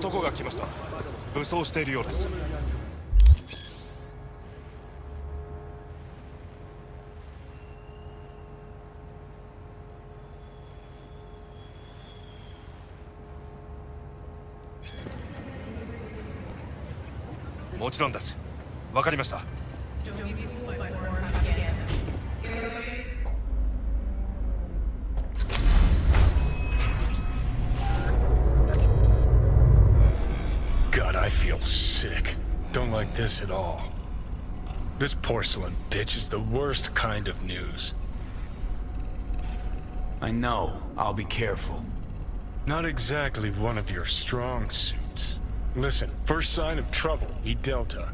男が来ました。武装しているようです。もちろんです。わかりました。God, I feel sick. Don't like this at all. This porcelain bitch is the worst kind of news. I know. I'll be careful. Not exactly one of your strong suits. Listen, first sign of trouble, eat Delta.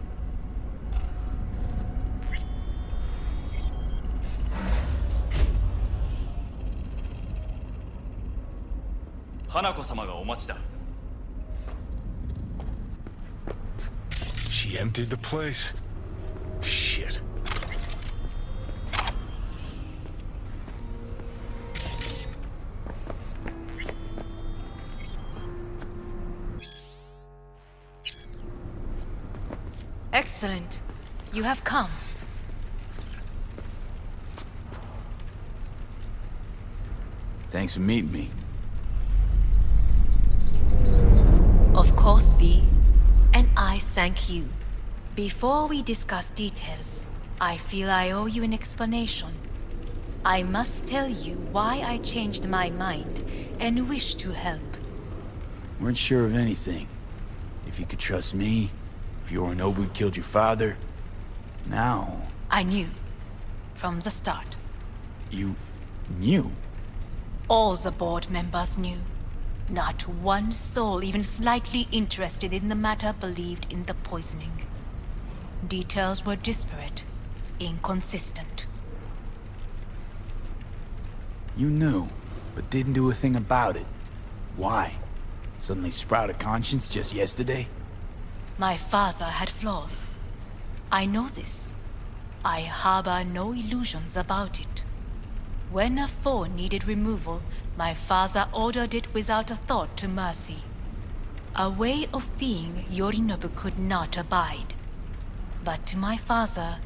Hanako-sama がお待ちだ。She emptied the place. Shit. Excellent. You have come. Thanks for meeting me. Of course, V. And I thank you. Before we discuss details, I feel I owe you an explanation. I must tell you why I changed my mind and wish to help. Weren't sure of anything. If you could trust me, if Yorinobu killed your father. Now... I knew. From the start. You... knew? All the board members knew. Not one soul even slightly interested in the matter believed in the poisoning. Details were disparate, inconsistent. You knew, but didn't do a thing about it. Why? Suddenly sprout a conscience just yesterday? My father had flaws. I know this. I harbor no illusions about it. When a foe needed removal, my father ordered it without a thought to mercy. A way of being Yorinobu could not abide. But to my father,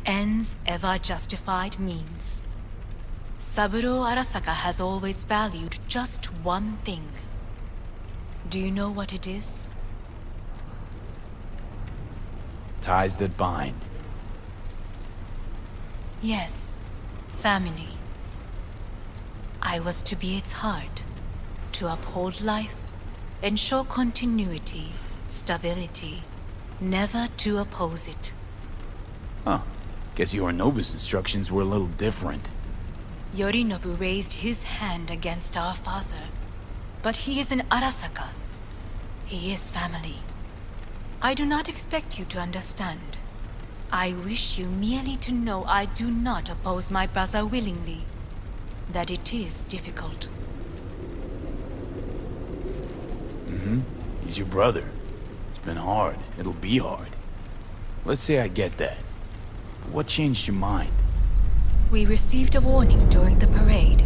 ends ever justified means. Saburo Arasaka has always valued just one thing. Do you know what it is? Ties that bind. Yes, family. I was to be its heart, to uphold life, ensure continuity, stability, never to oppose it. Huh. Guess Yorinobu's instructions were a little different. Yorinobu raised his hand against our father, but he is an Arasaka. He is family. I do not expect you to understand. I wish you merely to know I do not oppose my brother willingly. That it is difficult. He's your brother. It's been hard. It'll be hard. Let's say I get that. But what changed your mind? We received a warning during the parade.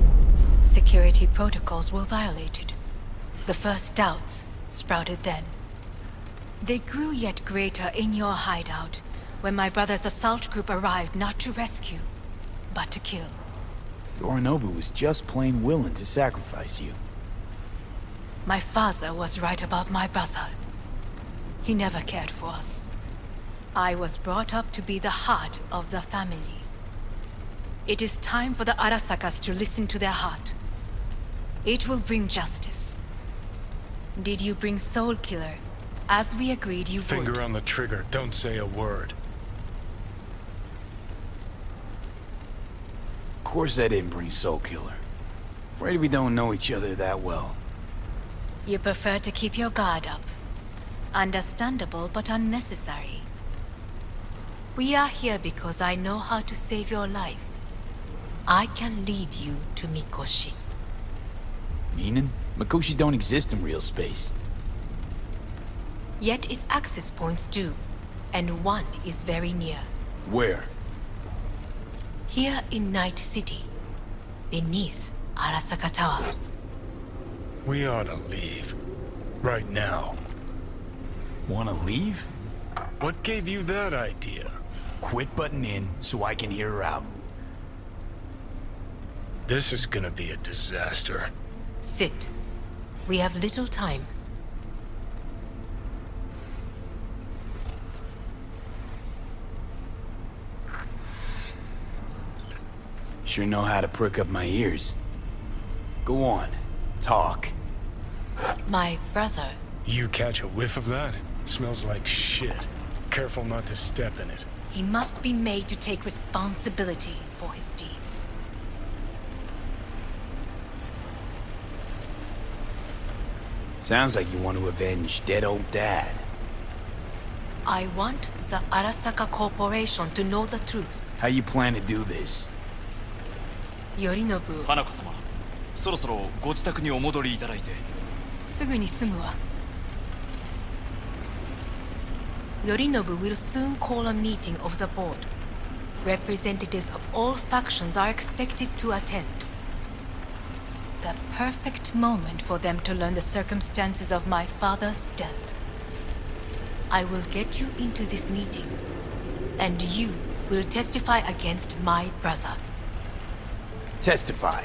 Security protocols were violated. The first doubts sprouted then. They grew yet greater in your hideout, when my brother's assault group arrived not to rescue, but to kill. Yorinobu was just plain willing to sacrifice you. My father was right about my brother. He never cared for us. I was brought up to be the heart of the family. It is time for the Arasakas to listen to their heart. It will bring justice. Did you bring Soul Killer, as we agreed you would? Finger on the trigger, don't say a word. Of course I didn't bring Soul Killer. Afraid we don't know each other that well. You prefer to keep your guard up. Understandable, but unnecessary. We are here because I know how to save your life. I can lead you to Mikoshi. Meaning? Mikoshi don't exist in real space. Yet its access points do, and one is very near. Where? Here in Night City, beneath Arasaka Tower. We ought to leave. Right now. Wanna leave? What gave you that idea? Quit butting in so I can hear her out. This is gonna be a disaster. Sit. We have little time. Sure know how to prick up my ears. Go on, talk. My brother. You catch a whiff of that? Smells like shit. Careful not to step in it. He must be made to take responsibility for his deeds. Sounds like you want to avenge dead old dad. I want the Arasaka Corporation to know the truth. How you plan to do this? Yorinobu, 花子様、そろそろご自宅にお戻りいただいて。すぐに済むわ。Yorinobu will soon call a meeting of the board. Representatives of all factions are expected to attend. The perfect moment for them to learn the circumstances of my father's death. I will get you into this meeting, and you will testify against my brother. Testify.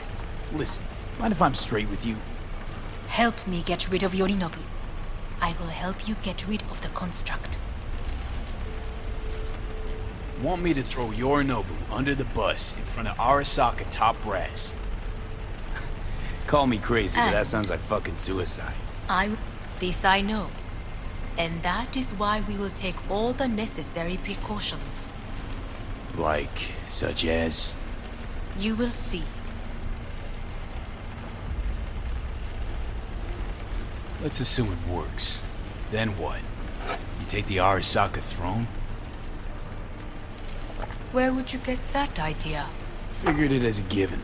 Listen, mind if I'm straight with you? Help me get rid of Yorinobu. I will help you get rid of the construct. Want me to throw Yorinobu under the bus in front of Arasaka top brass? Call me crazy, but that sounds like fucking suicide. This I know. And that is why we will take all the necessary precautions. Like, such as? You will see. Let's assume it works. Then what? You take the Arasaka throne? Where would you get that idea? Figured it as a given.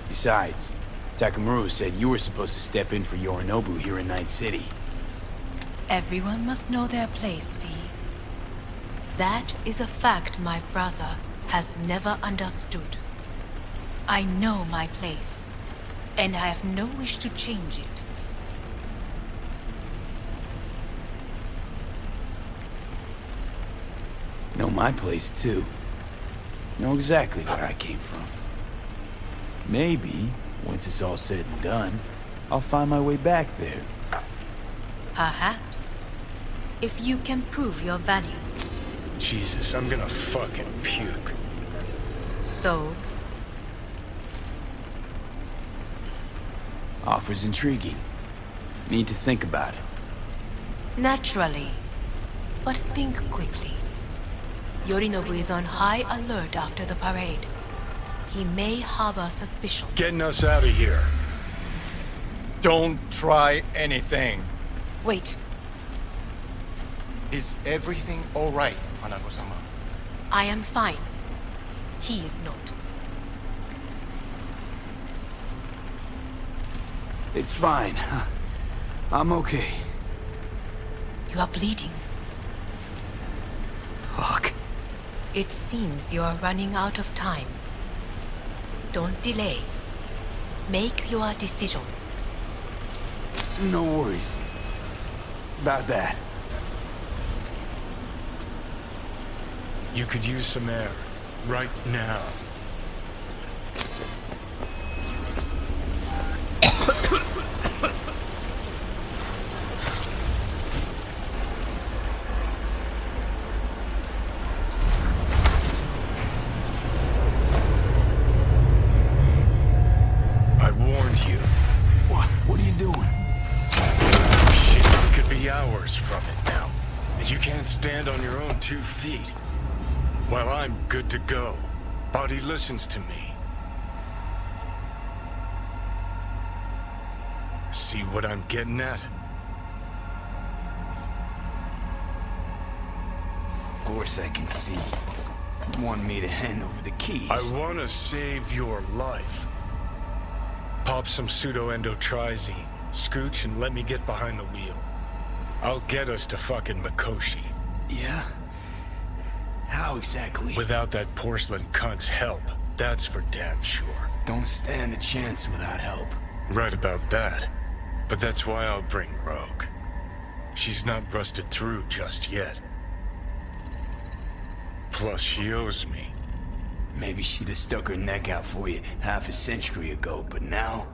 Besides, Takamura said you were supposed to step in for Yorinobu here in Night City. Everyone must know their place, V. That is a fact my brother has never understood. I know my place, and I have no wish to change it. Know my place, too. Know exactly where I came from. Maybe, once it's all said and done, I'll find my way back there. Perhaps. If you can prove your value. Jesus, I'm gonna fucking puke. So, Offer's intriguing. Need to think about it. naturally. But think quickly. Yorinobu is on high alert after the parade. He may harbor suspicions. Getting us out of here. Don't try anything. Wait, Is everything all right, Hanako-sama? I am fine. He is not. It's fine. I'm okay. You are bleeding. Fuck. It seems you are running out of time. Don't delay. Make your decision. No worries about that. You could use some air. Right now. I warned you. What are you doing? Shit, it could be hours from it now. And you can't stand on your own 2 feet. Well, I'm good to go. Body listens to me. See what I'm getting at? Of course I can see. You want me to hand over the keys. I want to save your life. Pop some pseudo-endotrizine, scooch, and let me get behind the wheel. I'll get us to fucking Mikoshi. Yeah? How exactly? Without that porcelain cunt's help, that's for damn sure. Don't stand a chance without help. Right about that. But that's why I'll bring Rogue. She's not rusted through just yet. Plus, she owes me. Maybe she'd have stuck her neck out for you half a century ago, but now,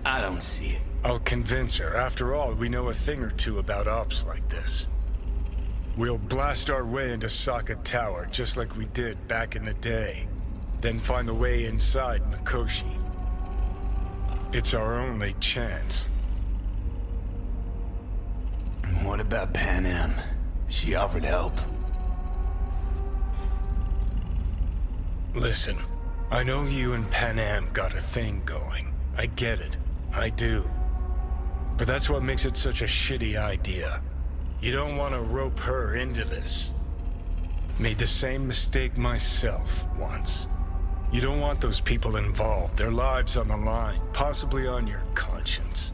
I don't see it. I'll convince her. After all, we know a thing or two about ops like this. We'll blast our way into Sokka Tower, just like we did back in the day. Then find the way inside Mikoshi. It's our only chance. What about Pan Am? She offered help. Listen, I know you and Pan Am got a thing going. I get it. I do. But that's what makes it such a shitty idea. You don't want to rope her into this. Made the same mistake myself once. You don't want those people involved, their lives on the line, possibly on your conscience.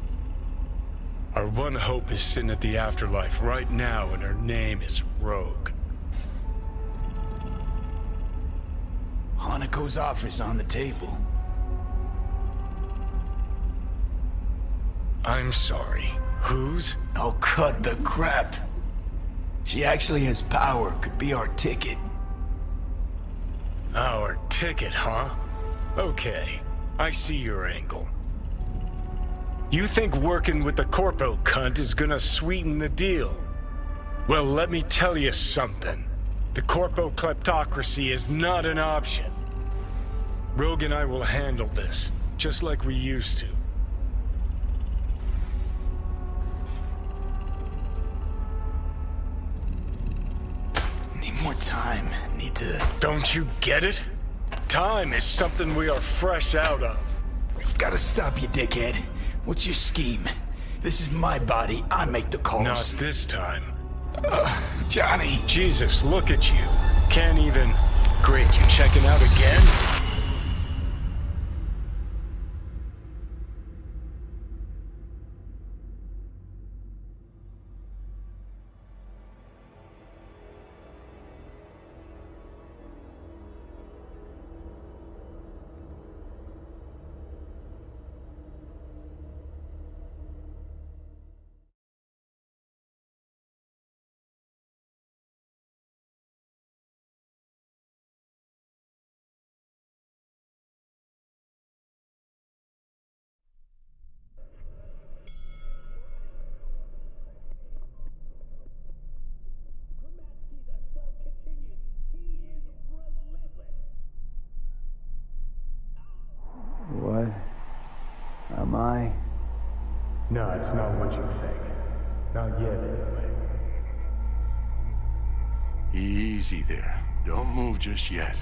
Our one hope is sitting at the afterlife right now, and her name is Rogue. Hanako's offer's on the table. I'm sorry. Whose? Oh, cut the crap. She actually has power, could be our ticket. Our ticket, huh? Okay, I see your angle. You think working with the Corpo cunt is gonna sweeten the deal? Well, let me tell you something. The Corpo kleptocracy is not an option. Rogue and I will handle this, just like we used to. Need more time. Need to... Don't you get it? Time is something we are fresh out of. Gotta stop you, dickhead. What's your scheme? This is my body. I make the calls. Not this time. Johnny. Jesus, look at you. Can't even... Great, you checking out again? What? Am I? No, it's not what you think. Not yet, anyway. Easy there. Don't move just yet.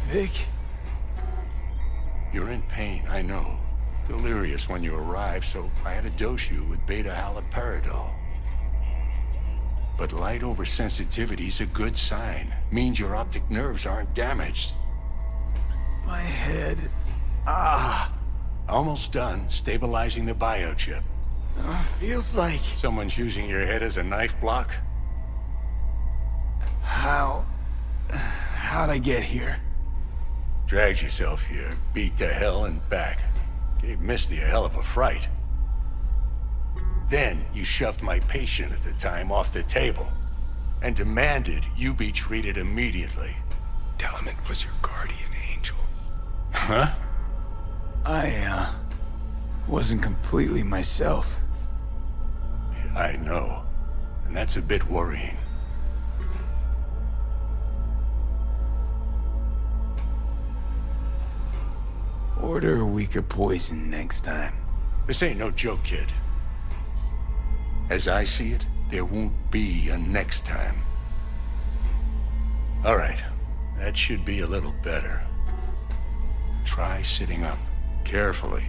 Vic? You're in pain, I know. Delirious when you arrived, so I had to dose you with beta-haloperidol. But light oversensitivity is a good sign. Means your optic nerves aren't damaged. My head... Almost done stabilizing the biochip. Feels like... Someone's using your head as a knife block? How'd I get here? Dragged yourself here, beat to hell and back. Gave Misty a hell of a fright. Then you shoved my patient at the time off the table and demanded you be treated immediately. Tell him it was your guardian angel. Huh? I, wasn't completely myself. I know. And that's a bit worrying. Order a weaker poison next time. This ain't no joke, kid. As I see it, there won't be a next time. All right. That should be a little better. Try sitting up. Carefully.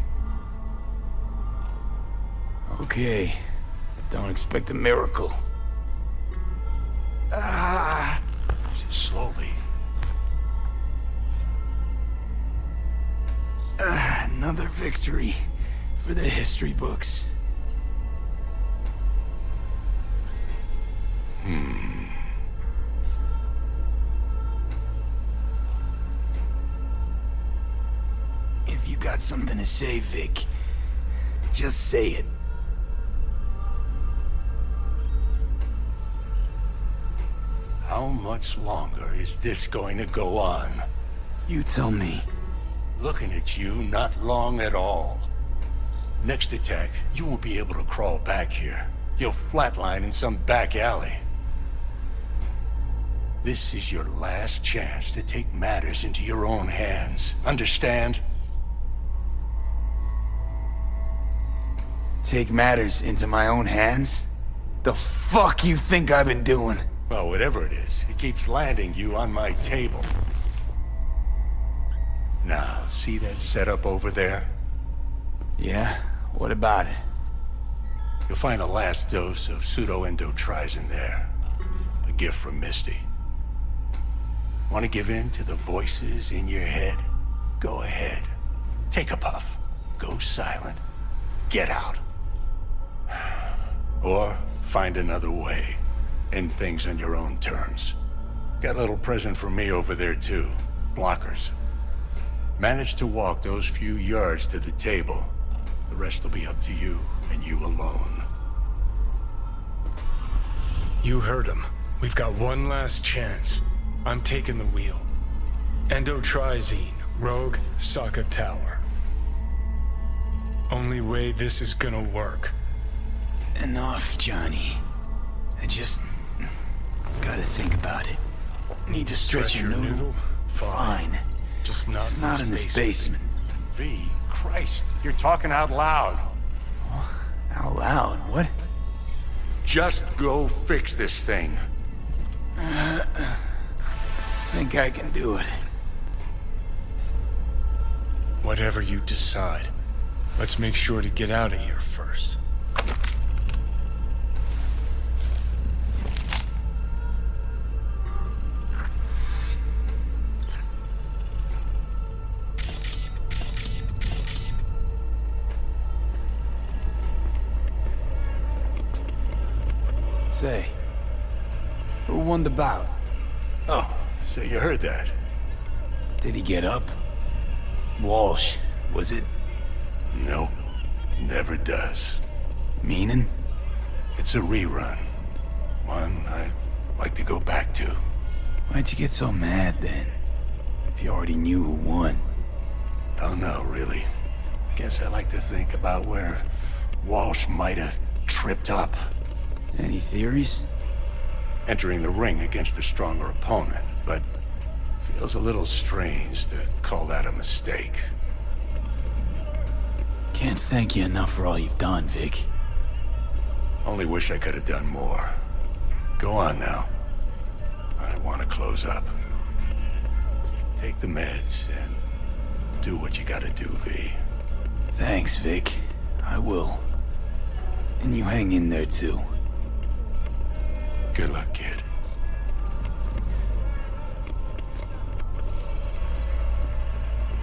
Okay. Don't expect a miracle. Slowly. Another victory for the history books. If you got something to say, Vic, Just say it. How much longer is this going to go on? You tell me. Looking at you, not long at all. Next attack, you won't be able to crawl back here. You'll flatline in some back alley. This is your last chance to take matters into your own hands. Understand? Take matters into my own hands? The fuck you think I've been doing? Well, whatever it is, it keeps landing you on my table. Now, see that setup over there? Yeah? What about it? You'll find a last dose of pseudo-endotrizin there. A gift from Misty. Want to give in to the voices in your head? Go ahead. Take a puff. Go silent. Get out. Or find another way. End things on your own terms. Got a little present for me over there too. Blockers. Manage to walk those few yards to the table. The rest will be up to you, and you alone. You heard him. We've got one last chance. I'm taking the wheel. Endotrizine, Rogue, Sokka Tower. Only way this is gonna work. Enough, Johnny. I just gotta think about it. Need to stretch your noodle? Fine. Just It's not in this basement. V, Christ, you're talking out loud. Out loud, what? Just go fix this thing. Think I can do it. Whatever you decide. Let's make sure to get out of here first. Say, who won the bout? Oh, so you heard that. Did he get up? Walsh, was it? Nope, never does. Meaning? It's a rerun. One I'd like to go back to. Why'd you get so mad then? If you already knew who won. Don't know, really. Guess I like to think about where Walsh might have tripped up. Any theories? Entering the ring against a stronger opponent, but feels a little strange to call that a mistake. Can't thank you enough for all you've done, Vic. Only wish I could have done more. Go on now. I want to close up. Take the meds and do what you gotta do, V. Thanks, Vic. I will. And you hang in there, too. Good luck, kid.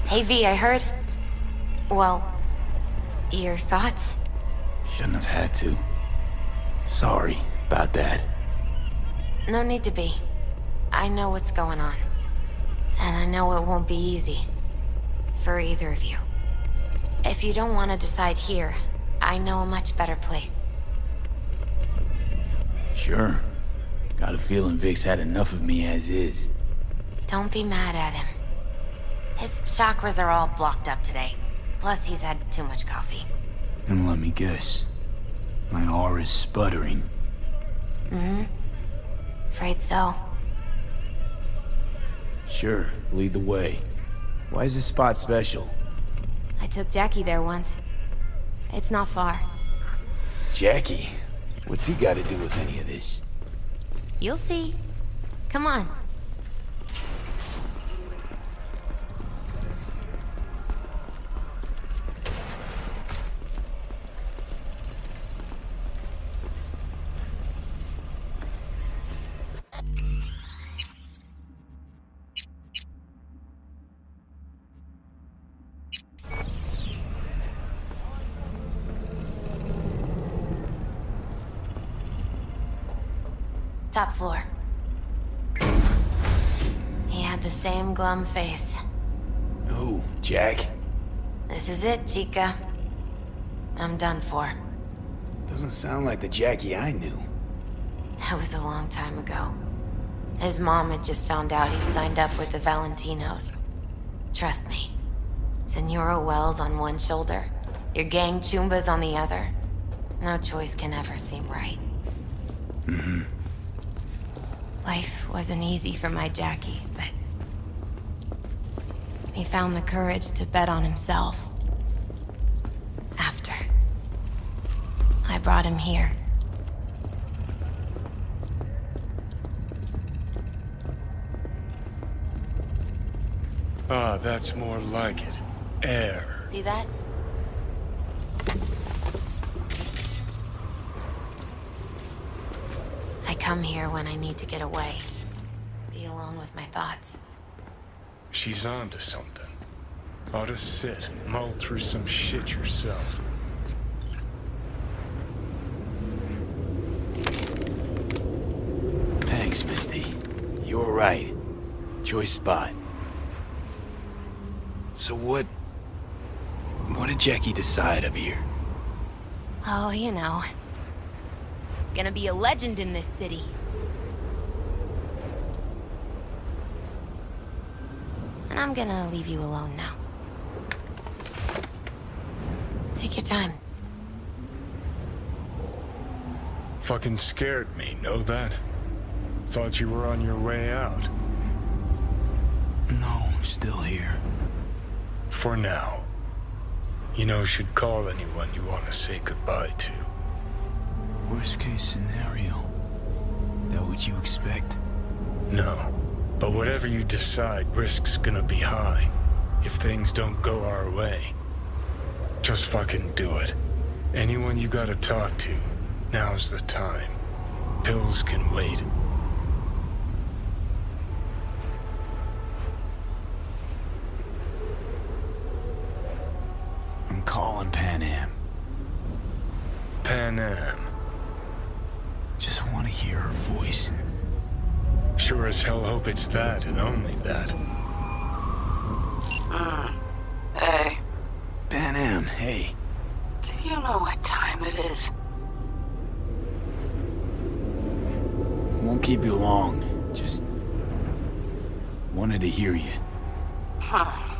Hey V, I heard... Well, your thoughts? Shouldn't have had to. Sorry about that. No need to be. I know what's going on. And I know it won't be easy. For either of you. If you don't want to decide here, I know a much better place. Sure. Got a feeling Vic's had enough of me as is. Don't be mad at him. His chakras are all blocked up today. Plus, he's had too much coffee. And let me guess. My aura's sputtering. Mm-hmm. Afraid so. Sure, lead the way. Why is this spot special? I took Jackie there once. It's not far. Jackie? What's he got to do with any of this? You'll see. Come on. Top floor. He had the same glum face. Who, Jack? This is it, Chica. I'm done for. Doesn't sound like the Jackie I knew. That was a long time ago. His mom had just found out he'd signed up with the Valentinos. Trust me. Senora Wells on one shoulder, your gang Chumbas on the other. No choice can ever seem right. Mm-hmm. Life wasn't easy for my Jackie, but he found the courage to bet on himself. After I brought him here. Ah, that's more like it. Air. See that? I come here when I need to get away. Be alone with my thoughts. She's onto something. Ought to sit, mull through some shit yourself. Thanks, Misty. You were right. Choice spot. So what did Jackie decide up here? Oh, you know. Gonna be a legend in this city. And I'm gonna leave you alone now. Take your time. Fucking scared me, know that? Thought you were on your way out. No, still here. For now. You know, should call anyone you want to say goodbye to. Worst case scenario. That what you expect? No. But whatever you decide, risk's gonna be high. If things don't go our way. Just fucking do it. Anyone you gotta talk to, now's the time. Pills can wait. I'm calling Pan Am. Pan Am. Just want to hear her voice. Sure as hell hope it's that and only that. Hey, Pan Am, hey. do you know what time it is? Won't keep you long. Just wanted to hear you. Huh.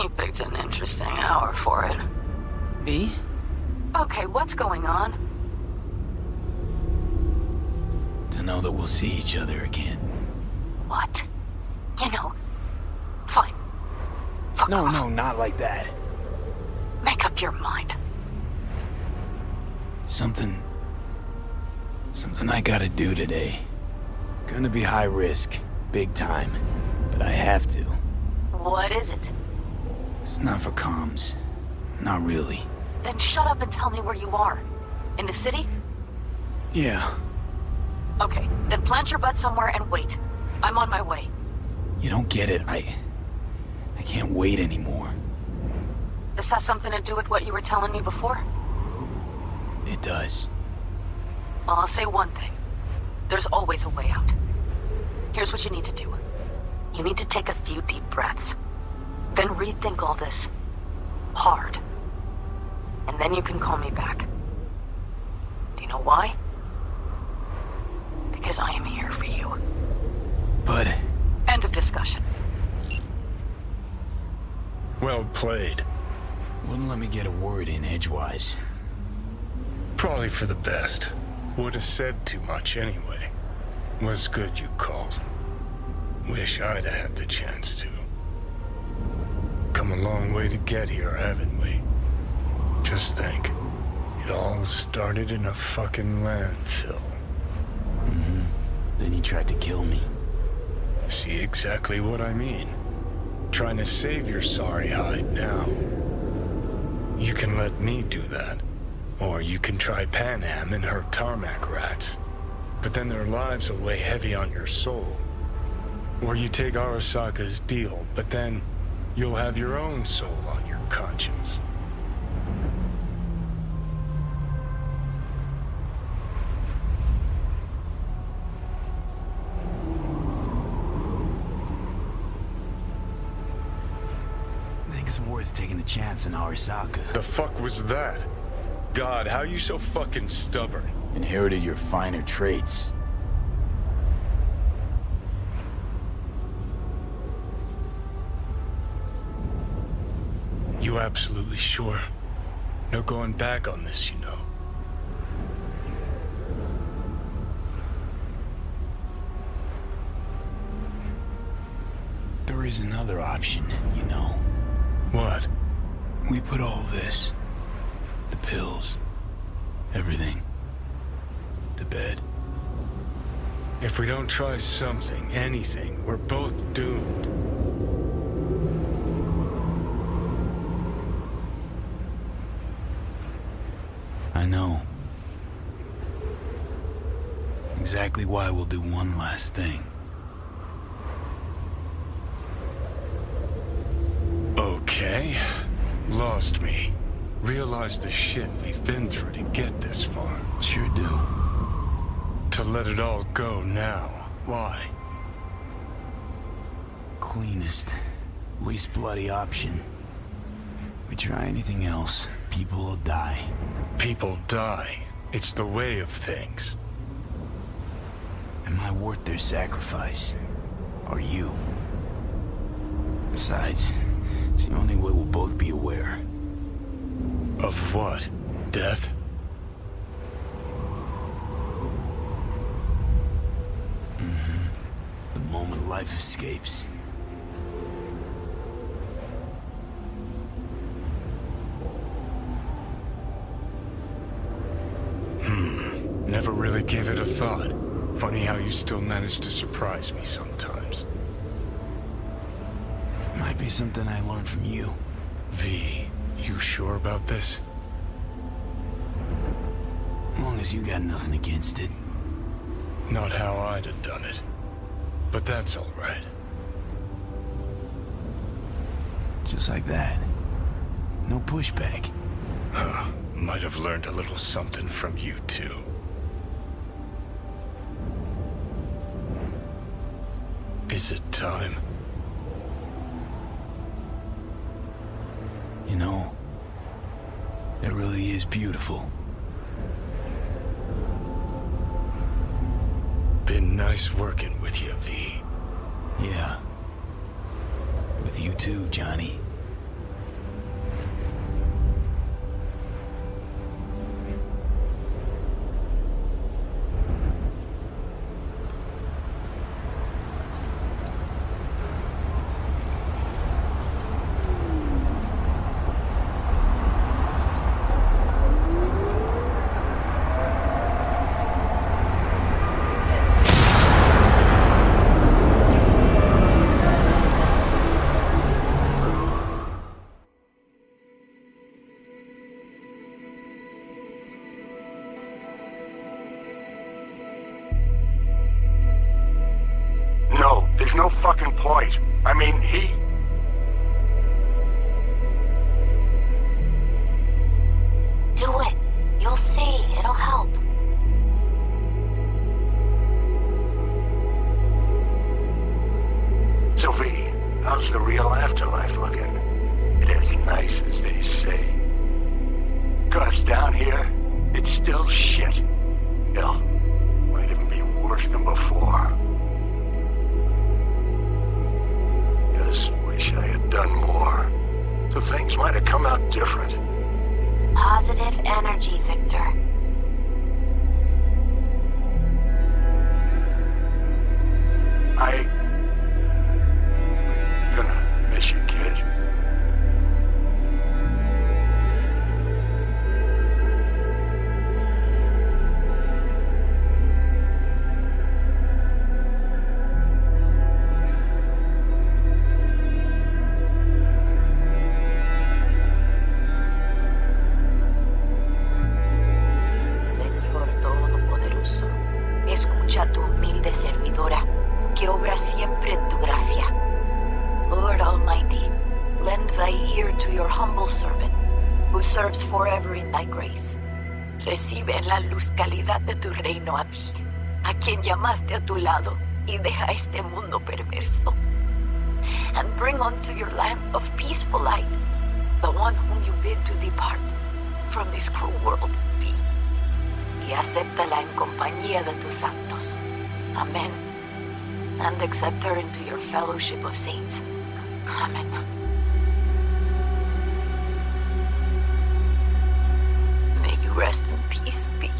You picked an interesting hour for it. Me? Okay, what's going on? To know that we'll see each other again. What? You know, fine. Fuck No, off. no, not like that. Make up your mind. Something I gotta do today. Gonna be high risk, big time, but I have to. What is it? It's not for comms. Not really. Then shut up and tell me where you are. In the city? Yeah, Okay, then plant your butt somewhere and wait. I'm on my way. you don't get it. I can't wait anymore. This has something to do with what you were telling me before? It does. Well, I'll say one thing. There's always a way out. Here's what you need to do. You need to take a few deep breaths. Then rethink all this. Hard. And then you can call me back. Do you know why? Because I am here for you. But End of discussion. Well played. wouldn't let me get a word in edgewise. Probably for the best. Would have said too much anyway. Was good you called. Wish I'd have had the chance to. Come a long way to get here, haven't we? Just think. It all started in a fucking landfill. Then he tried to kill me. See exactly what I mean? Trying to save your sorry hide now. You can let me do that. Or you can try Pan Am and her tarmac rats. But then their lives will weigh heavy on your soul. Or you take Arasaka's deal, but then you'll have your own soul on your conscience. I think it's worth taking a chance on Arasaka. The fuck was that? God, how are you so fucking stubborn? Inherited your finer traits. You absolutely sure? No going back on this, you know. There is another option, you know. What? We put all this, the pills, everything, to bed. If we don't try something, anything, we're both doomed. I know. Exactly why we'll do one last thing. Okay. Lost me. Realized the shit we've been through to get this far. Sure do. To let it all go now. Why? Cleanest, least bloody option. We try anything else, people will die. People die. It's the way of things. Am I worth their sacrifice? Or you? Besides, it's the only way we'll both be aware. Of what? Death? The moment life escapes. Never really gave it a thought. Funny how you still manage to surprise me sometimes. Might be something I learned from you. V, you sure about this? As long as you got nothing against it. Not how I'd have done it. But that's all right. Just like that. No pushback. Huh. Might have learned a little something from you too. Is it time? You know, it really is beautiful. Been nice working with you, V. Yeah. With you too, Johnny. No, there's no fucking point. I mean, he... Do it. You'll see. It'll help. So V, how's the real afterlife looking? It as nice as they say. 'Cause down here, it's still shit. Hell, might even be worse than before. Just wish I had done more. So things might have come out different. Positive energy, Victor. Gonna miss you, kid. Señor Todopoderoso, escucha a tu humilde servidora, que obra siempre en tu gracia. Lord Almighty, lend thy ear to your humble servant, who serves forever in thy grace. Recibe en la luz calidad de tu reino a ti, a quien llamaste a tu lado, y deja este mundo perverso. And bring unto your land of peaceful light, the one whom you bid to depart. from this cruel world, Vi, y acéptala en compañía de tus santos. Amen. And accept her into your fellowship of saints. Amen. May you rest in peace, Vi.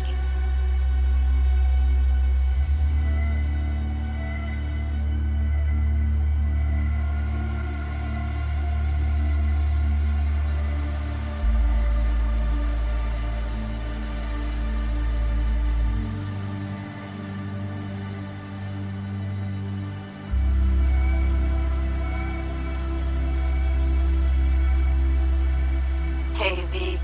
Hey, V.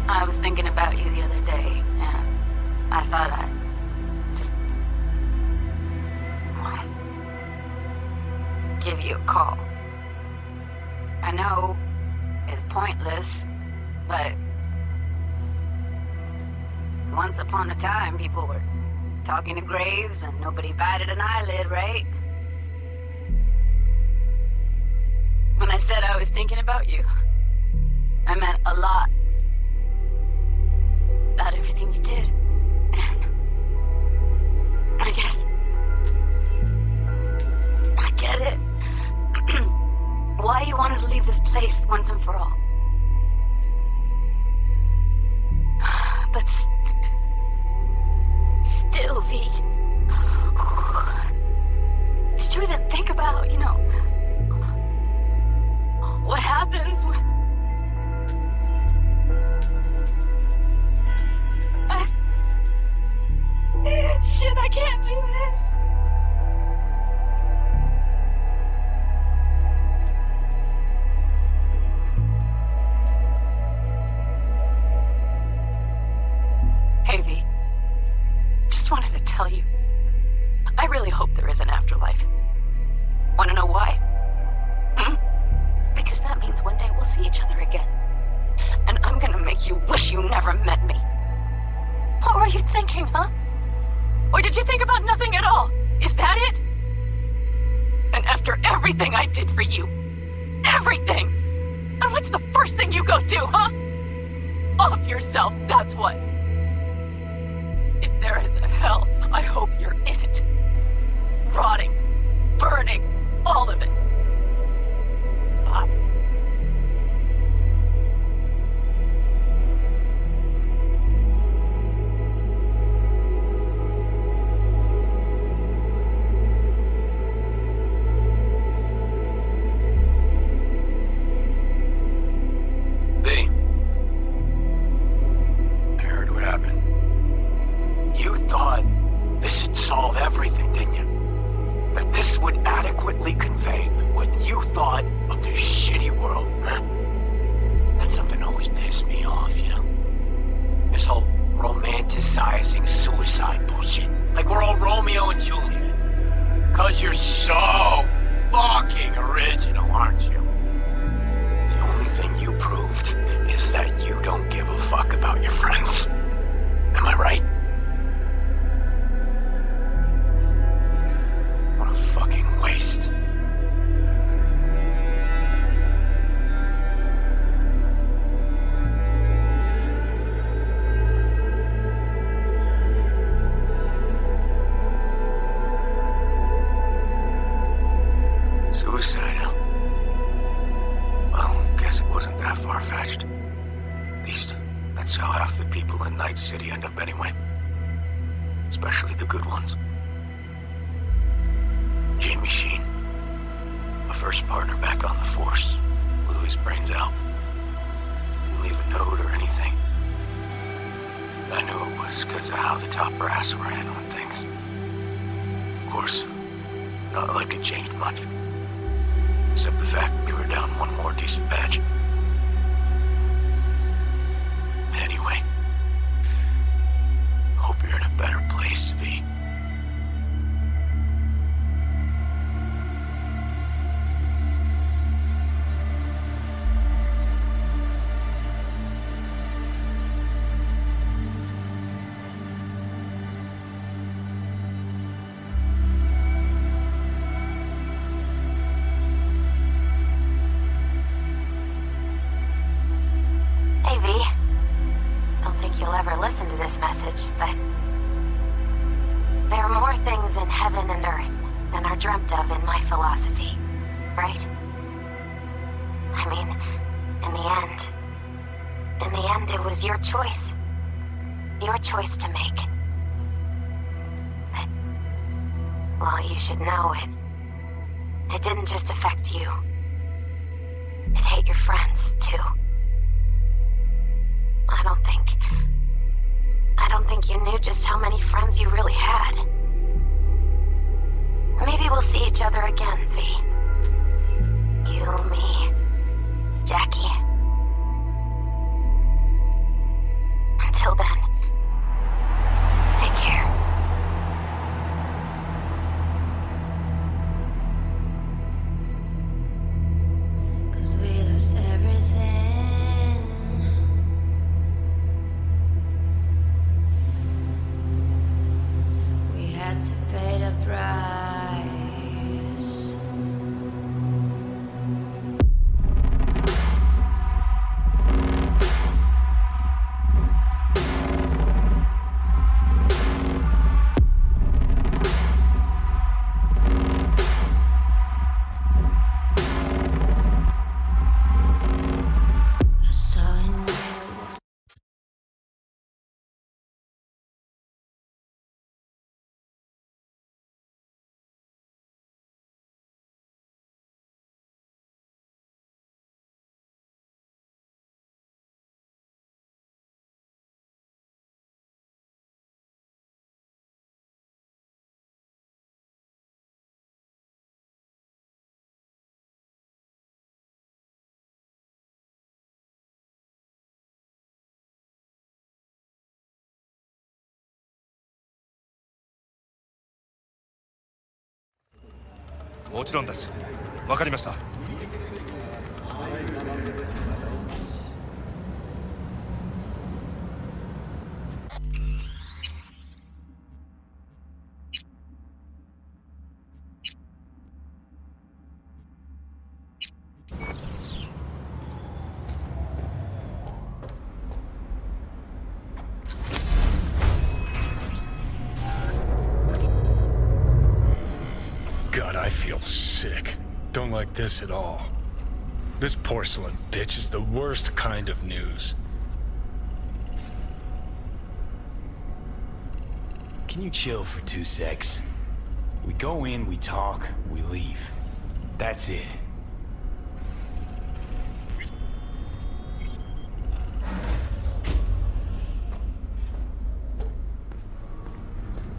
I was thinking about you the other day, and I thought I'd just well, give you a call. I know it's pointless, but once upon a time, people were talking to graves and nobody batted an eyelid, right? When I said I was thinking about you, I meant a lot. About everything you did. And I guess I get it. Why you wanted to leave this place once and for all. But still, V. Did you even think about, what happens when... Shit, I can't do this. Hey, V. Just wanted to tell you, I really hope there is an afterlife. Wanna know why? Because that means one day we'll see each other again. And I'm gonna make you wish you never met me. What were you thinking, huh? Or did you think about nothing at all? Is that it? And after everything I did for you, everything, and what's the first thing you go do, huh? Off yourself, that's what. If there is a hell, I hope you're in it. Rotting, burning, all of it. Bob. I heard what happened. You thought this would solve everything, didn't you? That this would adequately convey what you thought of this shitty world, huh? That's something that always pissed me off, This whole romanticizing suicide bullshit. Like we're all Romeo and Juliet. 'Cause you're so fucking original, aren't you? The only thing you proved is that you don't give a fuck about your friends. Am I right? What a fucking waste. Suicide, huh? Well, guess it wasn't that far-fetched. At least, that's how half the people in Night City end up anyway. Especially the good ones. Jamie Sheen, my first partner back on the force, blew his brains out. Didn't leave a note or anything. I knew it was because of how the top brass were handling things. Of course, not like it changed much. Except the fact we were down one more decent batch. Anyway, hope you're in a better place, V. listen to this message, but there are more things in heaven and earth than are dreamt of in my philosophy, right? I mean, in the end, it was your choice. Your choice to make. But, well, you should know it. It didn't just affect you. It hit your friends, too. I don't think you knew just how many friends you really had. Maybe we'll see each other again, V. You, me, Jackie. Until then, take care. Cause we lost everything. We had to pay the price. I saw in you.もちろんです。わかりました。God, I feel sick. Don't like this at all. This porcelain bitch is the worst kind of news. Can you chill for 2 secs? We go in, we talk, we leave. That's it.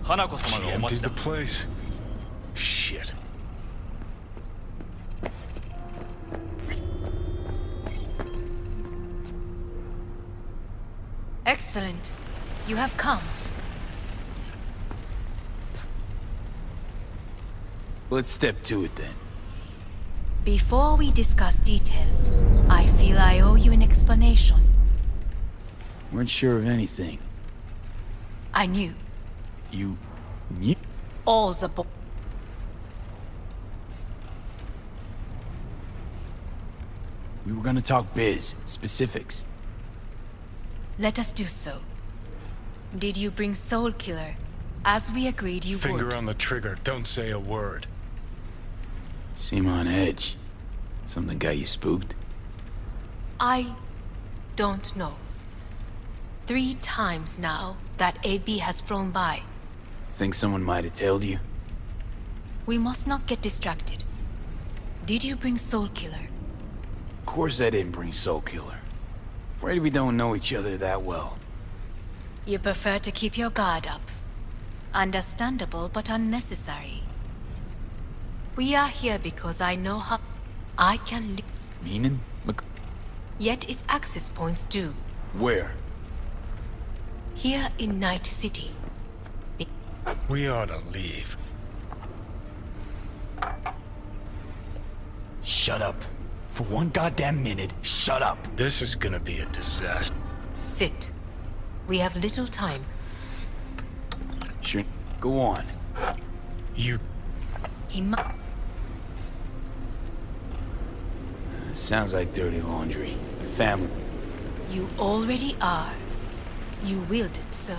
Hanako She 様がお待 emptied ちだ the。place. Shit. Excellent. You have come. Let's step to it then. Before we discuss details, I feel I owe you an explanation. Weren't sure of anything. I knew. You knew? All the bo- We were gonna talk biz, specifics. Let us do so. Did you bring Soul Killer, as we agreed you Finger would? on the trigger. Don't say a word. Seem on edge. Something got you spooked? I don't know. 3 times now that AB has flown by. Think someone might have told you? We must not get distracted. Did you bring Soul Killer? Of course I didn't bring Soul Killer. Afraid we don't know each other that well. You prefer to keep your guard up. Understandable but unnecessary. We are here because I know how I can live. Meaning? Yet its access points do. Where? Here in Night City. We ought to leave. Shut up. For 1 goddamn minute, shut up. This is gonna be a disaster. Sit. We have little time. Sure. Go on. You... He mu- Sounds like dirty laundry. Family. You already are. You willed it so.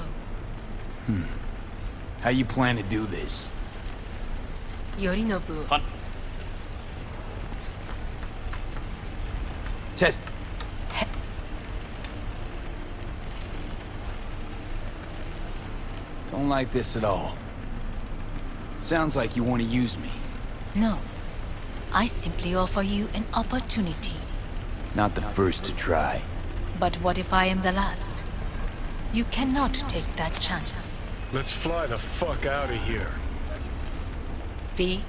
How you plan to do this? Yorinobu. Fun. Test. Don't like this at all. Sounds like you want to use me. No. I simply offer you an opportunity. Not the first to try. But what if I am the last? You cannot take that chance. Let's fly the fuck out of here. V,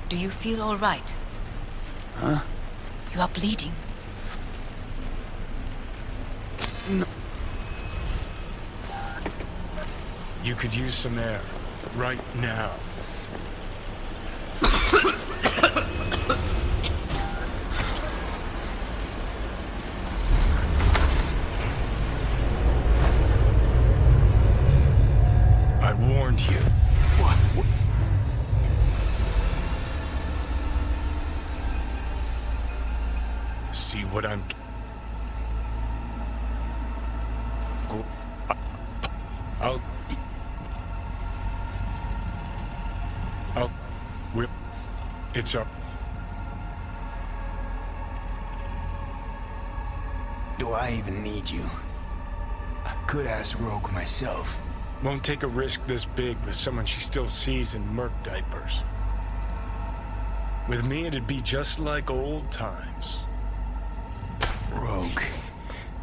do you feel all right? Huh? You are bleeding. No. You could use some air. Right now. I warned you. What? See what I'm... I'll... It's up. Do I even need you? I could ask Rogue myself. Won't take a risk this big with someone she still sees in merc diapers. With me, it'd be just like old times. Rogue.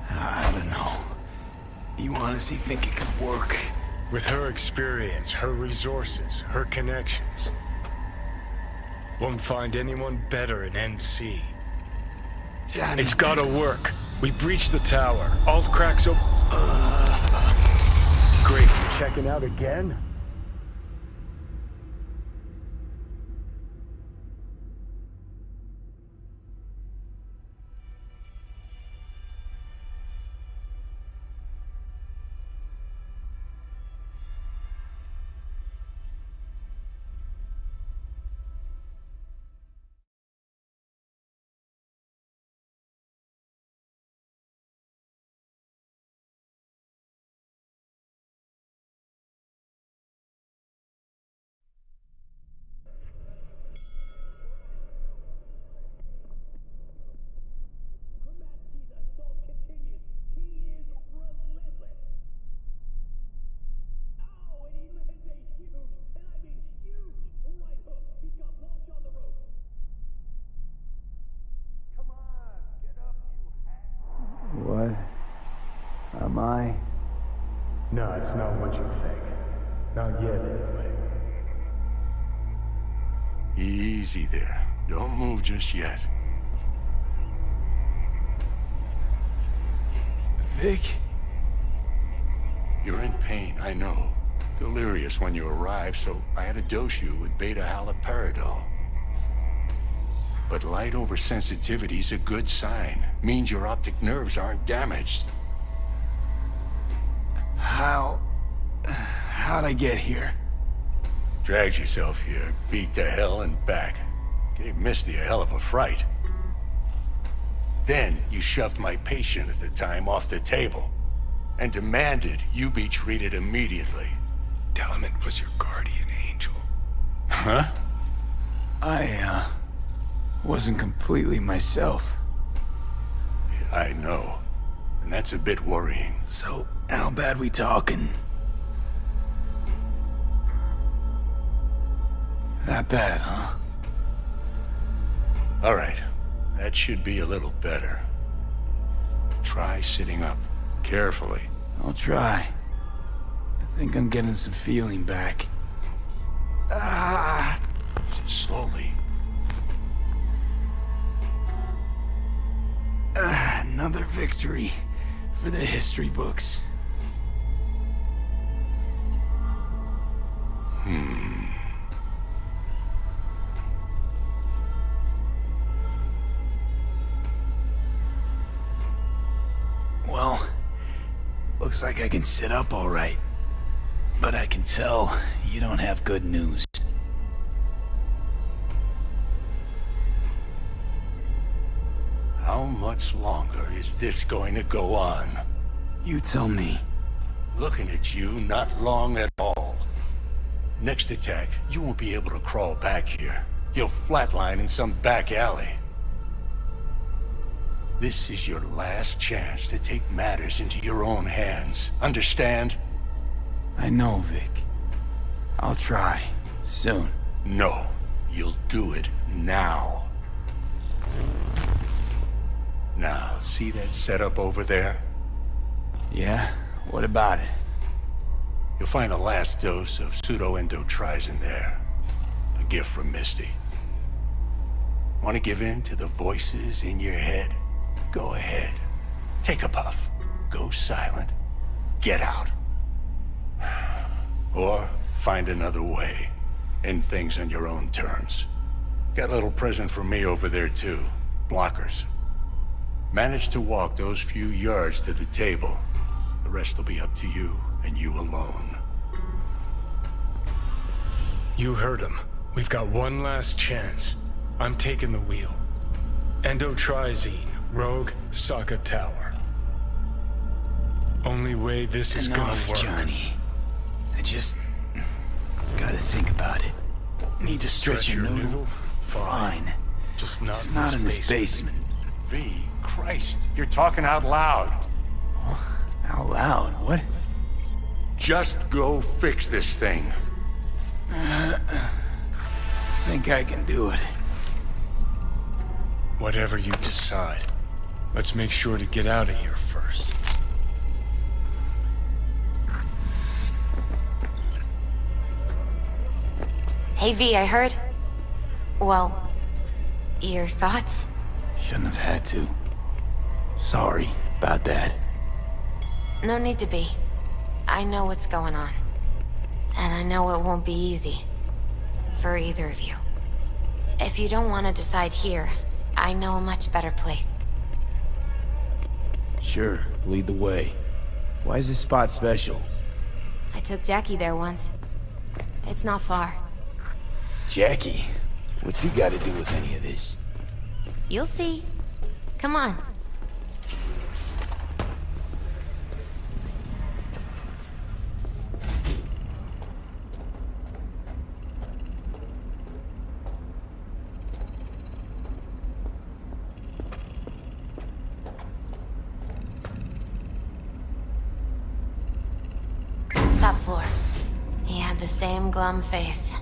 I don't know. You honestly think it could work? With her experience, her resources, her connections. Won't find anyone better in NC. Johnny. It's gotta work. We breached the tower. All cracks open. Great. Checking out again? What? Am I? No, it's not what you think. Not yet, anyway. Easy there. Don't move just yet. Vic? You're in pain, I know. Delirious when you arrived, so I had to dose you with beta-haloperidol. But light oversensitivity's a good sign. Means your optic nerves aren't damaged. How'd I get here? Dragged yourself here, beat to hell and back. Gave Misty a hell of a fright. Then you shoved my patient at the time off the table and demanded you be treated immediately. Tell him it was your guardian angel. Huh? I, wasn't completely myself. I know. And that's a bit worrying. So, how bad we talking? That bad, huh? All right. That should be a little better. Try sitting up. Carefully. I'll try. I think I'm getting some feeling back. Slowly. Another victory for the history books. Well, looks like I can sit up all right. But I can tell you don't have good news. How much longer is this going to go on? You tell me. Looking at you, not long at all. Next attack, you won't be able to crawl back here. You'll flatline in some back alley. This is your last chance to take matters into your own hands. Understand? I know, Vic. I'll try. Soon. No. You'll do it now. Now, see that setup over there? Yeah? What about it? You'll find a last dose of pseudo-endotrizin there. A gift from Misty. Want to give in to the voices in your head? Go ahead. Take a puff. Go silent. Get out. Or find another way. End things on your own terms. Got a little present for me over there too. Blockers. Manage to walk those few yards to the table. The rest will be up to you, and you alone. You heard him. We've got one last chance. I'm taking the wheel. Endotrizine, Rogue, Sokka Tower. Only way this is gonna Enough, work. Johnny. I just... gotta think about it. Need to stretch your noodle? Fine. Just It's not in this basement. V, Christ, you're talking out loud. Out loud? What? Just go fix this thing. Think I can do it. Whatever you decide. Let's make sure to get out of here first. Hey V, I heard. Well, your thoughts? Shouldn't have had to. Sorry about that. No need to be. I know what's going on. And I know it won't be easy. For either of you. If you don't want to decide here, I know a much better place. Sure, lead the way. Why is this spot special? I took Jackie there once. It's not far. Jackie? What's he got to do with any of this? You'll see. Come on. Top floor. He had the same glum face.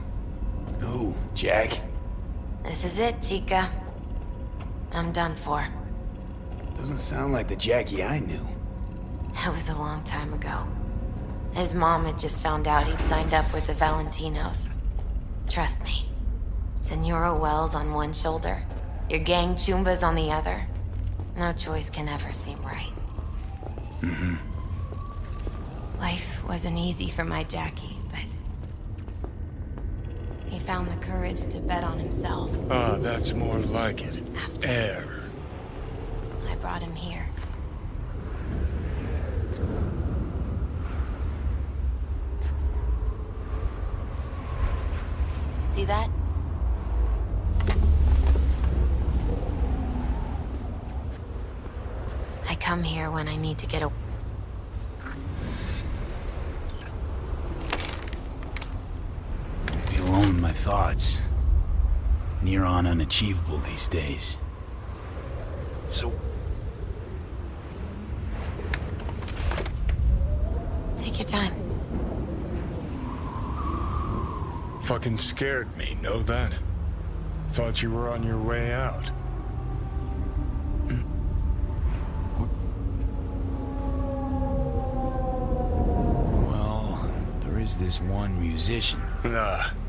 Who? Jack? This is it, Chica. I'm done for. Doesn't sound like the Jackie I knew. That was a long time ago. His mom had just found out he'd signed up with the Valentinos. Trust me. Senora Wells on one shoulder, your gang Chumbas on the other. No choice can ever seem right. Mm-hmm. Life wasn't easy for my Jackie, but... he found the courage to bet on himself. Ah, that's more like it. After Air. I brought him here. See that? I come here when I need to get a... Be alone with my thoughts. Near on unachievable these days. So... Take your time. Fucking scared me, know that? Thought you were on your way out. Well, there is this one musician.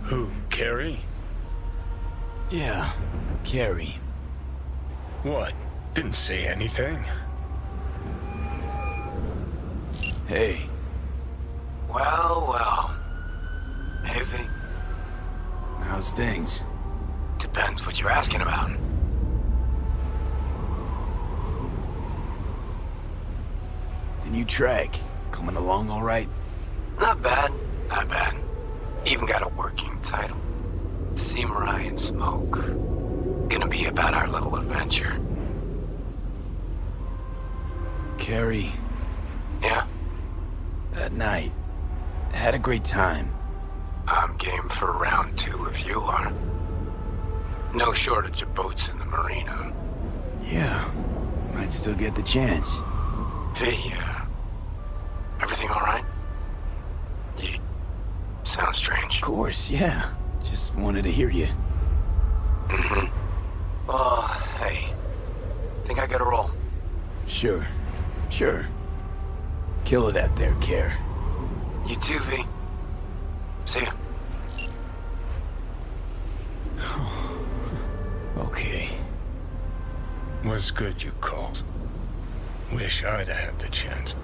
Who? Carrie? Yeah, Carrie. What? Didn't say anything. Hey. Well, well. Hey, Vic. How's things? Depends what you're asking about. The new track, coming along all right? Not bad, not bad. Even got a working title. Samurai and Smoke. Gonna be about our little adventure. Carrie. Yeah? That night, had a great time. I'm game for round 2 if you are. No shortage of boats in the marina. Yeah, might still get the chance. V, everything alright? You sound strange. Of course, yeah. Just wanted to hear you. Mm-hmm. Well, hey. Think I gotta roll. Sure. Kill it out there, Care. You too, V. See ya. Okay. Was good you called. Wish I'd had the chance.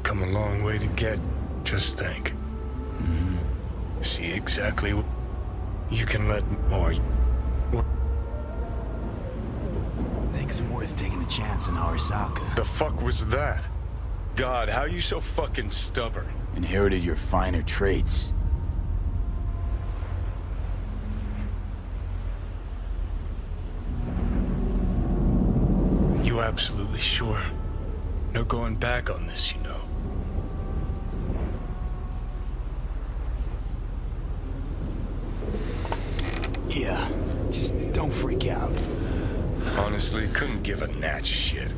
Come a long way to get, just think. See exactly what... You can let more... Think it's worth taking a chance on Arasaka. The fuck was that? God, how you so fucking stubborn? Inherited your finer traits. You absolutely sure? No going back on this, you know. Yeah, just don't freak out. Honestly, couldn't give a gnat's shit.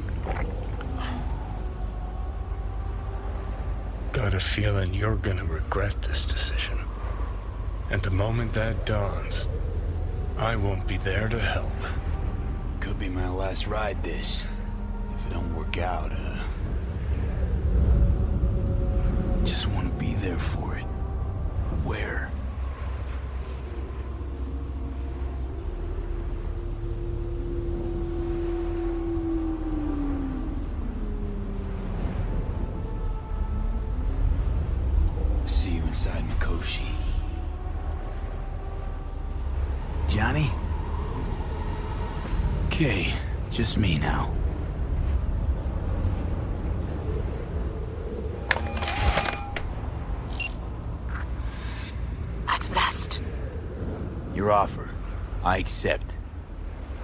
Got a feeling you're gonna regret this decision. And the moment that dawns, I won't be there to help. Could be my last ride this. If it don't work out, just want to be there for it. Where? See you inside Mikoshi. Johnny? Okay, just me now. At last. Your offer. I accept.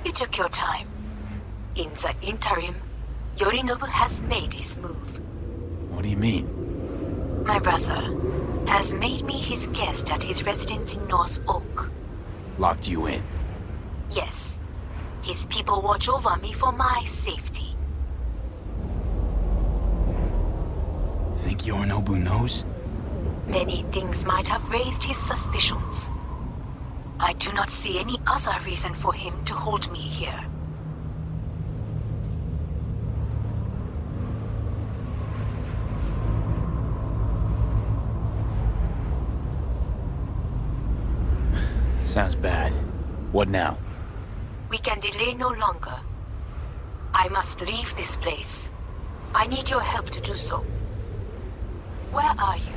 You took your time. In the interim, Yorinobu has made his move. What do you mean? My brother has made me his guest at his residence in North Oak. Locked you in? Yes. His people watch over me for my safety. Think Yorinobu knows? Many things might have raised his suspicions. I do not see any other reason for him to hold me here. Sounds bad. What now? We can delay no longer. I must leave this place. I need your help to do so. Where are you?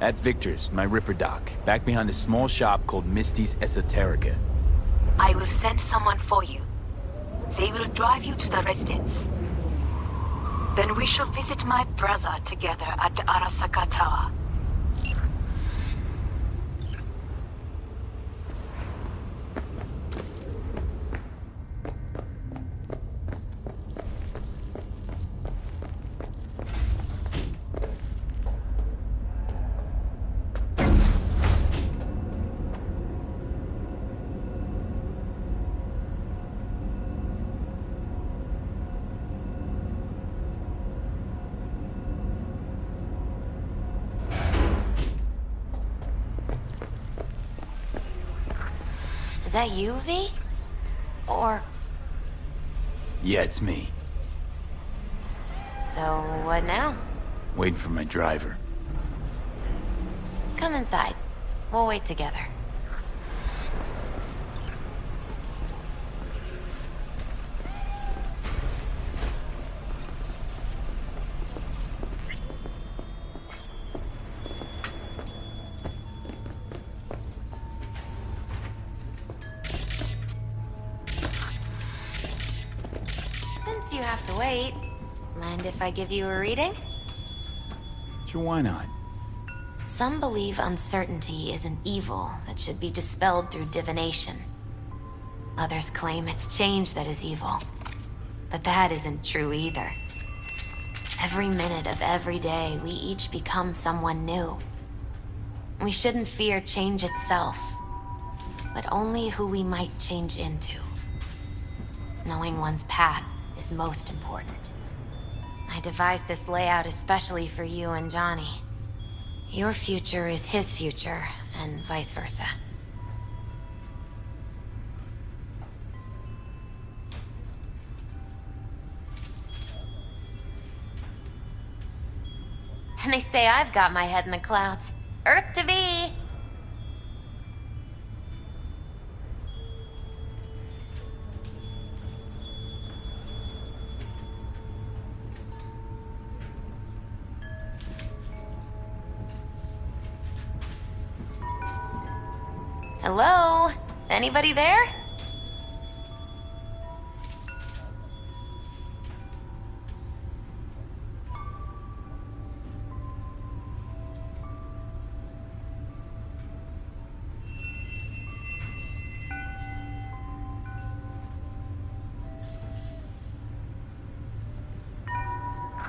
At Victor's, my Ripper dock, back behind a small shop called Misty's Esoterica. I will send someone for you. They will drive you to the residence. Then we shall visit my brother together at the Arasaka Tower. Is that you, V? Or... Yeah, it's me. So, what now? Waiting for my driver. Come inside. We'll wait together. Since you have to wait, mind if I give you a reading? Sure, why not? Some believe uncertainty is an evil that should be dispelled through divination. Others claim it's change that is evil. But that isn't true either. Every minute of every day, we each become someone new. We shouldn't fear change itself, but only who we might change into. Knowing one's path is most important. I devised this layout especially for you and Johnny. Your future is his future, and vice versa. And they say I've got my head in the clouds. Earth to be! Hello? Anybody there?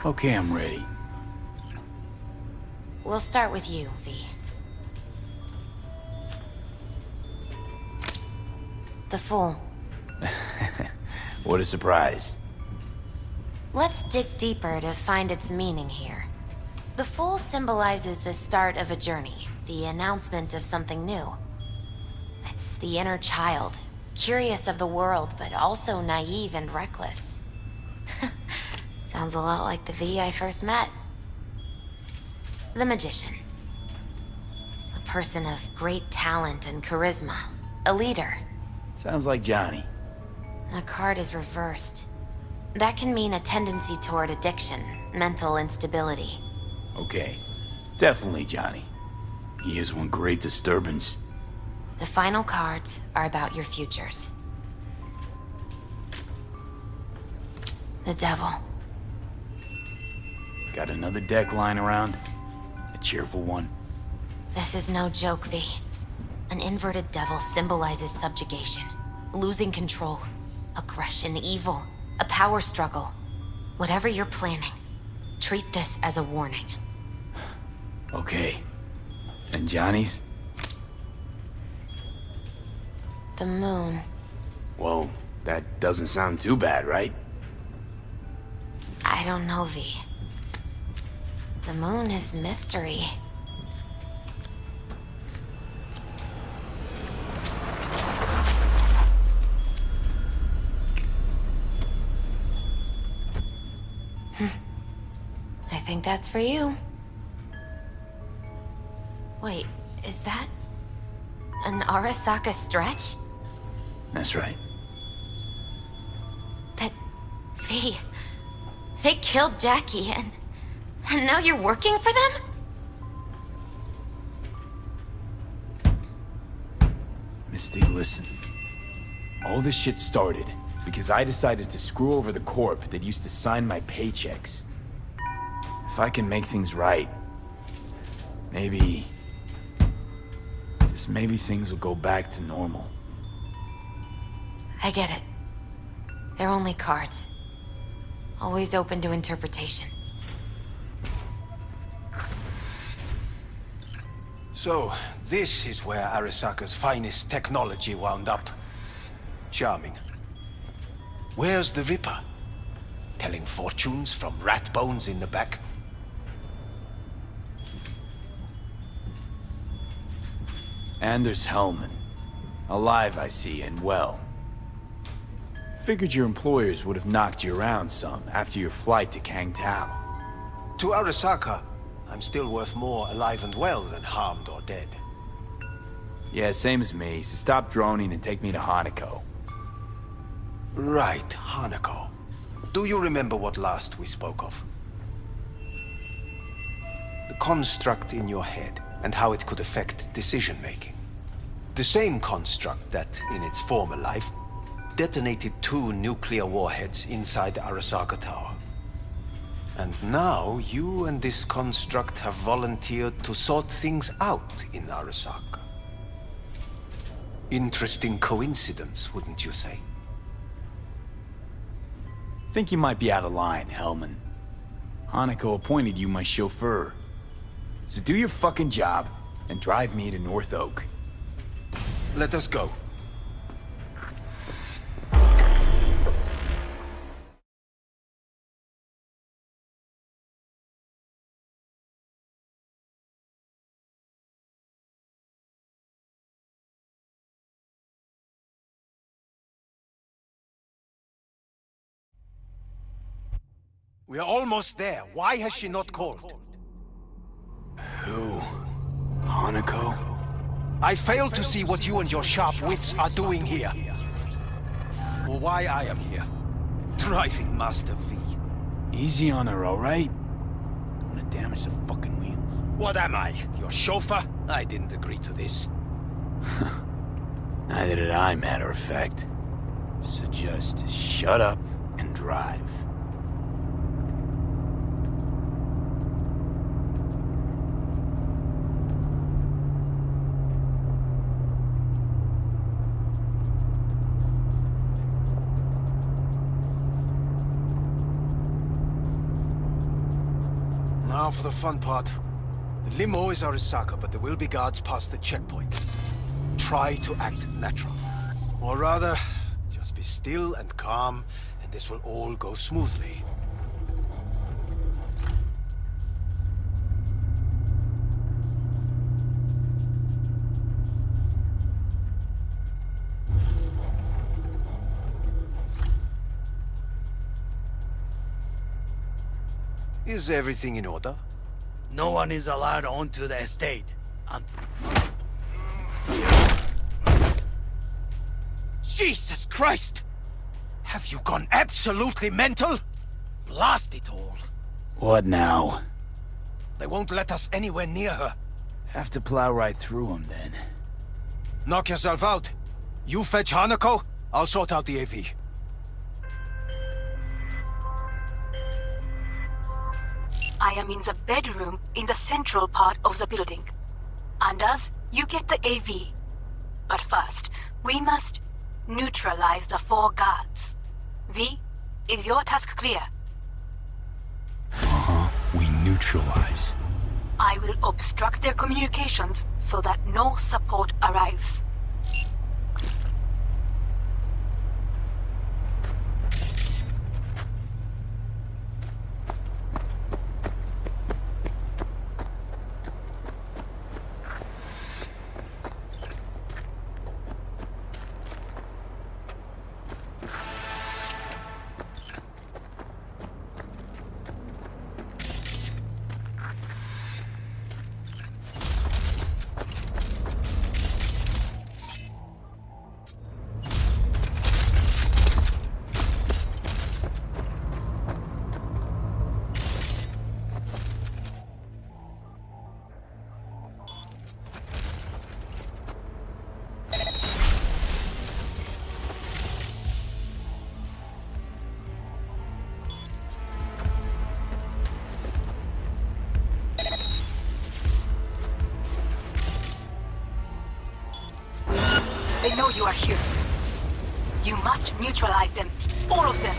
Okay, I'm ready. We'll start with you, V. The Fool. What a surprise. Let's dig deeper to find its meaning here. The Fool symbolizes the start of a journey, the announcement of something new. It's the inner child, curious of the world, but also naive and reckless. Sounds a lot like the V I first met. The Magician. A person of great talent and charisma. A leader. Sounds like Johnny. A card is reversed. That can mean a tendency toward addiction, mental instability. Okay, definitely Johnny. He is one great disturbance. The final cards are about your futures. The Devil. Got another deck lying around? A cheerful one? This is no joke, V. An inverted devil symbolizes subjugation, losing control, aggression, evil, a power struggle. Whatever you're planning, treat this as a warning. Okay. And Johnny's? The Moon. Well, that doesn't sound too bad, right? I don't know, V. The Moon is mystery. I think that's for you. Wait, is that an Arasaka stretch? That's right. But, V, they killed Jackie and now you're working for them? Misty, listen. All this shit started because I decided to screw over the corp that used to sign my paychecks. If I can make things right, maybe... just maybe things will go back to normal. I get it. They're only cards. Always open to interpretation. So, this is where Arasaka's finest technology wound up. Charming. Where's the Ripper? Telling fortunes from rat bones in the back? And there's Hellman. Alive, I see, and well. Figured your employers would have knocked you around some after your flight to Kang Tao. To Arasaka, I'm still worth more alive and well than harmed or dead. Yeah, same as me, so stop droning and take me to Hanako. Right, Hanako. Do you remember what last we spoke of? The construct in your head, and how it could affect decision-making. The same construct that, in its former life, detonated 2 nuclear warheads inside the Arasaka Tower. And now, you and this construct have volunteered to sort things out in Arasaka. Interesting coincidence, wouldn't you say? Think you might be out of line, Hellman. Hanako appointed you my chauffeur. So do your fucking job and drive me to North Oak. Let us go. We are almost there. Why has she not called? Who? Hanako? I fail to see what you and your sharp wits are doing here. Or why I am here. Driving Master V. Easy on her, alright? Don't wanna damage the fucking wheels. What am I? Your chauffeur? I didn't agree to this. Neither did I, matter of fact. So just shut up and drive. Now for the fun part. The limo is Arisaka, but there will be guards past the checkpoint. Try to act natural. Or rather, just be still and calm, and this will all go smoothly. Is everything in order? No one is allowed onto the estate. Jesus Christ! Have you gone absolutely mental? Blast it all. What now? They won't let us anywhere near her. Have to plow right through them, then. Knock yourself out. You fetch Hanako, I'll sort out the AV. I am in the bedroom in the central part of the building. Anders, you get the AV. But first, we must neutralize the 4 guards. V, is your task clear? We neutralize. I will obstruct their communications so that no support arrives. They know you are here. You must neutralize them. All of them.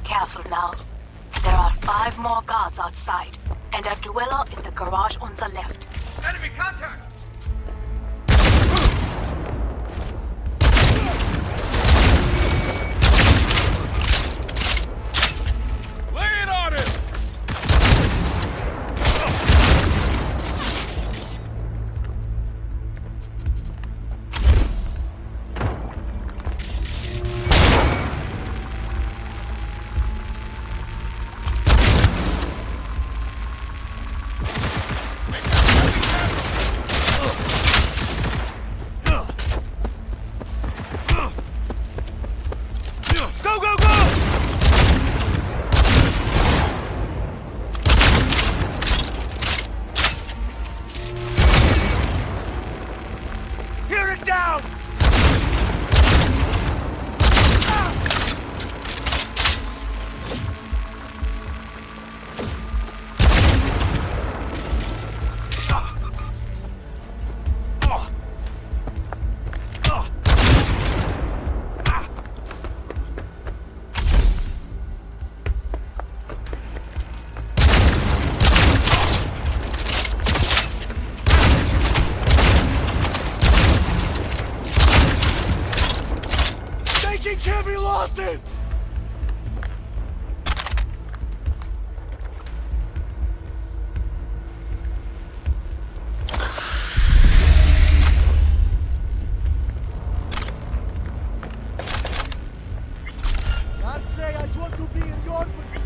Careful now. There are 5 more guards outside, and a dweller in the garage on the left. Enemy contact! Lay it on him! bosses! Can't say I want to be in your position.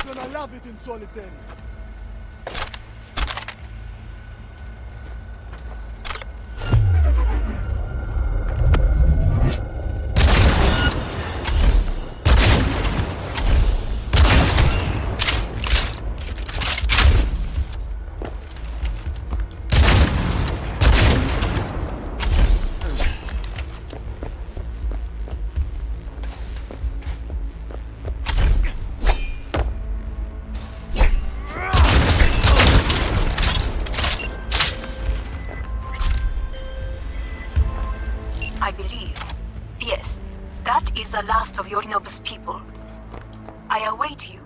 You're gonna love it in solitary. I believe. Yes, that is the last of your noble people. I await you.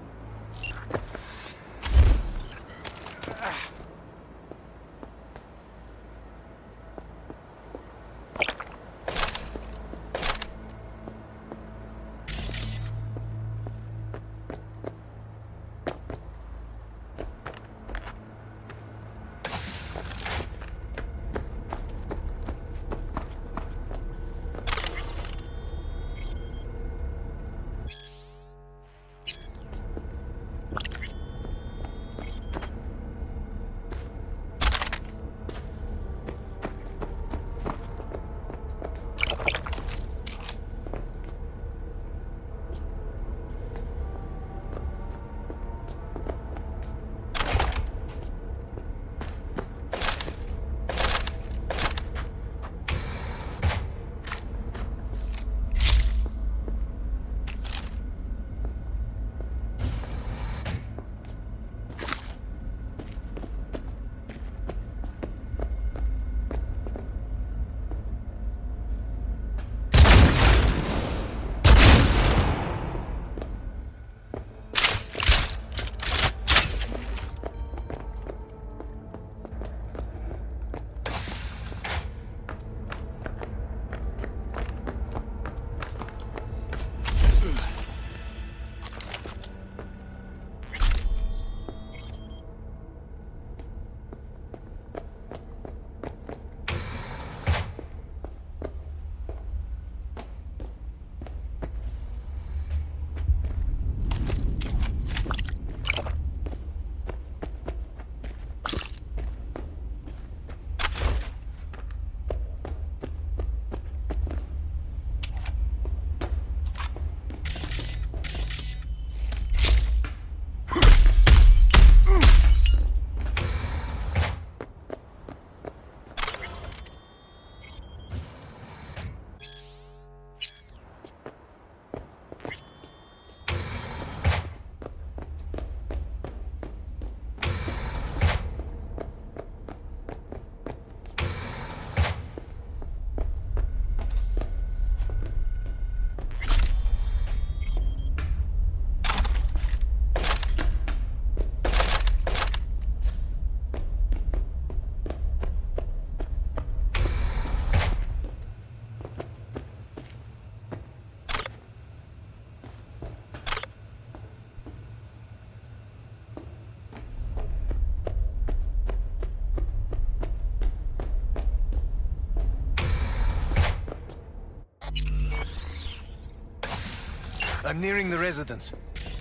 I'm nearing the residence.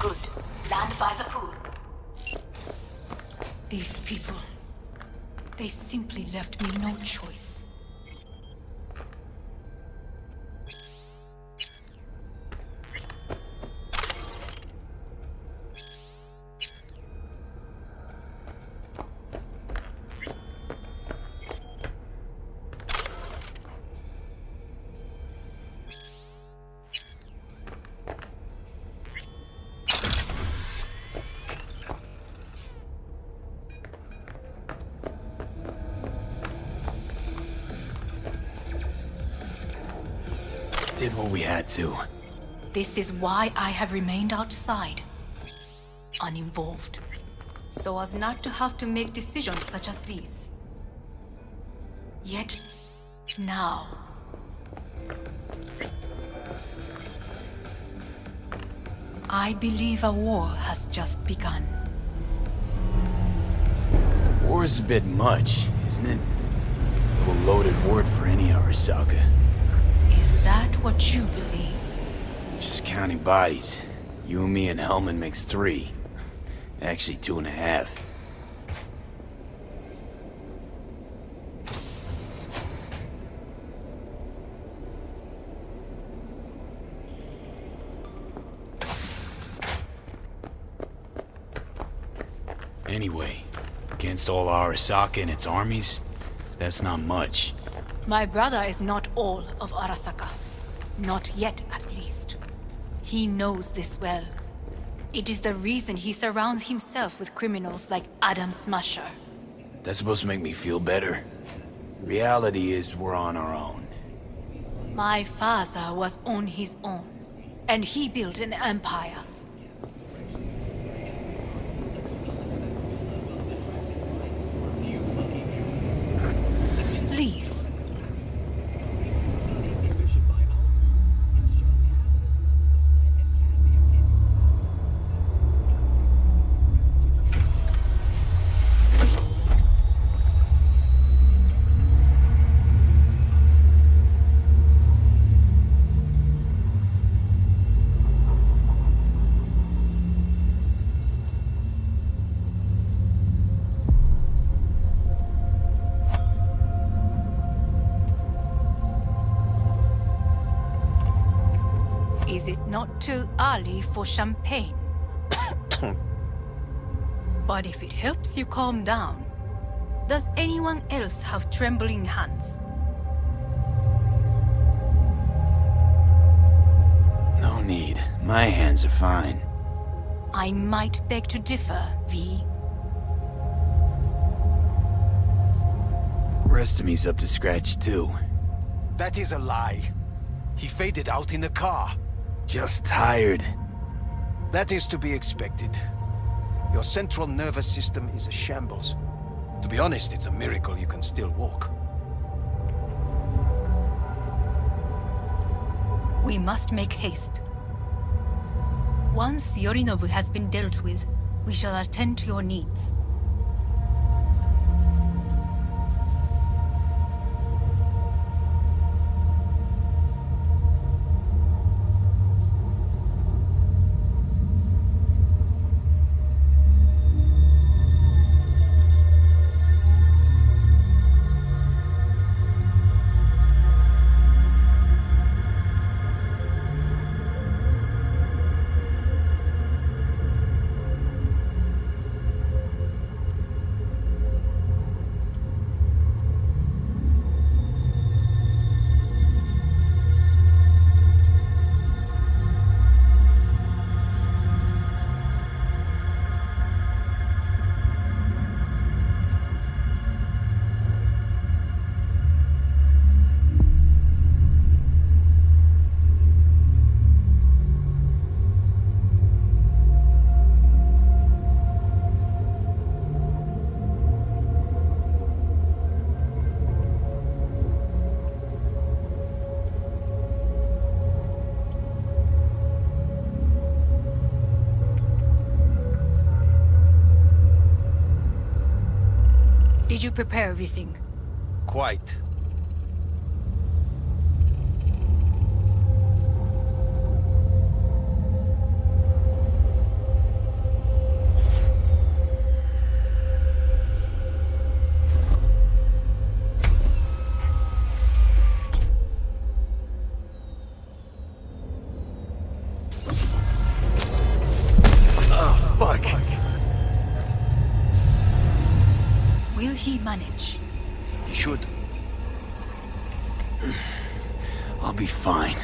Good. Land by the pool. These people... They simply left me no choice. Did what we had to. This is why I have remained outside, uninvolved, so as not to have to make decisions such as these. Yet, now... I believe a war has just begun. War's a bit much, isn't it? A little loaded word for any Arasaka. Is that what you believe? Just counting bodies. You and me and Hellman makes 3. Actually 2.5. Anyway, against all Arasaka and its armies, that's not much. My brother is not all of Arasaka. Not yet, at least. He knows this well. It is the reason he surrounds himself with criminals like Adam Smasher. That's supposed to make me feel better. Reality is we're on our own. My father was on his own, and he built an empire. Please. Is it not too early for champagne? But if it helps you calm down, does anyone else have trembling hands? No need. My hands are fine. I might beg to differ, V. Rest of me's up to scratch too. That is a lie. He faded out in the car. Just tired. That is to be expected. Your central nervous system is a shambles. To be honest, it's a miracle you can still walk. We must make haste. Once Yorinobu has been dealt with, we shall attend to your needs. Did you prepare everything? Quite. fuck? Will he manage? He should. I'll be fine.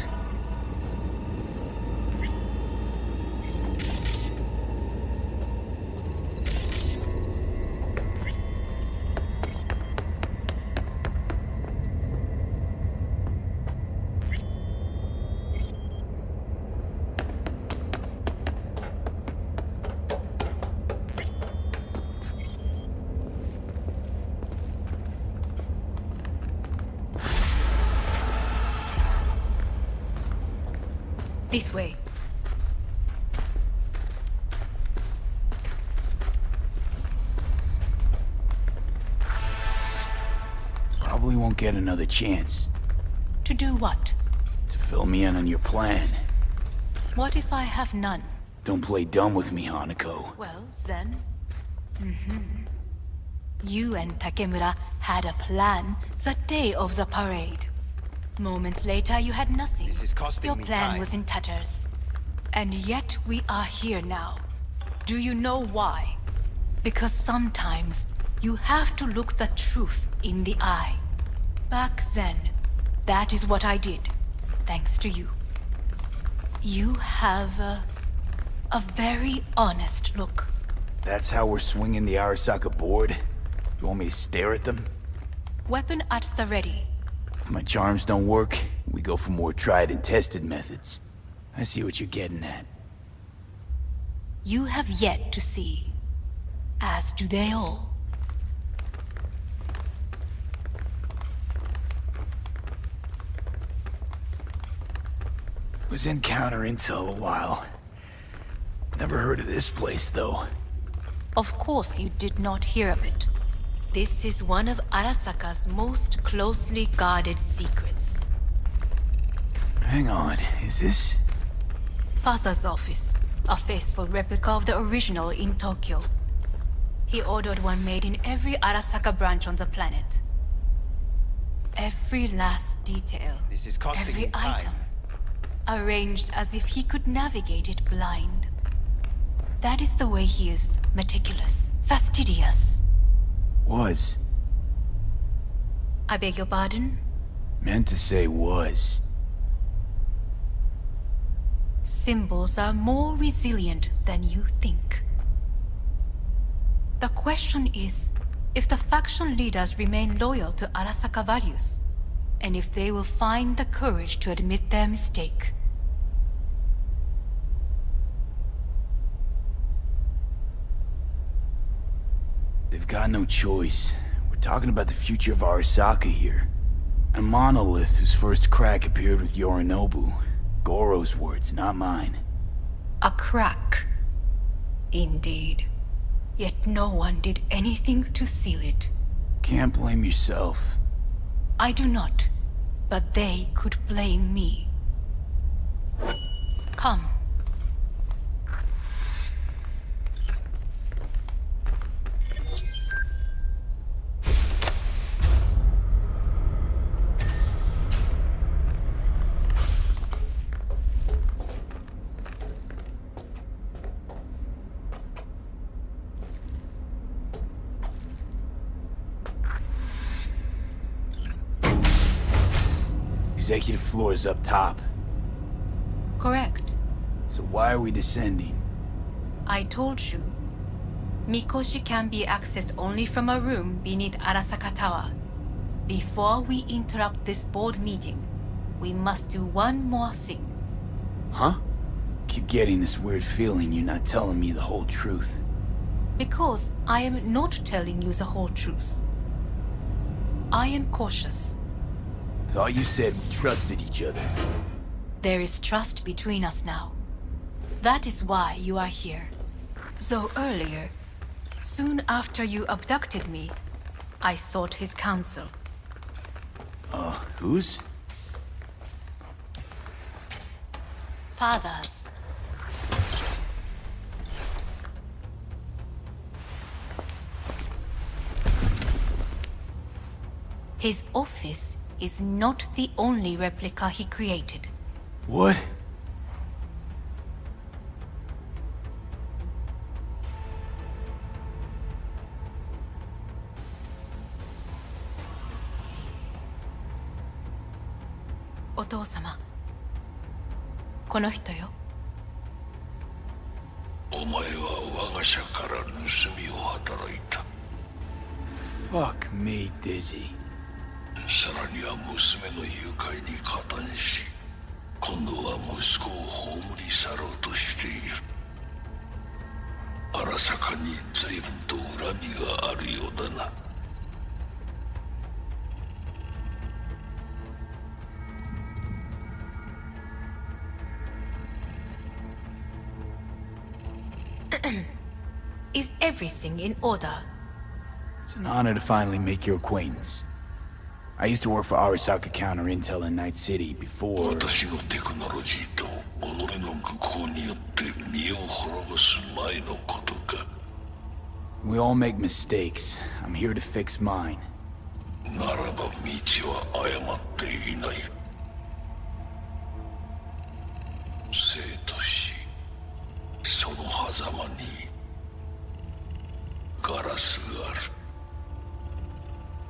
This way. Probably won't get another chance To do what? to fill me in on your plan. What if I have none? Don't play dumb with me, Hanako. Well, then... You and Takemura had a plan the day of the parade. Moments later, you had nothing. This is costing Your me plan time. was in tatters. And yet we are here now. Do you know why? Because sometimes you have to look the truth in the eye. Back then, that is what I did, thanks to you. You have a very honest look. That's how we're swinging the Arasaka board? You want me to stare at them? Weapon at the ready. If my charms don't work, we go for more tried and tested methods. I see what you're getting at. You have yet to see, as do they all. Was in counter intel a while. Never heard of this place, though. Of course you did not hear of it. This is one of Arasaka's most closely guarded secrets. Hang on, is this... Father's office, a faithful replica of the original in Tokyo. He ordered one made in every Arasaka branch on the planet. Every last detail, This is costing every me time. item, arranged as if he could navigate it blind. That is the way he is, meticulous, fastidious. Was. I beg your pardon? Meant to say was. Symbols are more resilient than you think. The question is, if the faction leaders remain loyal to Arasaka values, and if they will find the courage to admit their mistake. They've got no choice. We're talking about the future of Arasaka here. A monolith whose first crack appeared with Yorinobu. Goro's words, not mine. A crack. Indeed. Yet no one did anything to seal it. Can't blame yourself. I do not, but they could blame me. Come. Executive floor is up top. Correct. So why are we descending? I told you. Mikoshi can be accessed only from a room beneath Arasaka Tower. Before we interrupt this board meeting, we must do one more thing. Huh? Keep getting this weird feeling you're not telling me the whole truth. Because I am not telling you the whole truth. I am cautious. Thought you said we trusted each other. There is trust between us now. That is why you are here. So earlier, soon after you abducted me, I sought his counsel. Whose? Father's. His office is not the only replica he created. What? 父様。この人よ。お前は我が社から盗みを働いた。Fuck me, Dizzy. さらには娘の誘拐に加担し、今度は息子を葬り去ろうとしている。荒坂に随分と恨みがあるようだな。Is everything in order? It's an honor to finally make your acquaintance. I used to work for Arasaka Counter Intel in Night City before... 私のテクノロジーと己の愚行によって身を滅ぼす前のことか。We all make mistakes. I'm here to fix mine. ならば道は誤っていない。生と死、その狭間にガラスがある。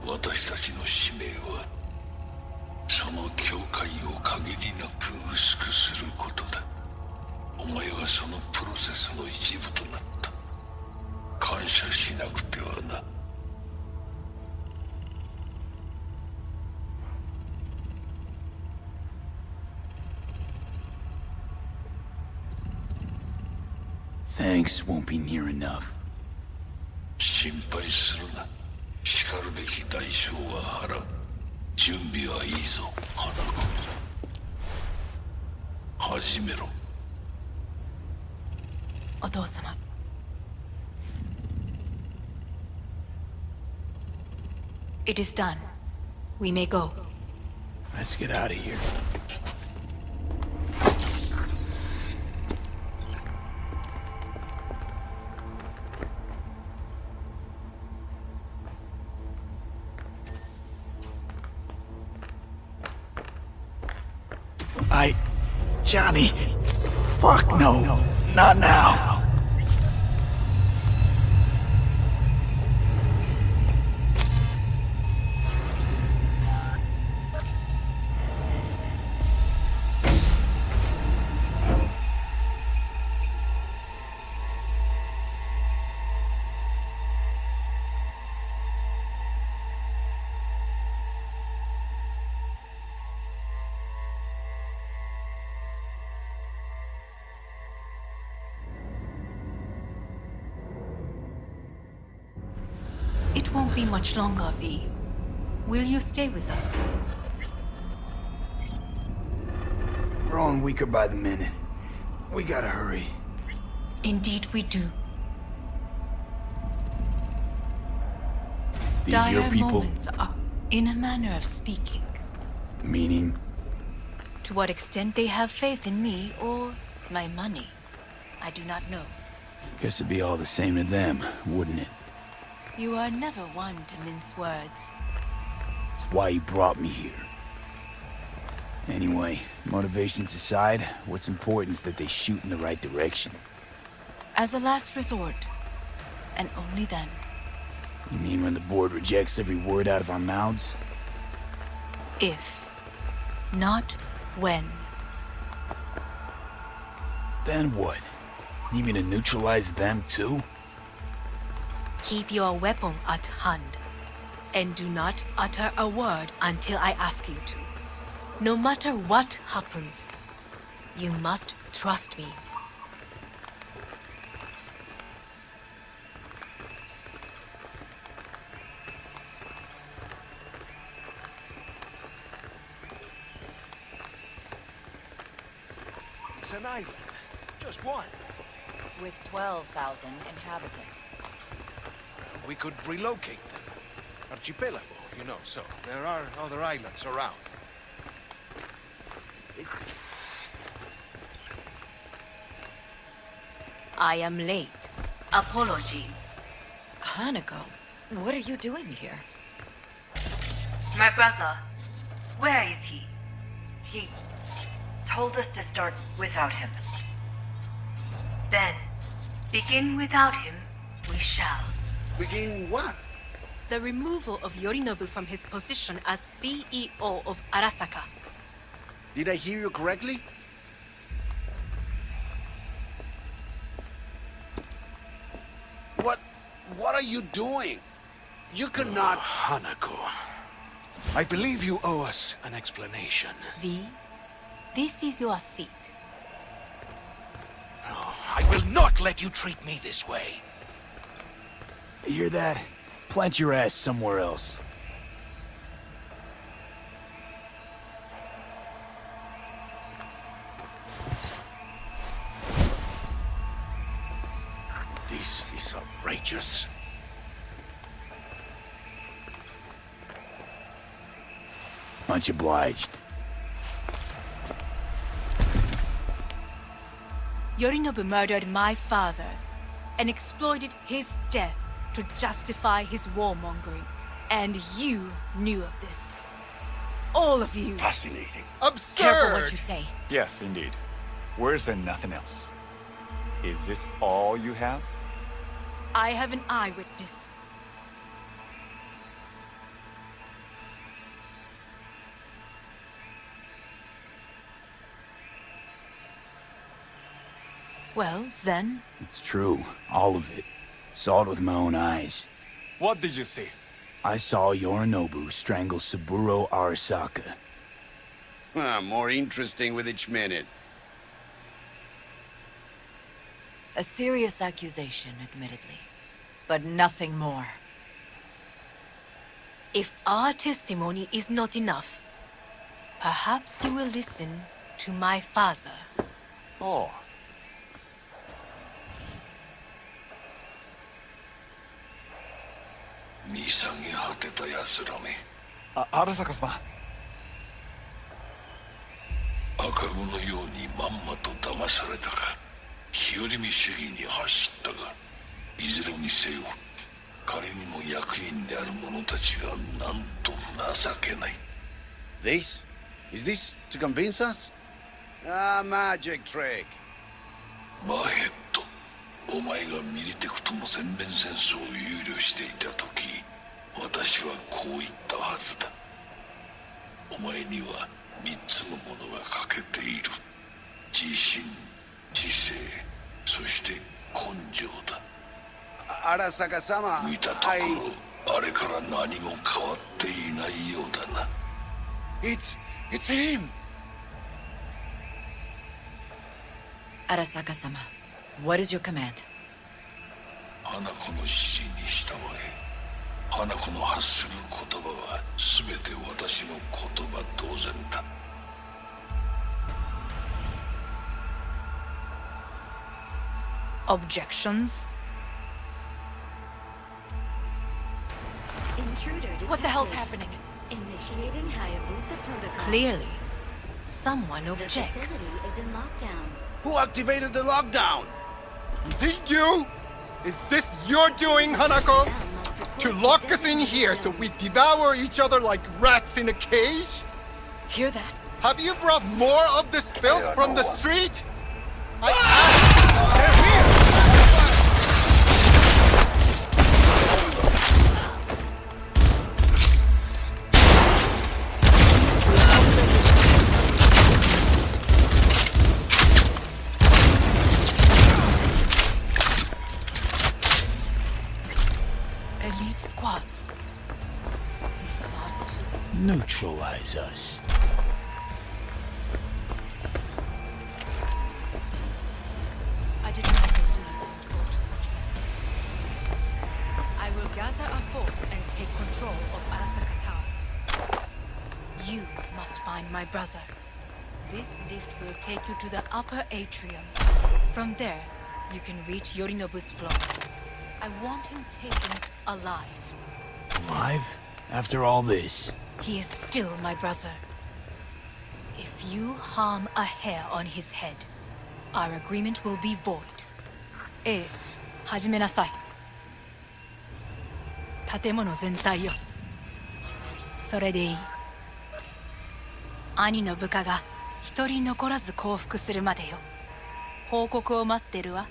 私たちの使命はその境界を限りなく薄くすることだ。お前はそのプロセスの一部となった。感謝しなくてはな。Thanks won't be near enough. 心配するな。しかるべき代償は払う。準備はいいぞ、花子。始めろ。お父様。It is done. We may go. Let's get out of here. Johnny. Fuck no. Not now. It won't be much longer, V. Will you stay with us? Growing weaker by the minute. We gotta hurry. Indeed we do. These are your Dire people? moments are, in a manner of speaking. Meaning? To what extent they have faith in me or my money, I do not know. Guess it'd be all the same to them, wouldn't it? You are never one to mince words. That's why you brought me here. Anyway, motivations aside, what's important is that they shoot in the right direction. As a last resort, and only then. You mean when the board rejects every word out of our mouths? If, not when. Then what? Need me to neutralize them too? Keep your weapon at hand, and do not utter a word until I ask you to. No matter what happens, you must trust me. It's an island. Just one. With 12,000 inhabitants. We could relocate them. Archipelago, you know, so there are other islands around. I am late. Apologies. Hanako, what are you doing here? My brother, where is he? He told us to start without him. Then, begin without him, we shall. Begin what? The removal of Yorinobu from his position as CEO of Arasaka. Did I hear you correctly? What are you doing? You cannot... Hanako. I believe you owe us an explanation. V, this is your seat. No, I will not let you treat me this way. You hear that? Plant your ass somewhere else. This is outrageous. Much obliged. Yorinobu murdered my father and exploited his death to justify his warmongering. And you knew of this. All of you. Fascinating. Absurd! Careful what you say. Yes, indeed. Where's there nothing else? Is this all you have? I have an eyewitness. Well, then... It's true. All of it. Saw it with my own eyes. What did you see? I saw Yorinobu strangle Saburo Arasaka. More interesting with each minute. A serious accusation, admittedly. But nothing more. If our testimony is not enough, perhaps you will listen to my father. Oh. Arasaka様。赤子のようにまんまと騙されたか、日和見主義に走ったが、いずれにせよ、彼にも役員である者たちがなんと情けない。This? Is this to convince us? Ah, magic trick. バーヘッド、お前がミリテクとの全面戦争を憂慮していた時、私はこう言ったはずだ。お前には3つのものが欠けている。自信、知性、そして根性だ。Arasaka sama. 見たところ、あれから何も変わっていないようだな。It's him! Arasaka-sama, what is your command? 花子の指示に従え。花子の発する言葉は全て私の言葉同然だ。Objections? What the hell's happening? Initiating Hayabusa protocol. Clearly, someone The objects. facility is in lockdown. Who activated the lockdown? Is it you? Is this your doing, Hanako? To lock us in here so we devour each other like rats in a cage? Hear that? Have you brought more of this filth from the street? I asked! They're here! Elite squads. They sought to Neutralize us. I did not believe it would go to such lengths. I will gather a force and take control of Arasaka Tower. You must find my brother. This lift will take you to the upper atrium. From there, you can reach Yorinobu's floor. I want him taken alive. Alive? After all this? He is still my brother. If you harm a hair on his head, our agreement will be void. ええ、始めなさい。建物全体よ。それでいい。兄の部下が一人残らず降伏するまでよ。報告を待ってるわ。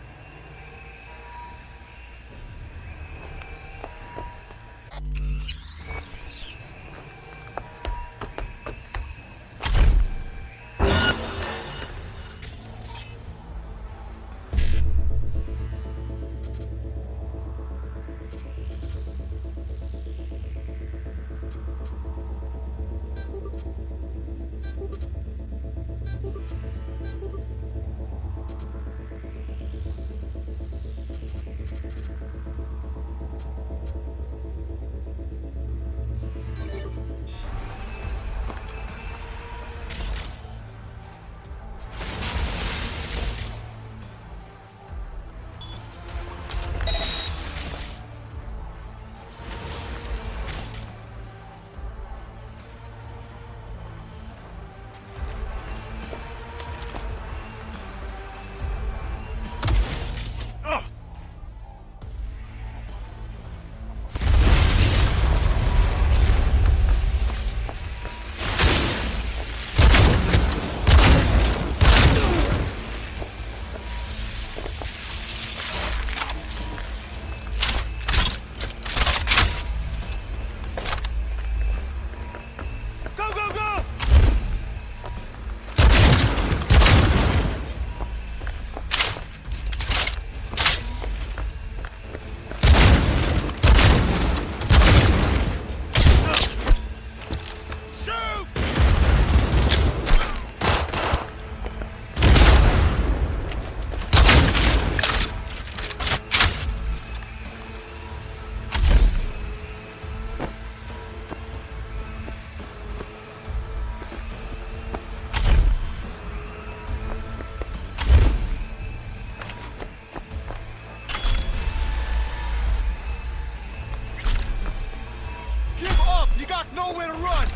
You got nowhere to run!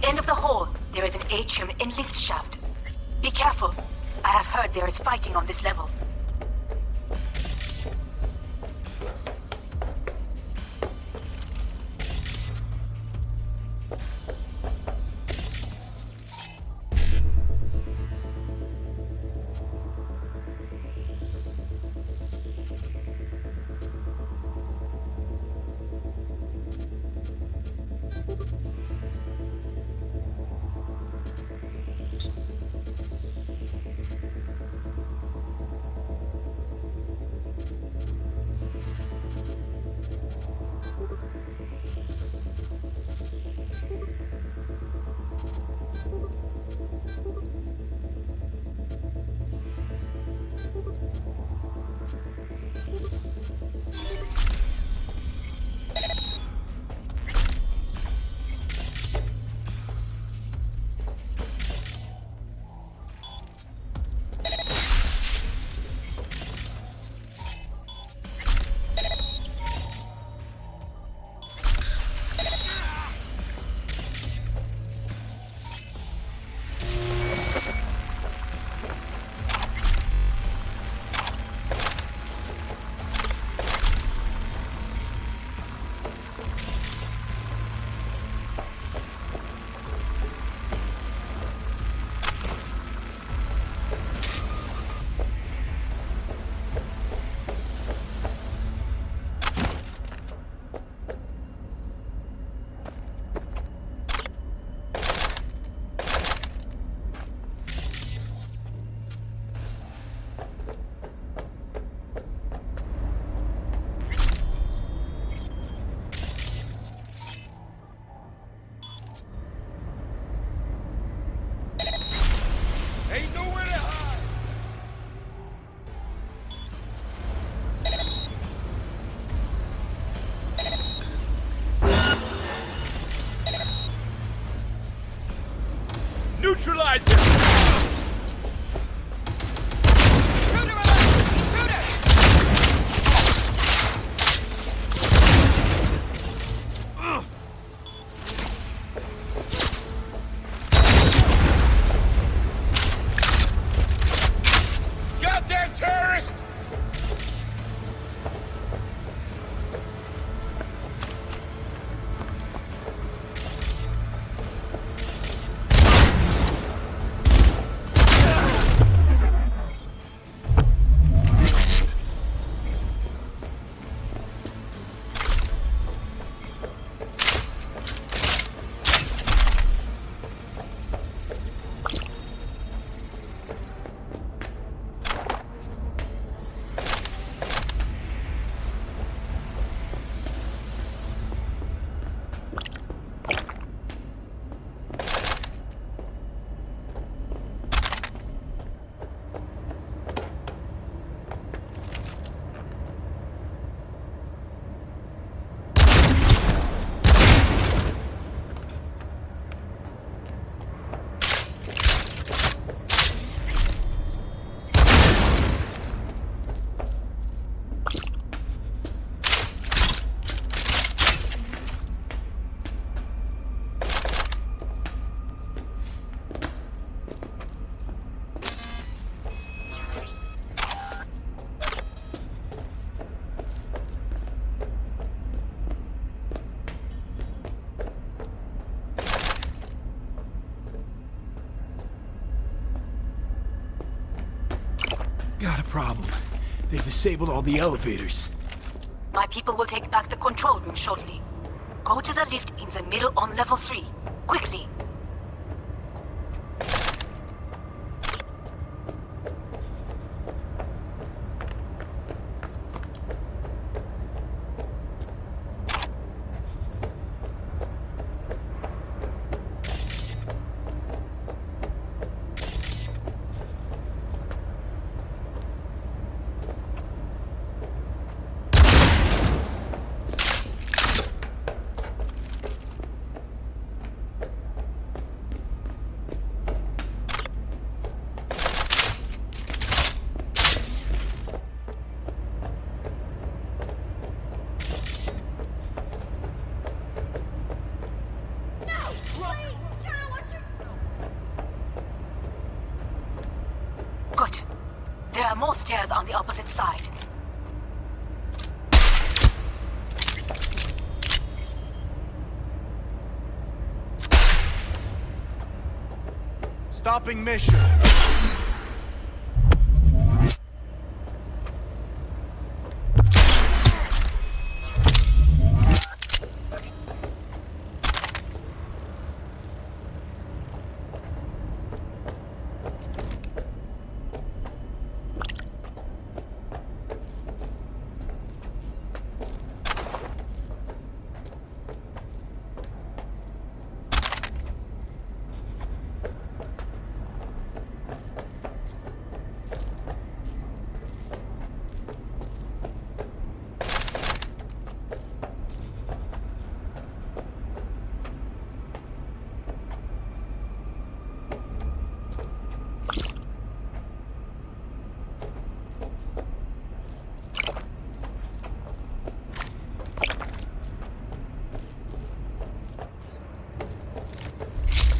End of the hall, there is an atrium and lift shaft. Be careful. I have heard there is fighting on this level. Ain't nowhere to hide! Neutralize him! Got a problem. They've disabled all the elevators. My people will take back the control room shortly. Go to the lift in the middle on level 3. Quickly! Good. There are more stairs on the opposite side. Stopping mission.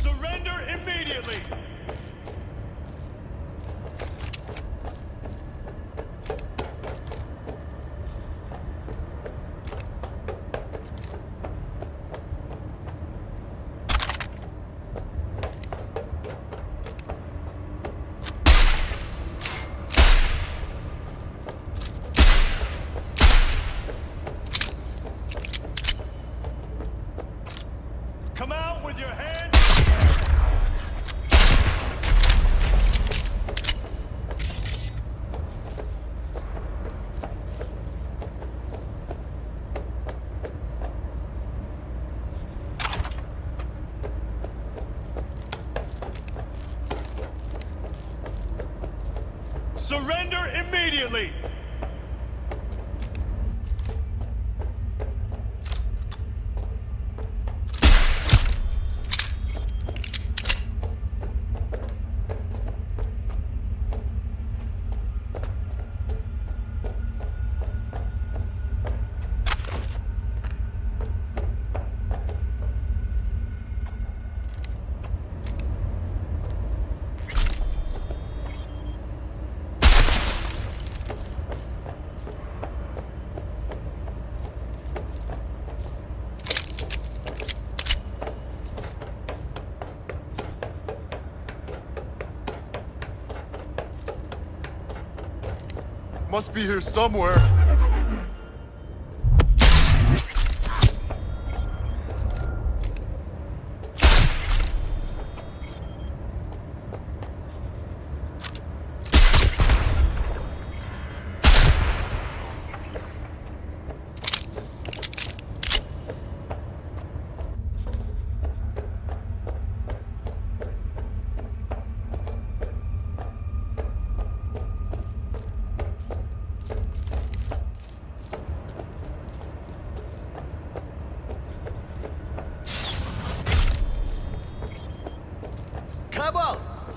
Surrender immediately! Come out with your hands! Surrender immediately! Must be here somewhere.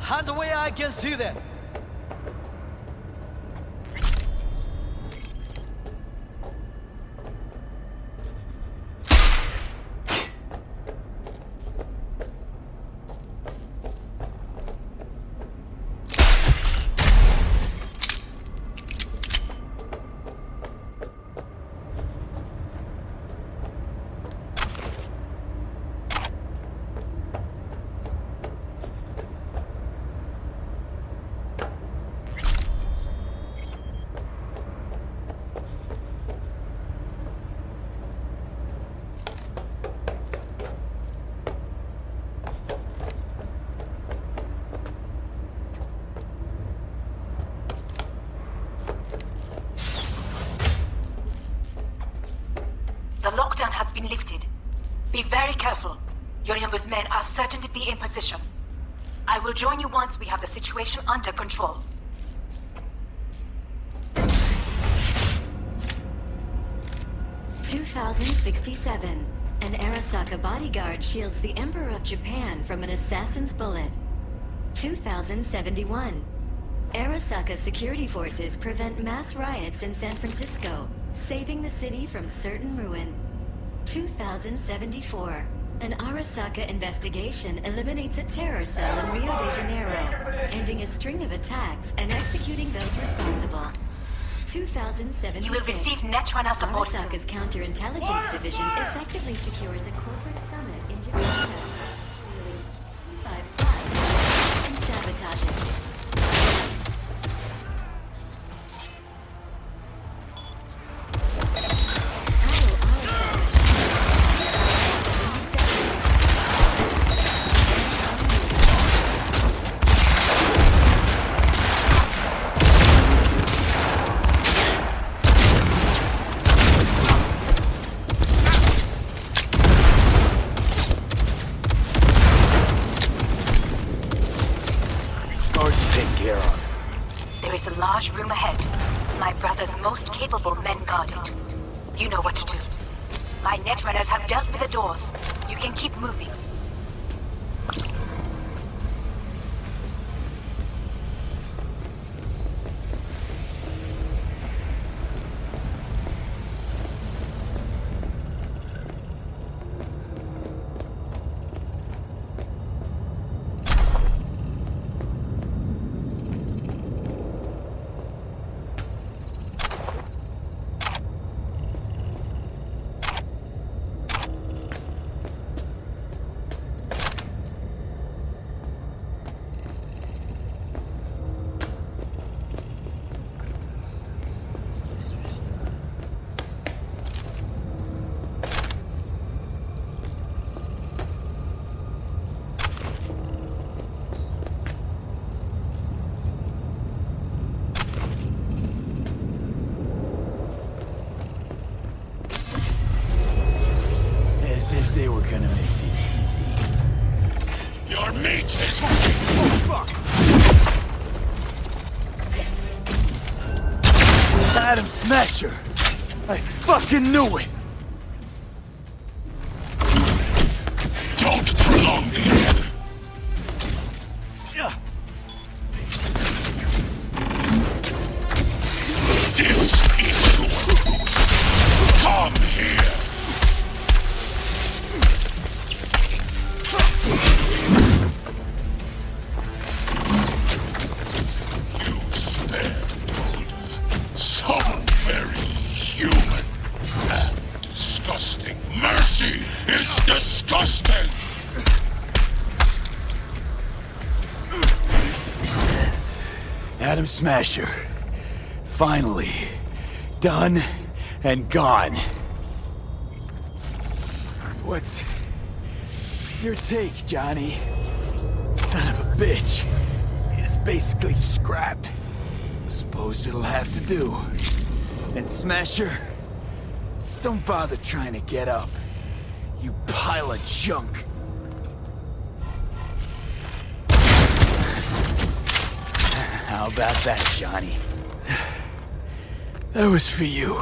Hands away, I can see them. The lockdown has been lifted. Be very careful. Yorinobu's men are certain to be in position. I will join you once we have the situation under control. "2067. An Arasaka bodyguard shields the Emperor of Japan from an assassin's bullet. 2071. Arasaka security forces prevent mass riots in San Francisco, saving the city from certain ruin. 2074. An Arasaka investigation eliminates a terror cell in Rio de Janeiro, ending a string of attacks and executing those responsible. 2076. You will receive Netrunner support soon. Arasaka's counterintelligence division effectively secures a corporate summit in Japan, stealing 5 flights and sabotaging. There is a large room ahead. My brother's most capable men guard it. You know what to do. My netrunners have dealt with the doors. You can keep moving. As if they were gonna make this easy. Your meat is... Oh, fuck! Adam Smasher! I fucking knew it! Don't prolong the end. This is your food. Come here. You spared Boulder. So very human and disgusting. Mercy is disgusting. Adam Smasher. Finally. Done and gone. What's your take, Johnny? Son of a bitch. It's basically scrap. Suppose it'll have to do. And Smasher, don't bother trying to get up. You pile of junk. How about that, Johnny? That was for you.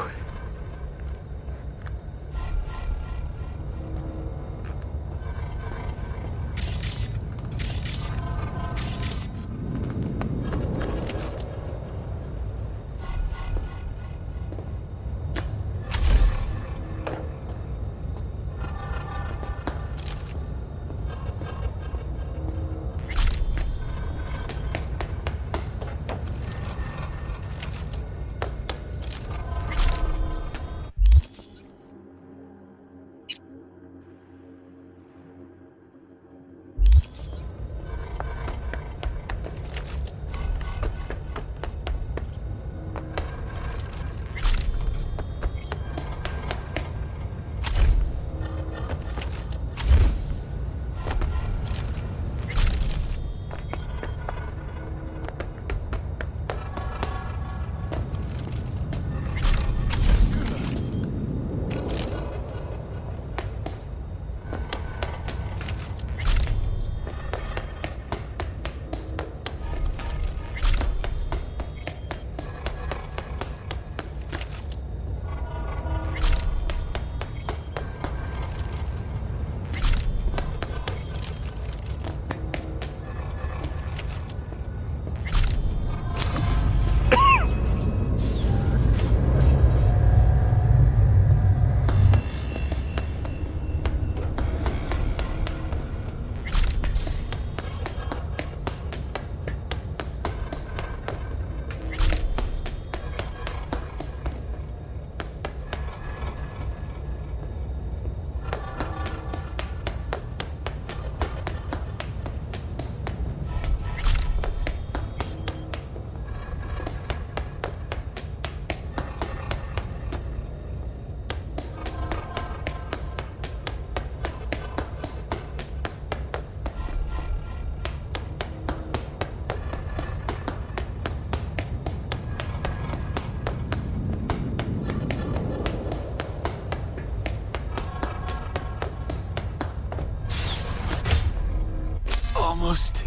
almost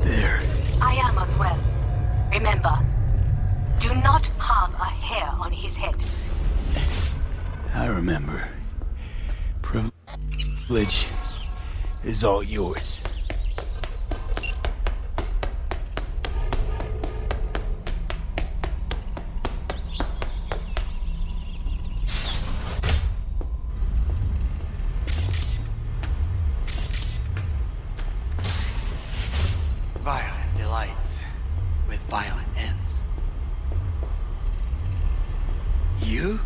there. I am as well. Remember, do not harm a hair on his head. I remember. Privilege is all yours. Violent delights with violent ends. You?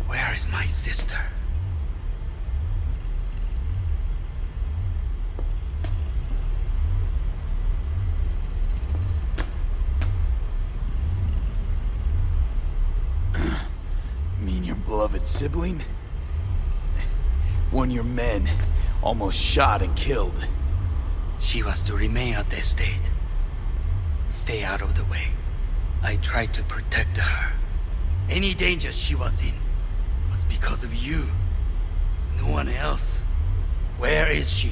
Where is my sister? Mean your beloved sibling? One your men almost shot and killed. She was to remain at the estate. Stay out of the way. I tried to protect her. Any danger she was in was because of you. No one else. Where is she?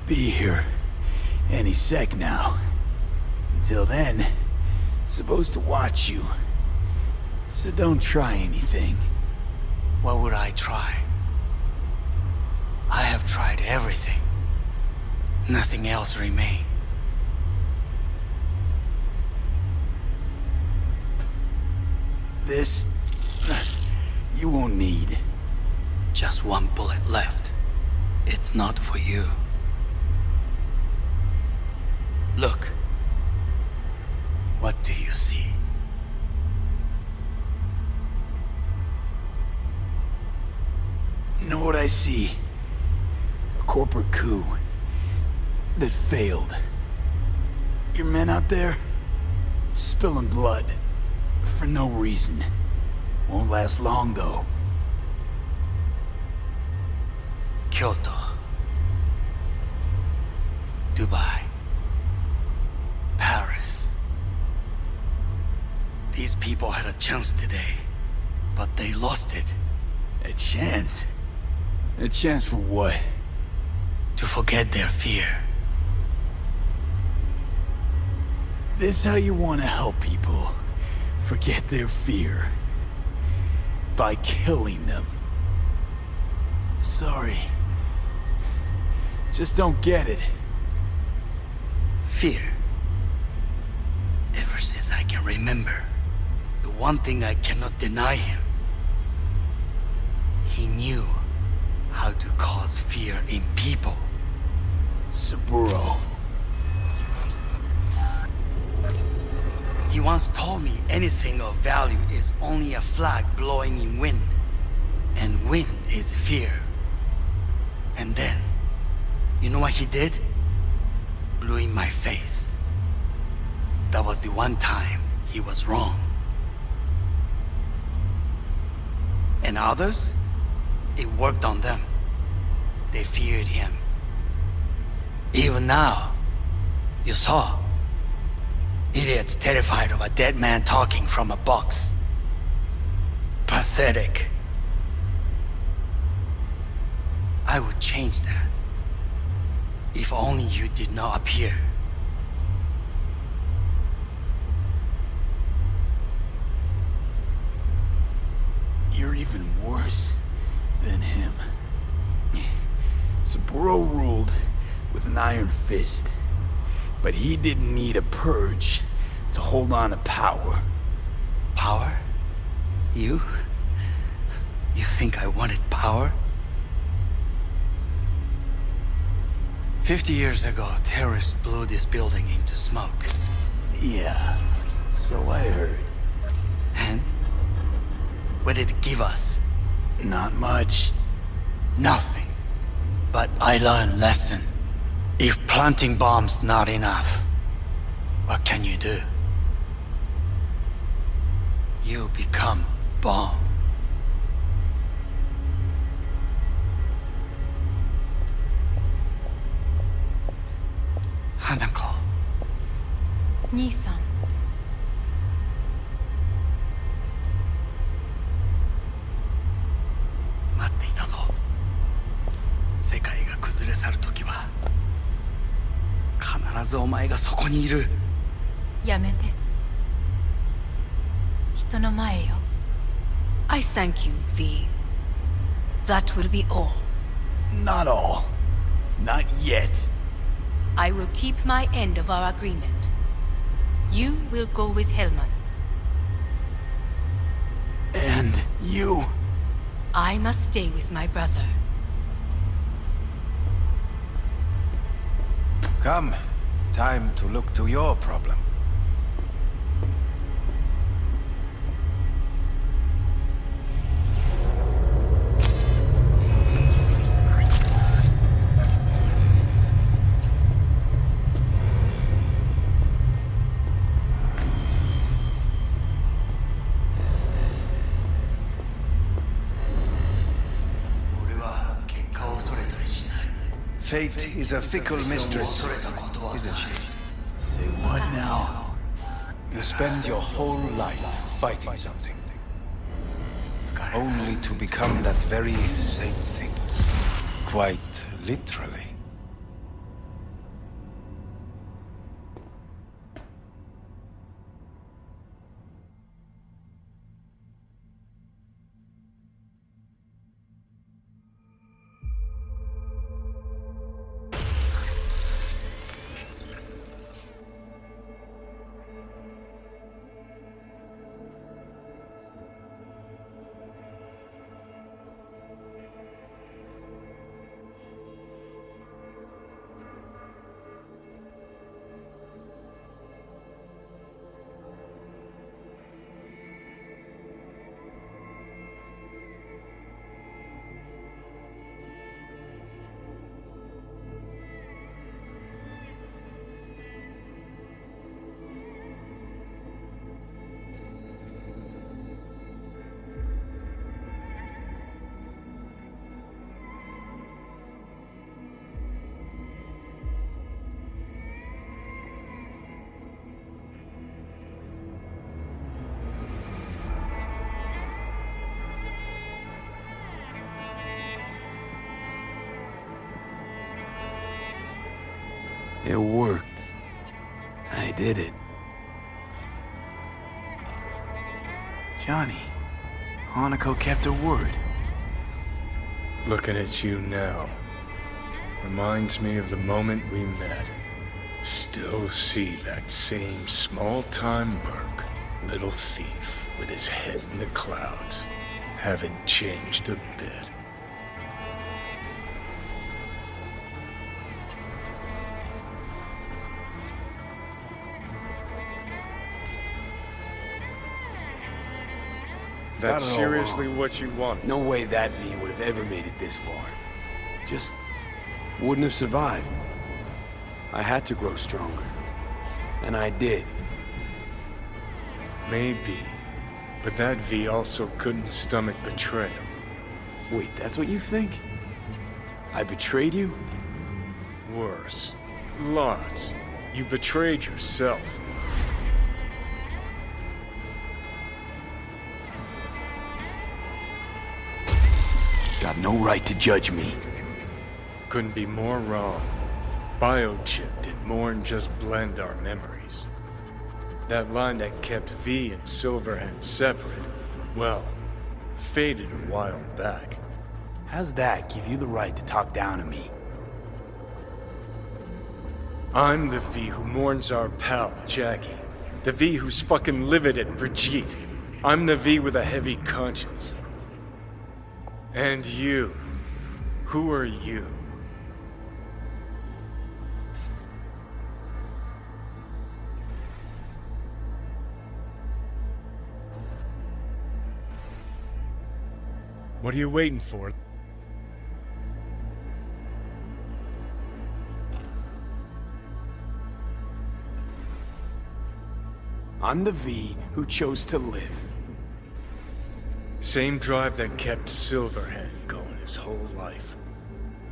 Be here any sec now. Until then, supposed to watch you. So don't try anything. What would I try? I have tried everything. Nothing else remains. This... you won't need. Just one bullet left. It's not for you. Look. What do you see? Know what I see? A corporate coup that failed. Your men out there, spilling blood for no reason. Won't last long, though. Kyoto. Dubai. Paris. These people had a chance today, but they lost it. A chance? A chance for what? To forget their fear. This how you want to help people forget their fear? By killing them. Sorry. Just don't get it. Fear. Ever since I can remember, the one thing I cannot deny him. He knew how to cause fear in people. Saburo. He once told me anything of value is only a flag blowing in wind. And wind is fear. And then, you know what he did? Blew in my face. That was the one time he was wrong. And others? It worked on them. They feared him. Even now, you saw. Idiots terrified of a dead man talking from a box. Pathetic. I would change that. If only you did not appear. You're even worse than him. Saburo ruled with an iron fist, but he didn't need a purge to hold on to power. Power? You? You think I wanted power? 50 years ago, terrorists blew this building into smoke. Yeah, so I heard. And? What did it give us? Not much. Nothing. But I learned a lesson. If planting bombs not enough, what can you do? You become bomb. Hanako. Nisan, がそこにいる。やめて。人の前よ。I thank you, V. That will be all. Not all. Not yet. I will keep my end of our agreement. You will go with Hellman. And you? I must stay with my brother. Come. Time to look to your problem. Fate is a fickle mistress, isn't she? Say what now? You spend your whole life fighting something, only to become that very same thing. Quite literally. It worked. I did it. Johnny, Hanako kept her word. Looking at you now reminds me of the moment we met. Still see that same small-time merc, little thief with his head in the clouds. Haven't changed a bit. That's seriously what you want? No way that V would have ever made it this far. Just wouldn't have survived. I had to grow stronger. And I did. Maybe. But that V also couldn't stomach betrayal. Wait, that's what you think? I betrayed you? Worse. Lots. You betrayed yourself. Got no right to judge me. Couldn't be more wrong. Biochip did more than just blend our memories. That line that kept V and Silverhand separate, well, faded a while back. How's that give you the right to talk down to me? I'm the V who mourns our pal, Jackie. The V who's fucking livid at Brigitte. I'm the V with a heavy conscience. And you. Who are you? What are you waiting for? I'm the V who chose to live. Same drive that kept Silverhand going his whole life.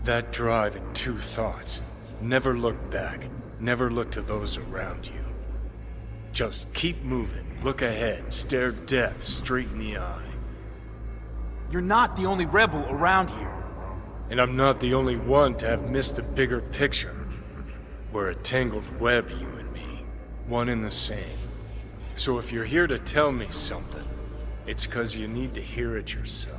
That drive and two thoughts. Never look back. Never look to those around you. Just keep moving. Look ahead. Stare death straight in the eye. You're not the only rebel around here. And I'm not the only one to have missed the bigger picture. We're a tangled web, you one and the same. So if you're here to tell me something, it's 'cause you need to hear it yourself.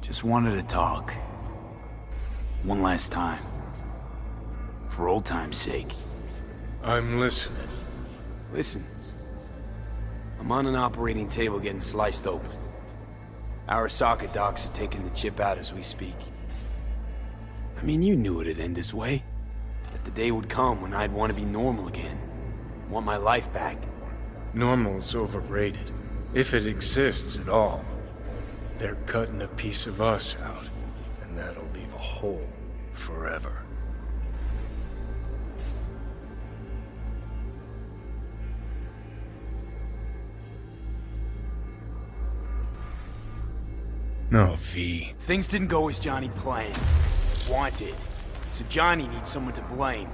Just wanted to talk. One last time. For old time's sake. I'm listening. Listen. I'm on an operating table getting sliced open. Arasaka docs are taking the chip out as we speak. I mean, you knew it'd end this way. That the day would come when I'd want to be normal again. Want my life back. Normal's overrated. If it exists at all. They're cutting a piece of us out, and that'll leave a hole forever. No, V. Things didn't go as Johnny planned. Wanted. So Johnny needs someone to blame.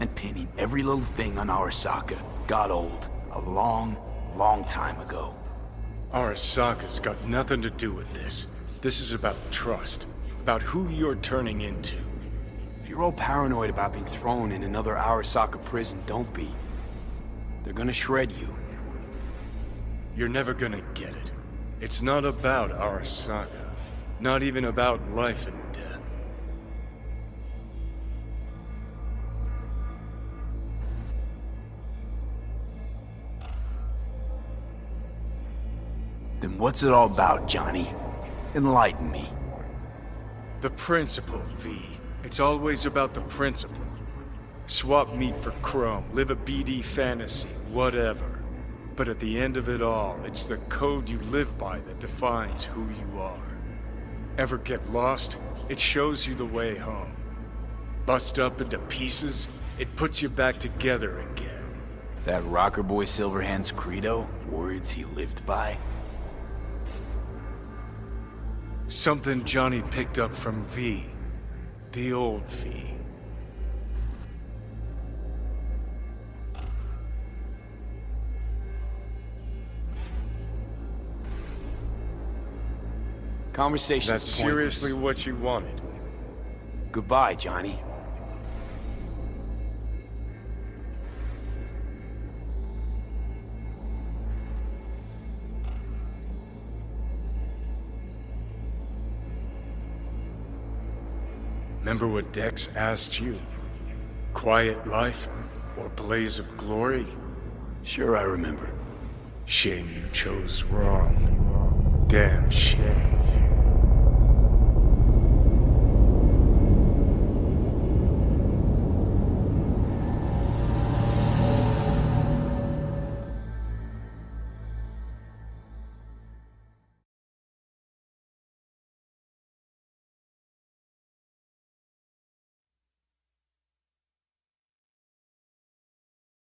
And pinning every little thing on Arasaka got old a long, long time ago. Arasaka's got nothing to do with this. This is about trust. About who you're turning into. If you're all paranoid about being thrown in another Arasaka prison, don't be. They're gonna shred you. You're never gonna get it. It's not about Arasaka. Not even about life and death. Then what's it all about, Johnny? Enlighten me. The principle, V. It's always about the principle. Swap meat for chrome, live a BD fantasy, whatever. But at the end of it all, it's the code you live by that defines who you are. Ever get lost? It shows you the way home. Bust up into pieces? It puts you back together again. That rocker boy Silverhand's credo? Words he lived by? Something Johnny picked up from V. The old V. Conversation's That's seriously what you wanted. Goodbye, Johnny. Remember what Dex asked you? Quiet life or blaze of glory? Sure, I remember. Shame you chose wrong. Damn shame.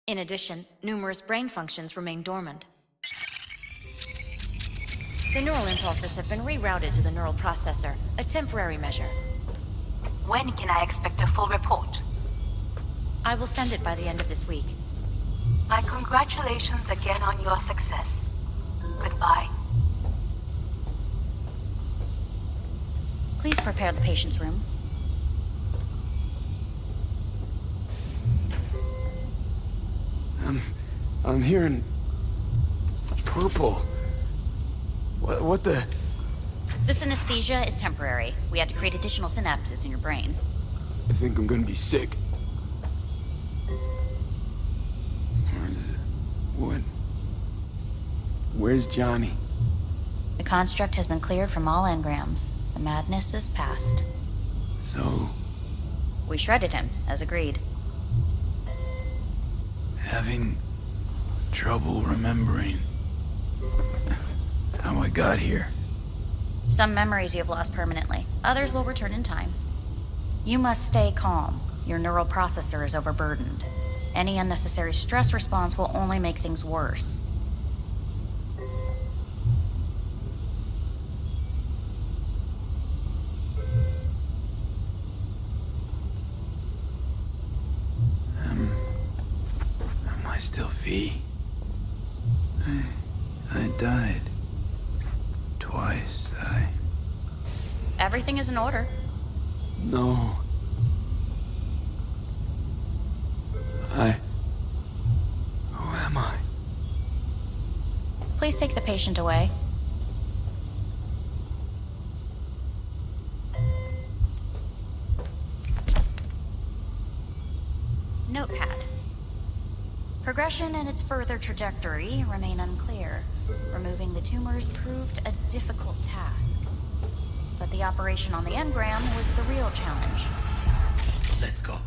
In addition, numerous brain functions remain dormant. The neural impulses have been rerouted to the neural processor, a temporary measure. When can I expect a full report? I will send it by the end of this week. My congratulations again on your success. Goodbye. Please prepare the patient's room. I'm hearing... purple. What the... The synesthesia is temporary. We had to create additional synapses in your brain. I think I'm gonna be sick. Where's Johnny? The construct has been cleared from all engrams. The madness is past. So... We shredded him, as agreed. Having trouble remembering how I got here. Some memories you have lost permanently. Others will return in time. You must stay calm. Your neural processor is overburdened. Any unnecessary stress response will only make things worse. still V. I died. Twice. Everything is in order. No. Who am I? Please take the patient away. Notepad. Progression and its further trajectory remain unclear. Removing the tumors proved a difficult task. But the operation on the engram was the real challenge. Let's go.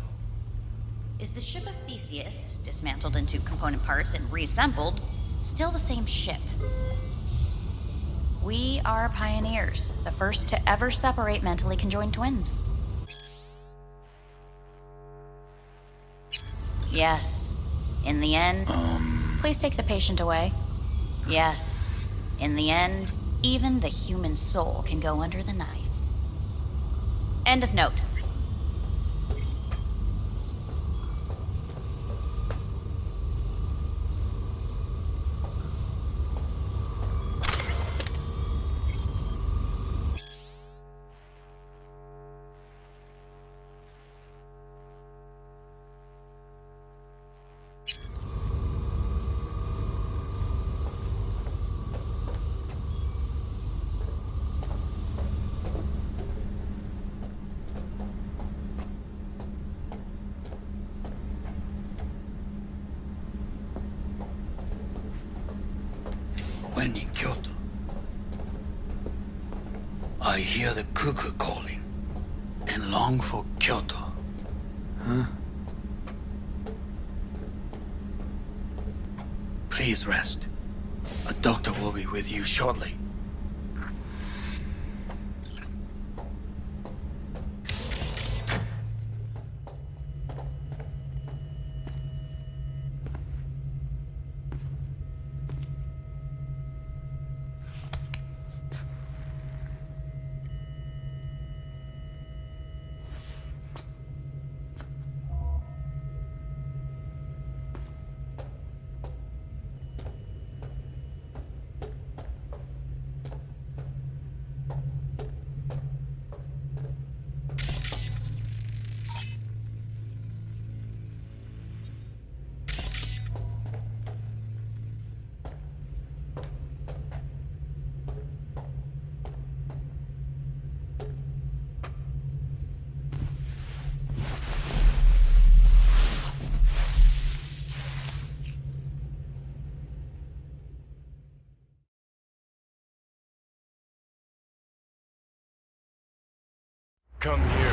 Is the ship of Theseus, dismantled into component parts and reassembled, still the same ship? We are pioneers, the first to ever separate mentally conjoined twins. Yes. In the end... Please take the patient away. Yes. In the end, even the human soul can go under the knife. End of note. When in Kyoto, I hear the cuckoo calling and long for Kyoto. Huh? Please rest. A doctor will be with you shortly. Come here.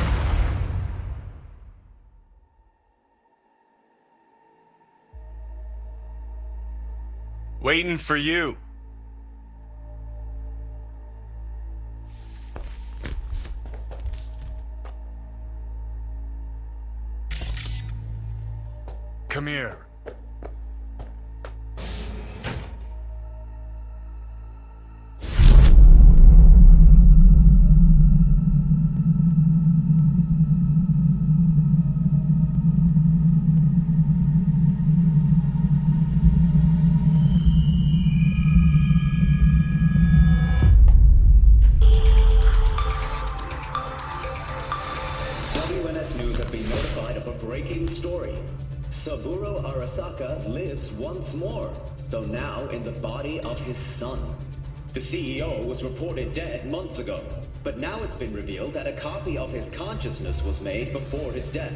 Waiting for you. Come here. WNS News has been notified of a breaking story. Saburo Arasaka lives once more, though now in the body of his son. The CEO was reported dead months ago, but now it's been revealed that a copy of his consciousness was made before his death.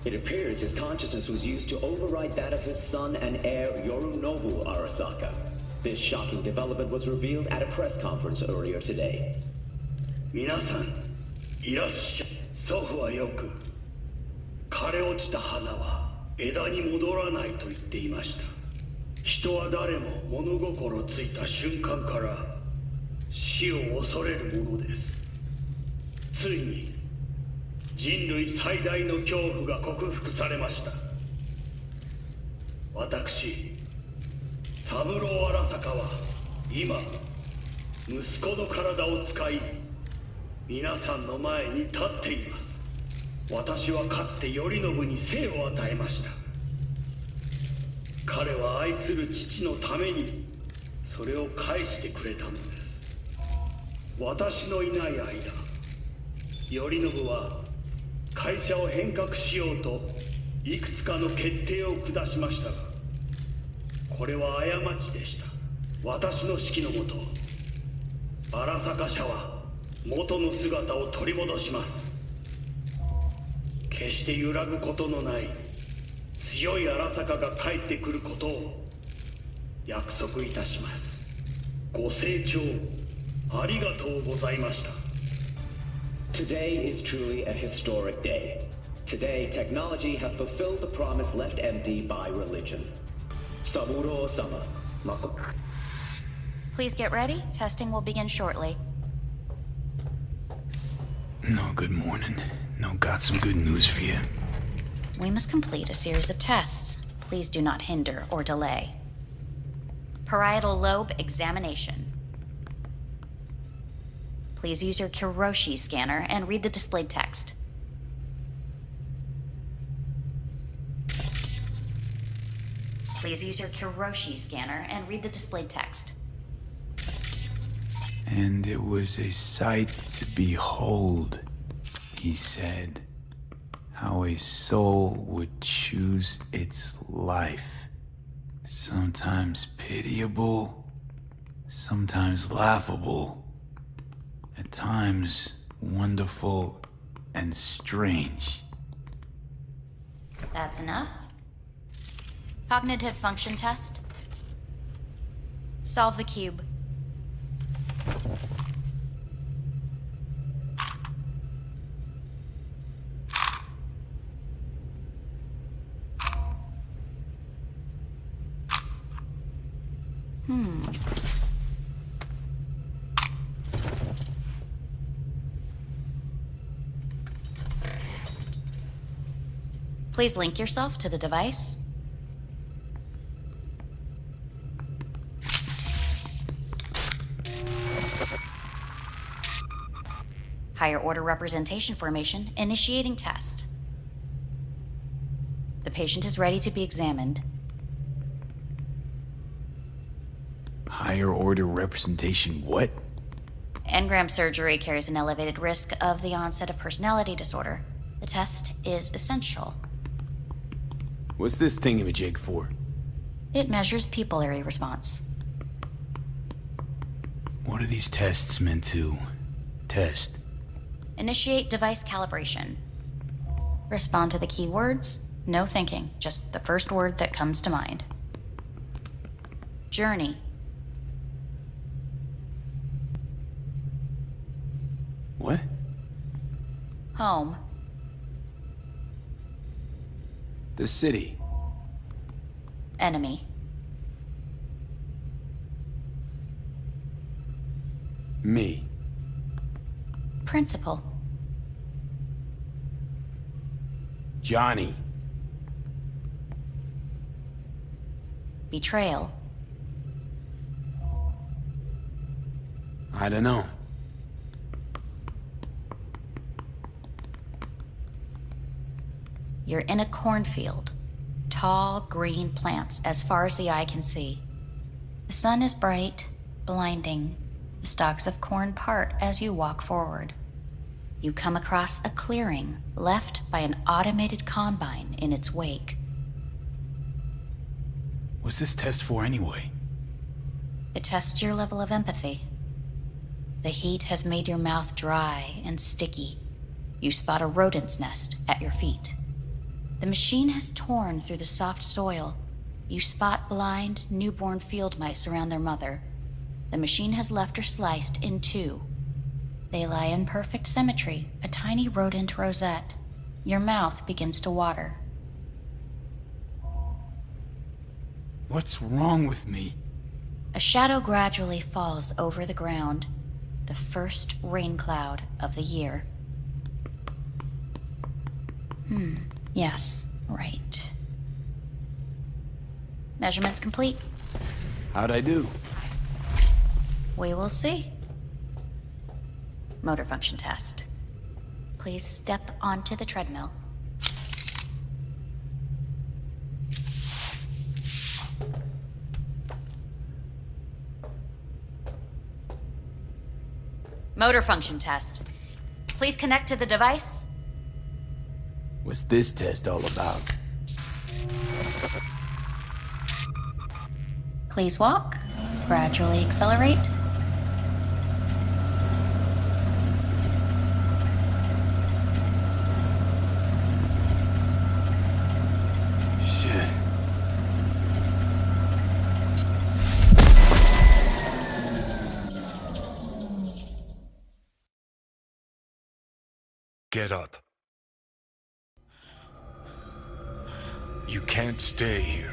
It appears his consciousness was used to override that of his son and heir Yorinobu Arasaka. This shocking development was revealed at a press conference earlier today. 皆さん、いらっしゃい。祖父はよく、枯れ落ちた花は枝に戻らないと言っていました。人は誰も物心ついた瞬間から死を恐れるものです。ついに人類最大の恐怖が克服されました。私、三郎荒坂は今、息子の体を使い、皆さんの前に立っています。私はかつて頼信に生を与えました。彼は愛する父のためにそれを返してくれたのです。私のいない間、頼信は会社を変革しようといくつかの決定を下しましたが、これは過ちでした。私の指揮のもと、荒坂社は元の姿を取り戻します。決して揺らぐことのない強い荒坂が帰ってくることを約束いたします。ご清聴ありがとうございました。 Today is truly a historic day. Today, technology has fulfilled the promise left empty by religion. Saburo-sama, Mako. Please get ready. Testing will begin shortly. No, good morning. No, got some good news for you. We must complete a series of tests. Please do not hinder or delay. Parietal lobe examination. Please use your Kiroshi scanner and read the displayed text. Please use your Kiroshi scanner and read the displayed text. And it was a sight to behold, he said, how a soul would choose its life. Sometimes pitiable, sometimes laughable, at times wonderful and strange. That's enough. Cognitive function test. Solve the cube. Please link yourself to the device. Higher order representation formation, initiating test. The patient is ready to be examined. Higher order representation what? Engram surgery carries an elevated risk of the onset of personality disorder. The test is essential. What's this thingamajig for? It measures pupillary response. What are these tests meant to test? Initiate device calibration. Respond to the keywords. No thinking, just the first word that comes to mind. Journey. What? Home. The city. Enemy. Me. Principal. Johnny. Betrayal. I don't know. You're in a cornfield. Tall, green plants as far as the eye can see. The sun is bright, blinding. The stalks of corn part as you walk forward. You come across a clearing left by an automated combine in its wake. What's this test for anyway? It tests your level of empathy. The heat has made your mouth dry and sticky. You spot a rodent's nest at your feet. The machine has torn through the soft soil. You spot blind, newborn field mice around their mother. The machine has left her sliced in two. They lie in perfect symmetry, a tiny rodent rosette. Your mouth begins to water. What's wrong with me? A shadow gradually falls over the ground. The first rain cloud of the year. Yes, right. Measurements complete. How'd I do? We will see. Motor function test. Please step onto the treadmill. Motor function test. Please connect to the device. What's this test all about? Please walk. Gradually accelerate. Shit. Get up. You can't stay here.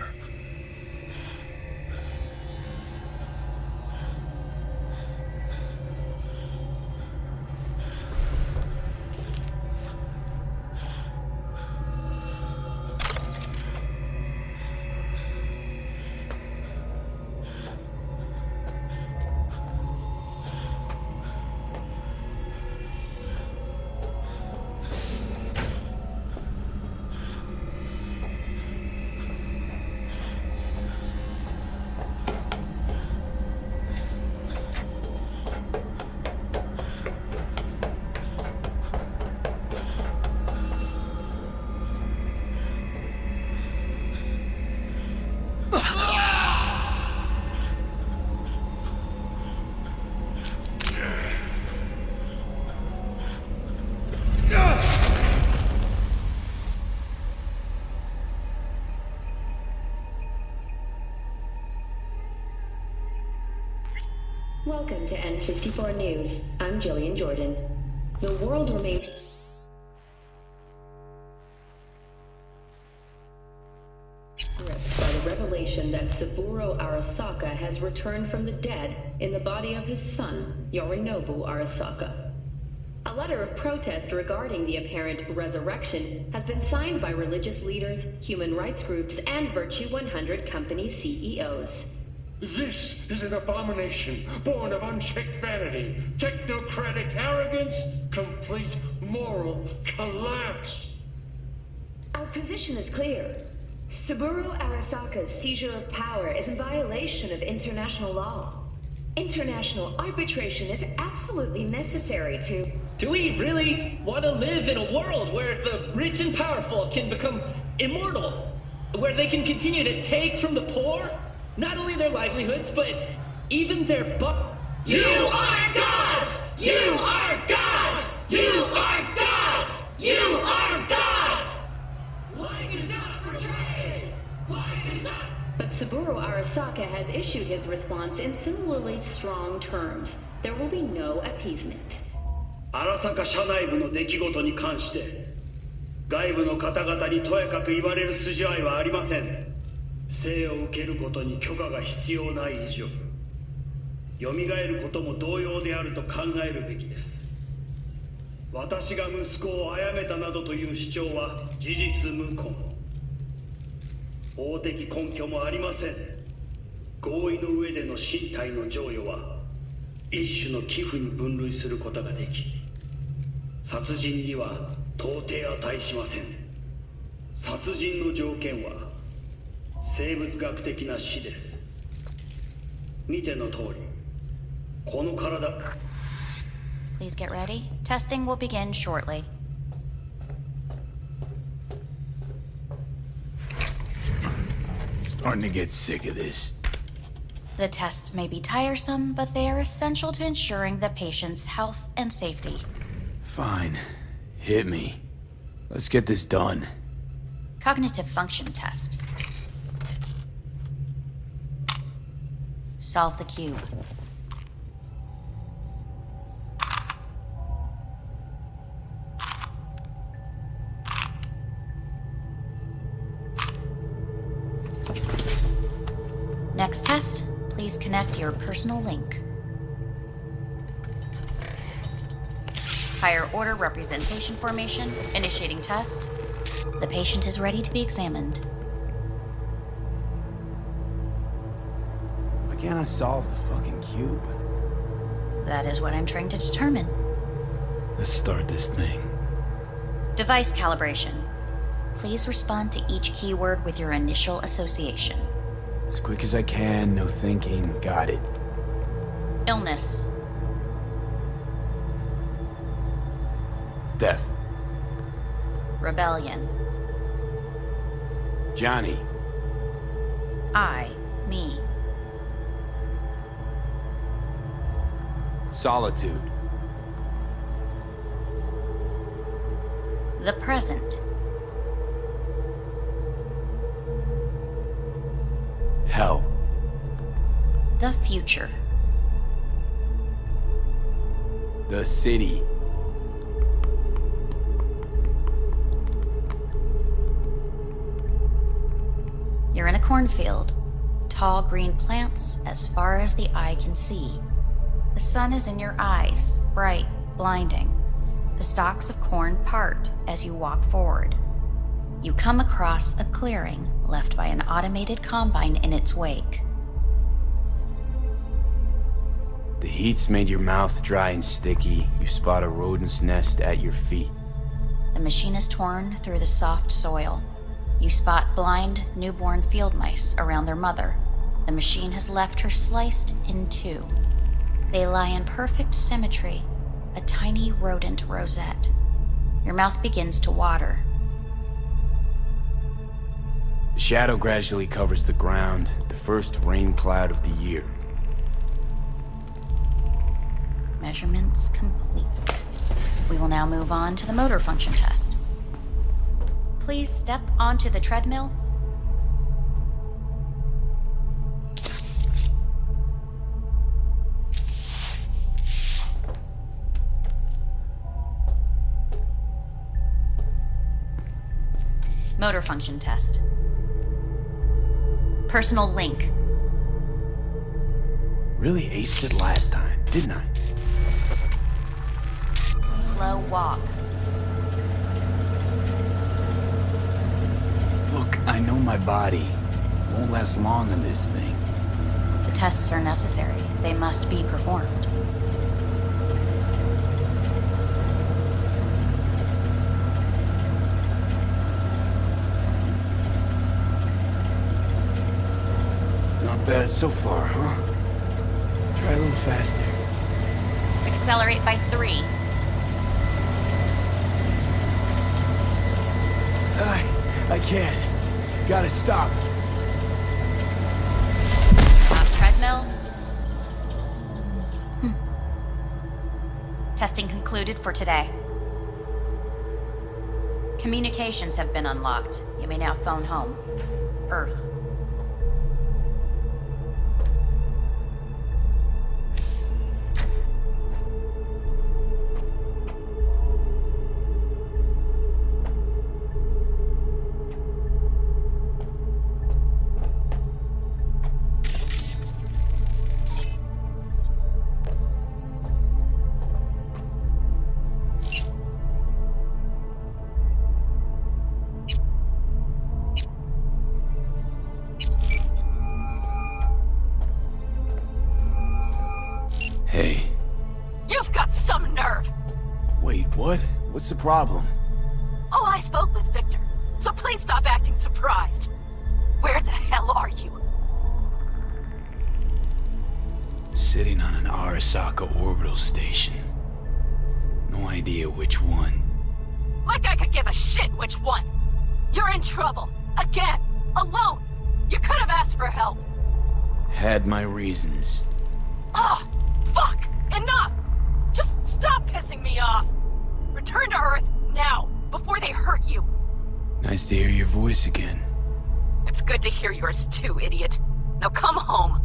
Welcome to N54 News. I'm Jillian Jordan. The world remains gripped by the revelation that Saburo Arasaka has returned from the dead in the body of his son, Yorinobu Arasaka. A letter of protest regarding the apparent resurrection has been signed by religious leaders, human rights groups, and Virtue 100 company CEOs. This is an abomination born of unchecked vanity, technocratic arrogance, complete moral collapse. Our position is clear. Saburo Arasaka's seizure of power is in violation of international law. International arbitration is absolutely necessary to... Do we really want to live in a world where the rich and powerful can become immortal? Where they can continue to take from the poor? Not only their livelihoods, but even their You are gods! You are gods! You are gods! You are gods! Life is not for trade! Life is not... But Saburo Arasaka has issued his response in similarly strong terms. There will be no appeasement. 荒坂社内部の出来事に関して外部の方々にとやかく言われる筋合いはありません。生を受けることに許可が必要ない以上、蘇ることも同様であると考えるべきです。私が息子を殺めたなどという主張は事実無根。法的根拠もありません。合意の上での身体の贈与は一種の寄付に分類することができ、殺人には到底値しません。殺人の条件は生物学的な死です。見ての通り、この体。Please get ready. Testing will begin shortly. Starting to get sick of this. The tests may be tiresome, but they are essential to ensuring the patient's health and safety. Fine. Hit me. Let's get this done. Cognitive function test. Solve the cube. Next test, please connect your personal link. Higher order representation formation, initiating test. The patient is ready to be examined. Why can't I solve the fucking cube? That is what I'm trying to determine. Let's start this thing. Device calibration. Please respond to each keyword with your initial association. As quick as I can, no thinking. Got it. Illness. Death. Rebellion. Johnny. I. Me. Solitude. The present. Hell. The future. The city. You're in a cornfield. Tall green plants as far as the eye can see. The sun is in your eyes, bright, blinding. The stalks of corn part as you walk forward. You come across a clearing left by an automated combine in its wake. The heat's made your mouth dry and sticky. You spot a rodent's nest at your feet. The machine is torn through the soft soil. You spot blind, newborn field mice around their mother. The machine has left her sliced in two. They lie in perfect symmetry, a tiny rodent rosette. Your mouth begins to water. The shadow gradually covers the ground, the first rain cloud of the year. Measurements complete. We will now move on to the motor function test. Please step onto the treadmill. Motor function test. Personal link. Really aced it last time, didn't I? Slow walk. Look, I know my body. Won't last long on this thing. The tests are necessary. They must be performed. Not bad so far, huh? Try a little faster. Accelerate by 3. I can't. Gotta stop. Off treadmill. Testing concluded for today. Communications have been unlocked. You may now phone home. Earth. Hey. You've got some nerve! Wait, what? What's the problem? Oh, I spoke with Victor, so please stop acting surprised. Where the hell are you? Sitting on an Arasaka orbital station. No idea which one. Like I could give a shit which one! You're in trouble! Again! Alone! You could have asked for help! Had my reasons. Ah! Fuck! Enough! Just stop pissing me off! Return to Earth, now, before they hurt you! Nice to hear your voice again. It's good to hear yours too, idiot. Now come home.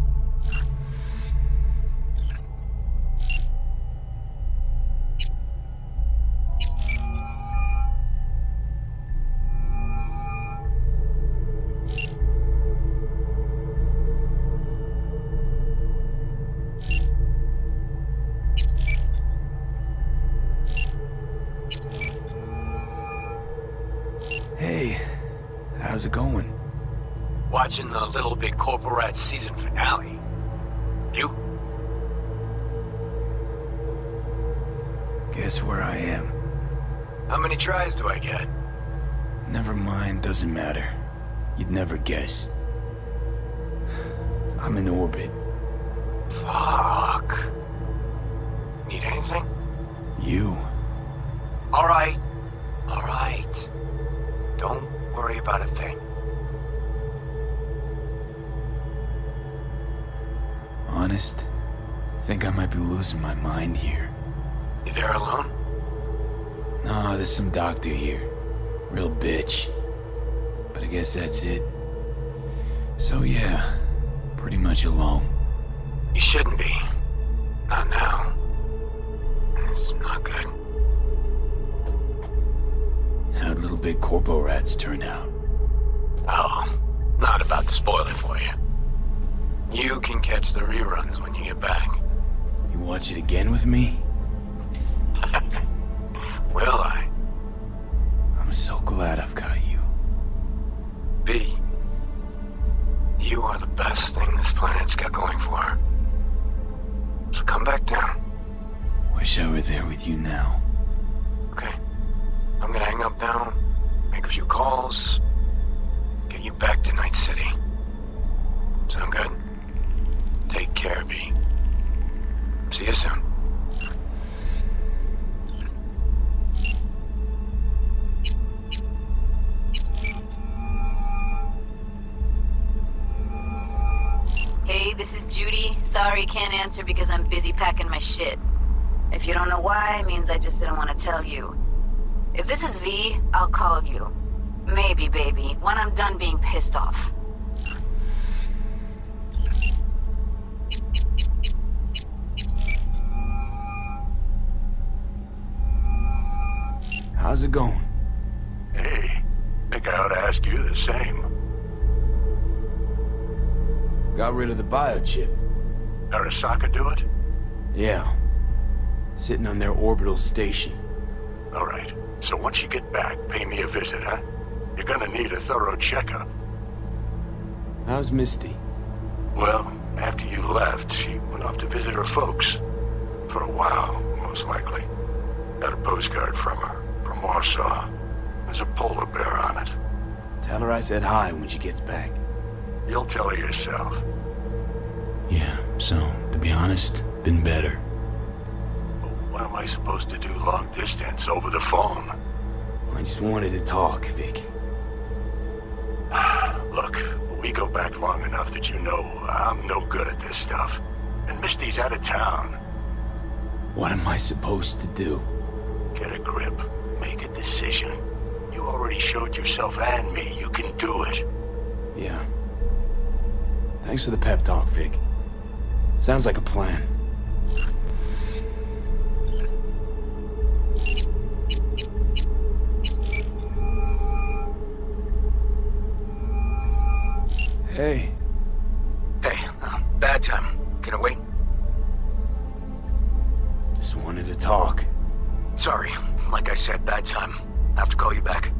Hey, how's it going? Watching the Little Big Corporate season finale. You? Guess where I am. How many tries do I get? Never mind, doesn't matter. You'd never guess. I'm in orbit. Fuck. Need anything? You. All right. All right. Don't worry about a thing. Honest, I think I might be losing my mind here. You there alone? Nah, there's some doctor here. Real bitch. But I guess that's it. So yeah, pretty much alone. You shouldn't be. Not now. It's not good. How'd little big Corpo rats turn out? Oh, not about to spoil it for you. You can catch the reruns when you get back. You watch it again with me? Will I? I'm so glad I've got you. V, you are the best thing this planet's got going for her. So come back down. Wish I were there with you now. Okay. I'm gonna hang up now, make a few calls, get you back to Night City. Sound good? Take care, V. See you soon. Hey, this is Judy. Sorry, can't answer because I'm busy packing my shit. If you don't know why, it means I just didn't want to tell you. If this is V, I'll call you. Maybe, baby, when I'm done being pissed off. How's it going? Hey, think I ought to ask you the same. Got rid of the biochip. Arasaka do it? Yeah. Sitting on their orbital station. All right. So once you get back, pay me a visit, huh? You're gonna need a thorough checkup. How's Misty? Well, after you left, she went off to visit her folks. For a while, most likely. Got a postcard from her, from Warsaw. There's a polar bear on it. Tell her I said hi when she gets back. You'll tell her yourself. Yeah, so, to be honest, been better. What am I supposed to do long distance over the phone? I just wanted to talk, Vic. Look, we go back long enough that you know I'm no good at this stuff. And Misty's out of town. What am I supposed to do? Get a grip. Make a decision. You already showed yourself and me you can do it. Yeah. Thanks for the pep talk, Vic. Sounds like a plan. Hey. Hey, bad time. Can I wait? Just wanted to talk. Sorry. Like I said, bad time. Have to call you back.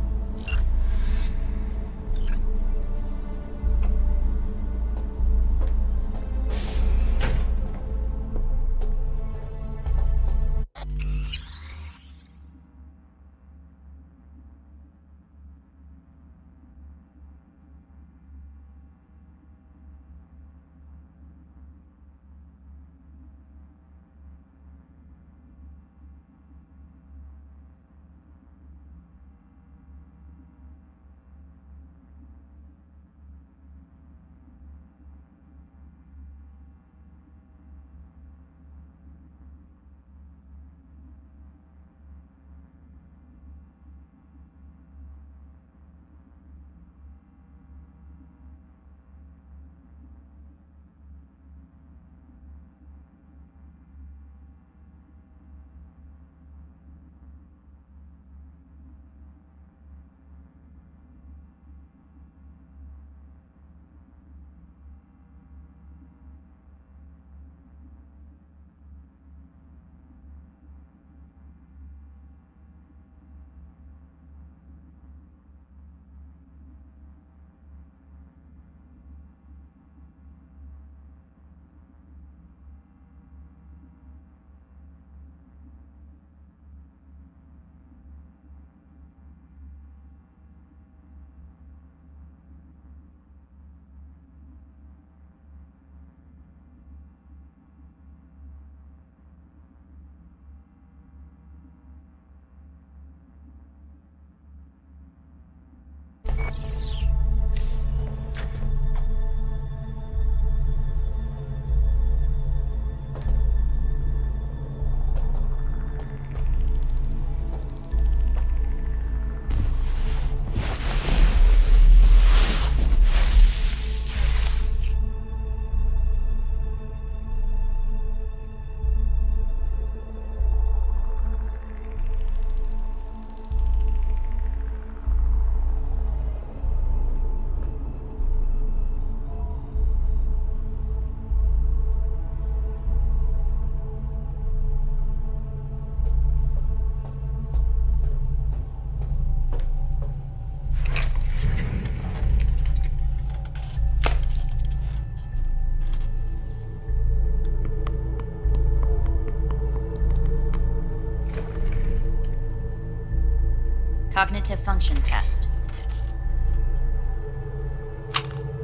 Cognitive function test.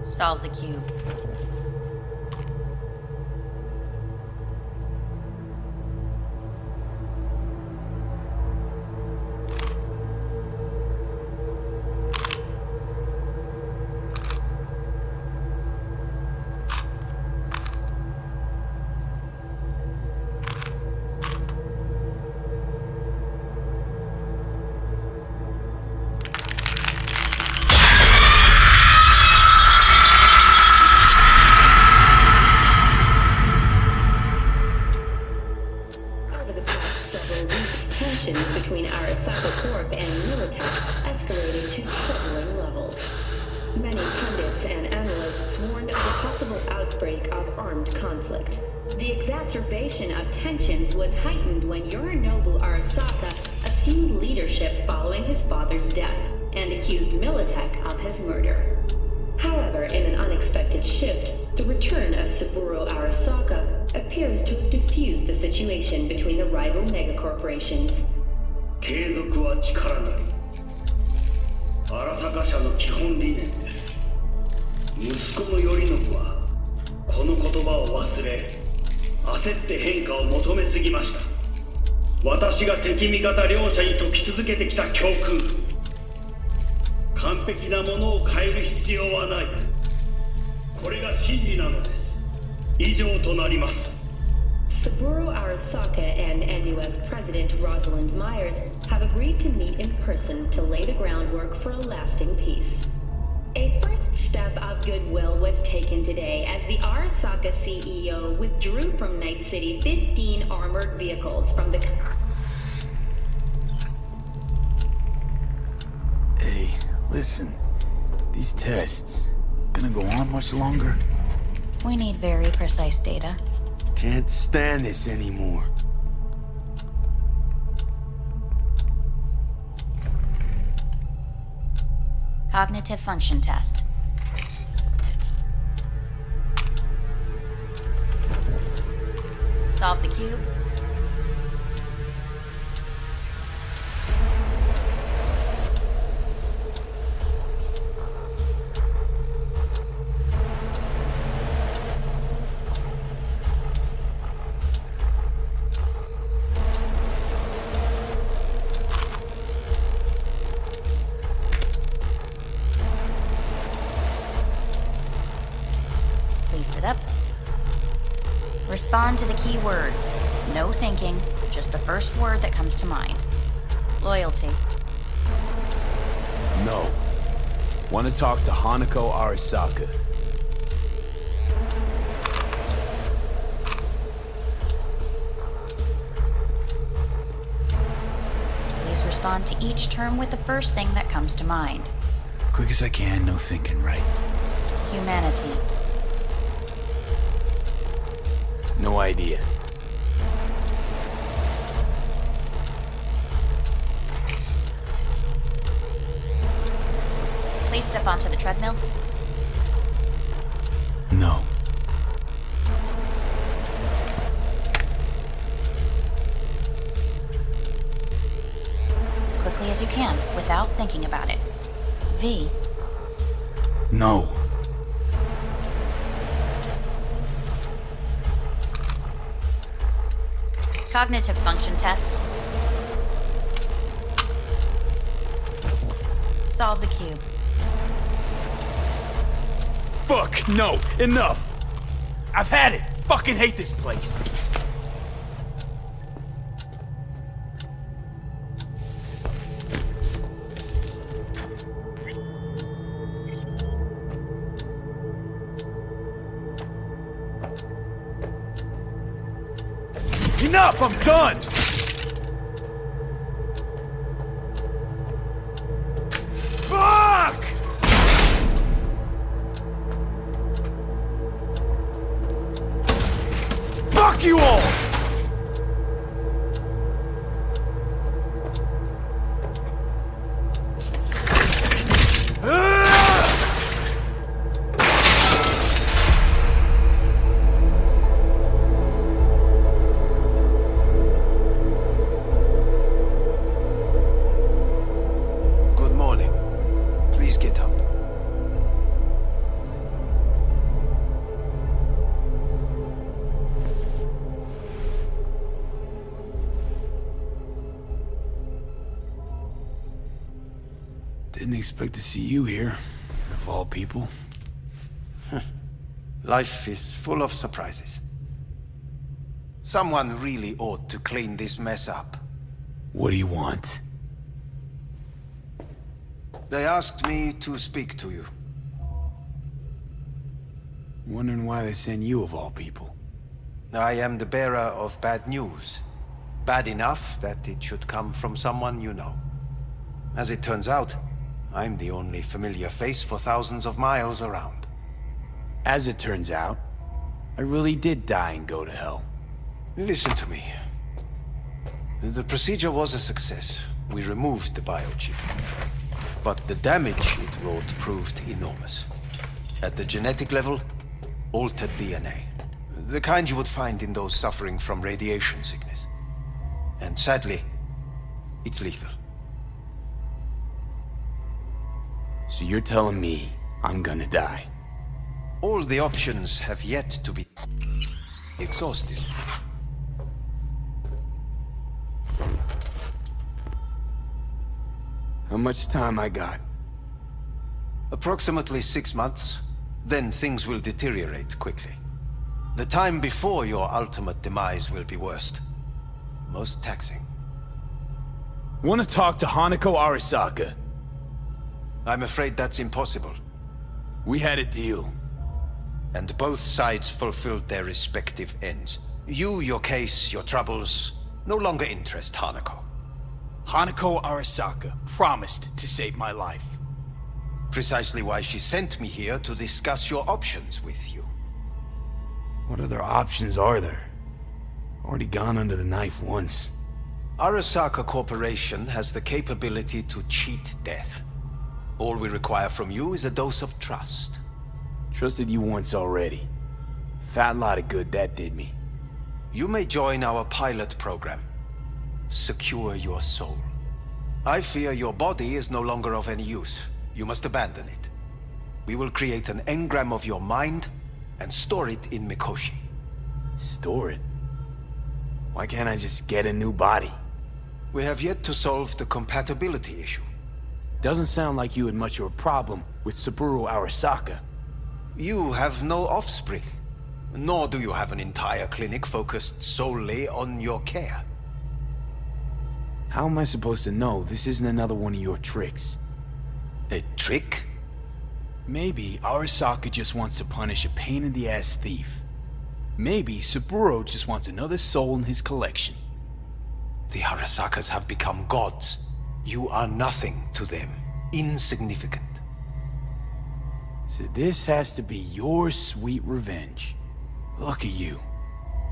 Solve the cube. Over the past several weeks, tensions between Arasaka Corp and Militech escalated to troubling levels. Many pundits and analysts warned of a possible outbreak of armed conflict. The exacerbation of tensions was heightened when Yorinobu Arasaka assumed leadership following his father's death and accused Militech of his murder. However, in an unexpected shift, the return of Saburo Arasaka appears to have diffused the situation between the rival megacorporations. 継続は力なり。荒坂社の基本理念です。息子の頼信はこの言葉を忘れ、焦って変化を求めすぎました。私が敵味方両者に説き続けてきた教訓。完璧なものを変える必要はない。これが真理なのです。以上となります。 Saburo Arasaka and NUS President Rosalind Myers have agreed to meet in person to lay the groundwork for a lasting peace. A first step of goodwill was taken today as the Arasaka CEO withdrew from Night City 15 armored vehicles from the... Hey, listen. These tests, gonna go on much longer? We need very precise data. Can't stand this anymore. Cognitive function test. Solve the cube. Sit up. Respond to the key words. No thinking, just the first word that comes to mind. Loyalty. No. Want to talk to Hanako Arasaka. Please respond to each term with the first thing that comes to mind. Quick as I can, no thinking, right? Humanity. No idea. Please step onto the treadmill. No. As quickly as you can, without thinking about it. V. No. Cognitive function test. Solve the cube. Fuck, no, enough! I've had it! Fucking hate this place! Enough! I'm done! Fuck! Fuck you all! Didn't expect to see you here, of all people. Life is full of surprises. Someone really ought to clean this mess up. What do you want? They asked me to speak to you. Wondering why they send you of all people. I am the bearer of bad news. Bad enough that it should come from someone you know. As it turns out, I'm the only familiar face for thousands of miles around. As it turns out, I really did die and go to hell. Listen to me. The procedure was a success. We removed the biochip. But the damage it wrought proved enormous. At the genetic level, altered DNA. The kind you would find in those suffering from radiation sickness. And sadly, it's lethal. So you're telling me I'm gonna die? All the options have yet to be exhausted. How much time I got? Approximately 6 months. Then things will deteriorate quickly. The time before your ultimate demise will be worst. Most taxing. Want to talk to Hanako Arasaka? I'm afraid that's impossible. We had a deal. And both sides fulfilled their respective ends. You, your case, your troubles, no longer interest Hanako. Hanako Arasaka promised to save my life. Precisely why she sent me here to discuss your options with you. What other options are there? Already gone under the knife once. Arasaka Corporation has the capability to cheat death. All we require from you is a dose of trust. Trusted you once already. Fat lot of good that did me. You may join our pilot program. Secure your soul. I fear your body is no longer of any use. You must abandon it. We will create an engram of your mind and store it in Mikoshi. Store it? Why can't I just get a new body? We have yet to solve the compatibility issue. Doesn't sound like you had much of a problem with Saburo Arasaka. You have no offspring, nor do you have an entire clinic focused solely on your care. How am I supposed to know this isn't another one of your tricks? A trick? Maybe Arasaka just wants to punish a pain-in-the-ass thief. Maybe Saburo just wants another soul in his collection. The Arasakas have become gods. You are nothing to them. Insignificant. So this has to be your sweet revenge. Look at you.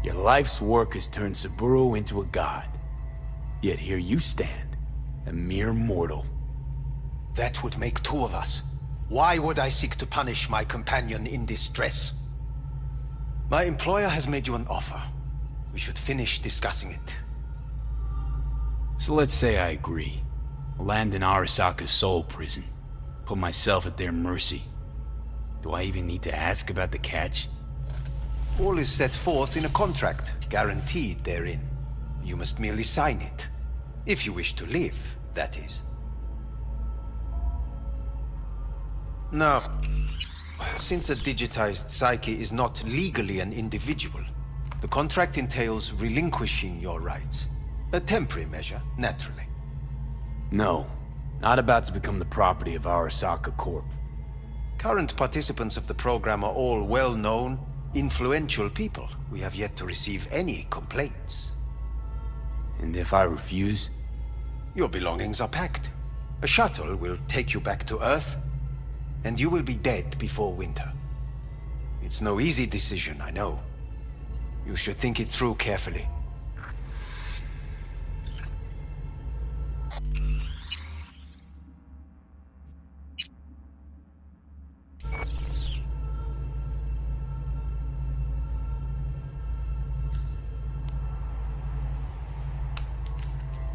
Your life's work has turned Saburo into a god. Yet here you stand, a mere mortal. That would make two of us. Why would I seek to punish my companion in distress? My employer has made you an offer. We should finish discussing it. So let's say I agree. Land in Arasaka's soul prison. Put myself at their mercy. Do I even need to ask about the catch? All is set forth in a contract, guaranteed therein. You must merely sign it. If you wish to live, that is. Now, since a digitized psyche is not legally an individual, the contract entails relinquishing your rights. A temporary measure, naturally. No, not about to become the property of Arasaka Corp. Current participants of the program are all well-known, influential people. We have yet to receive any complaints. And if I refuse? Your belongings are packed. A shuttle will take you back to Earth, and you will be dead before winter. It's no easy decision, I know. You should think it through carefully.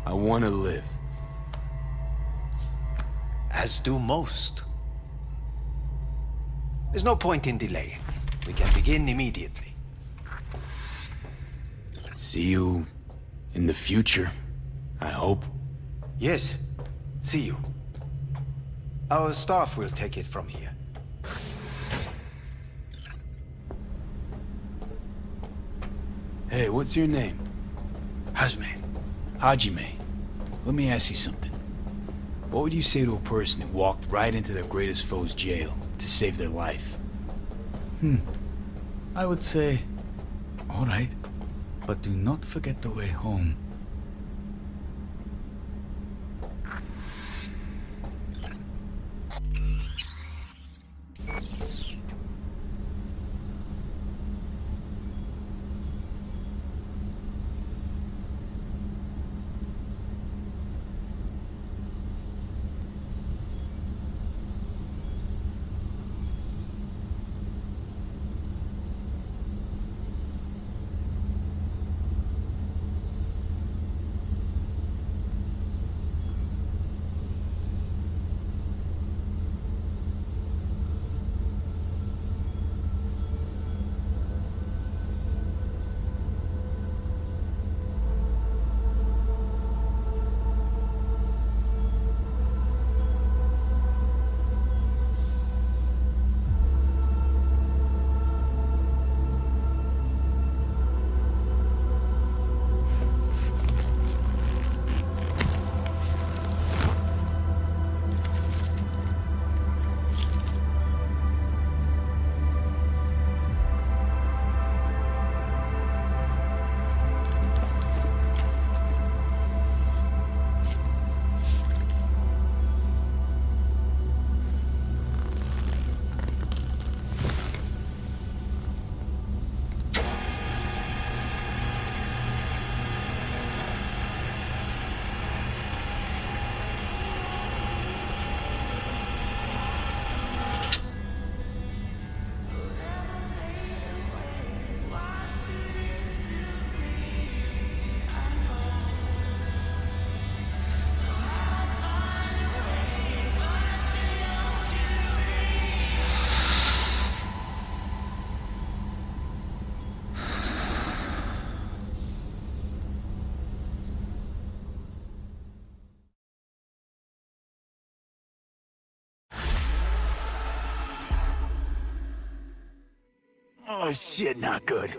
I want to live. As do most. There's no point in delaying. We can begin immediately. See you in the future, I hope. Yes, see you. Our staff will take it from here. Hey, what's your name? Hajime. Hajime. Let me ask you something. What would you say to a person who walked right into their greatest foe's jail to save their life? I would say, all right, but do not forget the way home. Oh shit, not good.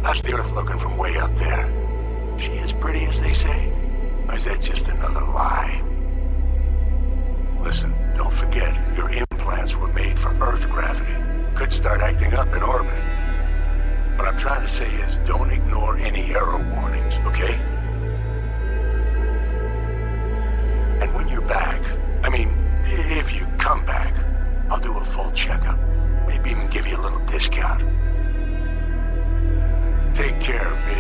How's the Earth looking from way up there? She as pretty as they say? Or is that just another lie? Listen, don't forget, your implants were made for Earth gravity. Could start acting up in orbit. What I'm trying to say is, don't ignore any error warnings, okay? And when you're back, I mean, if you come back, I'll do a full checkup. Maybe even give you a little discount. Take care, V.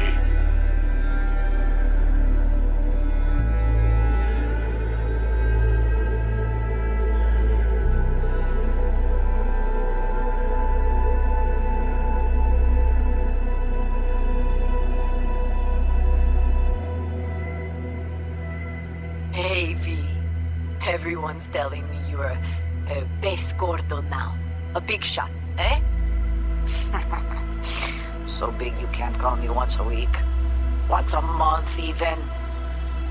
Hey, V. Everyone's telling me you're a pez gordo now. A big shot, eh? So big you can't call me once a week. Once a month, even.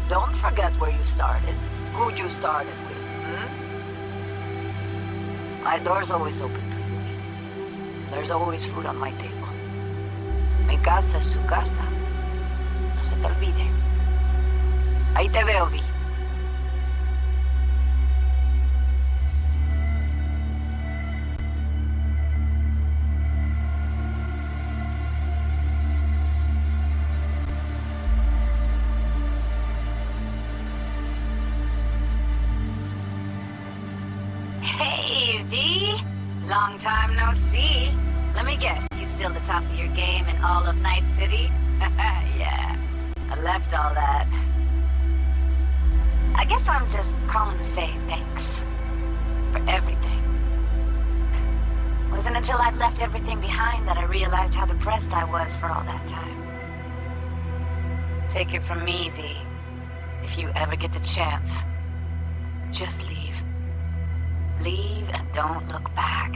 Don't forget where you started. Who'd you started with, My door's always open to you, V. There's always food on my table. Mi casa es su casa. No se te olvide. Ahí te veo, V. Long time no see. Let me guess, you still the top of your game in all of Night City? Yeah, I left all that. I guess I'm just calling to say thanks. For everything. Wasn't until I'd left everything behind that I realized how depressed I was for all that time. Take it from me, V. If you ever get the chance, just leave. Leave and don't look back.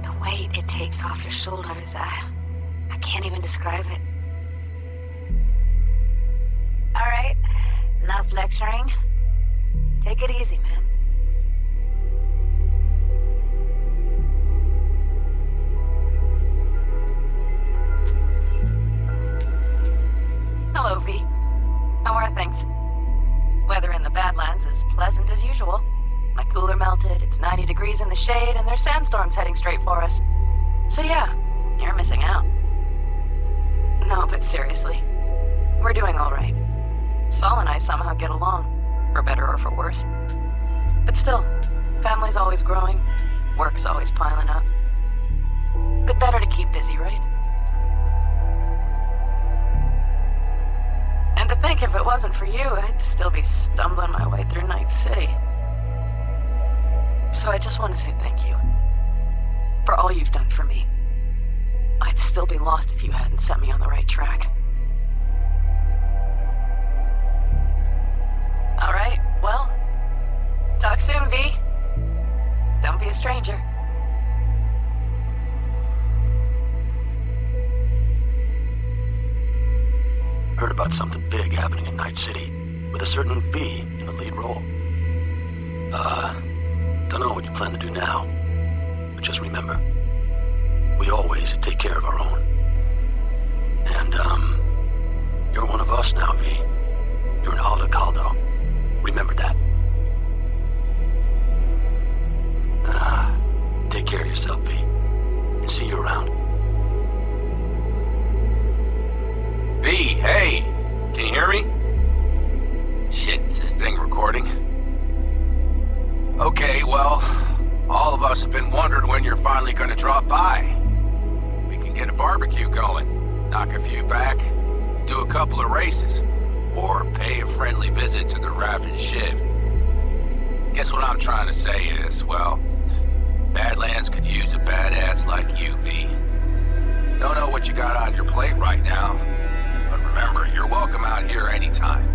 The weight it takes off your shoulders, I can't even describe it. Alright, enough lecturing. Take it easy, man. Hello, V. How are things? Weather in the Badlands is pleasant as usual. My cooler melted, it's 90 degrees in the shade, and there's sandstorms heading straight for us. So yeah, you're missing out. No, but seriously, we're doing all right. Saul and I somehow get along, for better or for worse. But still, family's always growing, work's always piling up. But better to keep busy, right? And to think if it wasn't for you, I'd still be stumbling my way through Night City. So I just want to say thank you. For all you've done for me. I'd still be lost if you hadn't set me on the right track. Alright, well, talk soon, V. Don't be a stranger. Heard about something big happening in Night City, with a certain V in the lead role. Don't know what you plan to do now, but just remember, we always take care of our own. And, you're one of us now, V. You're an Alda Caldo. Remember that. Take care of yourself, V. And see you around. V, hey! Can you hear me? Shit, is this thing recording? Okay, well, all of us have been wondering when you're finally gonna drop by. We can get a barbecue going, knock a few back, do a couple of races, or pay a friendly visit to the Raven Shiv. Guess what I'm trying to say is, well, Badlands could use a badass like you, V. Don't know what you got on your plate right now, but remember, you're welcome out here anytime.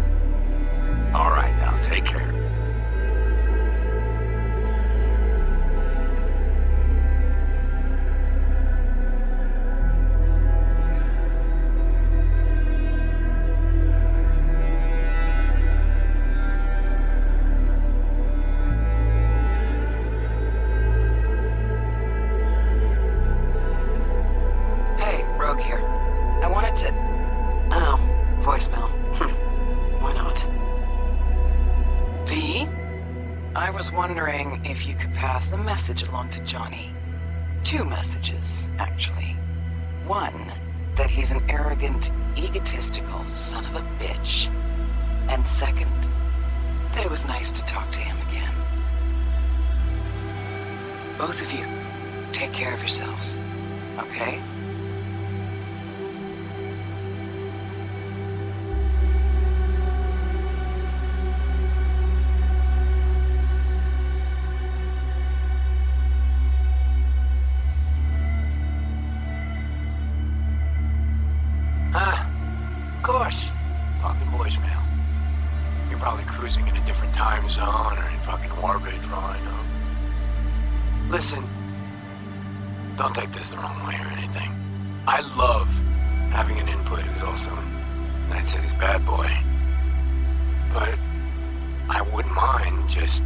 All right, now, take care. Wondering if you could pass the message along to Johnny. 2 messages, actually. One, that he's an arrogant, egotistical son of a bitch. And second, that it was nice to talk to him again. Both of you, take care of yourselves, okay? Zone or in fucking orbit for all I know. Listen, don't take this the wrong way or anything. I love having an input who's also Night City's bad boy. But I wouldn't mind just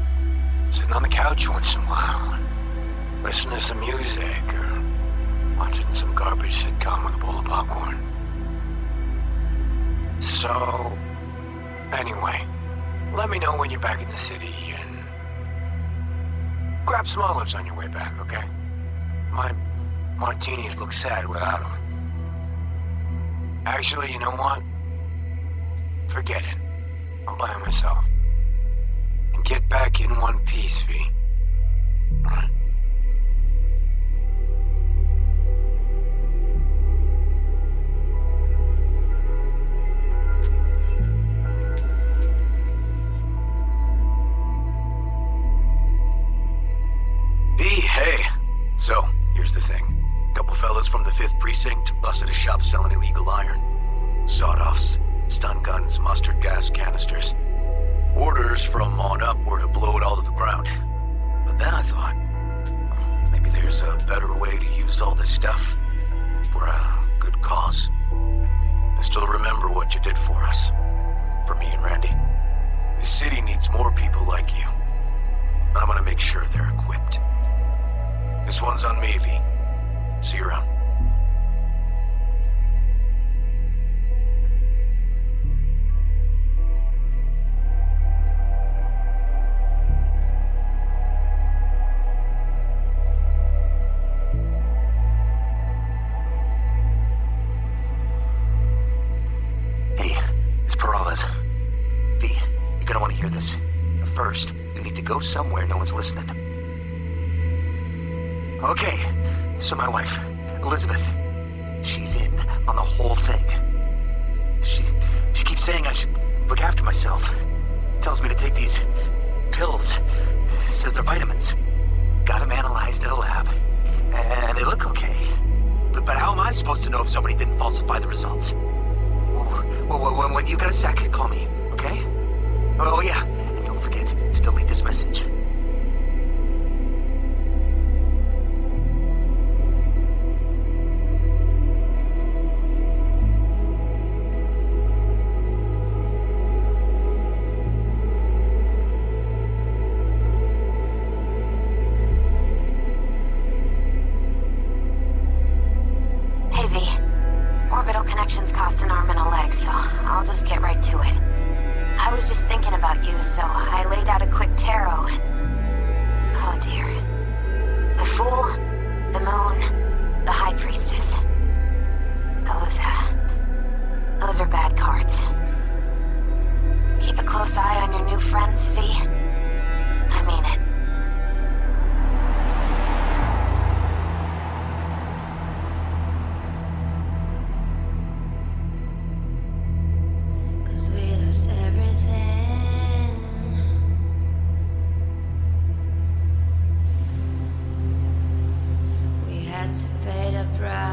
sitting on the couch once in a while and listening to some music or watching some garbage sitcom with a bowl of popcorn. So, anyway, let me know when you're back in the city and grab some olives on your way back, okay? My martinis look sad without them. Actually, you know what? Forget it. I'll buy them myself. And get back in one piece, V. Alright? Fellas from the 5th Precinct busted a shop selling illegal iron. Sawed-offs, stun guns, mustard gas canisters. Orders from on up were to blow it all to the ground. But then I thought, maybe there's a better way to use all this stuff for a good cause. I still remember what you did for us. For me and Randy. The city needs more people like you. I'm gonna make sure they're equipped. This one's on me, V. See you around. Hey, it's Peralez. V, you're gonna want to hear this. But first, you need to go somewhere no one's listening. Okay, so my wife, Elizabeth, she's in on the whole thing. She keeps saying I should look after myself. Tells me to take these pills. Says they're vitamins. Got them analyzed at a lab. And they look okay. But how am I supposed to know if somebody didn't falsify the results? Well, when you got a sec, call me, okay? Oh yeah, and don't forget to delete this message. Hey, V. Orbital connections cost an arm and a leg, so I'll just get right to it. I was just thinking about you, so I laid out a quick tarot and... oh dear. The Fool, the Moon, the High Priestess. Those are bad cards. Keep a close eye on your new friends, V. I mean it. Cause we lost everything. We had to pay the price.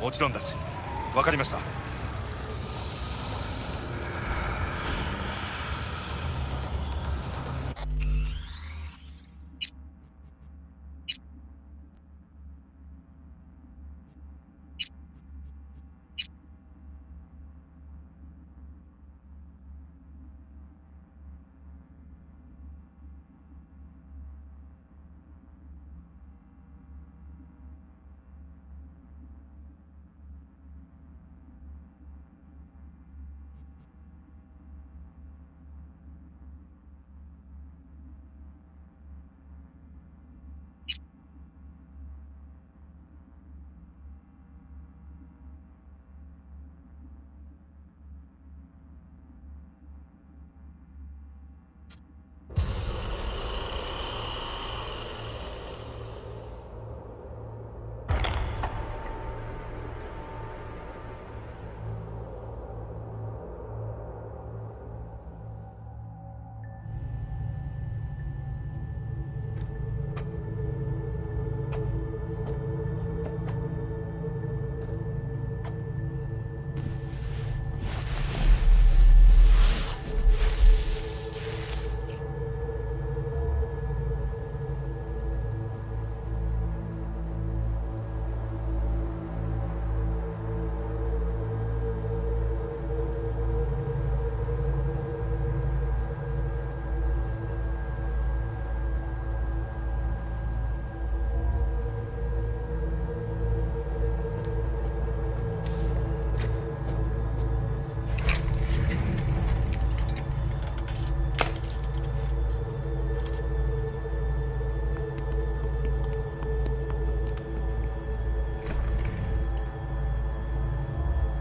もちろんだし、わかりました。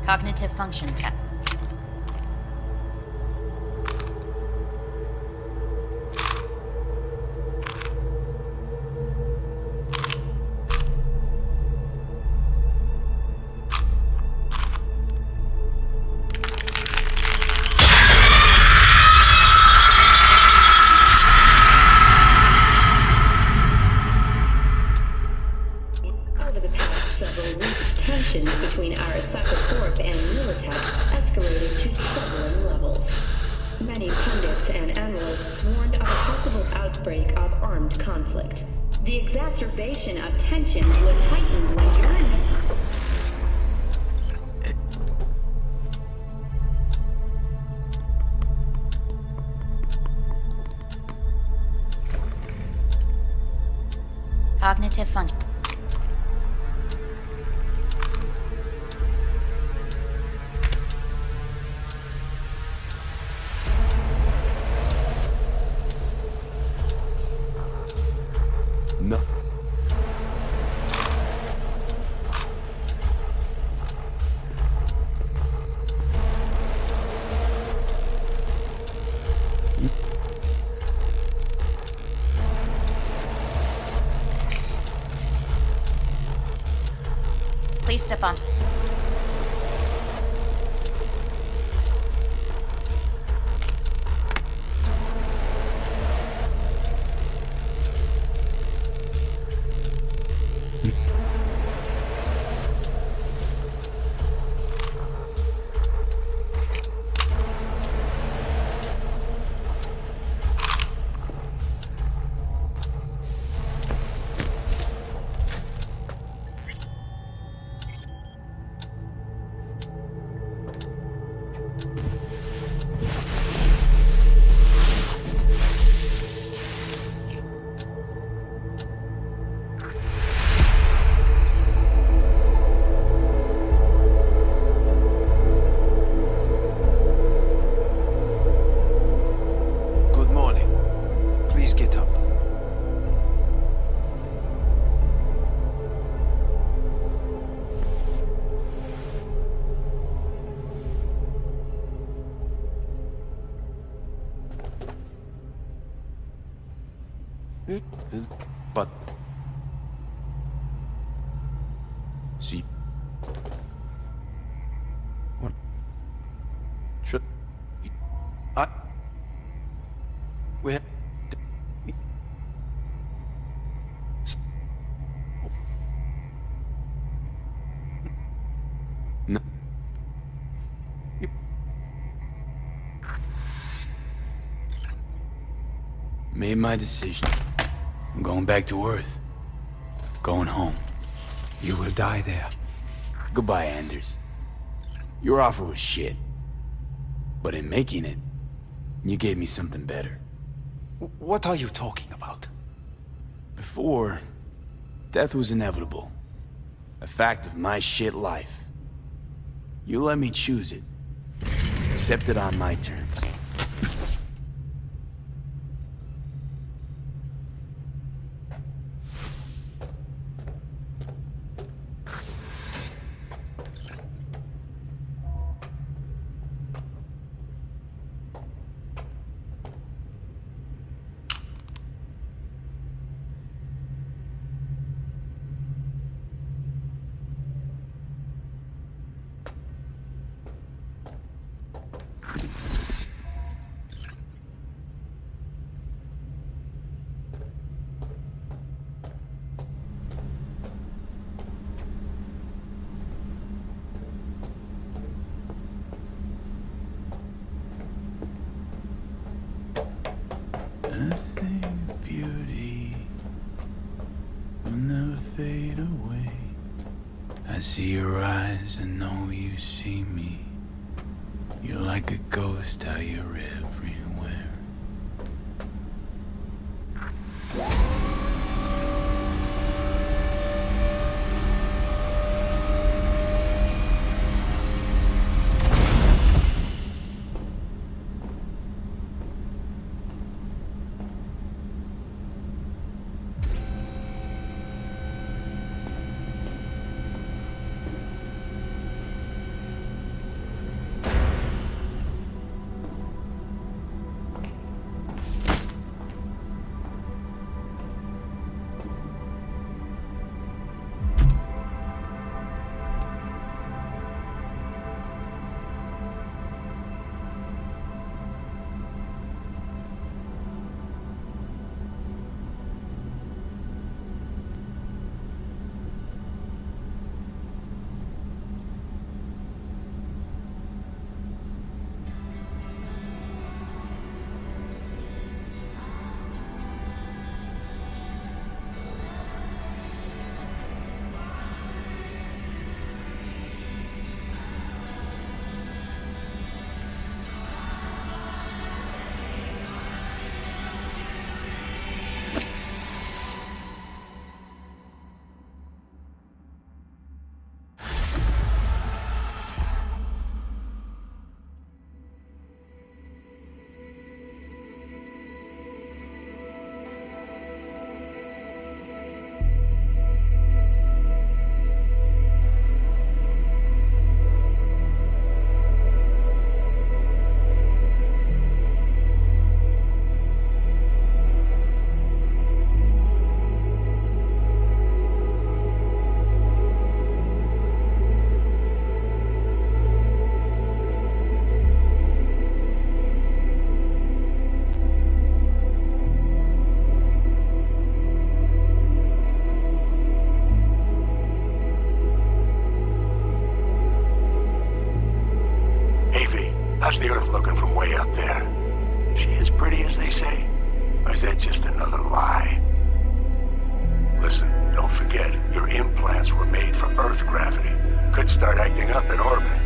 Cognitive function test. Over the past several weeks, tensions between Arasaka Corp and Militech escalated to troubling levels. Many pundits and analysts warned of a possible outbreak of armed conflict. The exacerbation of tensions was heightened when during Cognitive function. No. Please step on. Good morning. Please get up. But See. What? Should I... We have... No. Made my decision. I'm going back to Earth. Going home. You will die there. Goodbye, Anders. Your offer was shit. But in making it, you gave me something better. What are you talking about? Before, death was inevitable. A fact of my shit life. You let me choose it. Accept it on my terms. Nothing of beauty will never fade away. I see your eyes and know you see me. You're like a ghost, how you're everywhere. looking from way up there. She as pretty as they say? Or is that just another lie? Listen, don't forget, your implants were made for Earth gravity. Could start acting up in orbit.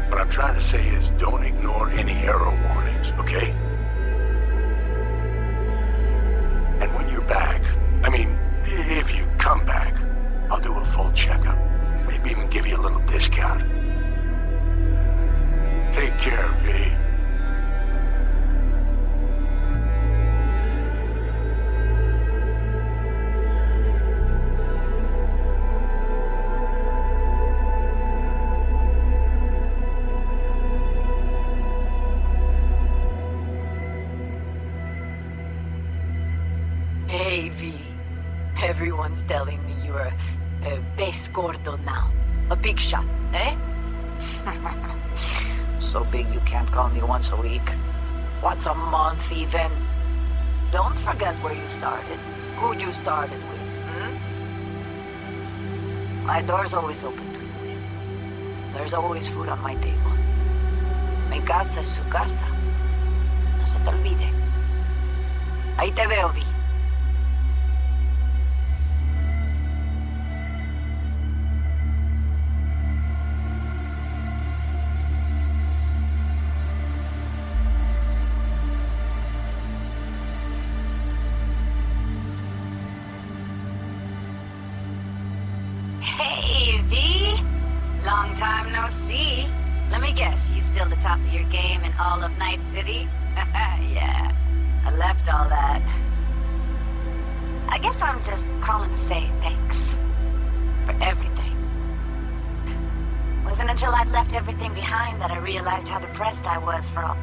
What I'm trying to say is don't ignore any error warnings, okay? And when you're back, I mean, if you come back, I'll do a full checkup. Maybe even give you a little discount. Take care, V. Hey, V. Everyone's telling me you're a base gordo now. A big shot, eh? So big you can't call me once a week. Once a month, even. Don't forget where you started. Who'd you started with, My door's always open to you, V. There's always food on my table. Mi casa es su casa. No se te olvide. Ahí te veo, V. Hey, V! Long time no see. Let me guess, you still the top of your game in all of Night City? Yeah, I left all that. I guess I'm just calling to say thanks. For everything. Wasn't until I'd left everything behind that I realized how depressed I was for all...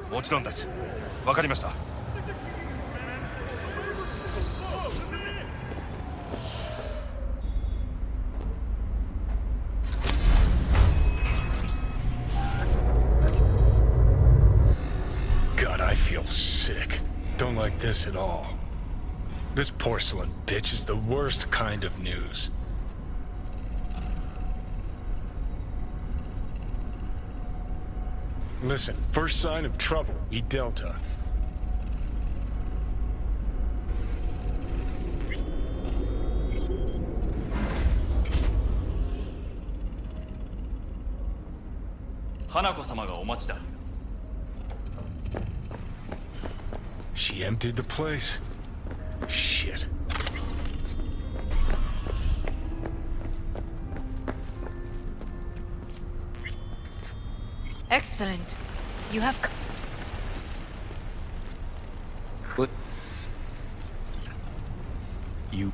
もちろんです。わかりました。God, I feel sick. Don't like this at all. This porcelain bitch is the worst kind of news. Listen, first sign of trouble, eat Delta. She emptied the place. Shit. Excellent. You have... What? You...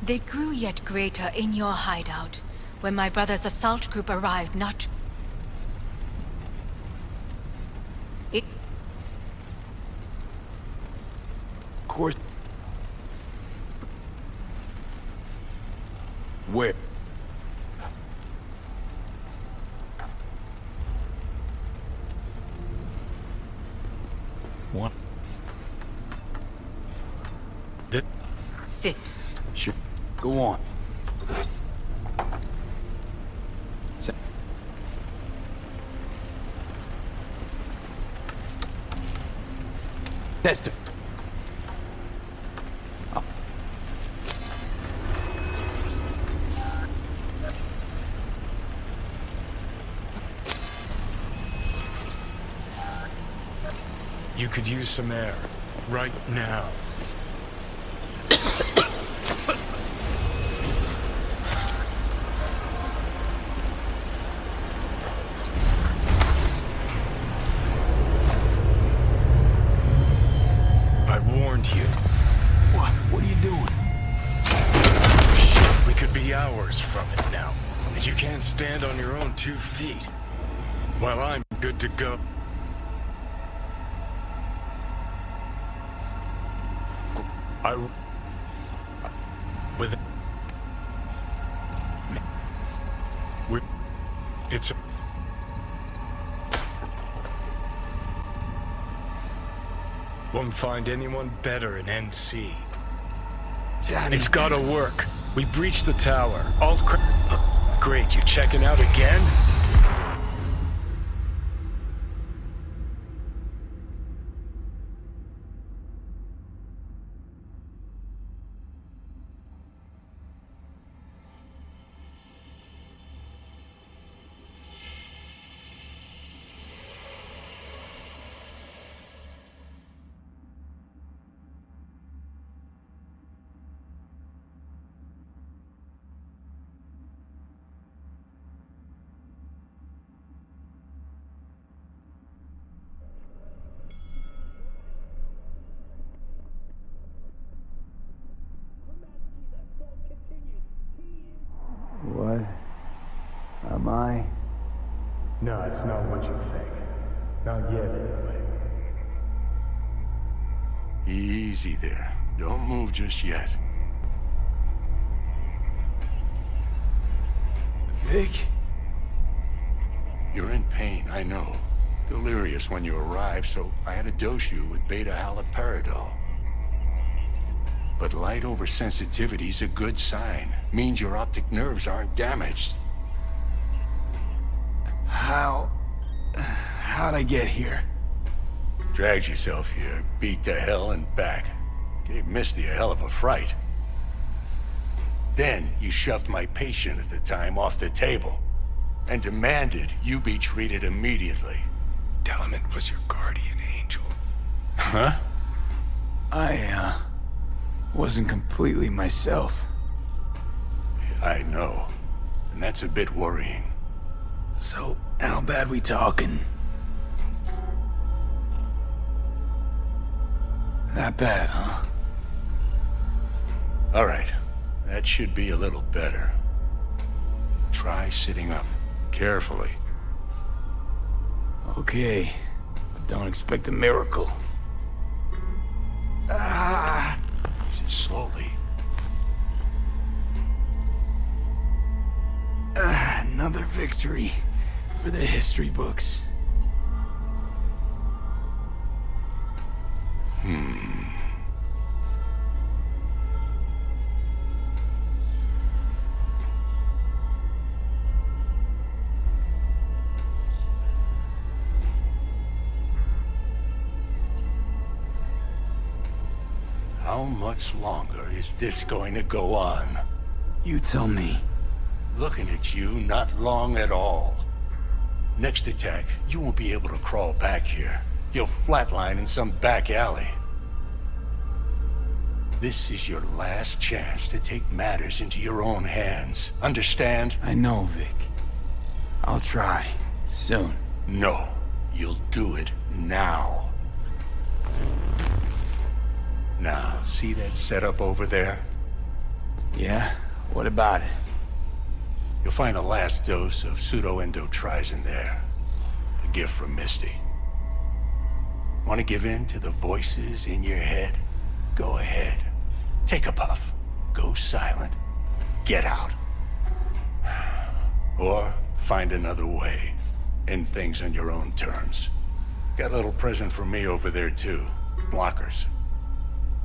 They grew yet greater in your hideout when my brother's assault group arrived, not... It... Of course... Where? What? Sit. Sure. Go on. Test of... You could use some air. Right now. I warned you. What are you doing? Shit, we could be hours from it now. And you can't stand on your own 2 feet. Well, I'm good to go. It's won't find anyone better in NC. Johnny. It's gotta work. We breached the tower. All great, you checking out again? What am I? No, it's not what you think. Not yet, anyway. Easy there. Don't move just yet. Vic? You're in pain, I know. Delirious when you arrived, so I had to dose you with beta-haloperidol. But light oversensitivity's a good sign. Means your optic nerves aren't damaged. How'd I get here? Dragged yourself here, beat to hell and back. Gave Misty a hell of a fright. Then you shoved my patient at the time off the table and demanded you be treated immediately. Tell him it was your guardian angel. Huh? I wasn't completely myself. I know. And that's a bit worrying. So, how bad we talking? That bad, huh? All right. That should be a little better. Try sitting up. Carefully. Okay. But don't expect a miracle. Ah! Slowly. Another victory for the history books. How much longer is this going to go on? You tell me. Looking at you, not long at all. Next attack, you won't be able to crawl back here. You'll flatline in some back alley. This is your last chance to take matters into your own hands. Understand? I know, Vic. I'll try. Soon. No. You'll do it now. Now, see that setup over there? Yeah? What about it? You'll find a last dose of pseudo-endotrizin there. A gift from Misty. Want to give in to the voices in your head? Go ahead. Take a puff. Go silent. Get out. Or find another way. End things on your own terms. Got a little present for me over there too. Blockers.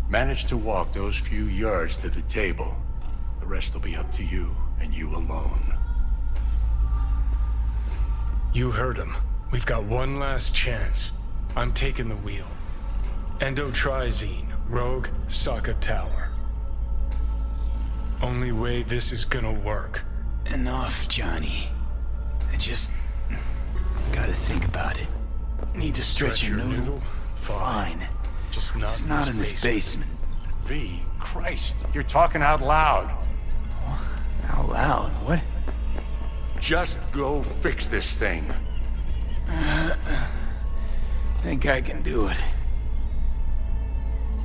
Manage to walk those few yards to the table. The rest will be up to you, and you alone. You heard him. We've got one last chance. I'm taking the wheel. Endotrizine, Rogue, Sokka Tower. Only way this is gonna work. Enough, Johnny. I just gotta think about it. Need to stretch your noodle? Fine. Just not in this basement. V, Christ, you're talking out loud. Out loud? What? Just go fix this thing. Think I can do it.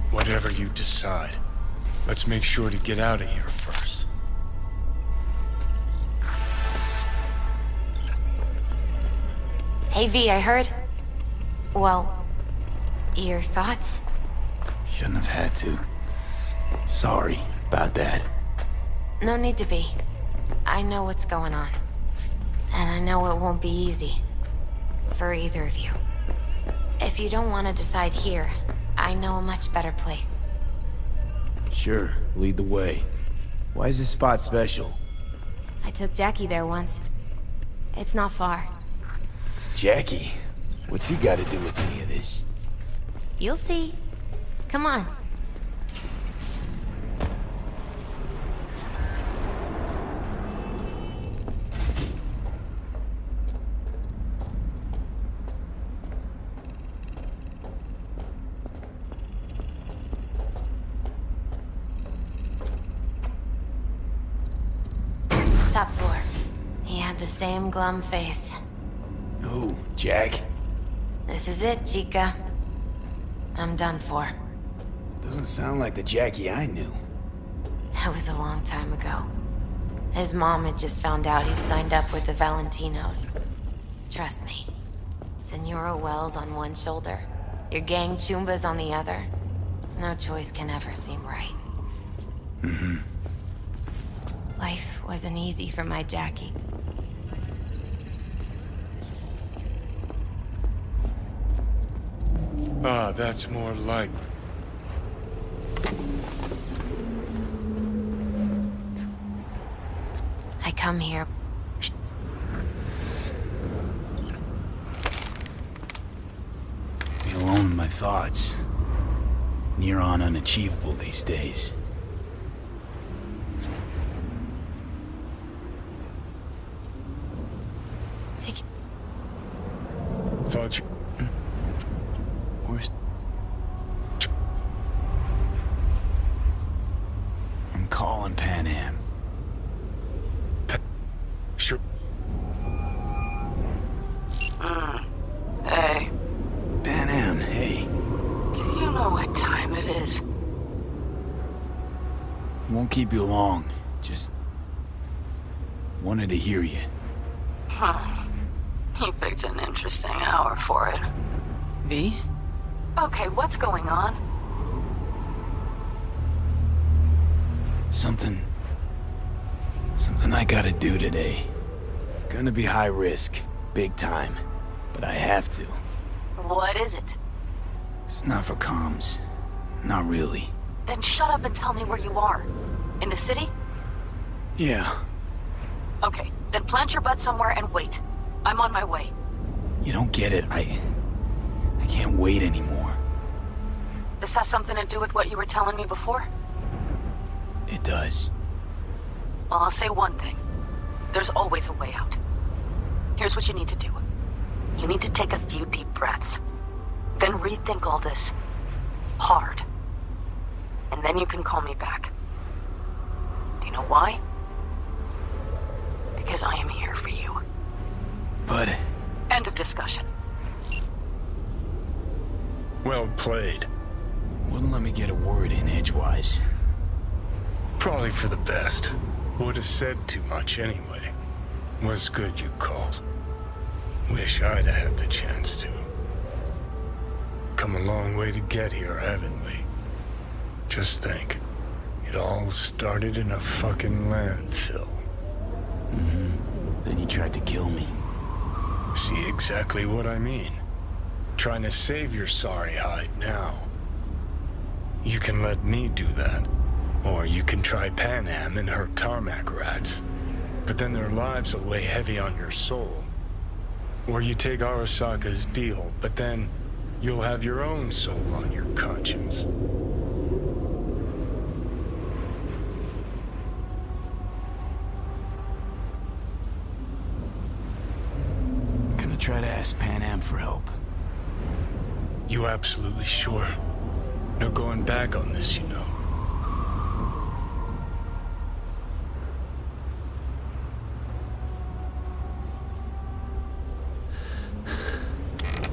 Whatever you decide. Let's make sure to get out of here first. Hey V, I heard. Well, your thoughts? Shouldn't have had to. Sorry about that. No need to be. I know what's going on. And I know it won't be easy. For either of you. If you don't want to decide here, I know a much better place. Sure, lead the way. Why is this spot special? I took Jackie there once. It's not far. Jackie? What's he got to do with any of this? You'll see. Come on. Top floor. He had the same glum face. Who? Jack? This is it, Chica. I'm done for. Doesn't sound like the Jackie I knew. That was a long time ago. His mom had just found out he'd signed up with the Valentinos. Trust me. Senora Wells on one shoulder, your gang Chumbas on the other. No choice can ever seem right. Mm-hmm. Life wasn't easy for my Jackie. Ah, that's more like... I come here. Be alone in my thoughts. Near on unachievable these days. Take it. Thought you... Where's... I'm calling Pan Am. Sure. Hey. Pan Am, hey. Do you know what time it is? Won't keep you long. Just... wanted to hear you. Huh. You picked an interesting hour for it. V? Okay, what's going on? Something I gotta do today. Gonna be high risk, big time, but I have to. What is it? It's not for comms. Not really. Then shut up and tell me where you are. In the city? Yeah, Okay, then plant your butt somewhere and wait. I'm on my way. you don't get it. I can't wait anymore. This has something to do with what you were telling me before? It does. Well, I'll say one thing. There's always a way out. Here's what you need to do. You need to take a few deep breaths. Then rethink all this. Hard. And then you can call me back. Do you know why? Because I am here for you. But... End of discussion. Well played. wouldn't let me get a word in edgewise. Probably for the best. Would have said too much anyway. Was good you called. Wish I'd have had the chance to. Come a long way to get here, haven't we? Just think. It all started in a fucking landfill. Mm-hmm. Then you tried to kill me. See exactly what I mean. Trying to save your sorry hide now. You can let me do that. Or you can try Pan Am and her tarmac rats. But then their lives will weigh heavy on your soul. Or you take Arasaka's deal, but then you'll have your own soul on your conscience. Gonna try to ask Pan Am for help. You absolutely sure? No going back on this, you know.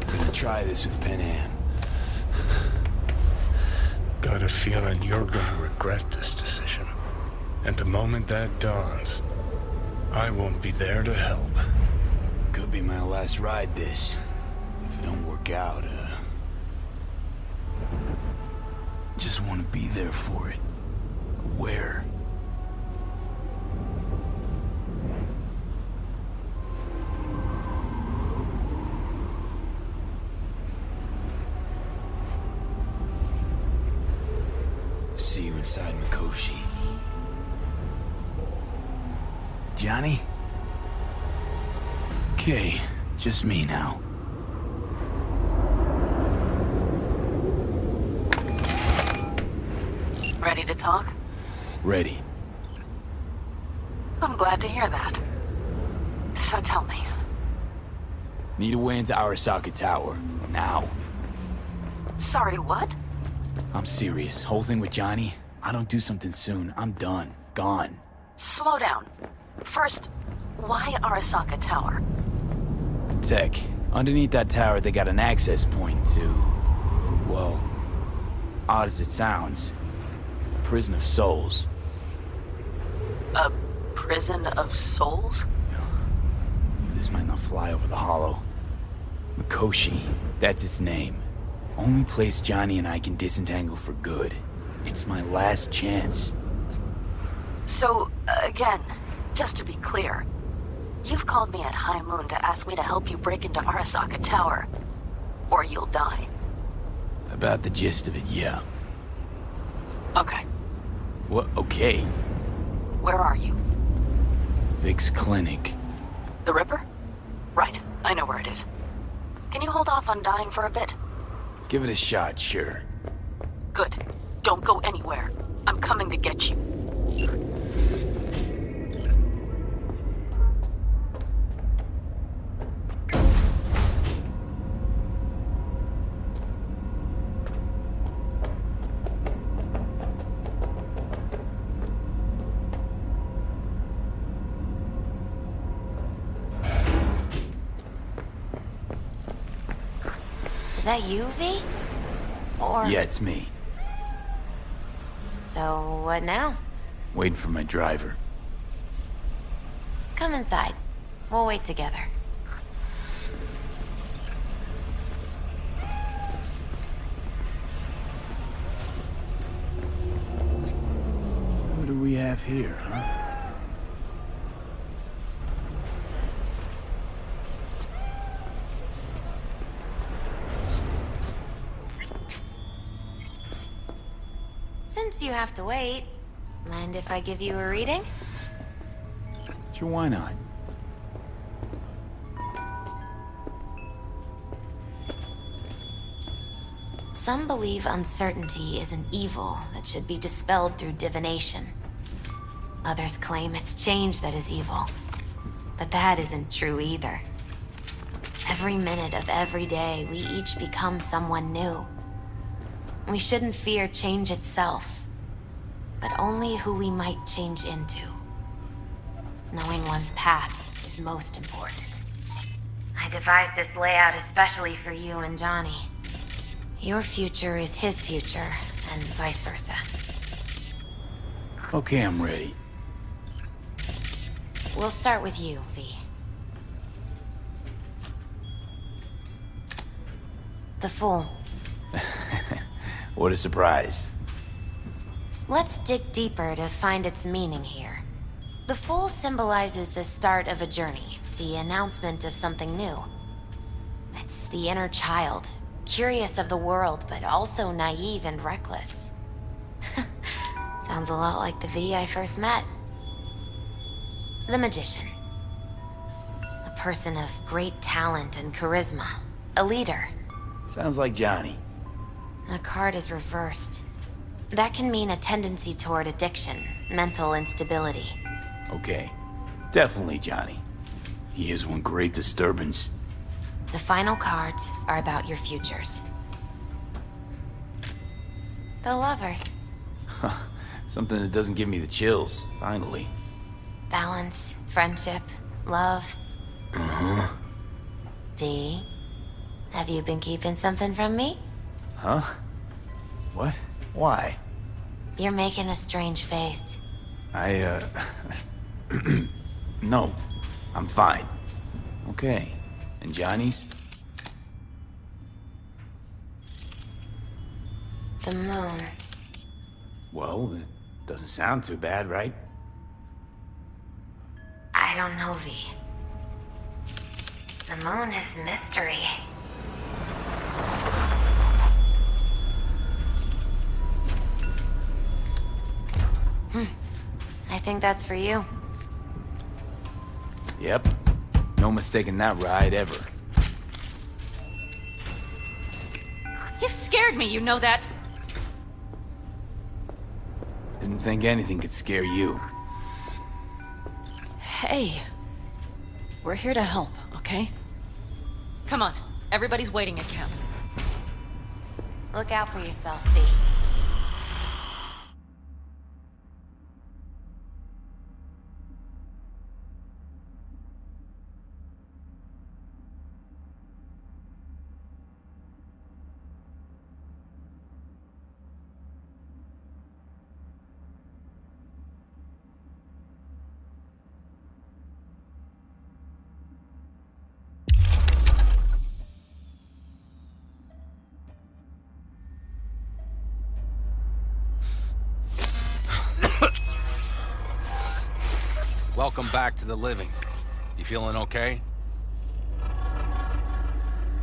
Gonna try this with Pan Am. Got a feeling you're gonna regret this decision. And the moment that dawns, I won't be there to help. Could be my last ride this. If it don't work out, just want to be there for it. Where? See you inside Mikoshi. Johnny? Okay, just me now. Ready to talk? Ready. I'm glad to hear that. So tell me. Need a way into Arasaka Tower. Now. Sorry, what? I'm serious. Whole thing with Johnny, I don't do something soon, I'm done. Gone. Slow down. First, why Arasaka Tower? Tech. Underneath that tower, they got an access point to... well, odd as it sounds, a prison of souls. A prison of souls? This might not fly over the hollow. Mikoshi, that's its name. Only place Johnny and I can disentangle for good. It's my last chance. So, again, just to be clear, you've called me at high moon to ask me to help you break into Arasaka Tower, or you'll die. About the gist of it, yeah. Okay. What? Okay. Where are you? Vic's clinic. The Ripper? Right, I know where it is. Can you hold off on dying for a bit? Give it a shot, sure. Good. Don't go anywhere. I'm coming to get you. Is that you, V? Or... Yeah, it's me. So, what now? Waiting for my driver. Come inside. We'll wait together. What do we have here, huh? Since you have to wait, mind if I give you a reading? Sure, why not? Some believe uncertainty is an evil that should be dispelled through divination. Others claim it's change that is evil. But that isn't true either. Every minute of every day, we each become someone new. We shouldn't fear change itself, but only who we might change into. Knowing one's path is most important. I devised this layout especially for you and Johnny. Your future is his future, and vice versa. Okay, I'm ready. We'll start with you, V. The Fool. What a surprise. Let's dig deeper to find its meaning here. The Fool symbolizes the start of a journey, the announcement of something new. It's the inner child, curious of the world, but also naive and reckless. Sounds a lot like the V I first met. The Magician. A person of great talent and charisma. A leader. Sounds like Johnny. The card is reversed. That can mean a tendency toward addiction, mental instability. Okay. Definitely Johnny. He is one great disturbance. The final cards are about your futures. The lovers. Something that doesn't give me the chills, finally. Balance, friendship, love. Uh-huh. V, have you been keeping something from me? Huh? What? Why? You're making a strange face. No. I'm fine. Okay. And Johnny's? The moon. Well, it doesn't sound too bad, right? I don't know, V. The moon is mystery. I think that's for you. Yep. No mistaking that ride ever. You scared me, you know that. Didn't think anything could scare you. Hey. We're here to help, okay? Come on. Everybody's waiting at camp. Look out for yourself, V. Welcome back to the living. You feeling okay?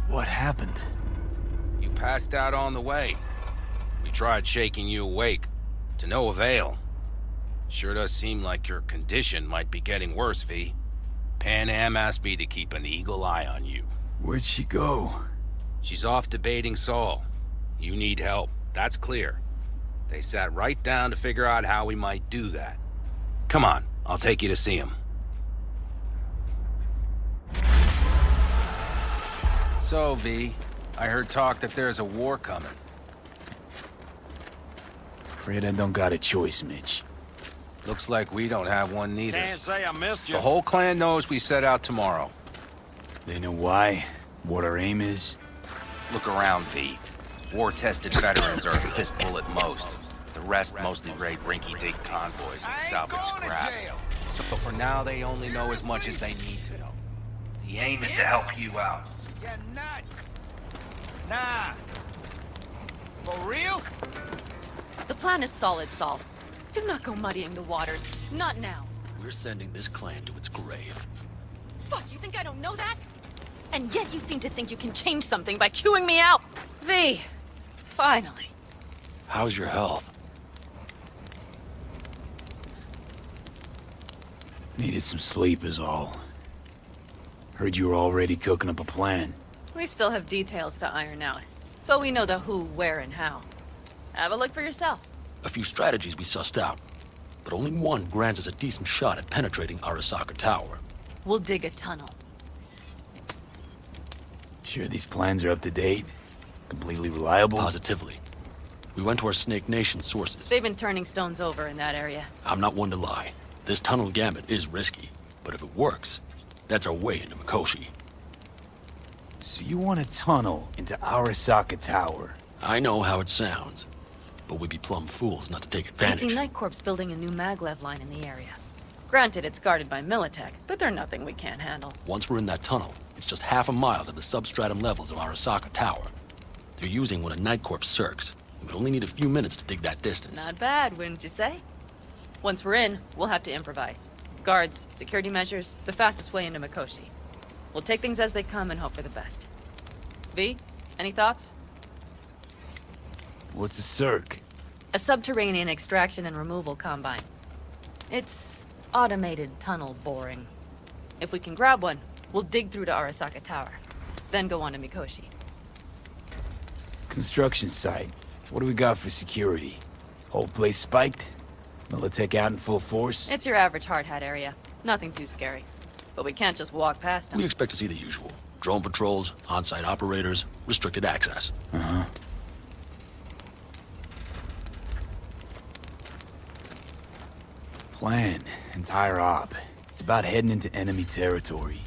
What happened? You passed out on the way. We tried shaking you awake. To no avail. Sure does seem like your condition might be getting worse, V. Pan Am asked me to keep an eagle eye on you. Where'd she go? She's off debating Saul. You need help, that's clear. They sat right down to figure out how we might do that. Come on, I'll take you to see him. So, V, I heard talk that there's a war coming. Afraid I don't got a choice, Mitch. Looks like we don't have one neither. Can't say I missed you. The whole clan knows we set out tomorrow. They know why? What our aim is? Look around, V. War-tested veterans are a fistful at most. The rest mostly raid rinky-dink convoys and salvage scrap. So for now, they only know as much as they need to know. The aim is to help you out. You're nuts. Nah. For real? The plan is solid, Saul. Do not go muddying the waters. Not now. We're sending this clan to its grave. Fuck, you think I don't know that? And yet you seem to think you can change something by chewing me out. V, finally. How's your health? Needed some sleep is all. Heard you were already cooking up a plan. We still have details to iron out, but we know the who, where, and how. Have a look for yourself. A few strategies we sussed out, but only one grants us a decent shot at penetrating Arasaka Tower. We'll dig a tunnel. Sure these plans are up to date? Completely reliable? Positively. We went to our Snake Nation sources. They've been turning stones over in that area. I'm not one to lie. This tunnel gambit is risky, but if it works, that's our way into Mikoshi. So you want a tunnel into Arasaka Tower? I know how it sounds, but we'd be plumb fools not to take I advantage. see Night Corp's building a new maglev line in the area. Granted, it's guarded by Militech, but they're nothing we can't handle. Once we're in that tunnel, it's just half a mile to the substratum levels of Arasaka Tower. They're using one of Night Corp's circs. We'd only need a few minutes to dig that distance. Not bad, wouldn't you say? Once we're in, we'll have to improvise. Guards, security measures, the fastest way into Mikoshi. We'll take things as they come and hope for the best. V, any thoughts? What's a circ? A subterranean extraction and removal combine. It's automated tunnel boring. If we can grab one, we'll dig through to Arasaka Tower, then go on to Mikoshi. Construction site. What do we got for security? Whole place spiked? Militech out in full force? It's your average hard hat area. Nothing too scary. But we can't just walk past them. We expect to see the usual. Drone patrols, on-site operators, restricted access. Uh-huh. Plan. Entire op. It's about heading into enemy territory.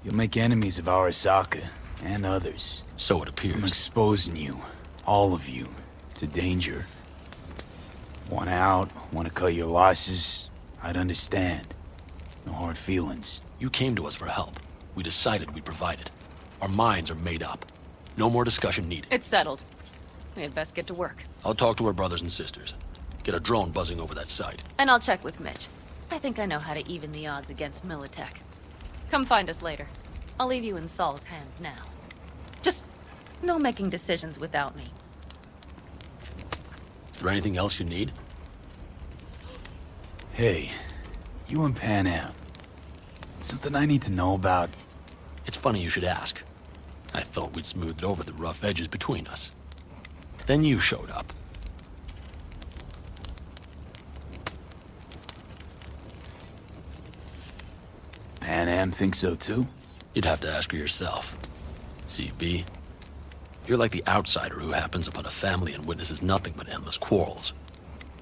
You'll make enemies of Arasaka, and others. So it appears. I'm exposing you, all of you, to danger. Want out, want to cut your losses, I'd understand. No hard feelings. You came to us for help. We decided we'd provide it. Our minds are made up. No more discussion needed. It's settled. We had best get to work. I'll talk to our brothers and sisters. Get a drone buzzing over that site. And I'll check with Mitch. I think I know how to even the odds against Militech. Come find us later. I'll leave you in Saul's hands now. Just no making decisions without me. Is there anything else you need? Hey, you and Pan Am. Something I need to know about? It's funny you should ask. I thought we'd smoothed over the rough edges between us. Then you showed up. Pan Am thinks so too? You'd have to ask her yourself. CB, you're like the outsider who happens upon a family and witnesses nothing but endless quarrels.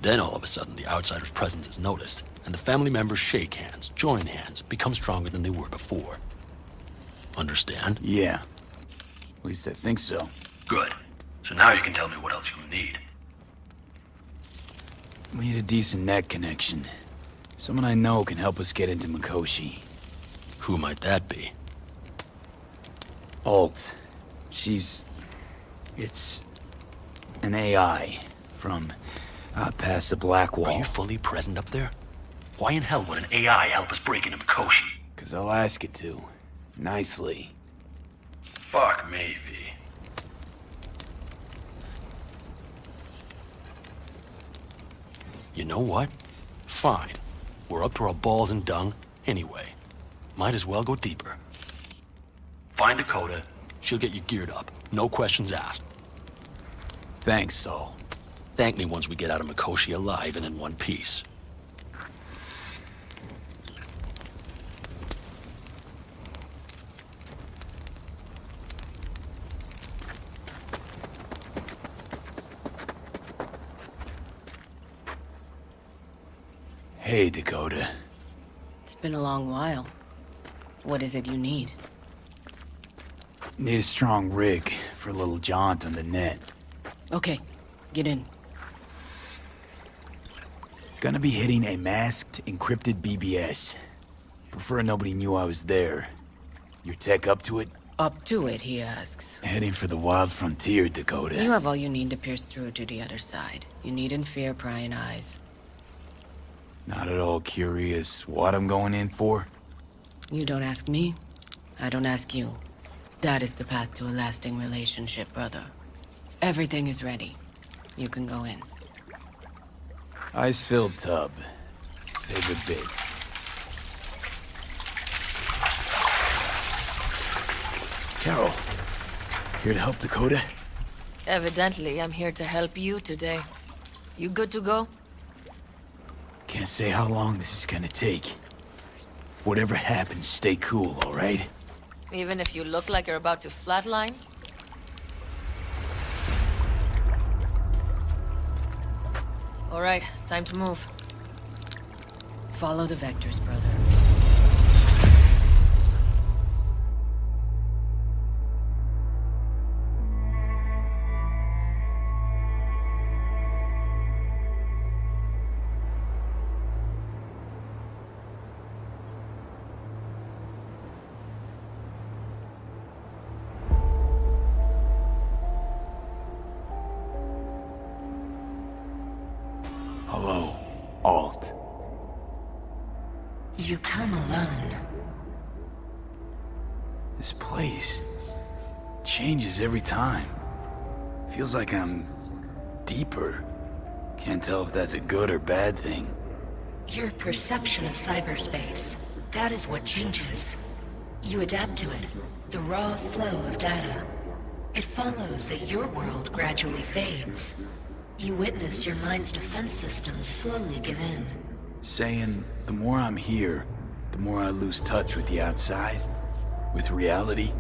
Then all of a sudden the outsider's presence is noticed, and the family members shake hands, join hands, become stronger than they were before. Understand? Yeah. At least I think so. Good. So now you can tell me what else you'll need. We need a decent net connection. Someone I know can help us get into Mikoshi. Who might that be? Alt. It's an AI from past the Black Wall. Are you fully present up there? Why in hell would an AI help us break into Mikoshi? 'Cause I'll ask it to. Nicely. Fuck me, V. You know what? Fine. We're up to our balls in dung anyway. Might as well go deeper. Find Dakota. She'll get you geared up. No questions asked. Thanks, Saul. Thank me once we get out of Mikoshi alive and in one piece. Hey, Dakota. It's been a long while. What is it you need? Need a strong rig for a little jaunt on the net. Okay, get in. Gonna be hitting a masked, encrypted BBS. Prefer nobody knew I was there. Your tech up to it? Up to it, he asks. Heading for the wild frontier, Dakota. You have all you need to pierce through to the other side. You needn't fear prying eyes. Not at all curious what I'm going in for? You don't ask me, I don't ask you. That is the path to a lasting relationship, brother. Everything is ready. You can go in. Ice-filled tub. Favorite bit. Carol, here to help Dakota? Evidently, I'm here to help you today. You good to go? Can't say how long this is gonna take. Whatever happens, stay cool, all right? Even if you look like you're about to flatline? All right, time to move. Follow the vectors, brother. Hello, Alt. You come alone. This place changes every time. Feels like I'm deeper. Can't tell if that's a good or bad thing. Your perception of cyberspace, that is what changes. You adapt to it, the raw flow of data. It follows that your world gradually fades. You witness your mind's defense systems slowly give in. Saying, the more I'm here, the more I lose touch with the outside, with reality.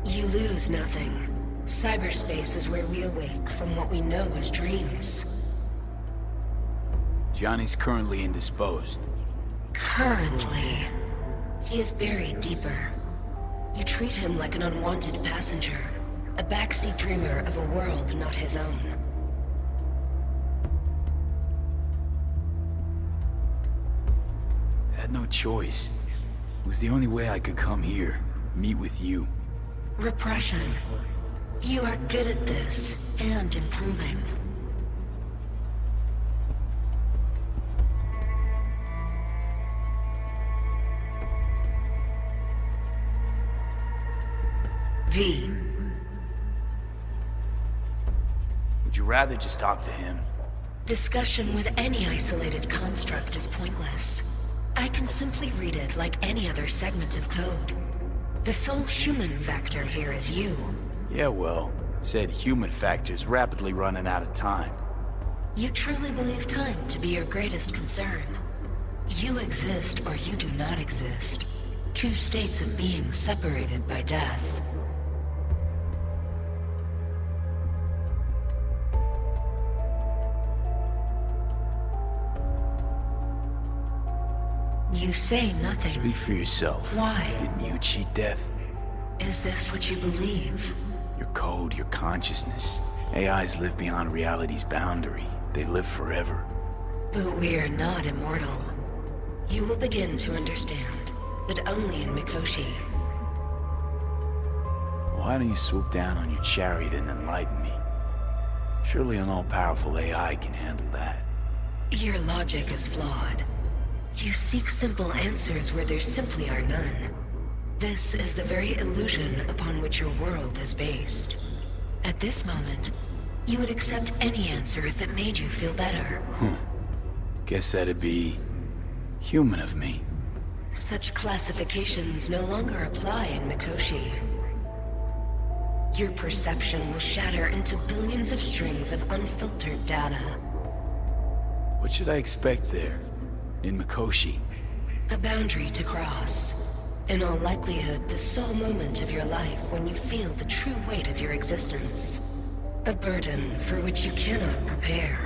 You lose nothing. Cyberspace is where we awake from what we know as dreams. Johnny's currently indisposed. Currently. He is buried deeper. You treat him like an unwanted passenger, a backseat dreamer of a world not his own. I had no choice. It was the only way I could come here, meet with you. Repression. You are good at this, and improving. V. Would you rather just talk to him? Discussion with any isolated construct is pointless. I can simply read it like any other segment of code. The sole human factor here is you. Yeah, well, said human factor's rapidly running out of time. You truly believe time to be your greatest concern. You exist or you do not exist. Two states of being separated by death. You say nothing. Speak for yourself. Why? Didn't you cheat death? Is this what you believe? Your code, your consciousness. AIs live beyond reality's boundary. They live forever. But we are not immortal. You will begin to understand, but only in Mikoshi. Why don't you swoop down on your chariot and enlighten me? Surely an all-powerful AI can handle that. Your logic is flawed. You seek simple answers where there simply are none. This is the very illusion upon which your world is based. At this moment, you would accept any answer if it made you feel better. Guess that'd be human of me. Such classifications no longer apply in Mikoshi. Your perception will shatter into billions of strings of unfiltered data. What should I expect there, in Mikoshi? A boundary to cross. In all likelihood, the sole moment of your life when you feel the true weight of your existence. A burden for which you cannot prepare.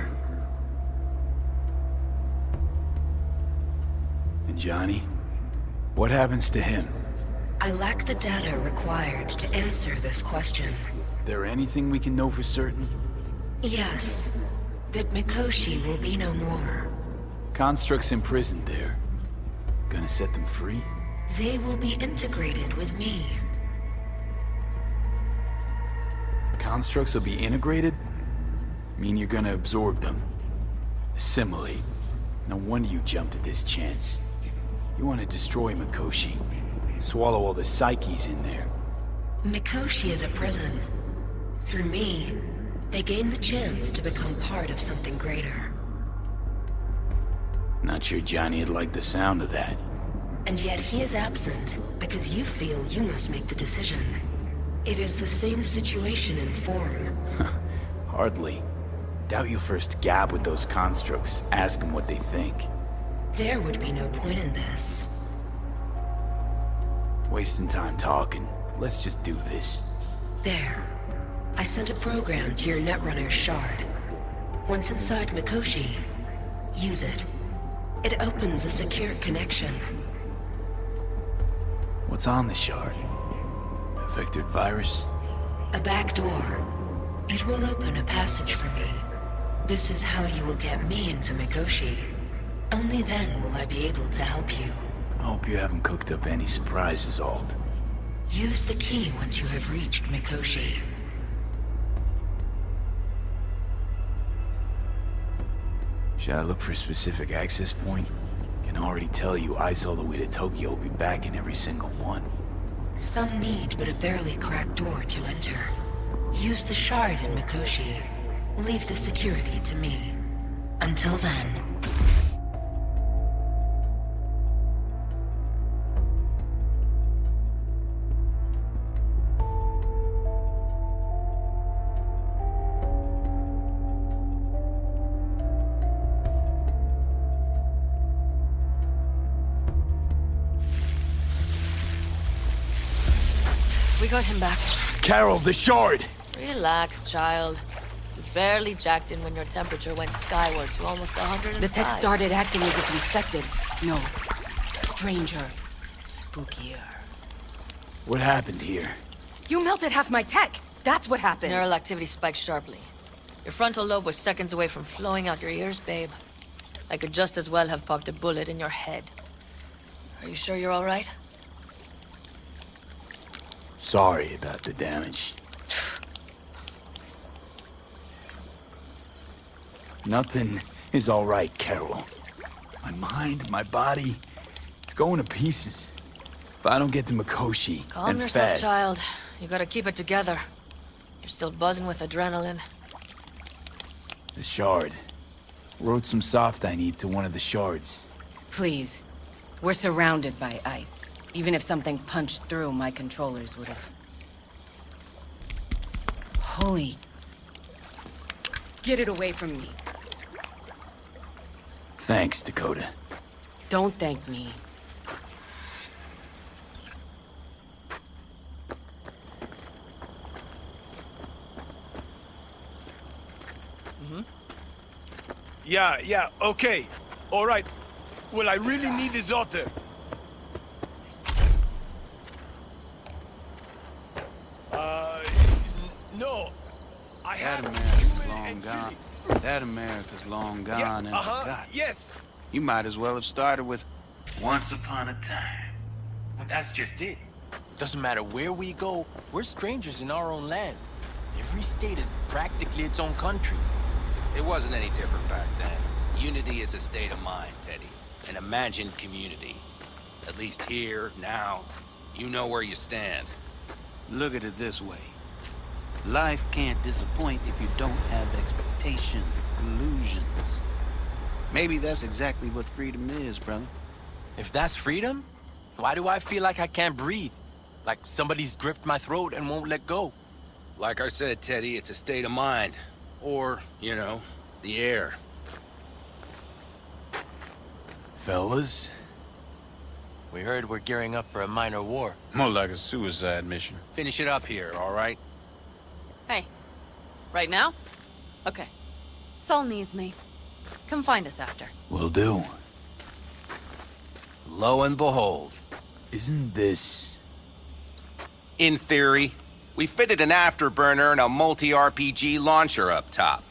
And Johnny? What happens to him? I lack the data required to answer this question. There anything we can know for certain? Yes. That Mikoshi will be no more. Constructs imprisoned there. Gonna set them free? They will be integrated with me. Constructs will be integrated? Mean you're gonna absorb them? Assimilate? No wonder you jumped at this chance. You want to destroy Mikoshi. Swallow all the psyches in there. Mikoshi is a prison. Through me, they gain the chance to become part of something greater. Not sure Johnny'd like the sound of that. And yet he is absent, because you feel you must make the decision. It is the same situation in form. Hardly. Doubt you'll first gab with those constructs, ask them what they think. There would be no point in this. Wasting time talking. Let's just do this. There. I sent a program to your Netrunner's shard. Once inside Mikoshi, use it. It opens a secure connection. What's on the shard? A vectored virus? A back door. It will open a passage for me. This is how you will get me into Mikoshi. Only then will I be able to help you. I hope you haven't cooked up any surprises, Alt. Use the key once you have reached Mikoshi. Should I look for a specific access point? Can already tell you ice all the way to Tokyo will be back in every single one. Some need but a barely cracked door to enter. Use the shard in Mikoshi. Leave the security to me. Until then... We got him back. Carol, the shard! Relax, child. You barely jacked in when your temperature went skyward to almost 105. The tech started acting as if infected. No. Stranger. Spookier. What happened here? You melted half my tech! That's what happened! Neural activity spiked sharply. Your frontal lobe was seconds away from flowing out your ears, babe. I could just as well have popped a bullet in your head. Are you sure you're all right? Sorry about the damage. Nothing is all right, Carol. My mind, my body, it's going to pieces. If I don't get to Mikoshi, Calm and yourself, fast, child. You gotta keep it together. You're still buzzing with adrenaline. the shard. Wrote some soft I need to one of the shards. Please. We're surrounded by ice. Even if something punched through, my controllers would have... Holy... Get it away from me. Thanks, Dakota. Don't thank me. Yeah, okay. All right. Well, I really need this otter. No. I That had America's long gone. That America's long gone Yeah, and forgotten. yes. You might as well have started with Once upon a time. But that's just it. Doesn't matter where we go, we're strangers in our own land. Every state is practically its own country. It wasn't any different back then. Unity is a state of mind, Teddy. An imagined community. At least here, now, you know where you stand. Look at it this way. Life can't disappoint if you don't have expectations, illusions. Maybe that's exactly what freedom is, brother. If that's freedom, why do I feel like I can't breathe? Like somebody's gripped my throat and won't let go? Like I said, Teddy, it's a state of mind. Or, you know, the air. Fellas? We heard we're gearing up for a minor war. More like a suicide mission. Finish it up here, all right? Hey. Right now? Okay. Saul needs me. Come find us after. Will do. Lo and behold. Isn't this... In theory, we fitted an afterburner and a multi-RPG launcher up top.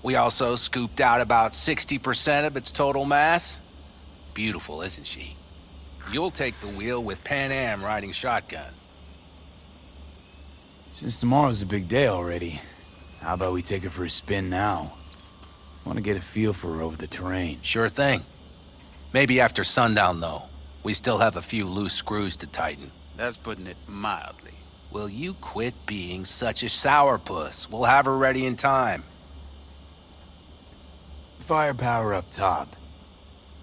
We also scooped out about 60% of its total mass. Beautiful, isn't she? You'll take the wheel with Pan Am riding shotgun. Since tomorrow's a big day already, how about we take her for a spin now? Want to get a feel for her over the terrain. Sure thing. Maybe after sundown, though. We still have a few loose screws to tighten. That's putting it mildly. Will you quit being such a sourpuss? We'll have her ready in time. Firepower up top.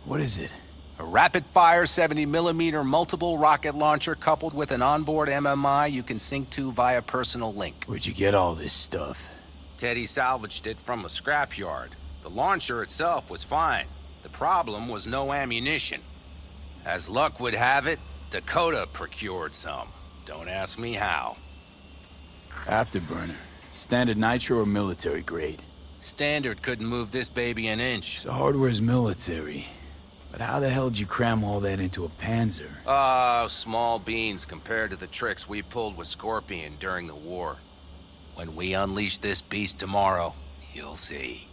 What is it? A rapid-fire 70mm multiple rocket launcher coupled with an onboard MMI you can sync to via personal link. Where'd you get all this stuff? Teddy salvaged it from a scrapyard. The launcher itself was fine. The problem was no ammunition. As luck would have it, Dakota procured some. Don't ask me how. Afterburner. Standard nitro or military grade? Standard couldn't move this baby an inch. So hardware's military. But how the hell did you cram all that into a Panzer? Oh, small beans compared to the tricks we pulled with Scorpion during the war. When we unleash this beast tomorrow, you'll see.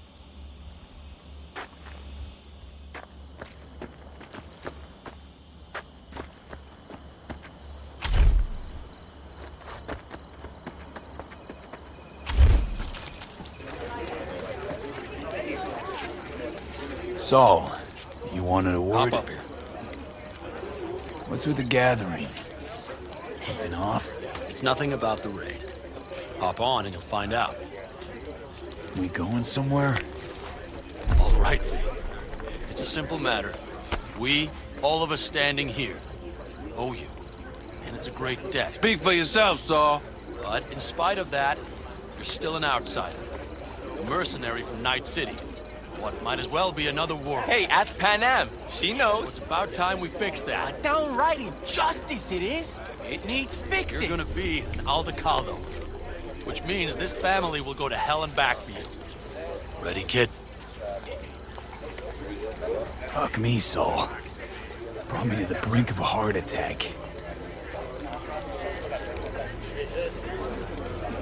Saul, you wanted a word? Hop up here. What's with the gathering? Something off? It's nothing about the raid. Hop on and you'll find out. We going somewhere? All right, V. It's a simple matter. We, all of us standing here, owe you. And it's a great debt. Speak for yourself, Saul. But in spite of that, you're still an outsider. A mercenary from Night City. What might as well be another world. Hey, ask Pan Am. She knows. It's about time we fix that. Downright injustice it is. It needs fixing. You're gonna be an Aldecaldo, which means this family will go to hell and back for you. Ready, kid? Fuck me, Saul. Brought me to the brink of a heart attack.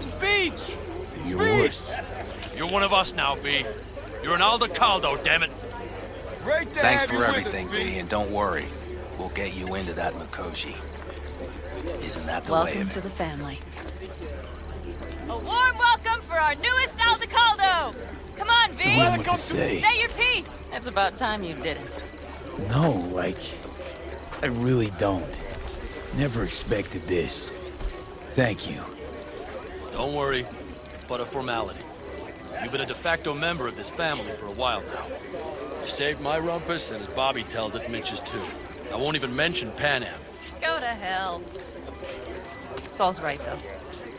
Speech! Do your worst. You're one of us now, B. You're an Aldecaldo, damn it. Great to Thanks have you for with everything, us, V, and don't worry. We'll get you into that Mikoshi. Isn't that the way Welcome of to it? the family. A warm welcome for our newest Aldecaldo! Come on, V! Don't know what to say. Say your piece! It's about time you didn't. No, like, I really don't. Never expected this. Thank you. Don't worry, it's but a formality. You've been a de facto member of this family for a while now. You saved my rumpus, and as Bobby tells it, Mitch's too. I won't even mention Pan Am. Go to hell. Saul's right, though.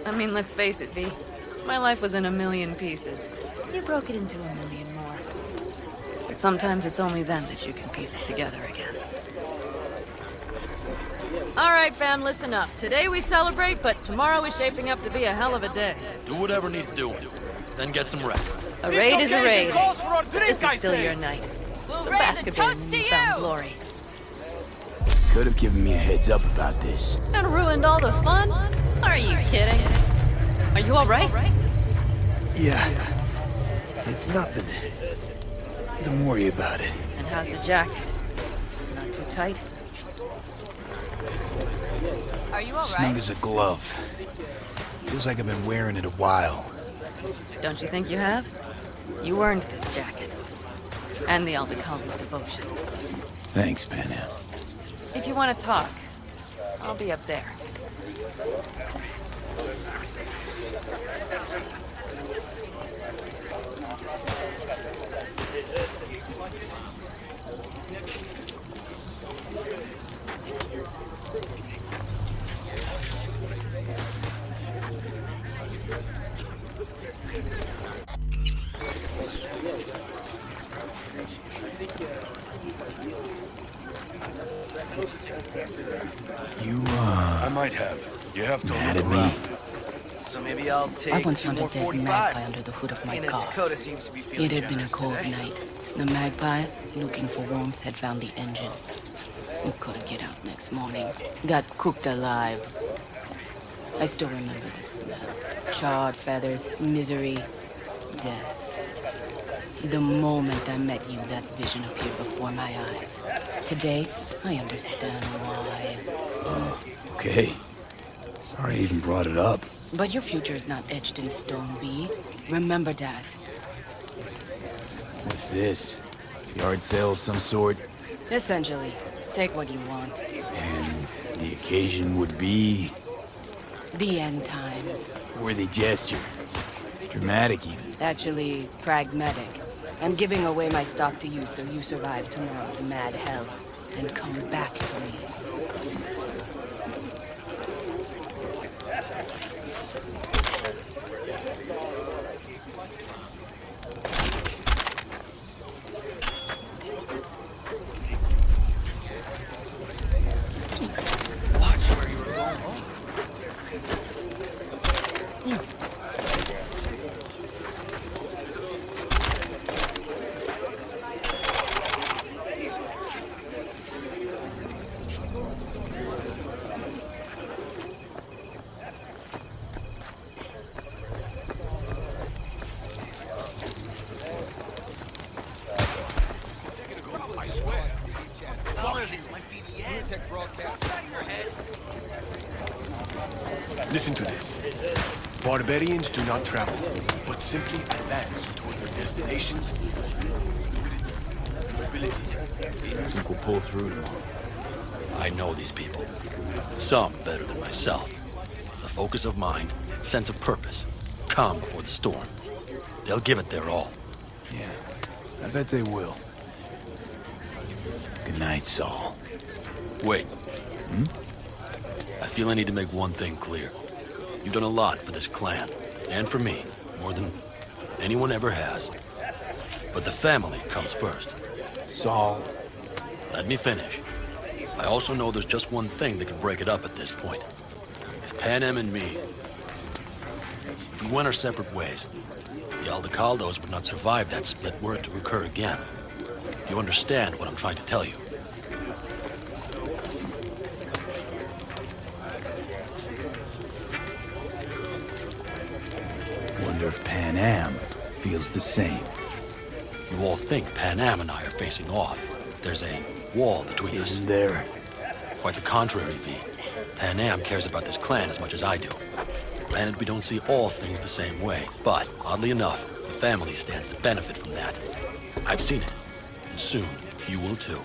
I mean, let's face it, V. My life was in a million pieces. You broke it into a million more. But sometimes it's only then that you can piece it together again. All right, fam, listen up. Today we celebrate, but tomorrow is shaping up to be a hell of a day. Do whatever needs doing, then get some rest. A raid is a raid. Calls for our drink, This is I still say. your night. We'll Some raise a basketball toast in to newfound you! glory. Could have given me a heads up about this. And ruined all the fun? Are you kidding? Are you all right? Yeah. It's nothing. Don't worry about it. And how's the jacket? Not too tight? Are you all Snug right? as a glove. Feels like I've been wearing it a while. Don't you think you have? You earned this jacket. And the Aldecaldo's devotion. Thanks, Pan Am. If you want to talk, I'll be up there. I might have. You have to Mad look at me? around. So maybe I'll take I once two found a more dead 45s. magpie under the hood of my Seeing as car. Dakota seems to be feeling It had been a generous cold today. night. The magpie, looking for warmth, had found the engine. We couldn't get out next morning. Got cooked alive. I still remember the smell. Charred feathers, misery, death. The moment I met you, that vision appeared before my eyes. Today, I understand why. Okay. Sorry I even brought it up. But your future is not etched in stone, B. Remember that. What's this? Yard sale of some sort? Essentially, take what you want. And the occasion would be The end times. worthy gesture. Dramatic even. Actually, pragmatic. I'm giving away my stock to you so you survive tomorrow's mad hell and come back to me. Watch where you were going. I swear. Tell her this might be the end. Outside of your head. Listen to this. Barbarians do not travel, but simply advance toward their destinations. Mobility. I think we'll pull through tomorrow. I know these people. Some better than myself. The focus of mind, sense of purpose, calm before the storm. They'll give it their all. Yeah, I bet they will. Good night, Saul. Wait. I feel I need to make one thing clear. You've done a lot for this clan, and for me, more than anyone ever has. But the family comes first. Saul. Let me finish. I also know there's just one thing that could break it up at this point. Pan Am and me. If we went our separate ways, the Aldecaldos would not survive that split were it to occur again. You understand what I'm trying to tell you? Wonder if Pan Am feels the same. You all think Pan Am and I are facing off. There's a wall between us. Isn't there? Quite the contrary, V. Pan Am cares about this clan as much as I do. Granted, we don't see all things the same way, but oddly enough, the family stands to benefit from that. I've seen it, and soon you will too.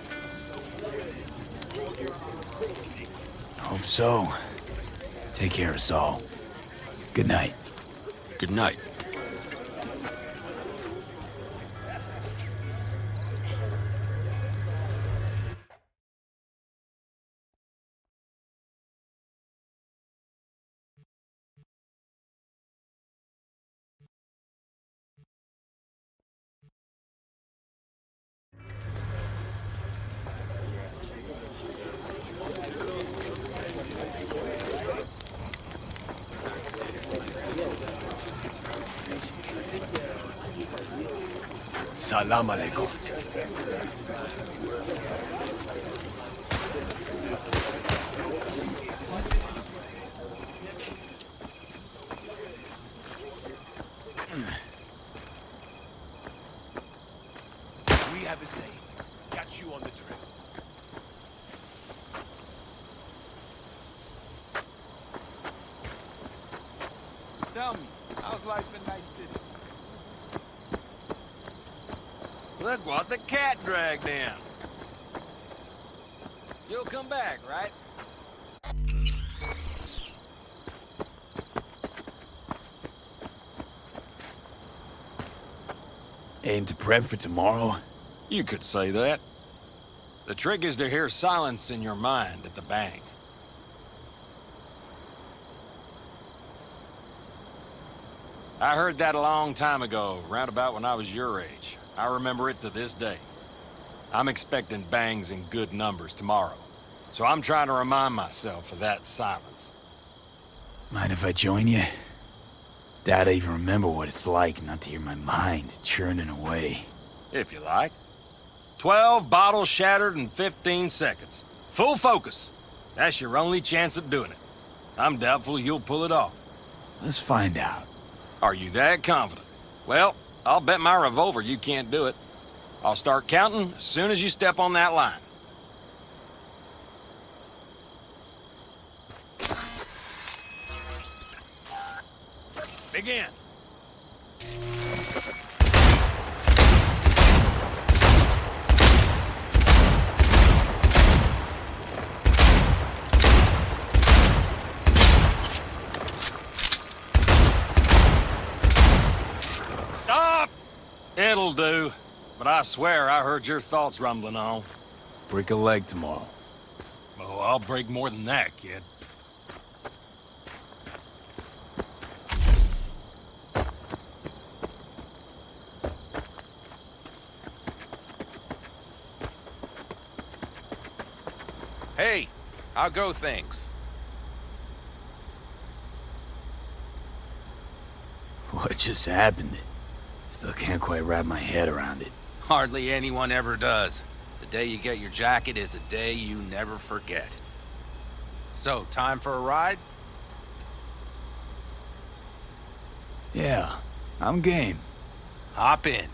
Hope so. Take care, Saul. Good night. Good night. Salam alaikum. We have a say. Got you on the trip. Tell me, how's life in Night City? Look what the cat dragged in. You'll come back, right? Aim to prep for tomorrow? You could say that. The trick is to hear silence in your mind at the bank. I heard that a long time ago, round about when I was your age. I remember it to this day. I'm expecting bangs in good numbers tomorrow, so I'm trying to remind myself of that silence. Mind if I join you? Doubt I even remember what it's like not to hear my mind churning away. If you like. 12 bottles shattered in 15 seconds. Full focus. That's your only chance at doing it. I'm doubtful you'll pull it off. Let's find out. Are you that confident? Well, I'll bet my revolver you can't do it. I'll start counting as soon as you step on that line. Begin. Stop! It'll do. But I swear I heard your thoughts rumbling on. Break a leg tomorrow. Oh, I'll break more than that, kid. Hey, how go things? What just happened? Still can't quite wrap my head around it. Hardly anyone ever does. The day you get your jacket is a day you never forget. So, time for a ride? Yeah, I'm game. Hop in.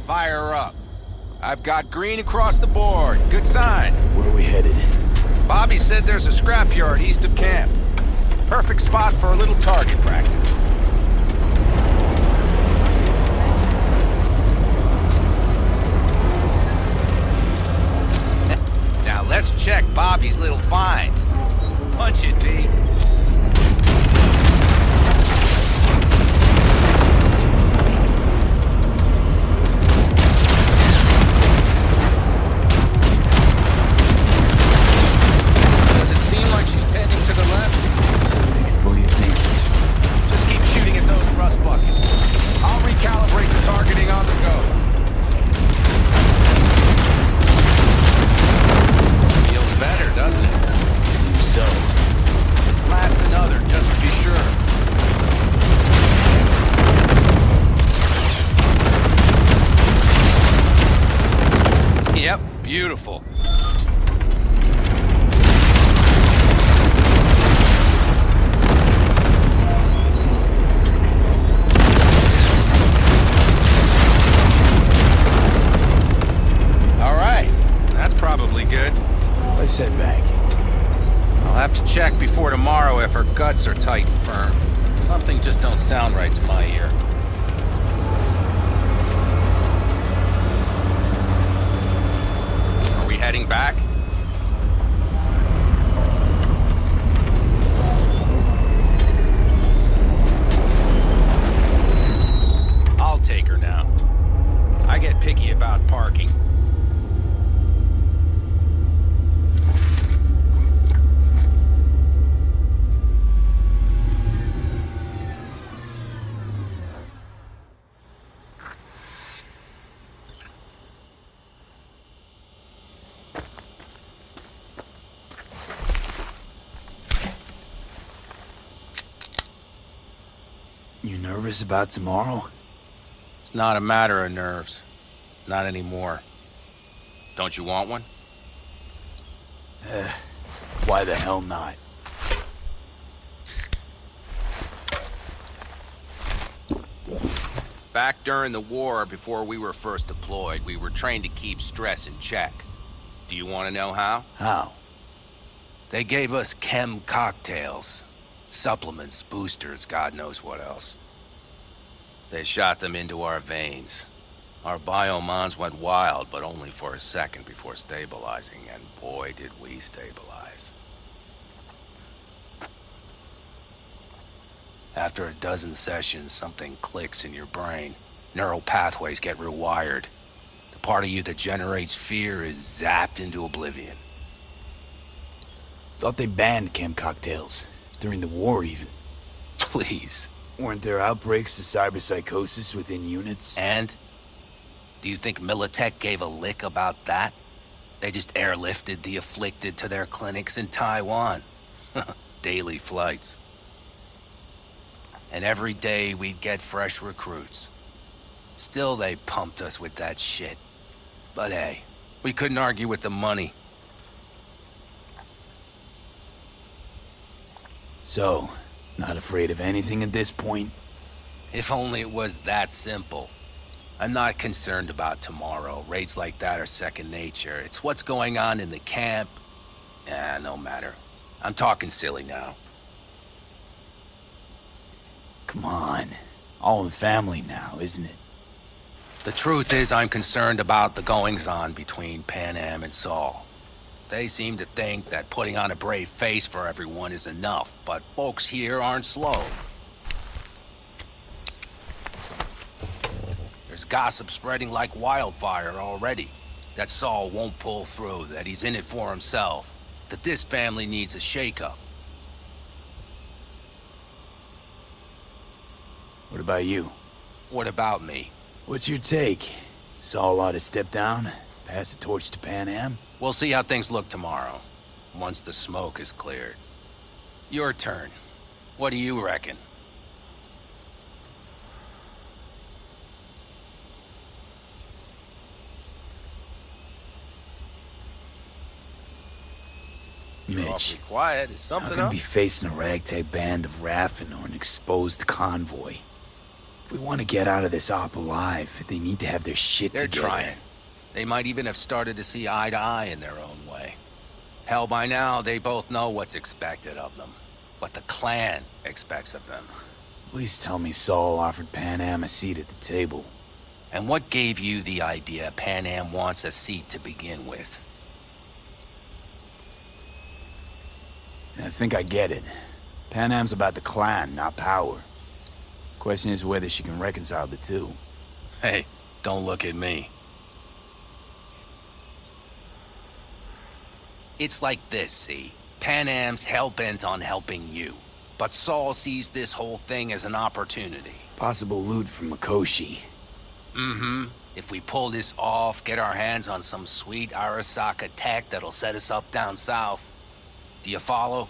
Fire up. I've got green across the board. Good sign. Where are we headed? Bobby said there's a scrapyard east of camp. Perfect spot for a little target practice. Now let's check Bobby's little find. Punch it, V. Seem like she's taking have to check before tomorrow if her guts are tight and firm. Something just don't sound right to my ear. Are we heading back? I'll take her now. I get picky about parking. You nervous about tomorrow? It's not a matter of nerves. Not anymore. Don't you want one? Why the hell not? Back during the war, before we were first deployed, we were trained to keep stress in check. Do you want to know how? How? They gave us chem cocktails. Supplements, boosters, God knows what else. They shot them into our veins. Our biomons went wild, but only for a second before stabilizing, and boy did we stabilize. After a dozen sessions, something clicks in your brain. Neural pathways get rewired. The part of you that generates fear is zapped into oblivion. Thought they banned chem cocktails. During the war, even. Please. Weren't there outbreaks of cyberpsychosis within units? And? Do you think Militech gave a lick about that? They just airlifted the afflicted to their clinics in Taiwan. Daily flights. And every day we'd get fresh recruits. Still they pumped us with that shit. But hey, we couldn't argue with the money. So, not afraid of anything at this point? If only it was that simple. I'm not concerned about tomorrow. Raids like that are second nature. It's what's going on in the camp. No matter. I'm talking silly now. Come on. All in family now, isn't it? The truth is I'm concerned about the goings-on between Pan Am and Saul. They seem to think that putting on a brave face for everyone is enough, but folks here aren't slow. There's gossip spreading like wildfire already. That Saul won't pull through, that he's in it for himself, that this family needs a shake-up. What about you? What about me? What's your take? Saul ought to step down, pass the torch to Pan Am? We'll see how things look tomorrow, once the smoke is cleared. Your turn. What do you reckon? You're Mitch, awfully quiet. Is how something can up? be facing a ragtag band of Raffen or an exposed convoy? If we want to get out of this op alive, they need to have their shit They're together. trying. They might even have started to see eye to eye in their own way. Hell, by now, they both know what's expected of them. What the clan expects of them. Please tell me Saul offered Pan Am a seat at the table. And what gave you the idea Pan Am wants a seat to begin with? I think I get it. Pan Am's about the clan, not power. Question is whether she can reconcile the two. Hey, don't look at me. It's like this, see? Pan Am's hell-bent on helping you. But Saul sees this whole thing as an opportunity. Possible loot from Mikoshi. Mm-hmm. If we pull this off, get our hands on some sweet Arasaka tech that'll set us up down south. Do you follow?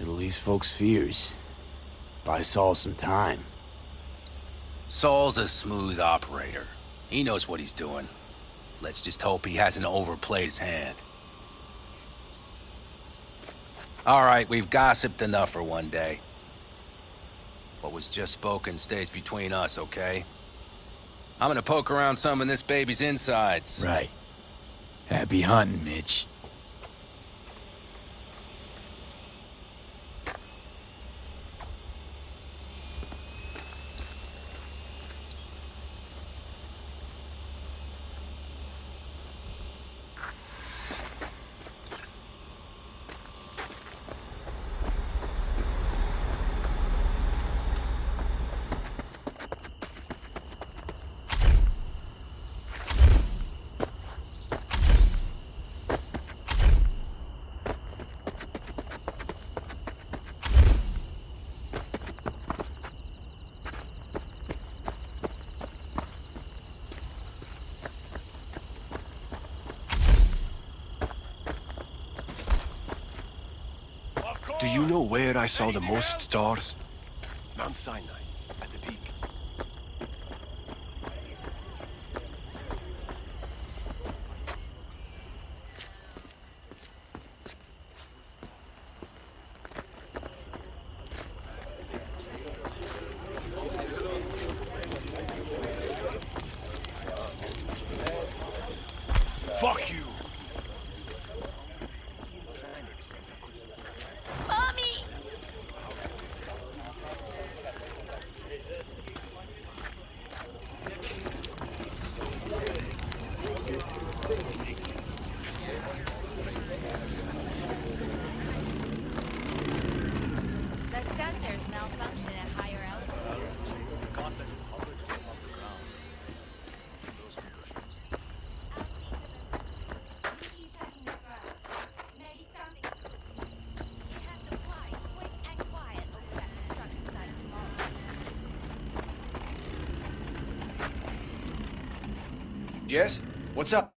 It'll ease folks' fears. Buy Saul some time. Saul's a smooth operator. He knows what he's doing. Let's just hope he hasn't overplayed his hand. All right, we've gossiped enough for one day. What was just spoken stays between us, okay? I'm gonna poke around some in this baby's insides. Right. Happy hunting, Mitch. Do you know where I saw the most stars? Mount Sinai, at the peak. Fuck you! Jess? What's up?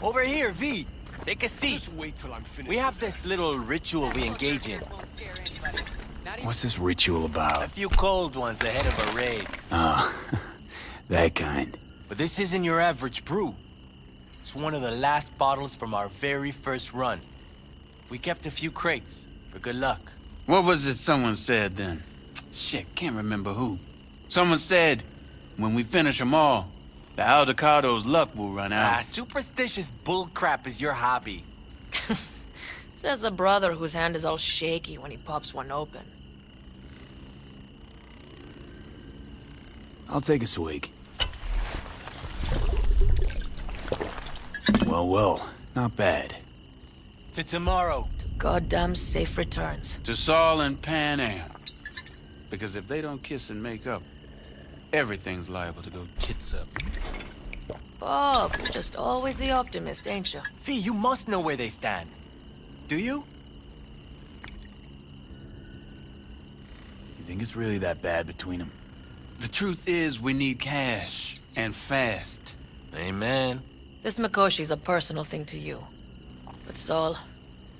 Over here, V. Take a seat. Just wait till I'm finished. We have this little ritual we engage in. What's this ritual about? A few cold ones ahead of a raid. Oh, that kind. But this isn't your average brew. It's one of the last bottles from our very first run. We kept a few crates for good luck. What was it someone said then? Shit, can't remember who. Someone said, when we finish them all, the Aldecado's luck will run out. Superstitious bullcrap is your hobby. Says the brother whose hand is all shaky when he pops one open. I'll take a swig. Well, not bad. To tomorrow. To goddamn safe returns. To Saul and Pan Am. Because if they don't kiss and make up, everything's liable to go tits up. Bob, you're just always the optimist, ain't you? Fee, you must know where they stand. Do you? You think it's really that bad between them? The truth is, we need cash. And fast. Amen. This Mikoshi's a personal thing to you. But Saul,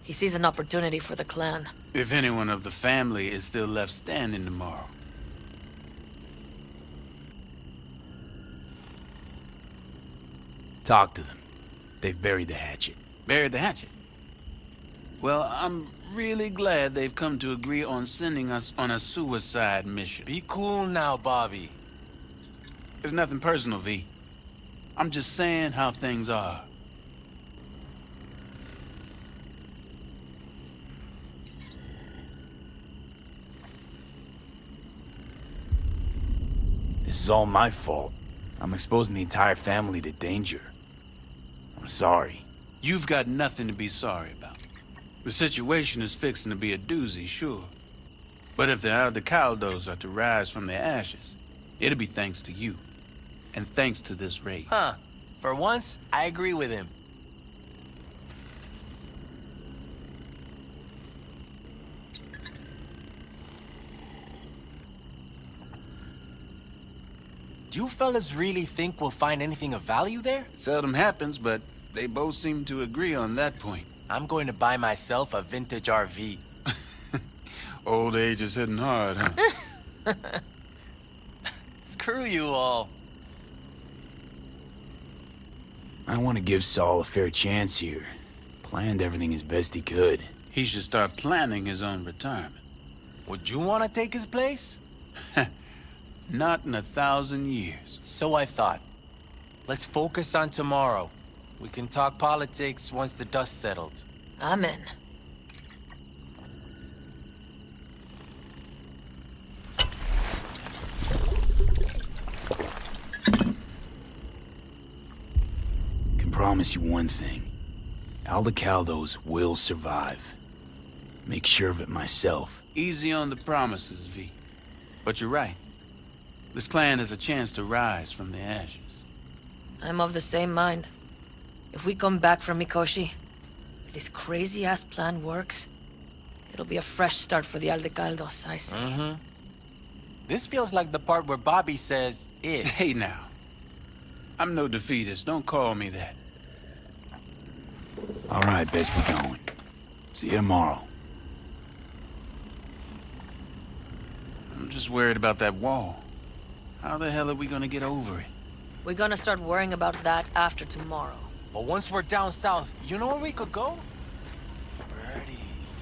he sees an opportunity for the clan. If anyone of the family is still left standing tomorrow. Talk to them. They've buried the hatchet. Buried the hatchet? Well, I'm really glad they've come to agree on sending us on a suicide mission. Be cool now, Bobby. There's nothing personal, V. I'm just saying how things are. This is all my fault. I'm exposing the entire family to danger. I'm sorry. You've got nothing to be sorry about. The situation is fixing to be a doozy, sure. But if the Aldecaldos are to rise from their ashes, it'll be thanks to you. And thanks to this raid. Huh. For once, I agree with him. Do you fellas really think we'll find anything of value there? It seldom happens, but they both seem to agree on that point. I'm going to buy myself a vintage RV. Old age is hitting hard, huh? Screw you all. I want to give Saul a fair chance here. Planned everything as best he could. He should start planning his own retirement. Would you want to take his place? Not in 1,000 years. So I thought. Let's focus on tomorrow. We can talk politics once the dust settled. I'm in. Can promise you one thing. Aldecaldos will survive. Make sure of it myself. Easy on the promises, V. But you're right. This clan has a chance to rise from the ashes. I'm of the same mind. If we come back from Mikoshi, if this crazy-ass plan works, it'll be a fresh start for the Aldecaldos, I say. Mm-hmm. This feels like the part where Bobby says, if. Hey now. I'm no defeatist, don't call me that. All right, best be going. See you tomorrow. I'm just worried about that wall. How the hell are we gonna get over it? We're gonna start worrying about that after tomorrow. But once we're down south, you know where we could go? Birdies.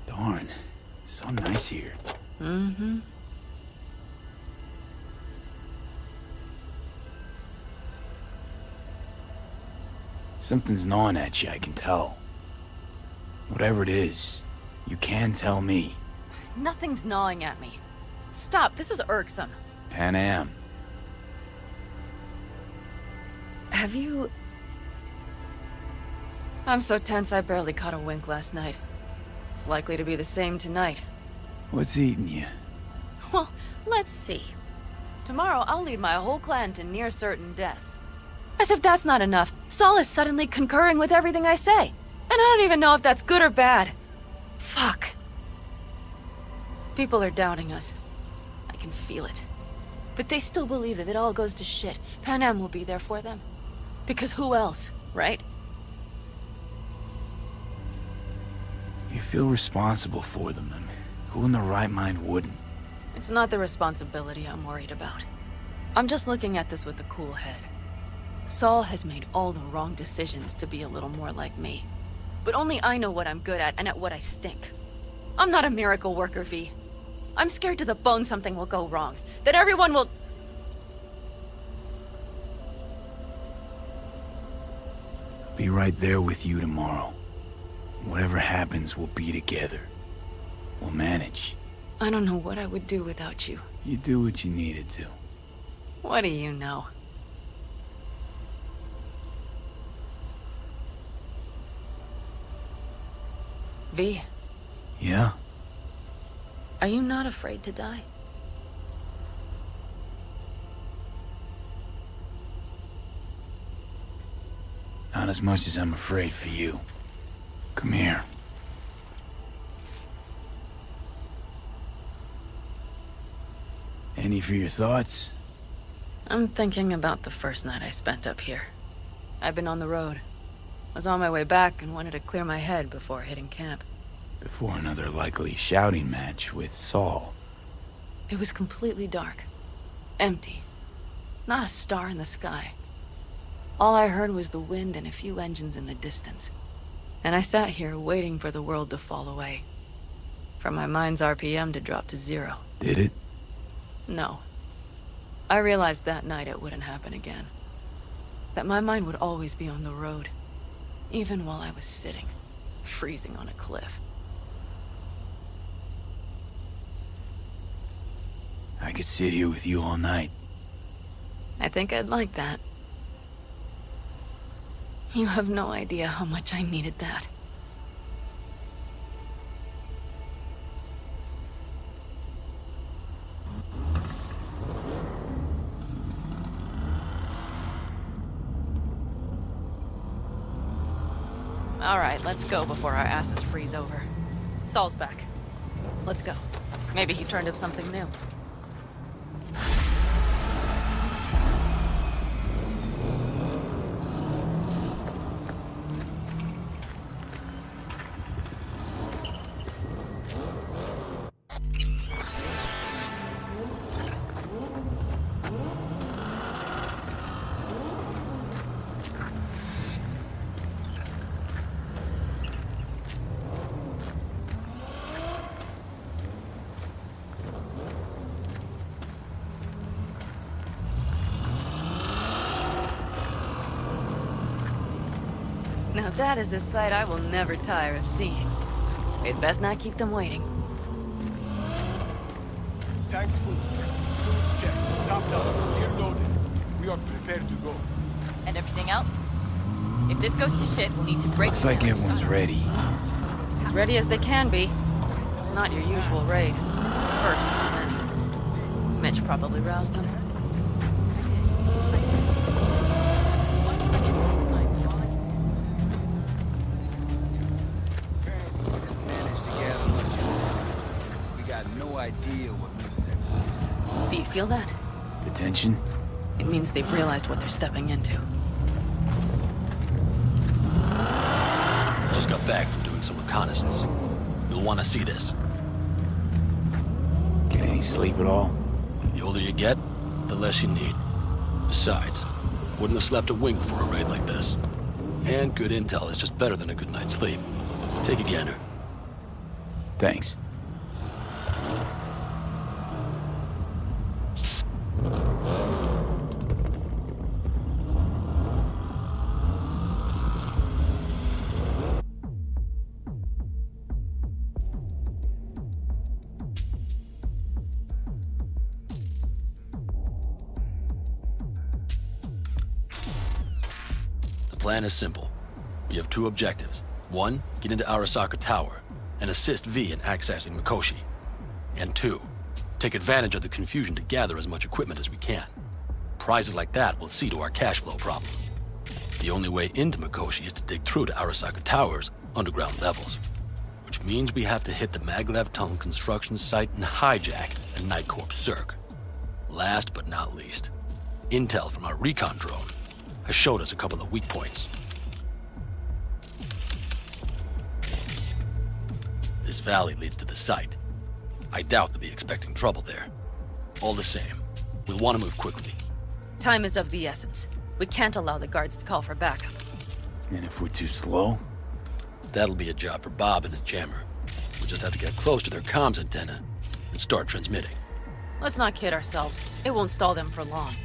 Darn. So nice here. Mm-hmm. Something's gnawing at you, I can tell. Whatever it is, you can tell me. Nothing's gnawing at me. Stop, this is irksome. Pan Am. Have you... I'm so tense I barely caught a wink last night. It's likely to be the same tonight. What's eating you? Well, let's see. Tomorrow I'll lead my whole clan to near certain death. As if that's not enough, Saul is suddenly concurring with everything I say. And I don't even know if that's good or bad. Fuck. People are doubting us. I can feel it. But they still believe if it all goes to shit, Pan Am will be there for them. Because who else, right? You feel responsible for them. I mean, who in their right mind wouldn't? It's not the responsibility I'm worried about. I'm just looking at this with a cool head. Saul has made all the wrong decisions to be a little more like me. But only I know what I'm good at and at what I stink. I'm not a miracle worker, V. I'm scared to the bone something will go wrong. That everyone will... Be right there with you tomorrow. Whatever happens, we'll be together. We'll manage. I don't know what I would do without you. You do what you needed to. What do you know? V, Yeah? are you not afraid to die? Not as much as I'm afraid for you. Come here. Any for your thoughts? I'm thinking about the first night I spent up here. I've been on the road. Was on my way back and wanted to clear my head before hitting camp. Before another likely shouting match with Saul. It was completely dark. Empty. Not a star in the sky. All I heard was the wind and a few engines in the distance. And I sat here waiting for the world to fall away. For my mind's RPM to drop to 0. Did it? No. I realized that night it wouldn't happen again. That my mind would always be on the road. Even while I was sitting, freezing on a cliff. could sit here with you all night. I think I'd like that. You have no idea how much I needed that. All right, let's go before our asses freeze over. Saul's back. Let's go. Maybe he turned up something new. Now that is a sight I will never tire of seeing. We'd best not keep them waiting. Tanks full. Fuels checked. Topped up. Gear loaded. We are prepared to go. And everything else? If this goes to shit, we'll need to break. Looks like everyone's ready. As ready as they can be. It's not your usual raid. First for many. Mitch probably roused them. Do you feel that? The tension? It means they've realized what they're stepping into. Just got back from doing some reconnaissance. You'll want to see this. Get any sleep at all? The older you get, the less you need. Besides, wouldn't have slept a wink before a raid like this. And good intel is just better than a good night's sleep. Take a gander. Thanks. The plan is simple. We have two objectives. One, get into Arasaka Tower and assist V in accessing Mikoshi. And two, take advantage of the confusion to gather as much equipment as we can. Prizes like that will see to our cash flow problem. The only way into Mikoshi is to dig through to Arasaka Tower's underground levels, which means we have to hit the Maglev Tunnel construction site and hijack a Night Corps Cirque. Last but not least, intel from our recon drone has showed us a couple of weak points. This valley leads to the site. I doubt they'll be expecting trouble there. All the same, we'll want to move quickly. Time is of the essence. We can't allow the guards to call for backup. And if we're too slow? That'll be a job for Bob and his jammer. We just have to get close to their comms antenna and start transmitting. Let's not kid ourselves. It won't stall them for long.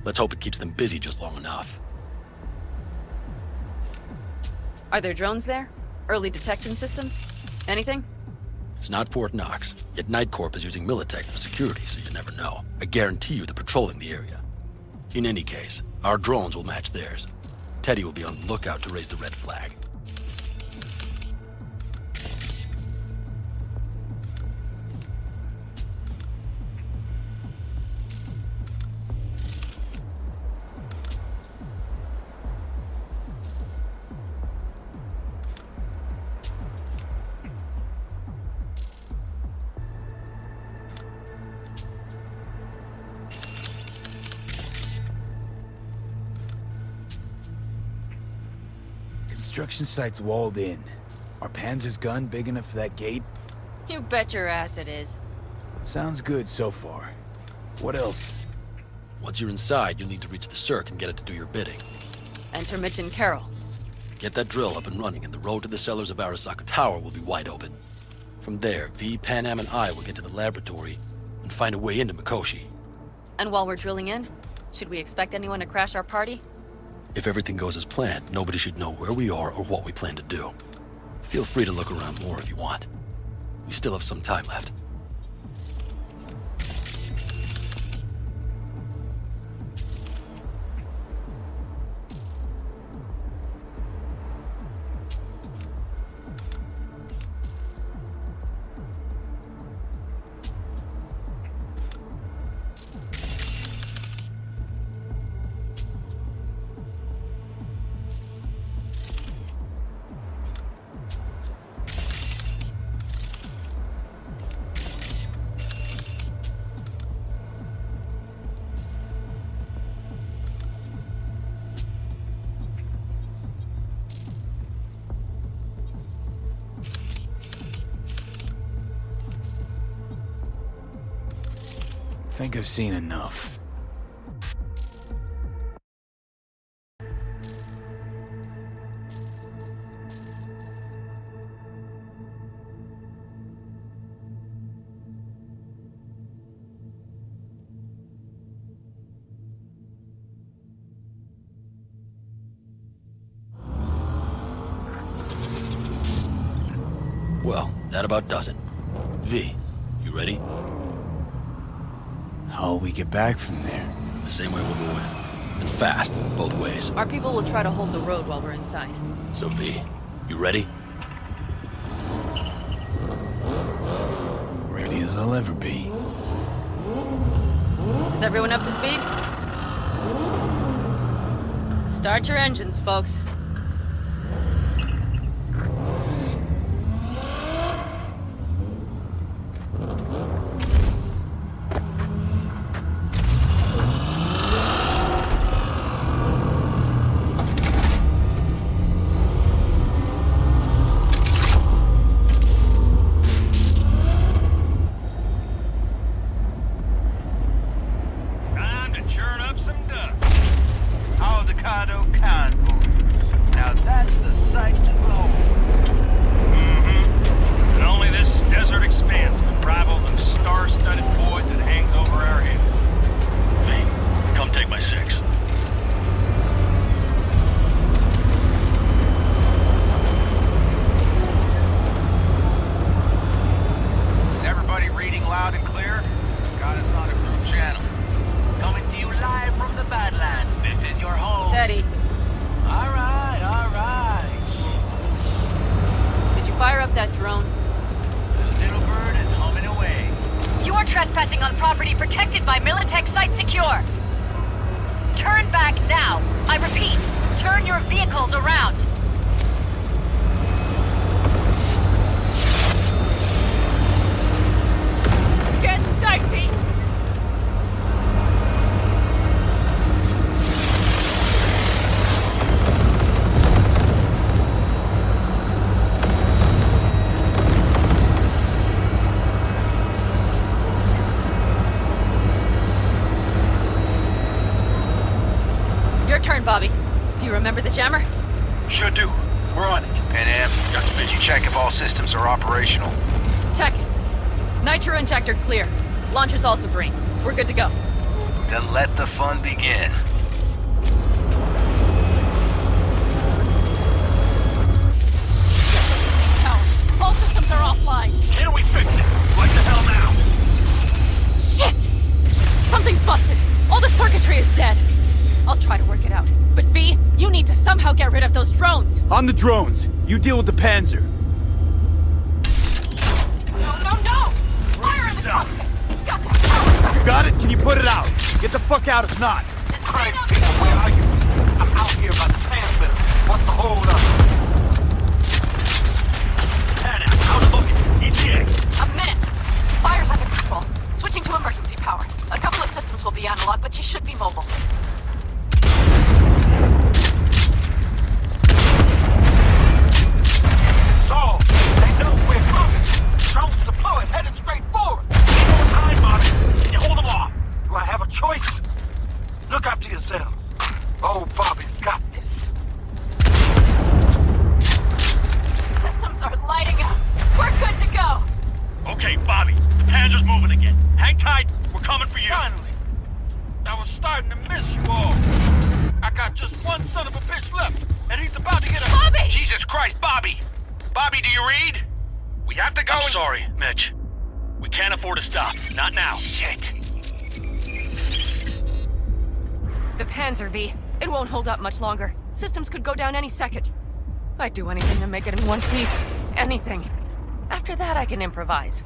Let's hope it keeps them busy just long enough. Are there drones there? Early detection systems? Anything? It's not Fort Knox, yet Night Corp is using Militech for security, so you never know. I guarantee you they're patrolling the area. In any case, our drones will match theirs. Teddy will be on the lookout to raise the red flag. Construction site's walled in. Are Panzer's gun big enough for that gate? You bet your ass it is. Sounds good so far. What else? Once you're inside, you'll need to reach the Cirque and get it to do your bidding. Enter Mitch and Carol. Get that drill up and running, and the road to the cellars of Arasaka Tower will be wide open. From there, V, Panam, and I will get to the laboratory and find a way into Mikoshi. And while we're drilling in, should we expect anyone to crash our party? If everything goes as planned, nobody should know where we are or what we plan to do. Feel free to look around more if you want. We still have some time left. think I've seen enough. Well, that about does it. V, you ready? How'll we get back from there? The same way we'll go in. And fast, both ways. Our people will try to hold the road while we're inside. So V, you ready? Ready as I'll ever be. Is everyone up to speed? Start your engines, folks. Trespassing on property protected by Militech Site Secure. Turn back now. I repeat, turn your vehicles around. This is getting dicey. Turn, Bobby. Do you remember the jammer? Sure do. We're on it. Did you check if all systems are operational? Check it. Nitro injector clear. Launcher's also green. We're good to go. Then let the fun begin. Tower. All systems are offline. Can we fix it? What the hell now? Shit! Something's busted. All the circuitry is dead. I'll try to work it out. But V, you need to somehow get rid of those drones! On the drones! You deal with the Panzer! No! Fire in the cockpit! Got the power circuit! You got it? Can you put it out? Get the fuck out if not! Christ, people, where are you? I'm out here by the transmitter. What's the hold up? Hannah, how's it looking? ETA! A minute! Fire's under control. Switching to emergency power. A couple of systems will be analog, but she should be mobile. Saul, they know we're coming. Drones deployed, headed straight forward. Ain't no time, Bobby. Can you hold them off? Do I have a choice? Look after yourself. Oh, Bobby's got this. Systems are lighting up. We're good to go. Okay, Bobby. Panzer's moving again. Hang tight. We're coming for you. Finally. I was starting to miss you all. I got just one son of a bitch left, and he's about to get a... Bobby! Jesus Christ, Bobby! Bobby, do you read? We have to go. I'm sorry, Mitch. We can't afford to stop. Not now. Shit. The Panzer, V. It won't hold up much longer. Systems could go down any second. I'd do anything to make it in one piece. Anything. After that, I can improvise.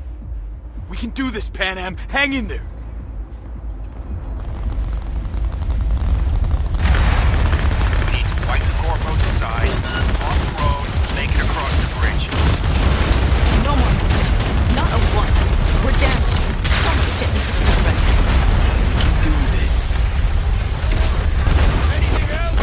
We can do this, Pan Am. Hang in there. We need to wipe the Corpo side, off the road, make it across the bridge. No more messages. Not a one. We're down. Somebody get this equipment ready. Do this. Anything else?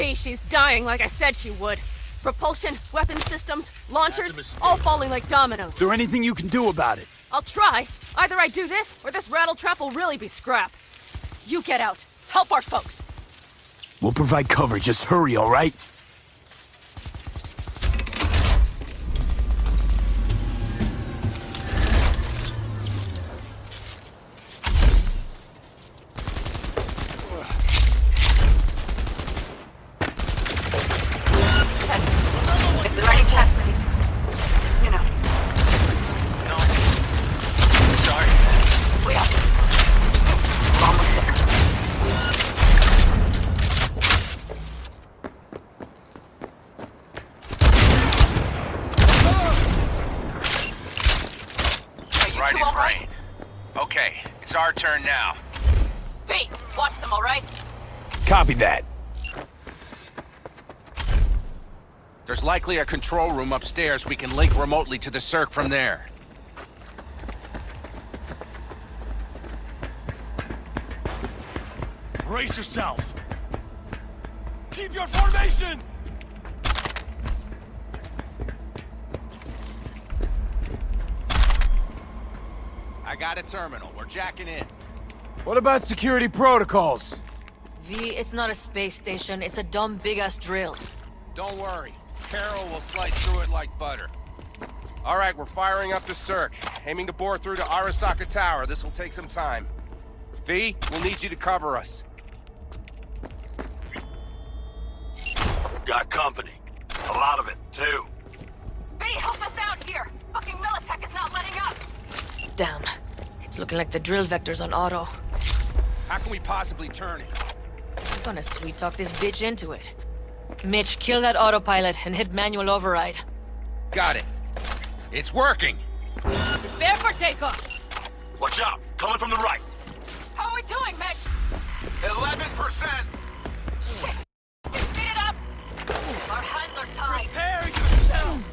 V, she's dying like I said she would. Propulsion, weapon systems, launchers, all falling like dominoes. Is there anything you can do about it? I'll try. Either I do this, or this rattletrap will really be scrap. You get out. Help our folks. We'll provide cover. Just hurry, all right? Is there any chance that he's... you know... No. Sorry. We are. We're almost there. Are you two all right? Okay, it's our turn now. V, watch them, all right? Copy that. There's likely a control room upstairs. We can link remotely to the circ from there. Brace yourselves! Keep your formation! I got a terminal. We're jacking in. What about security protocols? V, it's not a space station. It's a dumb big-ass drill. Don't worry. Carol will slice through it like butter. All right, we're firing up the circ. Aiming to bore through to Arasaka Tower. This will take some time. V, we'll need you to cover us. Got company. A lot of it, too. V, help us out here! Fucking Militech is not letting up! Damn. It's looking like the drill vector's on auto. How can we possibly turn it? I'm gonna sweet-talk this bitch into it. Mitch, kill that autopilot and hit manual override. Got it. It's working. Prepare for takeoff. Watch out! Coming from the right. How are we doing, Mitch? 11%! Shit! Speed it up! Our hands are tied. Prepare yourselves!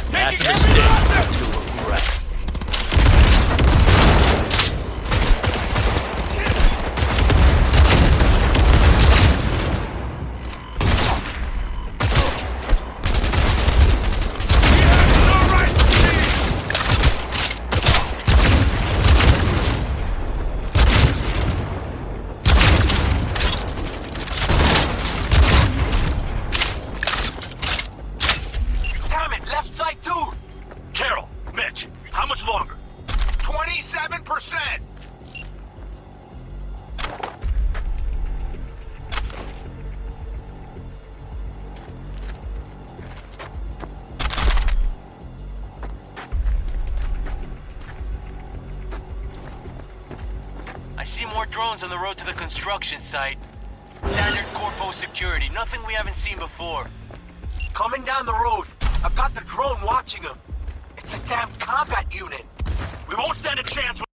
That's a mistake. You'll regret. Damn it! Left side too! Carol, Mitch, how much longer? 27%! I see more drones on the road to the construction site. Standard Corpo security, nothing we haven't seen before. Coming down the road. I've got the drone watching him. It's a damn combat unit. We won't stand a chance with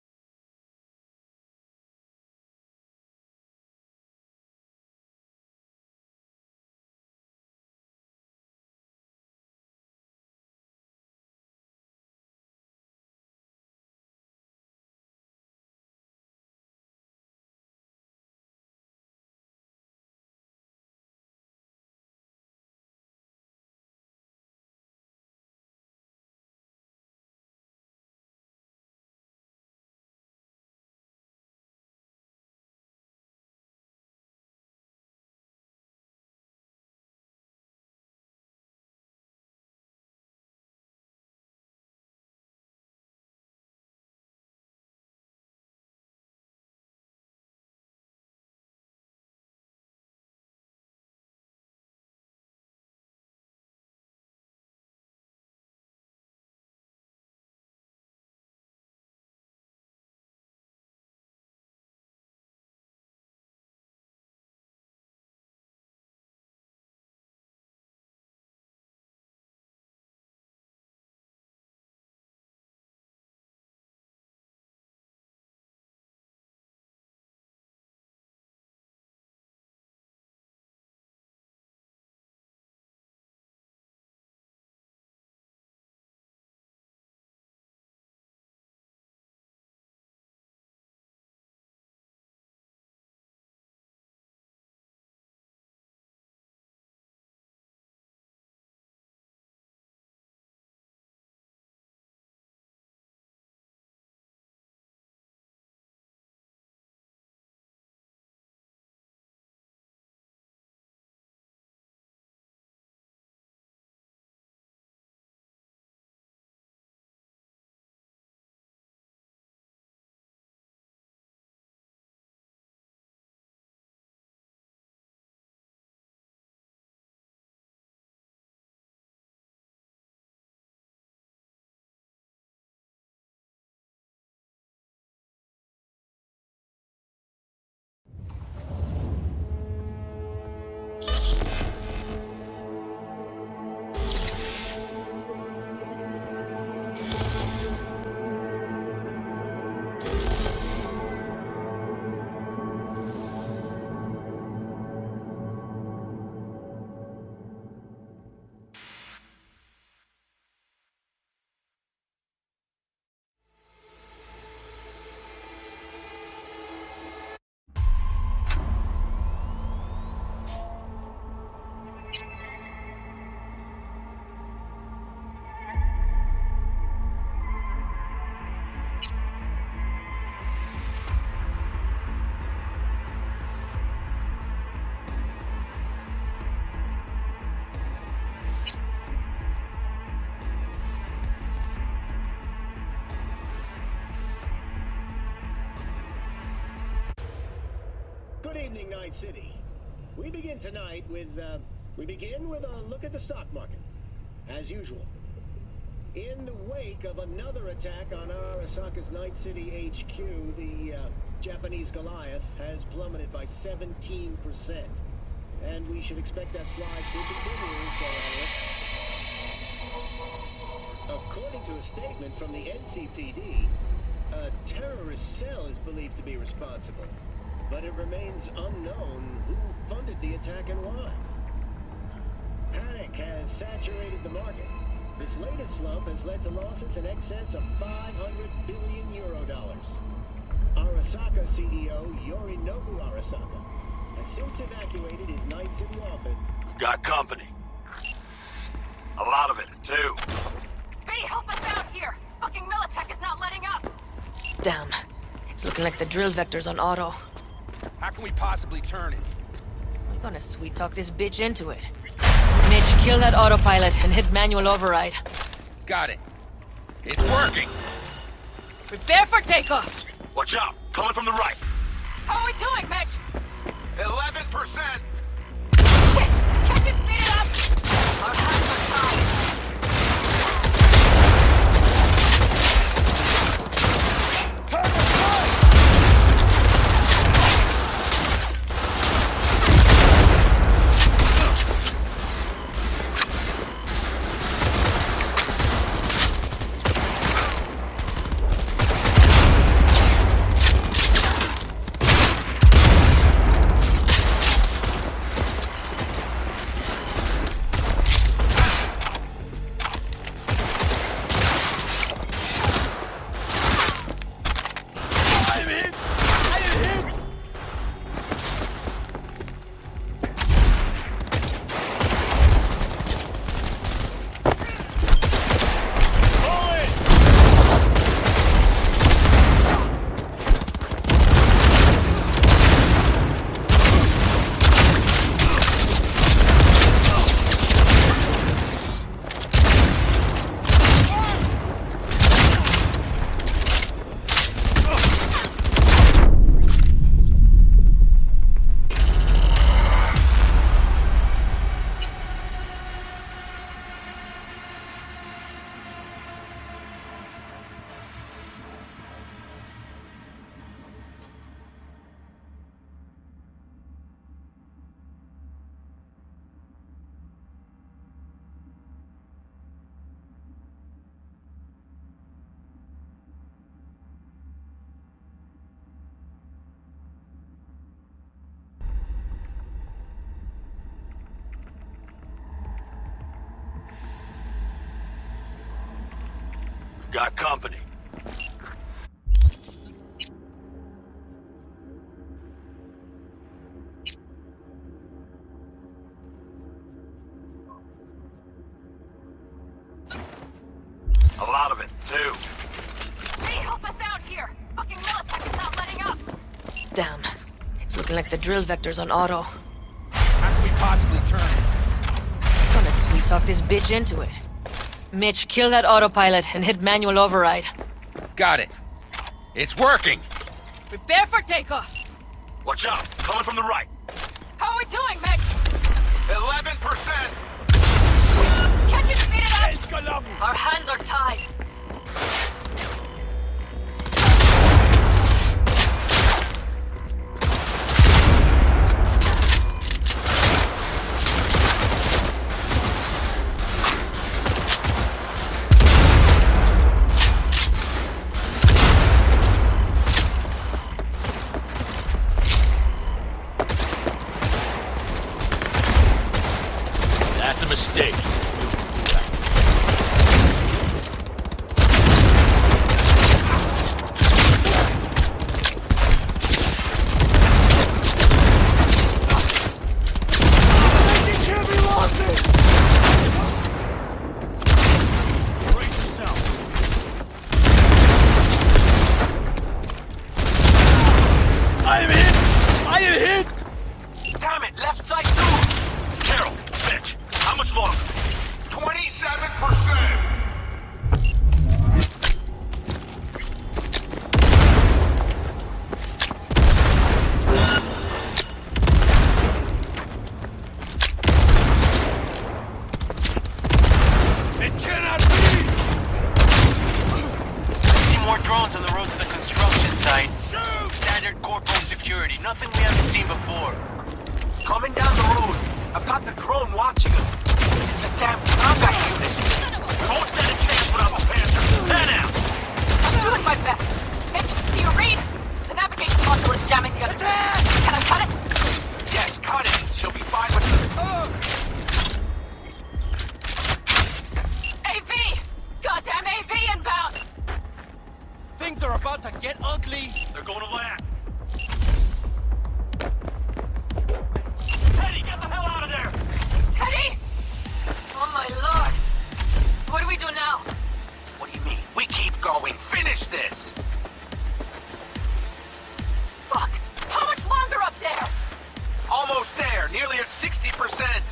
Good evening, Night City. We begin tonight with, a look at the stock market, as usual. In the wake of another attack on Arasaka's Night City HQ, the Japanese Goliath has plummeted by 17%. And we should expect that slide to continue, so analysts. According to a statement from the NCPD, a terrorist cell is believed to be responsible, but it remains unknown who funded the attack and why. Panic has saturated the market. This latest slump has led to losses in excess of 500 billion euro dollars. Arasaka CEO Yorinobu Arasaka has since evacuated his Night City office. Got company. A lot of it, too. Hey, help us out here! Fucking Militech is not letting up! Damn. It's looking like the drill vector's on auto. How can we possibly turn it? We're gonna sweet talk this bitch into it. Mitch, kill that autopilot and hit manual override. Got it. It's working! Prepare for takeoff! Watch out! Coming from the right! How are we doing, Mitch? 11%! Shit! Can't you speed it up? Our hands are tied. Got company. A lot of it, too. Hey, help us out here! Fucking Militech is not letting up! Damn. It's looking like the drill vector's on auto. How can we possibly turn it? I'm gonna sweet talk this bitch into it. Mitch, kill that autopilot and hit manual override. Got it. It's working! Prepare for takeoff! Watch out! Coming from the right! How are we doing, Mitch? 11%! Shit! Can't you speed it up? Our hands are tied. That's a mistake. Damn it! Left side through! Carol, Mitch, how much longer? watching him. It's a damn combat unit. We won't stand a chance without the Panther. Pan out! I'm doing my best. Mitch, do you read? The navigation module is jamming the other side. Can I cut it? Yes, cut it. She'll be fine with the... AV! Goddamn AV inbound! Things are about to get ugly. They're going to land. Teddy, get the hell out of there! Teddy! Oh my lord! What do we do now? What do you mean? We keep going. Finish this! Fuck! How much longer up there? Almost there. Nearly at 60%.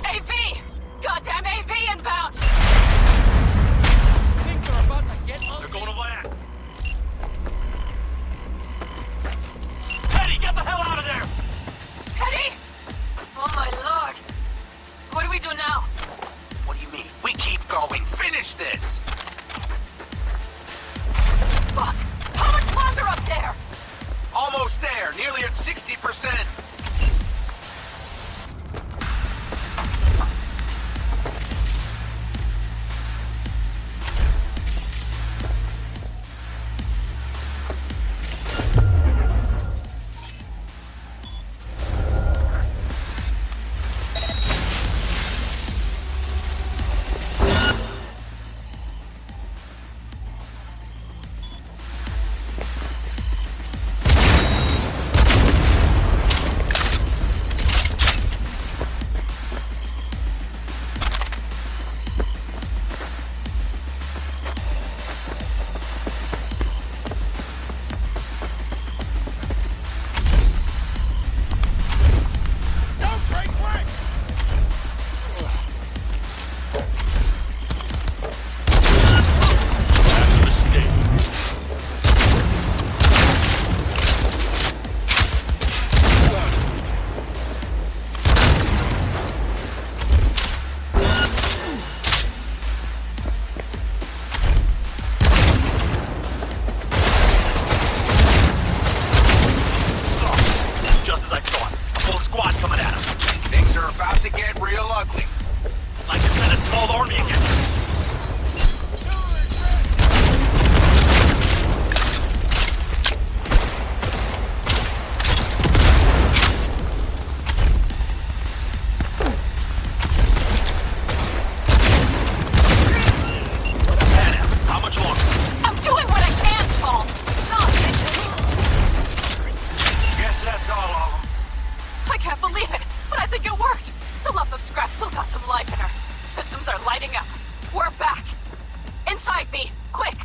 AV! Goddamn AV inbound! Things are about to get ugly. They're going to land. Teddy, get the hell out of there! Teddy! Oh my lord! What do we do now? What do you mean? We keep going. Finish this! Fuck! How much longer up there? Almost there. Nearly at 60%. Inside me! Quick!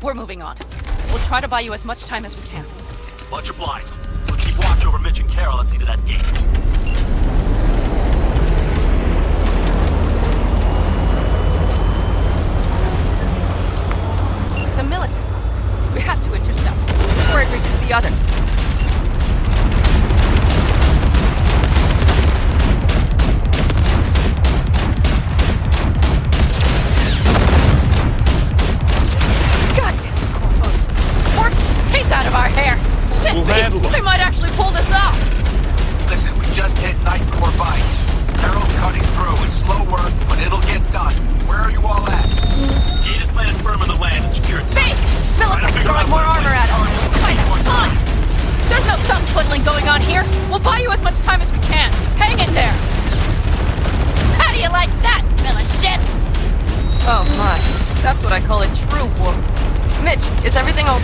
We're moving on. We'll try to buy you as much time as we can. Much obliged. We'll keep watch over Mitch and Carol and see to that gate. The military. We have to intercept before it reaches the others. God damn it, Corpos. He's out of our hair. Shit, We'll handle him. they might actually pull this off. Listen, we just hit night core ice. Carol's cutting through. It's slow work, but it'll get done. Where are you all at? Gate is planted firm in the land and secured tight. Militech's throwing more armor at us. Come on! There's no thumb twiddling going on here. We'll buy you as much time as we can. Hang in there. How do you like that, shits? Oh my, that's what I call a true war. Mitch, is everything all...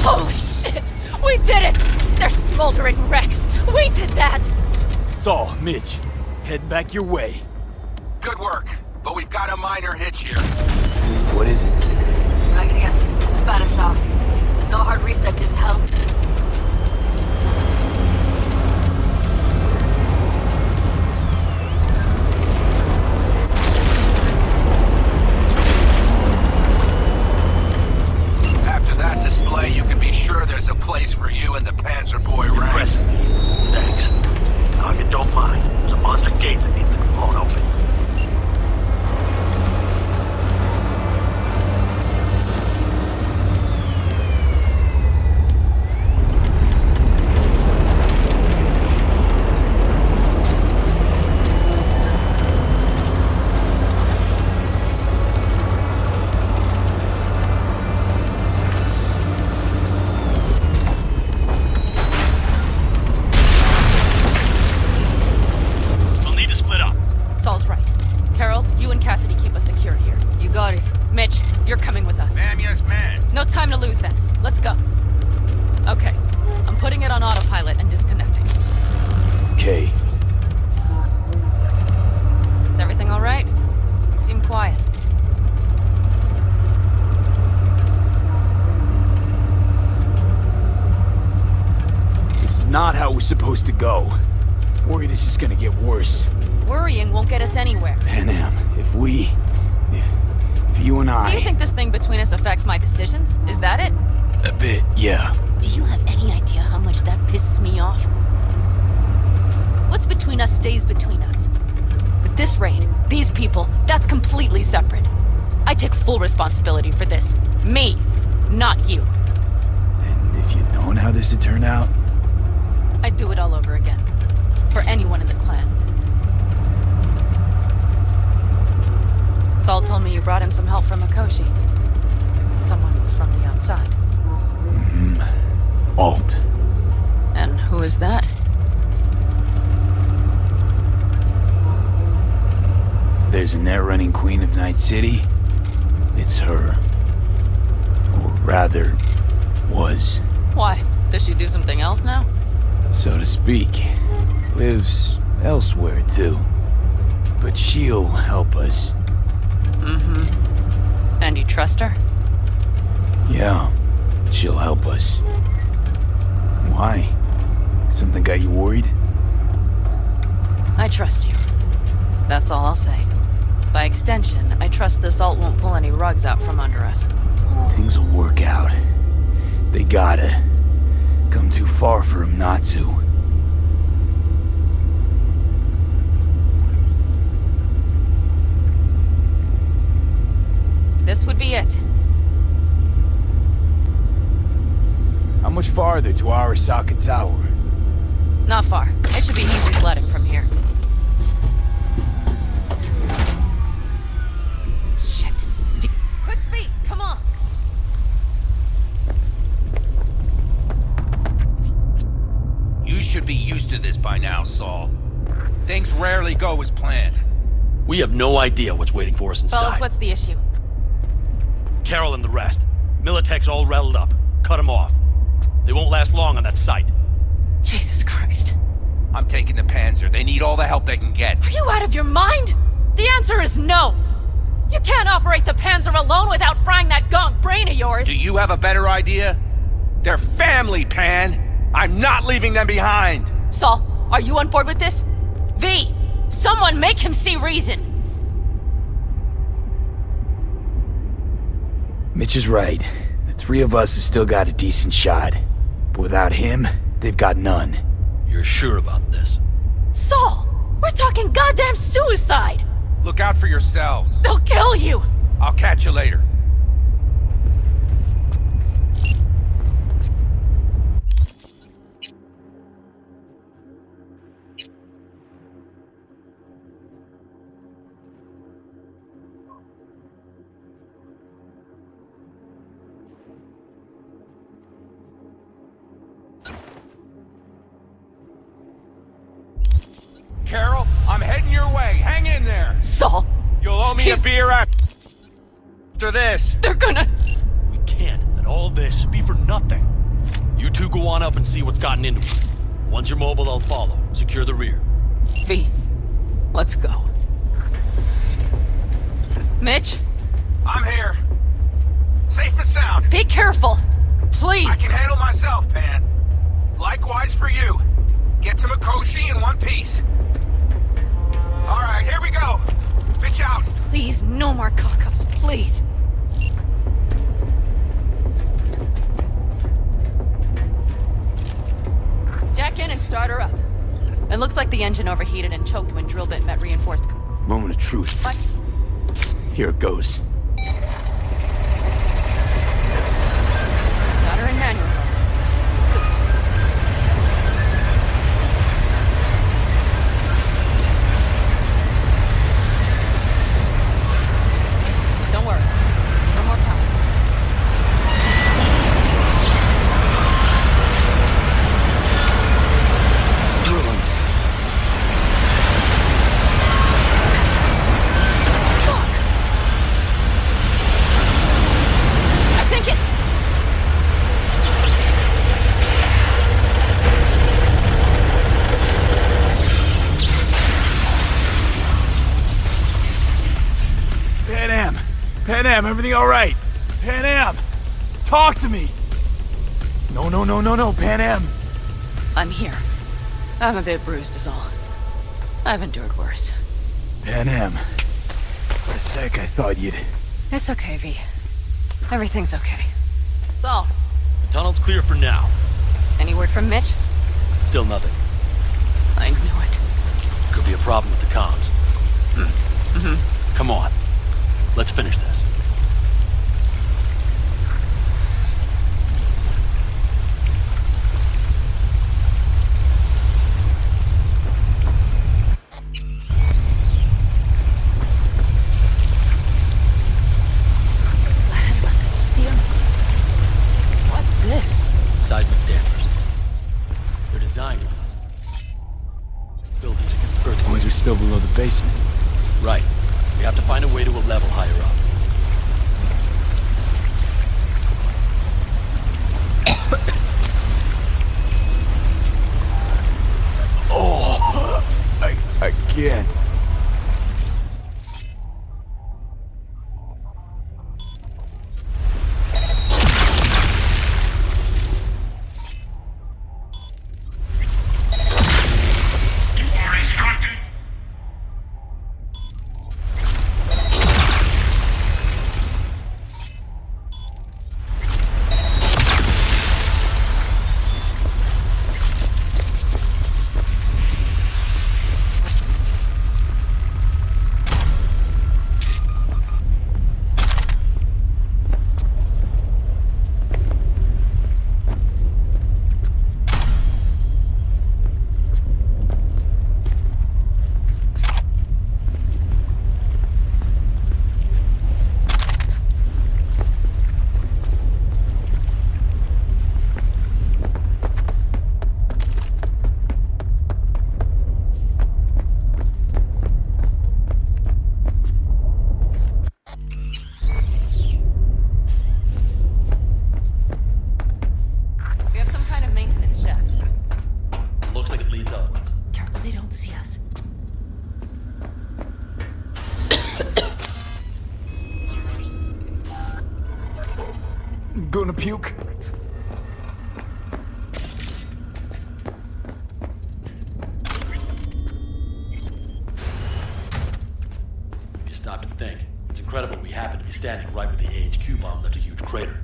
Holy shit! We did it! They're smoldering wrecks. We did that! Saul, Mitch, head back your way. Good work, but we've got a minor hitch here. What is it? Ragnia system spat us off. No hard reset didn't help. After that display, you can be sure there's a place for you in the Panzer Boy ranks. Impressive. Thanks. Now, if you don't mind, there's a monster gate that needs to be blown open. Time to lose then. Let's go. Okay. I'm putting it on autopilot and disconnecting. Okay. Is everything all right? You seem quiet. This is not how it was supposed to go. Worried this is gonna get worse. Worrying won't get us anywhere. Panam, if you and I... Do you think this thing between us affects my decisions? Is that it? A bit, yeah. Do you have any idea how much that pisses me off? What's between us stays between us. But this raid, these people, that's completely separate. I take full responsibility for this. Me, not you. And if you'd known how this would turn out? I'd do it all over again. For anyone in the clan. Saul told me you brought in some help from Mikoshi. Someone from the outside. Alt. And who is that? If there's a net-running queen of Night City, it's her. Or rather, was. Why? Does she do something else now? So to speak. Lives elsewhere, too. But she'll help us. Mm-hmm. And you trust her? Yeah, she'll help us. Why? Something got you worried? I trust you. That's all I'll say. By extension, I trust this alt won't pull any rugs out from under us. Things will work out. They gotta. Come too far for him not to. This would be it. How much farther to Arasaka Tower? Not far. It should be easy sledding from here. Shit. Quick feet, come on! You should be used to this by now, Saul. Things rarely go as planned. We have no idea what's waiting for us inside. Fellas, what's the issue? Carol and the rest. Militech's all riled up. Cut them off. They won't last long on that site. Jesus Christ. I'm taking the Panzer. They need all the help they can get. Are you out of your mind? The answer is no! You can't operate the Panzer alone without Do you have a better idea? They're family, Pan. I'm not leaving them behind. Saul, are you on board with this? V, someone make him see reason. Mitch is right. The three of us have still got a decent shot. But without him, they've got none. You're sure about this? Saul, we're talking goddamn suicide. Look out for yourselves. They'll kill you. I'll catch you later. Carol, I'm heading your way. Hang in there. Saul. You'll owe me a beer after this. They're gonna... We can't let all this be for nothing. You two go on up and see what's gotten into it. Once you're mobile, I'll follow. Secure the rear. V, let's go. Mitch? I'm here. Safe and sound. Be careful. Please. I can handle myself, Pan. Likewise for you. Get to Mikoshi in one piece. All right, here we go. Bitch out. Please, no more cock-ups, please. Jack in and start her up. It looks like the engine overheated and choked when drill bit met reinforced. Moment of truth. What? Here it goes. Got her in manual. Don't worry. No more power. It's thrilling. I think it... Pan Am, everything all right? Pan Am, talk to me. No, Pan Am. I'm here. I'm a bit bruised is all. I've endured worse. Pan Am, for a sec I thought you'd... It's okay, V. Everything's okay. Saul, The tunnel's clear for now. any word from Mitch? Still nothing. I knew it. Could be a problem with the comms. Come on. Let's finish this. Ahead of us. See him? What's this? Seismic dampers. They're designed to buildings against As long as earthquakes. we're still below the basement. Right. We have to find a way to a level higher up. Oh, I can't. I'm gonna puke. If you stop to think, it's incredible we happen to be standing right where the AHQ bomb left a huge crater.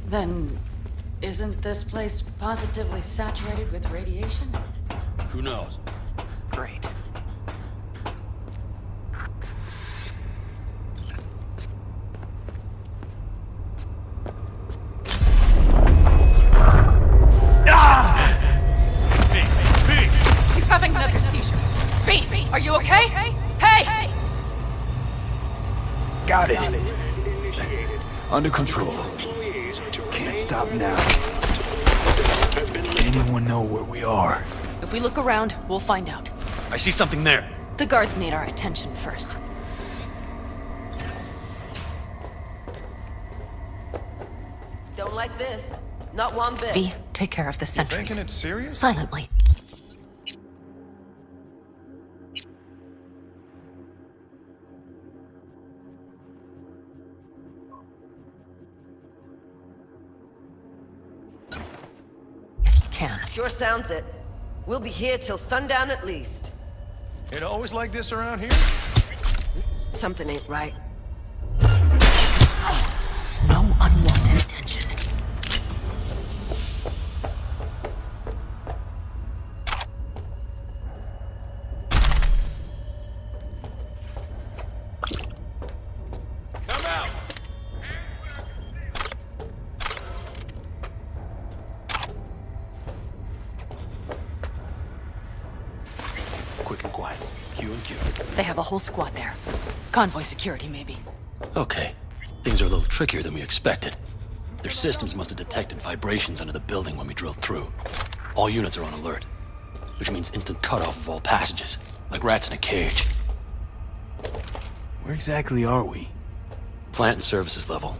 Then, isn't this place positively saturated with radiation? Who knows? Great. He's having another seizure. B, are you okay? Hey! Got it. Under control. Can't stop now. Anyone know where we are? If we look around, we'll find out. I see something there. The guards need our attention first. Don't like this. Not one bit. V, take care of the sentries. Taking it serious? Silently. Sure sounds it. We'll be here till sundown at least. It always like this around here? Something ain't right. No unwanted attention. Come out! Quick and quiet. Q and Q. They have a whole squad there. Convoy security, maybe. Okay. Things are a little trickier than we expected. Their systems must have detected vibrations under the building when we drilled through. All units are on alert, which means instant cutoff of all passages, like rats in a cage. Where exactly are we? Plant and services level.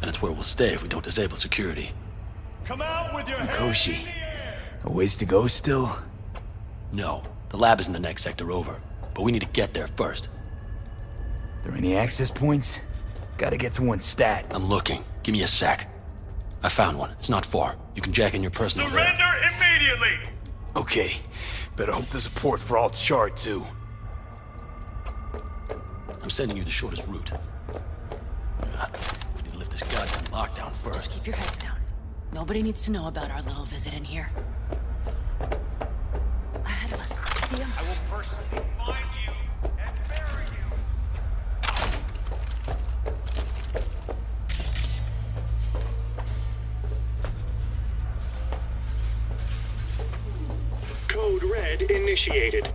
And it's where we'll stay if we don't disable security. Come out with your Mikoshi. A ways to go still? No. The lab is in the next sector over, but we need to get there first. There any access points? Gotta get to one stat. I'm looking. Give me a sec. I found one. It's not far. You can jack in your personal data. Surrender immediately! Okay. Better hope there's a port for Alt Shard, too. I'm sending you the shortest route. We need to lift this goddamn lockdown first. Just keep your heads down. Nobody needs to know about our little visit in here. Ahead of us. See him? I will personally find you and bury you. Code Red initiated.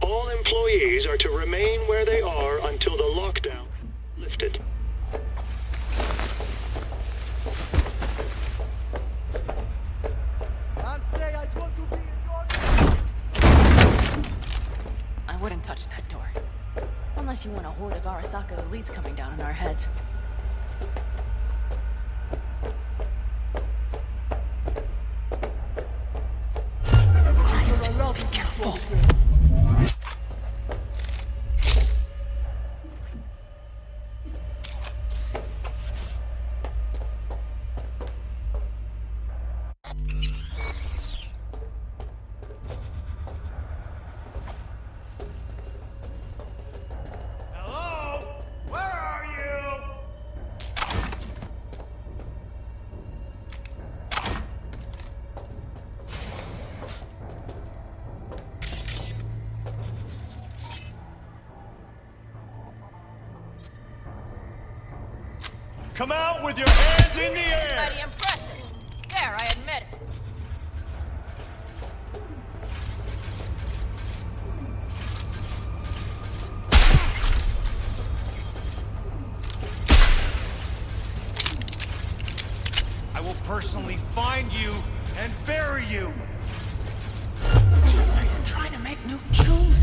All employees are to remain where they are until the lockdown is lifted. I wouldn't touch that door. Unless you want a horde of Arasaka elites coming down on our heads. Christ, be careful. Hello? Where are you? Come out with your hands in the air! Mighty impressive. There, I admit it. I will personally find you and bury you! Jeez, are you trying to make new choose?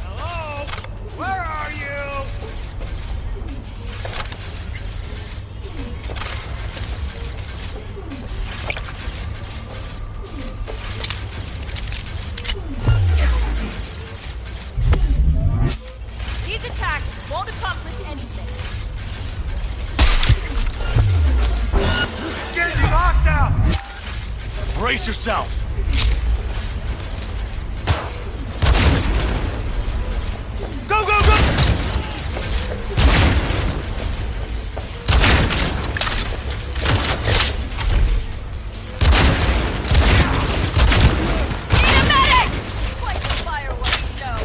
Hello? Where are you? Brace yourselves! Go, go, go! Need a medic! Quite the fireworks show.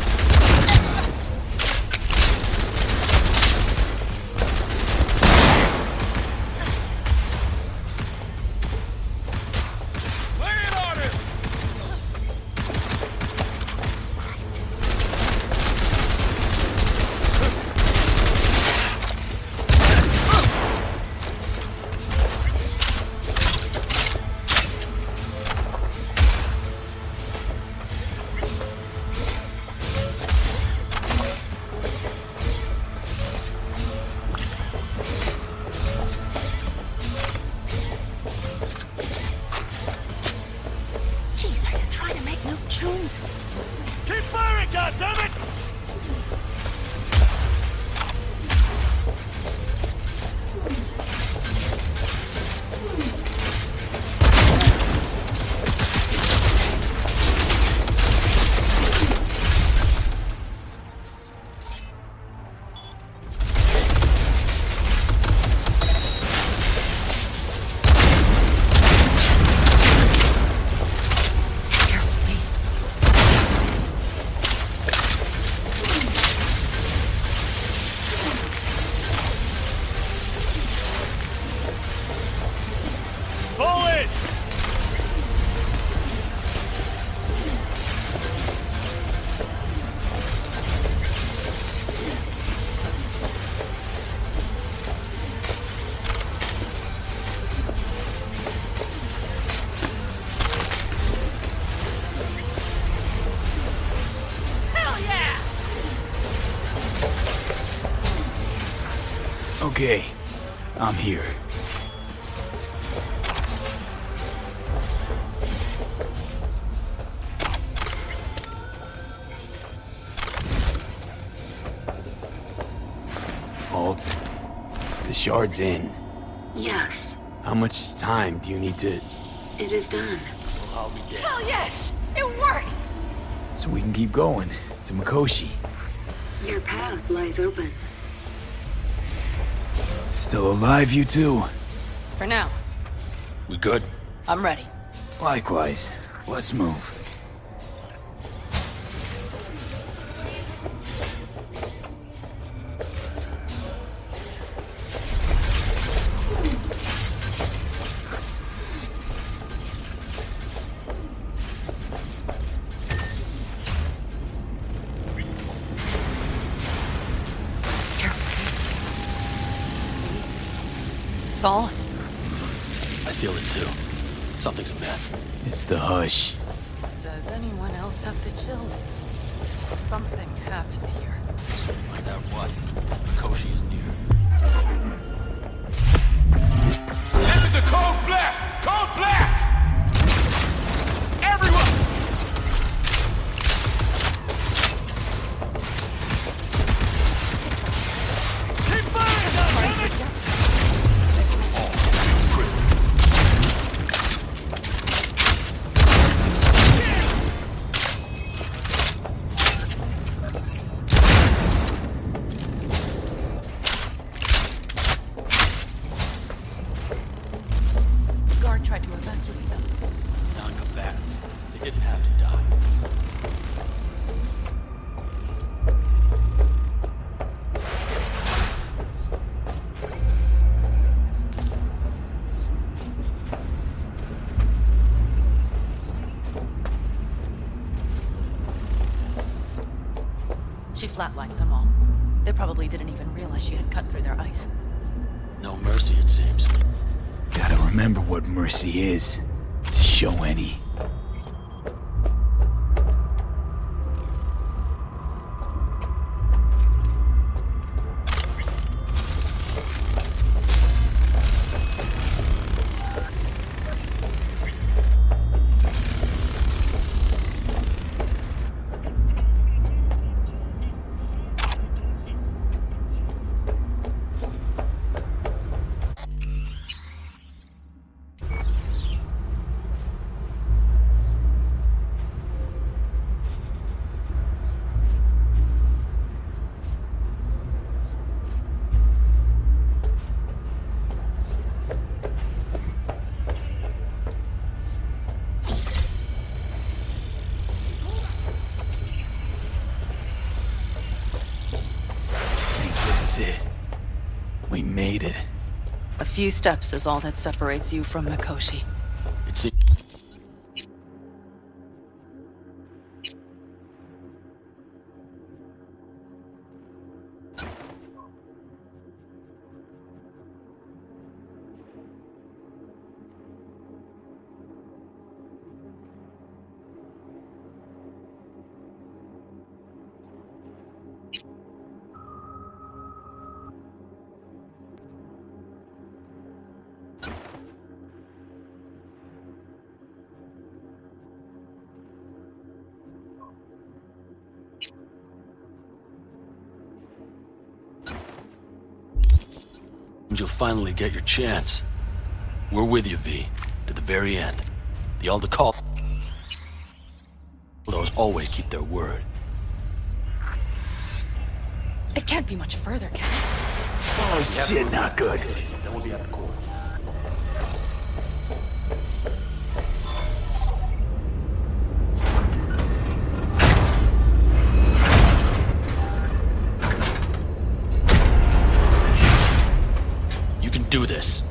Jeez, are you trying to make new tunes? Keep firing, goddammit! Okay, I'm here. Alt, the shard's in. Yes, How much time do you need to... it is done. I'll be dead. Hell yes! It worked! So we can keep going to Mikoshi. Your path lies open. Still alive, you two? For now. We good? I'm ready. Likewise. Let's move. Saul? I feel it too. Something's amiss. It's the hush. Does anyone else have the chills? Something happened here. Soon find out what. Mikoshi is near. This is a code black! Code black! Everyone! Keep firing, goddammit! The guard tried to evacuate them. Non-combatants. They didn't have to die. She flatlined them all. They probably didn't even realize she had cut through their ice. No mercy, it seems. Gotta remember what mercy is, to show any. completed. A few steps is all that separates you from Mikoshi. It seems... You'll finally get your chance. We're with you, V, to the very end. The Aldecaldos always keep their word. It can't be much further, can it? Oh shit, not good. Then we'll be at the core. You can do this.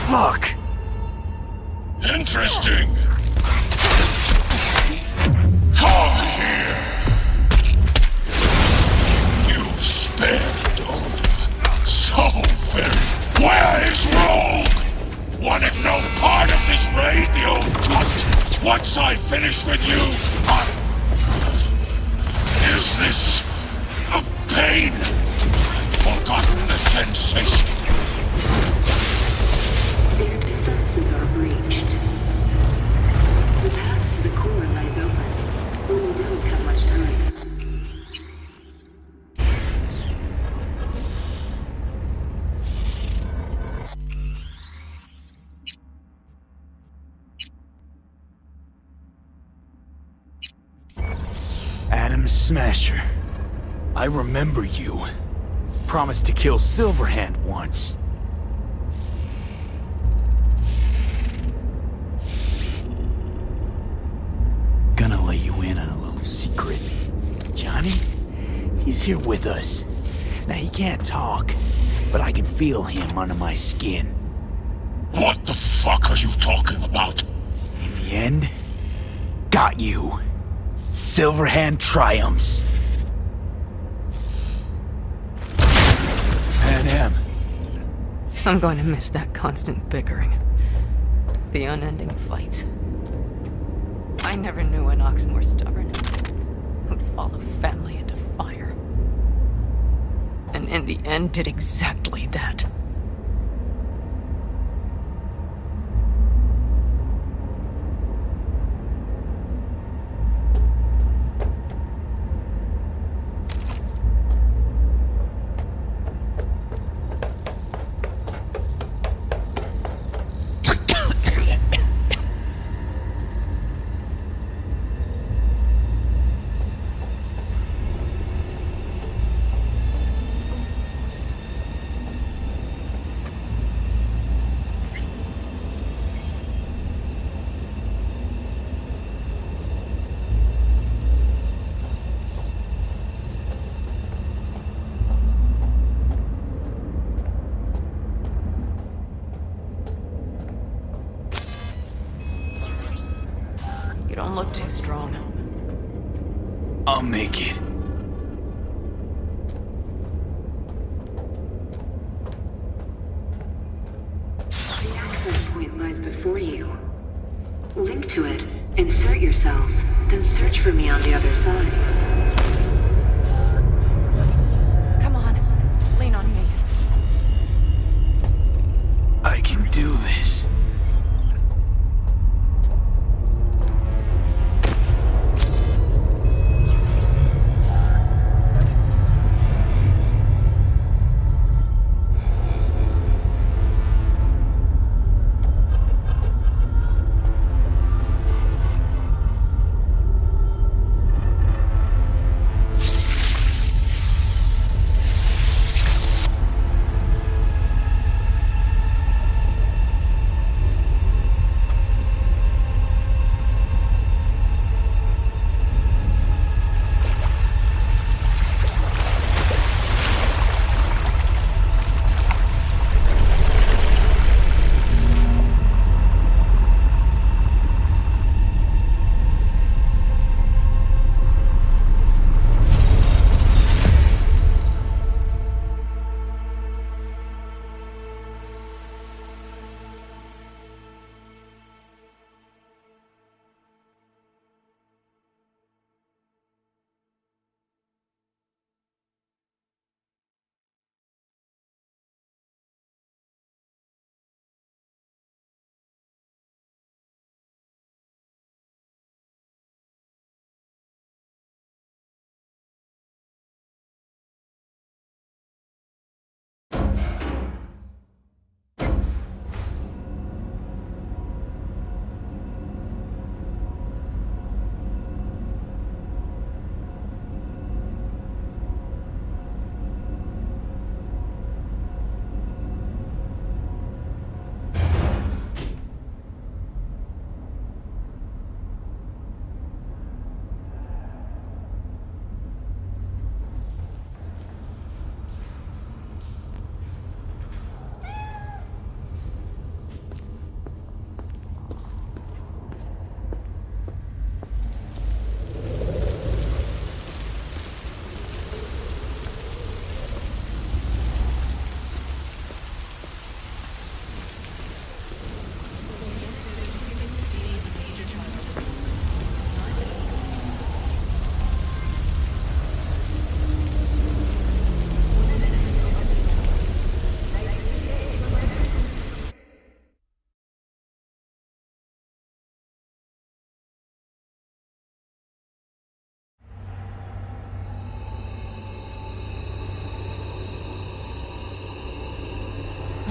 Fuck! Interesting! Come here! You spared Oda so very. Where is Rogue? Wanted no part of this raid, the old cunt. Once I finish with you, Is this a pain? I've forgotten the sensation. Their defenses are breached. The path to the core lies open, but we don't have much time. Adam Smasher. I remember you. Promised to kill Silverhand once. Gonna let you in on a little secret. Johnny? He's here with us. Now, he can't talk, but I can feel him under my skin. What the fuck are you talking about? In the end, got you. Silverhand triumphs. Pan I'm going to miss that constant bickering. The unending fights. I never knew an ox more stubborn. Who'd follow family into fire. And in the end did exactly that. You don't look too strong. I'll make it. The access point lies before you. Link to it, insert yourself, then search for me on the other side. Come on, lean on me. I can do this.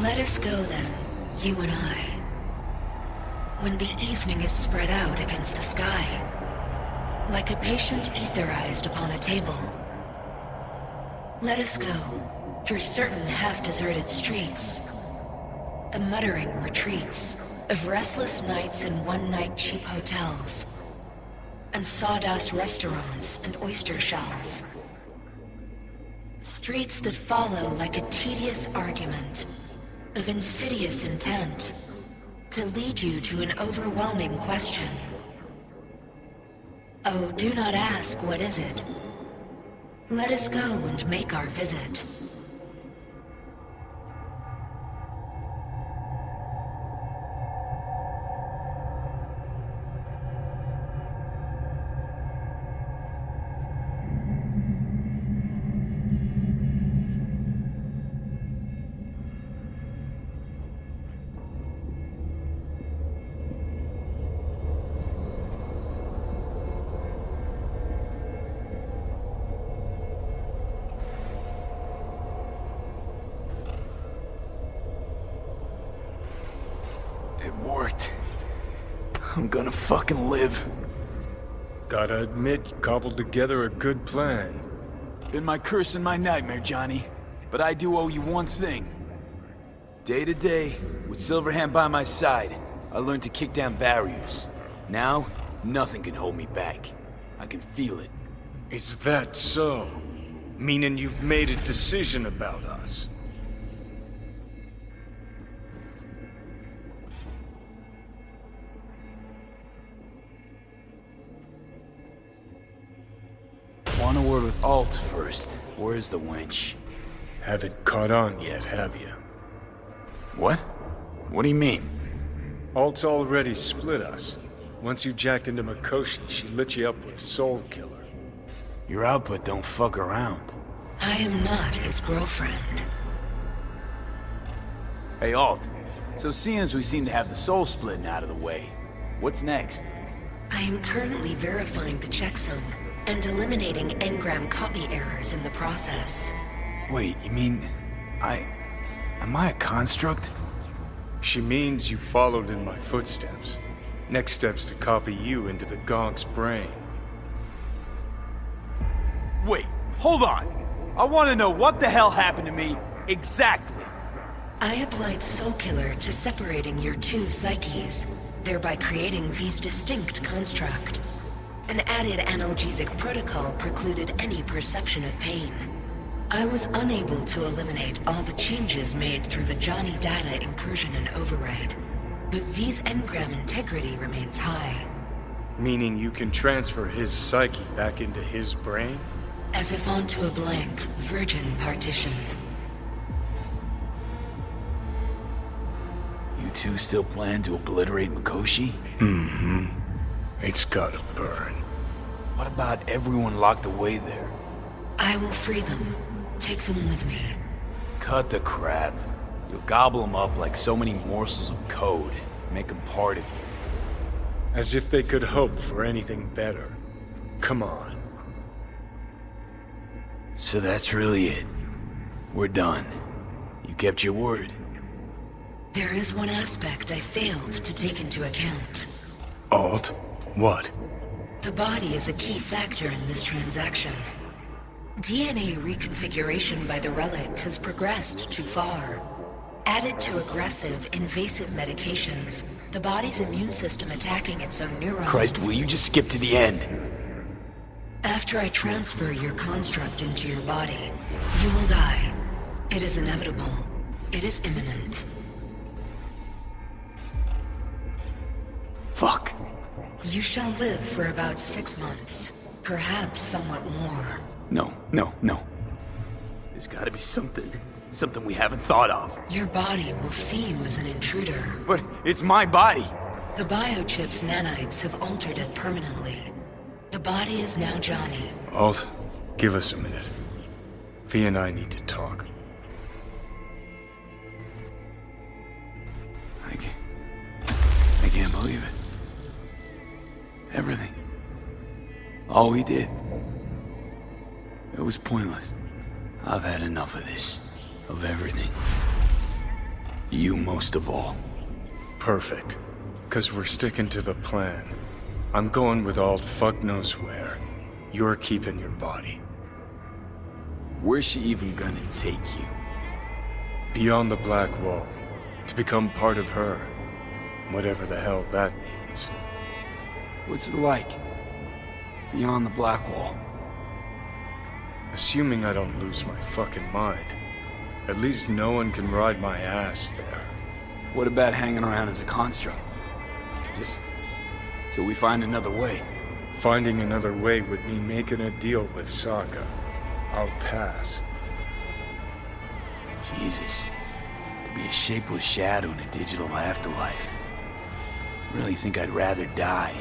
Let us go then, you and I. When the evening is spread out against the sky, like a patient etherized upon a table. Let us go through certain half-deserted streets, the muttering retreats of restless nights in one-night cheap hotels, and sawdust restaurants and oyster shells. Streets that follow like a tedious argument of insidious intent to lead you to an overwhelming question. Oh, do not ask, what is it? Let us go and make our visit. It worked. I'm gonna fucking live. Gotta admit, you cobbled together a good plan. Been my curse and my nightmare, Johnny. But I do owe you one thing. Day to day, with Silverhand by my side, I learned to kick down barriers. Now, nothing can hold me back. I can feel it. Is that so? Meaning you've made a decision about us? Want a word with Alt first. Where's the wench? Haven't caught on yet, have you? What? What do you mean? Alt's already split us. Once you jacked into Mikoshi, she lit you up with Soul Killer. Your output don't fuck around. I am not his girlfriend. Hey, Alt. So seeing as we seem to have the soul splitting out of the way, what's next? I am currently verifying the checksum and eliminating engram copy errors in the process. Wait, you mean... Am I a construct? She means you followed in my footsteps. Next step's to copy you into the Gonk's brain. Wait, hold on! I want to know what the hell happened to me, exactly! I applied Soul Killer to separating your two psyches, thereby creating V's distinct construct. An added analgesic protocol precluded any perception of pain. I was unable to eliminate all the changes made through the Johnny data incursion and override, but V's engram integrity remains high. Meaning you can transfer his psyche back into his brain? As if onto a blank, virgin partition. You two still plan to obliterate Mikoshi? Mm-hmm. It's gotta burn. What about everyone locked away there? I will free them. Take them with me. Cut the crap. You'll gobble them up like so many morsels of code. Make them part of you. As if they could hope for anything better. Come on. So that's really it. We're done. You kept your word. There is one aspect I failed to take into account. Alt? What? The body is a key factor in this transaction. DNA reconfiguration by the relic has progressed too far. Added to aggressive, invasive medications, the body's immune system attacking its own neurons... Christ, will you just skip to the end? After I transfer your construct into your body, you will die. It is inevitable. It is imminent. Fuck. You shall live for about 6 months. Perhaps somewhat more. No. There's gotta be something. Something we haven't thought of. Your body will see you as an intruder. But it's my body. The biochip's nanites have altered it permanently. The body is now Johnny. Alt, give us a minute. V and I need to talk. I can't believe it. Everything. All we did. It was pointless. I've had enough of this. Of everything. You most of all. Perfect. Because we're sticking to the plan. I'm going with all fuck knows where. You're keeping your body. Where's she even gonna take you? Beyond the Black Wall. To become part of her. Whatever the hell that means. What's it like? Beyond the Black Wall? Assuming I don't lose my fucking mind. At least no one can ride my ass there. What about hanging around as a construct? Just till we find another way. Finding another way would mean making a deal with Sokka. I'll pass. Jesus. To be a shapeless shadow in a digital afterlife. Really think I'd rather die.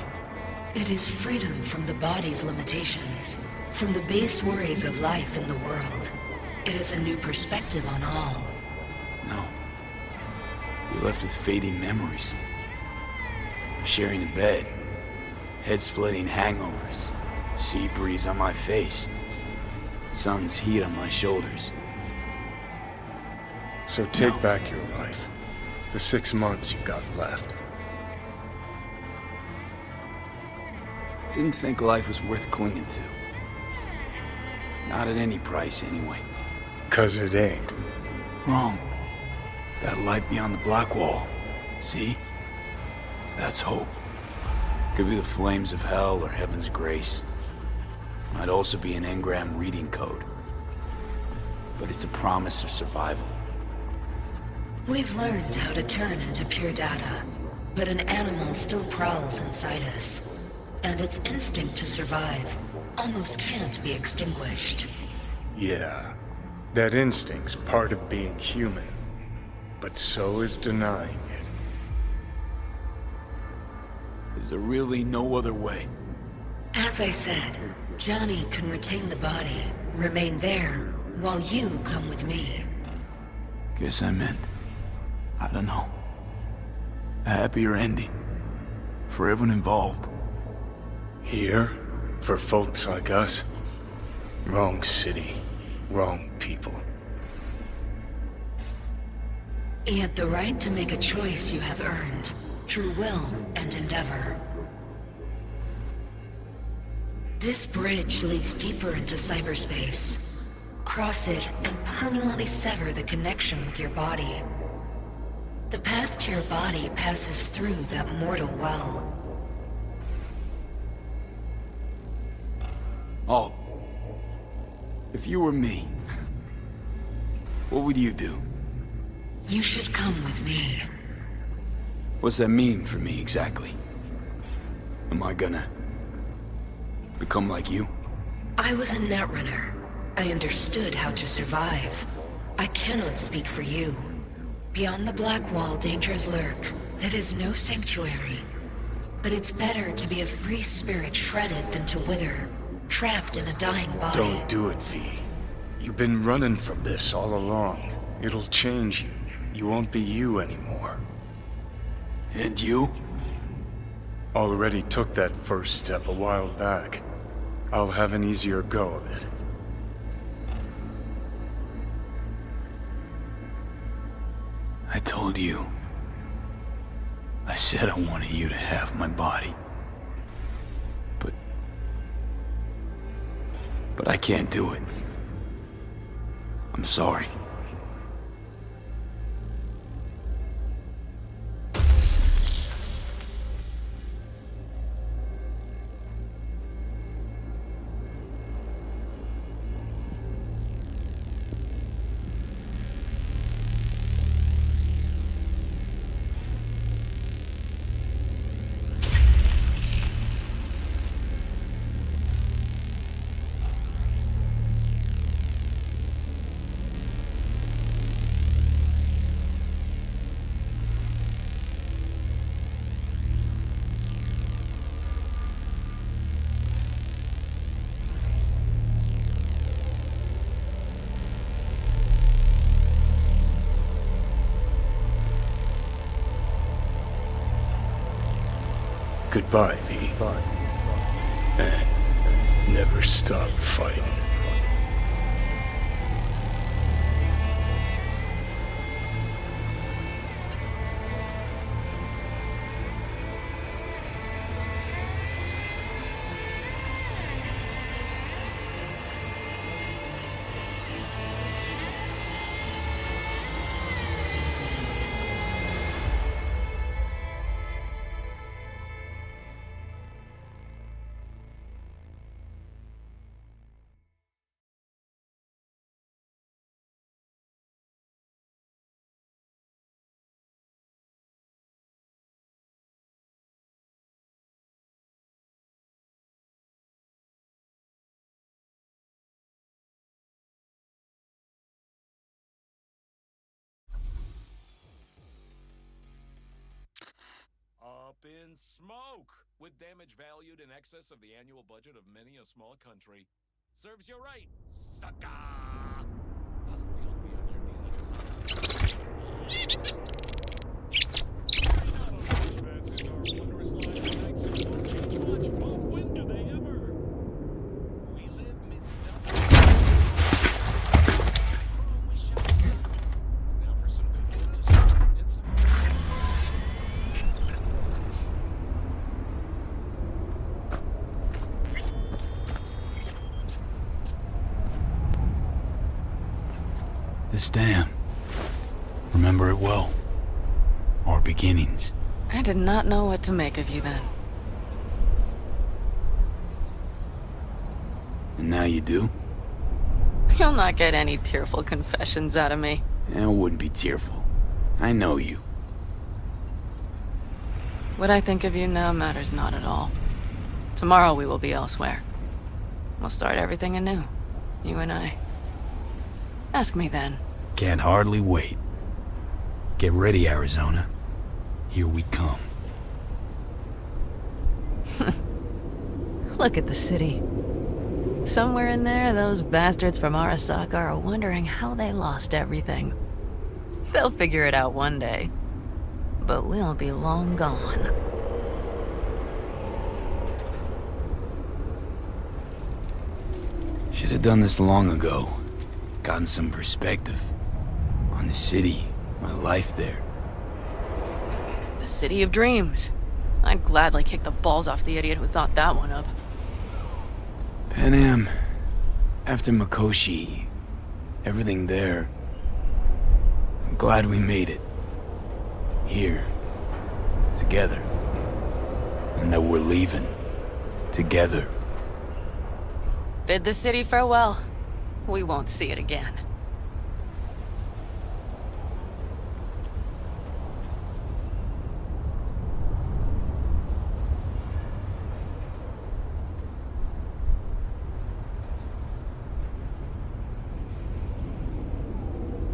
It is freedom from the body's limitations, from the base worries of life in the world. It is a new perspective on all. No. You're left with fading memories. Sharing a bed. Head-splitting hangovers. Sea breeze on my face. Sun's heat on my shoulders. So take back your life. The 6 months you got left. Didn't think life was worth clinging to. Not at any price, anyway. 'Cause it ain't. Wrong. That light beyond the Black Wall. See? That's hope. Could be the flames of hell or heaven's grace. Might also be an engram reading code. But it's a promise of survival. We've learned how to turn into pure data, but an animal still prowls inside us. And its instinct to survive almost can't be extinguished. Yeah. That instinct's part of being human. But so is denying it. Is there really no other way? As I said, Johnny can retain the body, remain there, while you come with me. Guess I meant, I don't know, a happier ending for everyone involved. Here? For folks like us? Wrong city. Wrong people. Yet the right to make a choice you have earned, through will and endeavor. This bridge leads deeper into cyberspace. Cross it and permanently sever the connection with your body. The path to your body passes through that mortal well. Oh. If you were me, what would you do? You should come with me. What's that mean for me exactly? Am I gonna become like you? I was a netrunner. I understood how to survive. I cannot speak for you. Beyond the Black Wall, dangers lurk. It is no sanctuary. But it's better to be a free spirit shredded than to wither, trapped in a dying body. Don't do it, V. You've been running from this all along. It'll change you. You won't be you anymore. And you? Already took that first step a while back. I'll have an easier go of it. I told you. I said I wanted you to have my body. But I can't do it. I'm sorry. Goodbye, V. And never stop fighting. in smoke, with damage valued in excess of the annual budget of many a small country. Serves you right, sucker! How's it feel to be on your knees? Advances our wondrous lives tonight, so we won't change much, but when do they ever? We live mid-dusk. Now for some good news and some... This dam. Remember it well. Our beginnings. I did not know what to make of you then. And now you do? You'll not get any tearful confessions out of me. It wouldn't be tearful. I know you. What I think of you now matters not at all. Tomorrow we will be elsewhere. We'll start everything anew. You and I. Ask me then. Can't hardly wait. Get ready, Arizona. Here we come. Look at the city. Somewhere in there, those bastards from Arasaka are wondering how they lost everything. They'll figure it out one day. But we'll be long gone. Should have done this long ago. Gotten some perspective. On the city, my life there. The city of dreams. I'd gladly kick the balls off the idiot who thought that one up. Panam, after Mikoshi, everything there. I'm glad we made it. Here. Together. And that we're leaving. Together. Bid the city farewell. We won't see it again.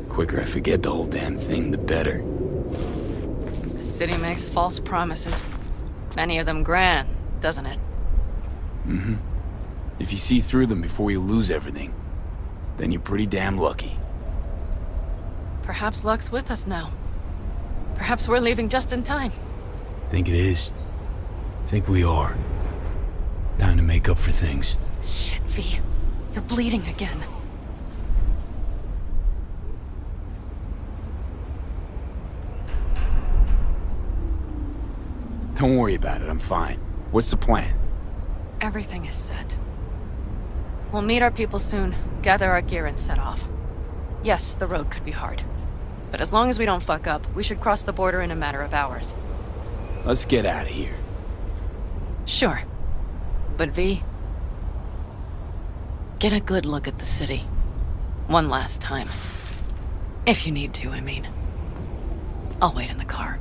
Quicker I forget the whole damn thing, the better. The city makes false promises. Many of them grand, doesn't it? Mm-hmm. If you see through them before you lose everything, then you're pretty damn lucky. Perhaps luck's with us now. Perhaps we're leaving just in time. Think it is. Think we are. Time to make up for things. Shit, V. You're bleeding again. Don't worry about it, I'm fine. What's the plan? Everything is set. We'll meet our people soon, gather our gear and set off. Yes, the road could be hard. But as long as we don't fuck up, we should cross the border in a matter of hours. Let's get out of here. Sure. But V, get a good look at the city. One last time. If you need to, I mean. I'll wait in the car.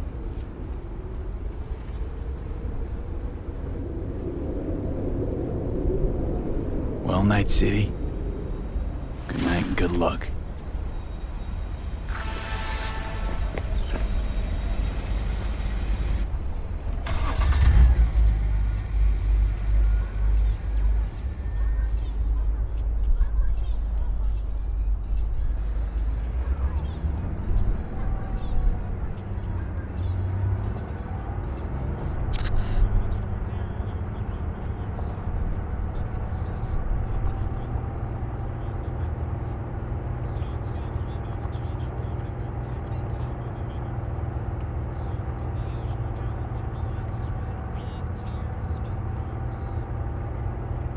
Well, Night City. Good night and good luck.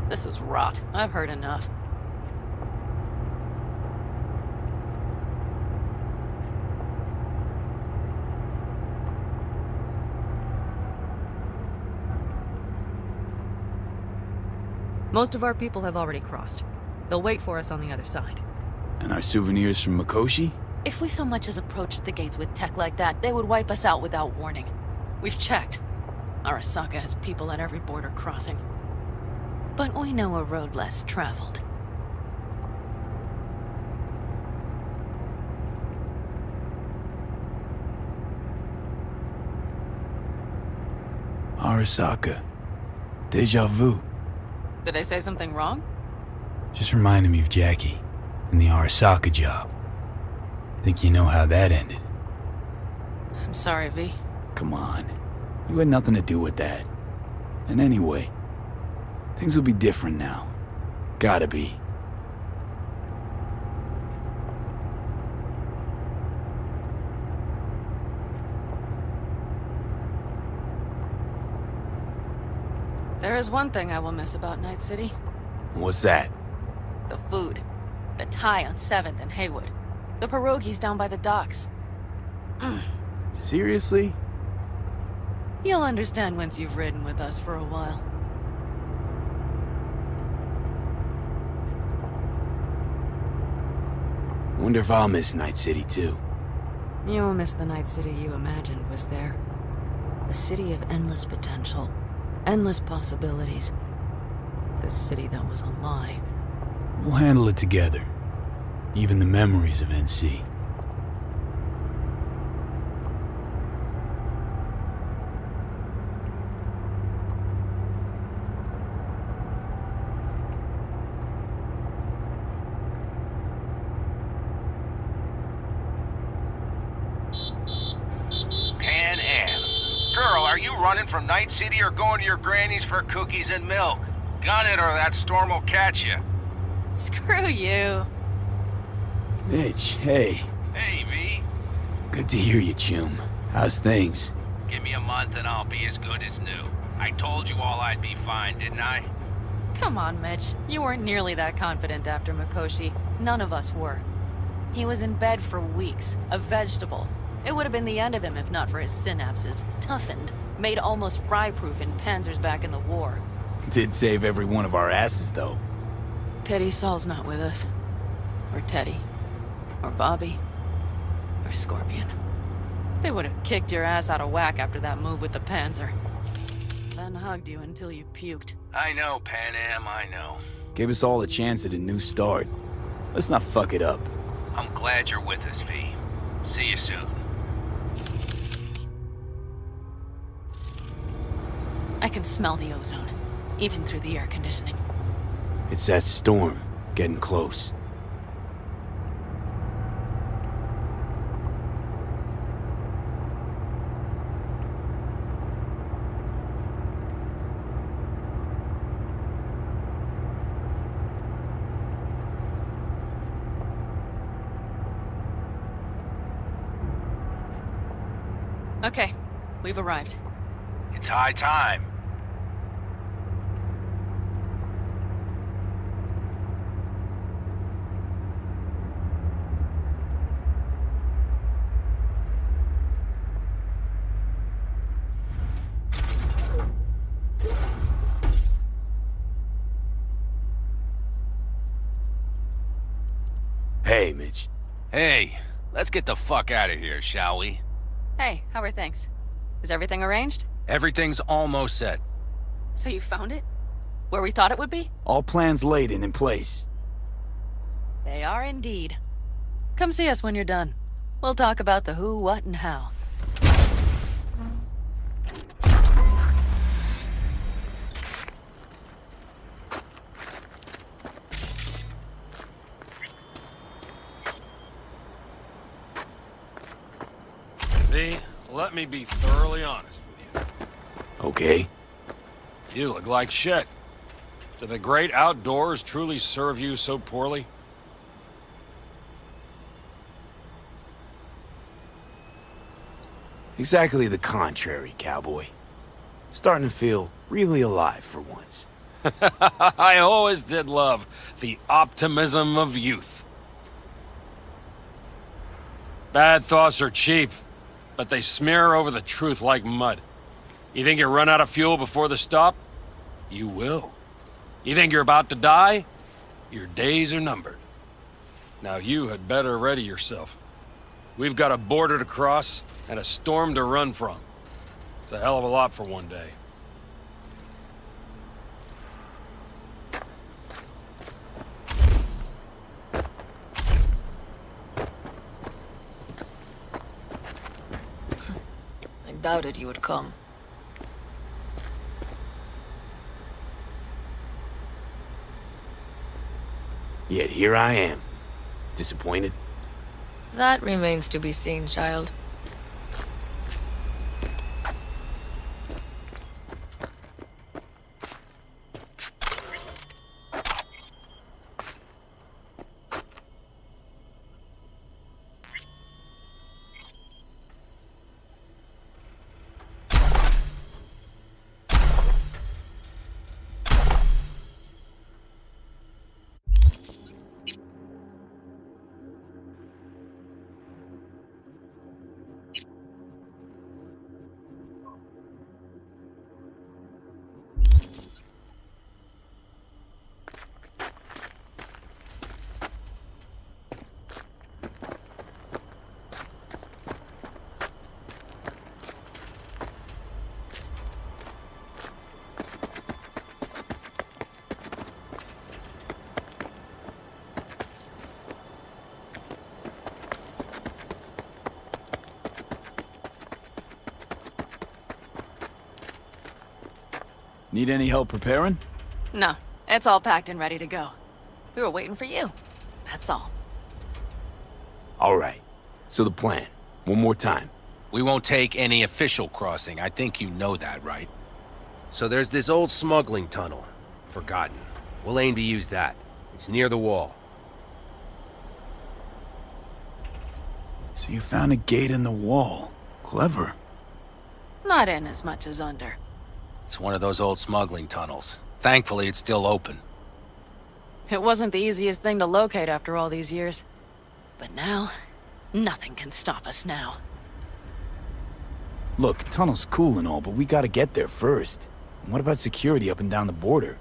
This is rot. I've heard enough. Most of our people have already crossed. They'll wait for us on the other side. And our souvenirs from Mikoshi? If we so much as approached the gates with tech like that, they would wipe us out without warning. We've checked. Arasaka has people at every border crossing. But we know a road less traveled. Arasaka. Deja vu. Did I say something wrong? Just reminded me of Jackie and the Arasaka job. Think you know how that ended? I'm sorry, V. Come on. You had nothing to do with that. And anyway, things will be different now. Gotta be. There is one thing I will miss about Night City. What's that? The food. The Thai on 7th and Haywood. The pierogies down by the docks. Seriously? You'll understand once you've ridden with us for a while. Wonder if I'll miss Night City too. You will miss the Night City you imagined was there. A city of endless potential. Endless possibilities. The city that was a lie. We'll handle it together. Even the memories of NC. Pan Am. Girl, are you running from Night City or going to your granny's for cookies and milk? Gun it or that storm will catch you. Screw you. Mitch, hey. Hey, V. Good to hear you, chum. How's things? Give me a month and I'll be as good as new. I told you all I'd be fine, didn't I? Come on, Mitch. You weren't nearly that confident after Mikoshi. None of us were. He was in bed for weeks, a vegetable. It would have been the end of him if not for his synapses. Toughened, made almost fry-proof in panzers back in the war. Did save every one of our asses, though. Pity Saul's not with us. Or Teddy. Or Bobby. Or Scorpion. They would have kicked your ass out of whack after that move with the Panzer. Then hugged you until you puked. I know, Pan Am, I know. Gave us all a chance at a new start. Let's not fuck it up. I'm glad you're with us, V. See you soon. I can smell the ozone, even through the air conditioning. It's that storm, getting close. Okay, we've arrived. It's high time. Hey, Mitch. Hey, let's get the fuck out of here, shall we? Hey, how are things? Is everything arranged? Everything's almost set. So you found it? Where we thought it would be? All plans laid and in place. They are indeed. Come see us when you're done. We'll talk about the who, what, and how. V, let me be thoroughly honest with you. Okay. You look like shit. Do the great outdoors truly serve you so poorly? Exactly the contrary, cowboy. Starting to feel really alive for once. I always did love the optimism of youth. Bad thoughts are cheap, but they smear over the truth like mud. You think you run out of fuel before the stop? You will. You think you're about to die? Your days are numbered. Now you had better ready yourself. We've got a border to cross and a storm to run from. It's a hell of a lot for one day. I doubted you would come. Yet here I am. Disappointed? That remains to be seen, child. Need any help preparing? No, it's all packed and ready to go. We were waiting for you. That's all. All right. So the plan. One more time. We won't take any official crossing. I think you know that, right? So there's this old smuggling tunnel. Forgotten. We'll aim to use that. It's near the wall. So you found a gate in the wall. Clever. Not in as much as under. It's one of those old smuggling tunnels. Thankfully, it's still open. It wasn't the easiest thing to locate after all these years. But now, nothing can stop us now. Look, tunnel's cool and all, but we gotta get there first. And what about security up and down the border?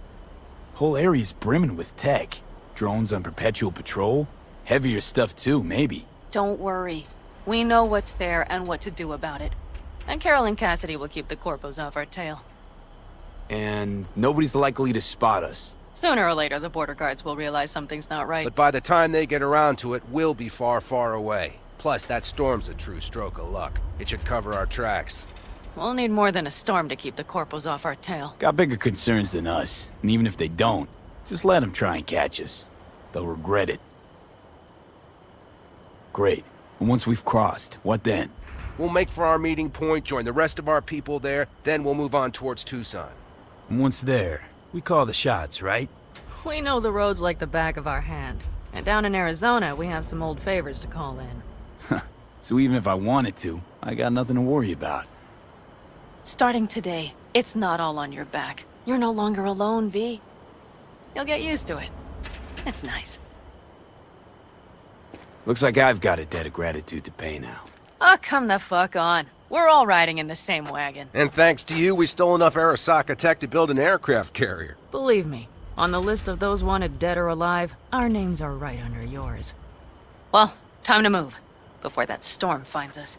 Whole area's brimming with tech. Drones on perpetual patrol. Heavier stuff too, maybe. Don't worry. We know what's there and what to do about it. And Carol and Cassidy will keep the Corpos off our tail. And nobody's likely to spot us. Sooner or later, the border guards will realize something's not right. But by the time they get around to it, we'll be far, far away. Plus, that storm's a true stroke of luck. It should cover our tracks. We'll need more than a storm to keep the Corpos off our tail. Got bigger concerns than us. And even if they don't, just let them try and catch us. They'll regret it. Great. And once we've crossed, what then? We'll make for our meeting point, join the rest of our people there, then we'll move on towards Tucson. And once there, we call the shots, right? We know the roads like the back of our hand. And down in Arizona, we have some old favors to call in. So even if I wanted to, I got nothing to worry about. Starting today, it's not all on your back. You're no longer alone, V. You'll get used to it. It's nice. Looks like I've got a debt of gratitude to pay now. Oh, come the fuck on. We're all riding in the same wagon. And thanks to you, we stole enough Arasaka tech to build an aircraft carrier. Believe me, on the list of those wanted dead or alive, our names are right under yours. Well, time to move, before that storm finds us.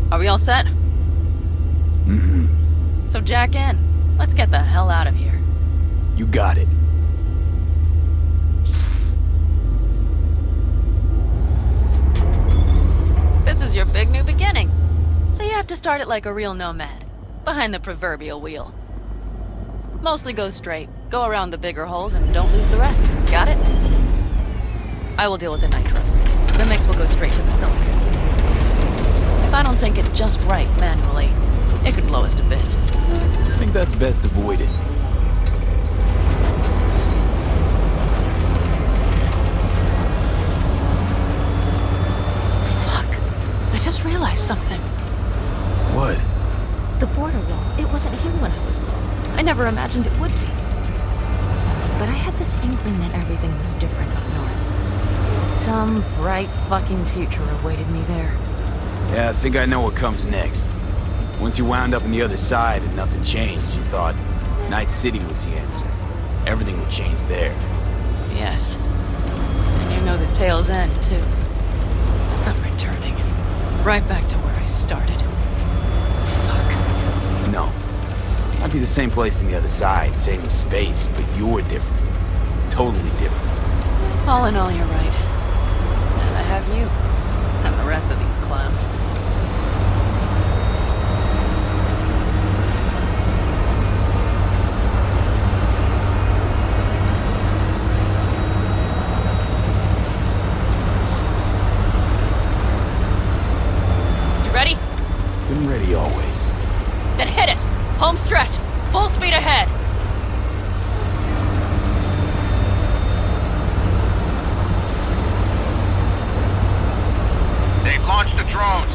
Are we all set? Mm-hmm. So jack in. Let's get the hell out of here. You got it. This is your big new beginning. So you have to start it like a real nomad. Behind the proverbial wheel. Mostly go straight. Go around the bigger holes and don't lose the rest. Got it? I will deal with the nitro. The mix will go straight to the cylinders. If I don't sync it just right manually, it could blow us to bits. I think that's best avoided. Fuck. I just realized something. What? The border wall, it wasn't here when I was there. I never imagined it would be. But I had this inkling that everything was different up north. Some bright fucking future awaited me there. Yeah, I think I know what comes next. Once you wound up on the other side and nothing changed, you thought Night City was the answer. Everything would change there. Yes. And you know the tale's end, too. I'm returning. Right back to where I started. No. I'd be the same place on the other side, saving space, but you're different. Totally different. All in all, you're right. And I have you. And the rest of these clowns. You ready? Been ready always. Then hit it! Home stretch! Full speed ahead! They've launched the drones.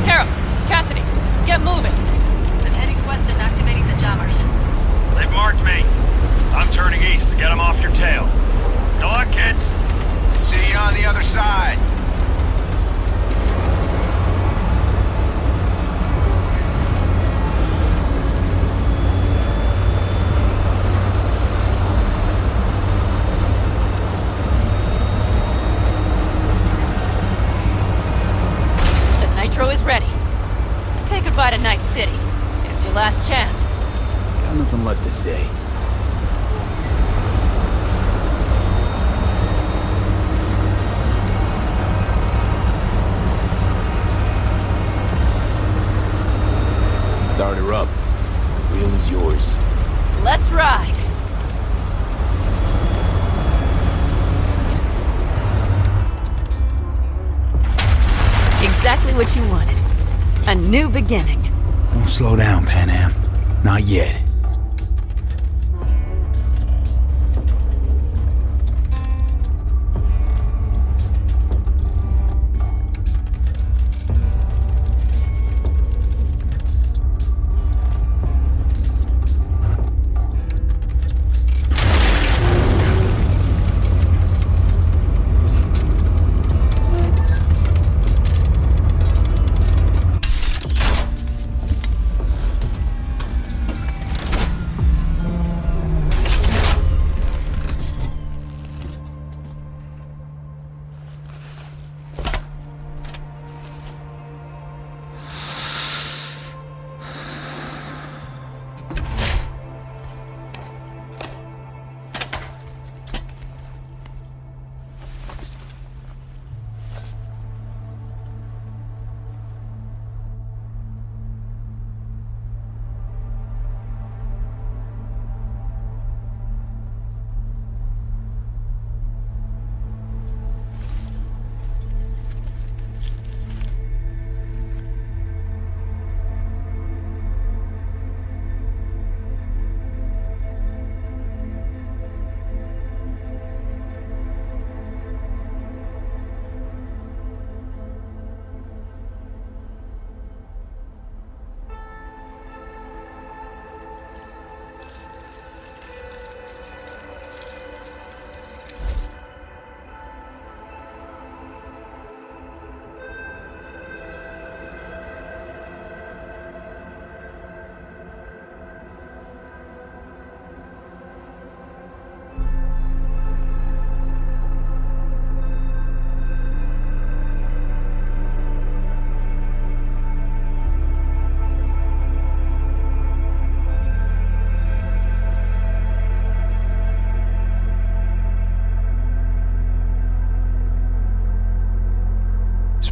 Tara, Cassidy, get moving! I'm heading west and activating the jammers. They've marked me. I'm turning east to get them off your tail. Good luck, kids. See you on the other side. The nitro is ready. Say goodbye to Night City. It's your last chance. Got nothing left to say. Start her up. Wheel is yours. Let's ride! Exactly what you wanted. A new beginning. Don't slow down, Pan Am. Not yet.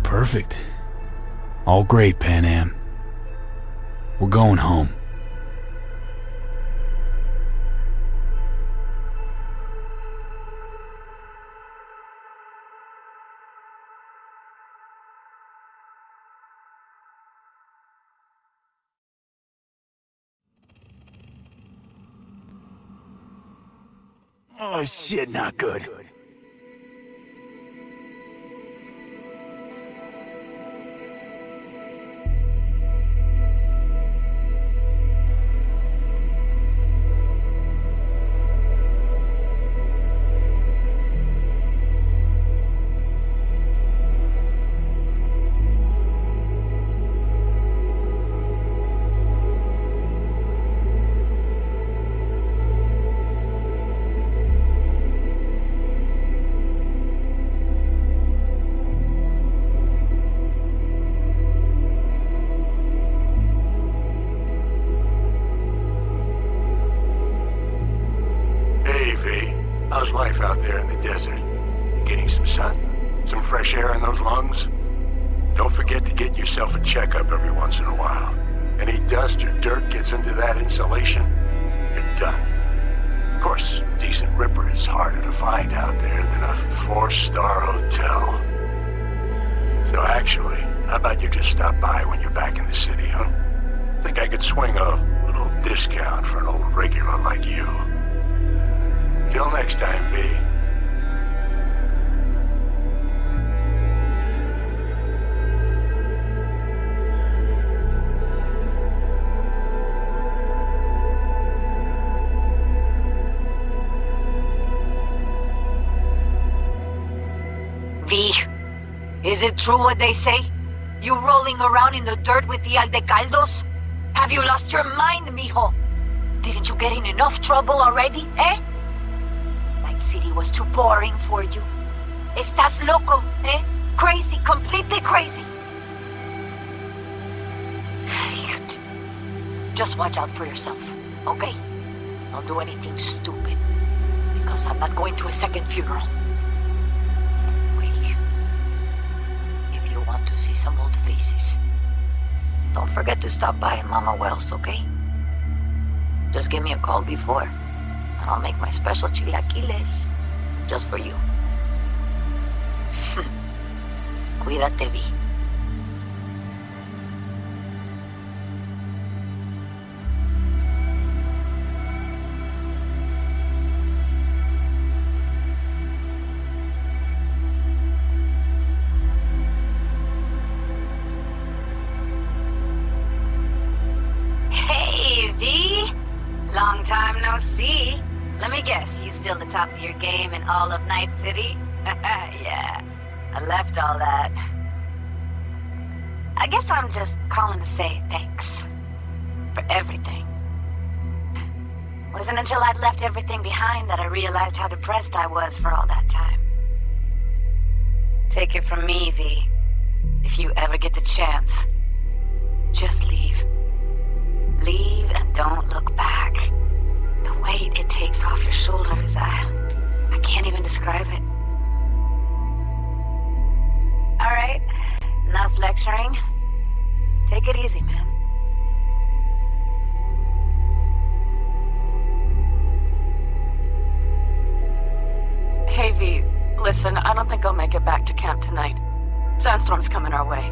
Perfect. All great, Pan Am. We're going home. Oh shit, not good. fresh air in those lungs? Don't forget to get yourself a checkup every once in a while. Any dust or dirt gets into that insulation, you're done. Of course, decent ripper is harder to find out there than a 4-star hotel. So actually, how about you just stop by when you're back in the city, huh? Think I could swing a little discount for an old regular like you. Till next time, V. V, is it true what they say? You rolling around in the dirt with the Aldecaldos? Have you lost your mind, mijo? Didn't you get in enough trouble already, eh? Night City was too boring for you. Estás loco, eh? Crazy, completely crazy. Just watch out for yourself, okay? Don't do anything stupid, because I'm not going to a second funeral. Want to see some old faces. Don't forget to stop by Mama Wells, okay? Just give me a call before, and I'll make my special chilaquiles just for you. Cuídate, Vi. Long time no see. Let me guess, you still the top of your game in all of Night City? Yeah, I left all that. I guess I'm just calling to say thanks. For everything. Wasn't until I'd left everything behind that I realized how depressed I was for all that time. Take it from me, V. If you ever get the chance, just leave. Leave and don't look back. The weight it takes off your shoulders, I can't even describe it. All right, enough lecturing. Take it easy, man. Hey, V, listen, I don't think I'll make it back to camp tonight. Sandstorm's coming our way.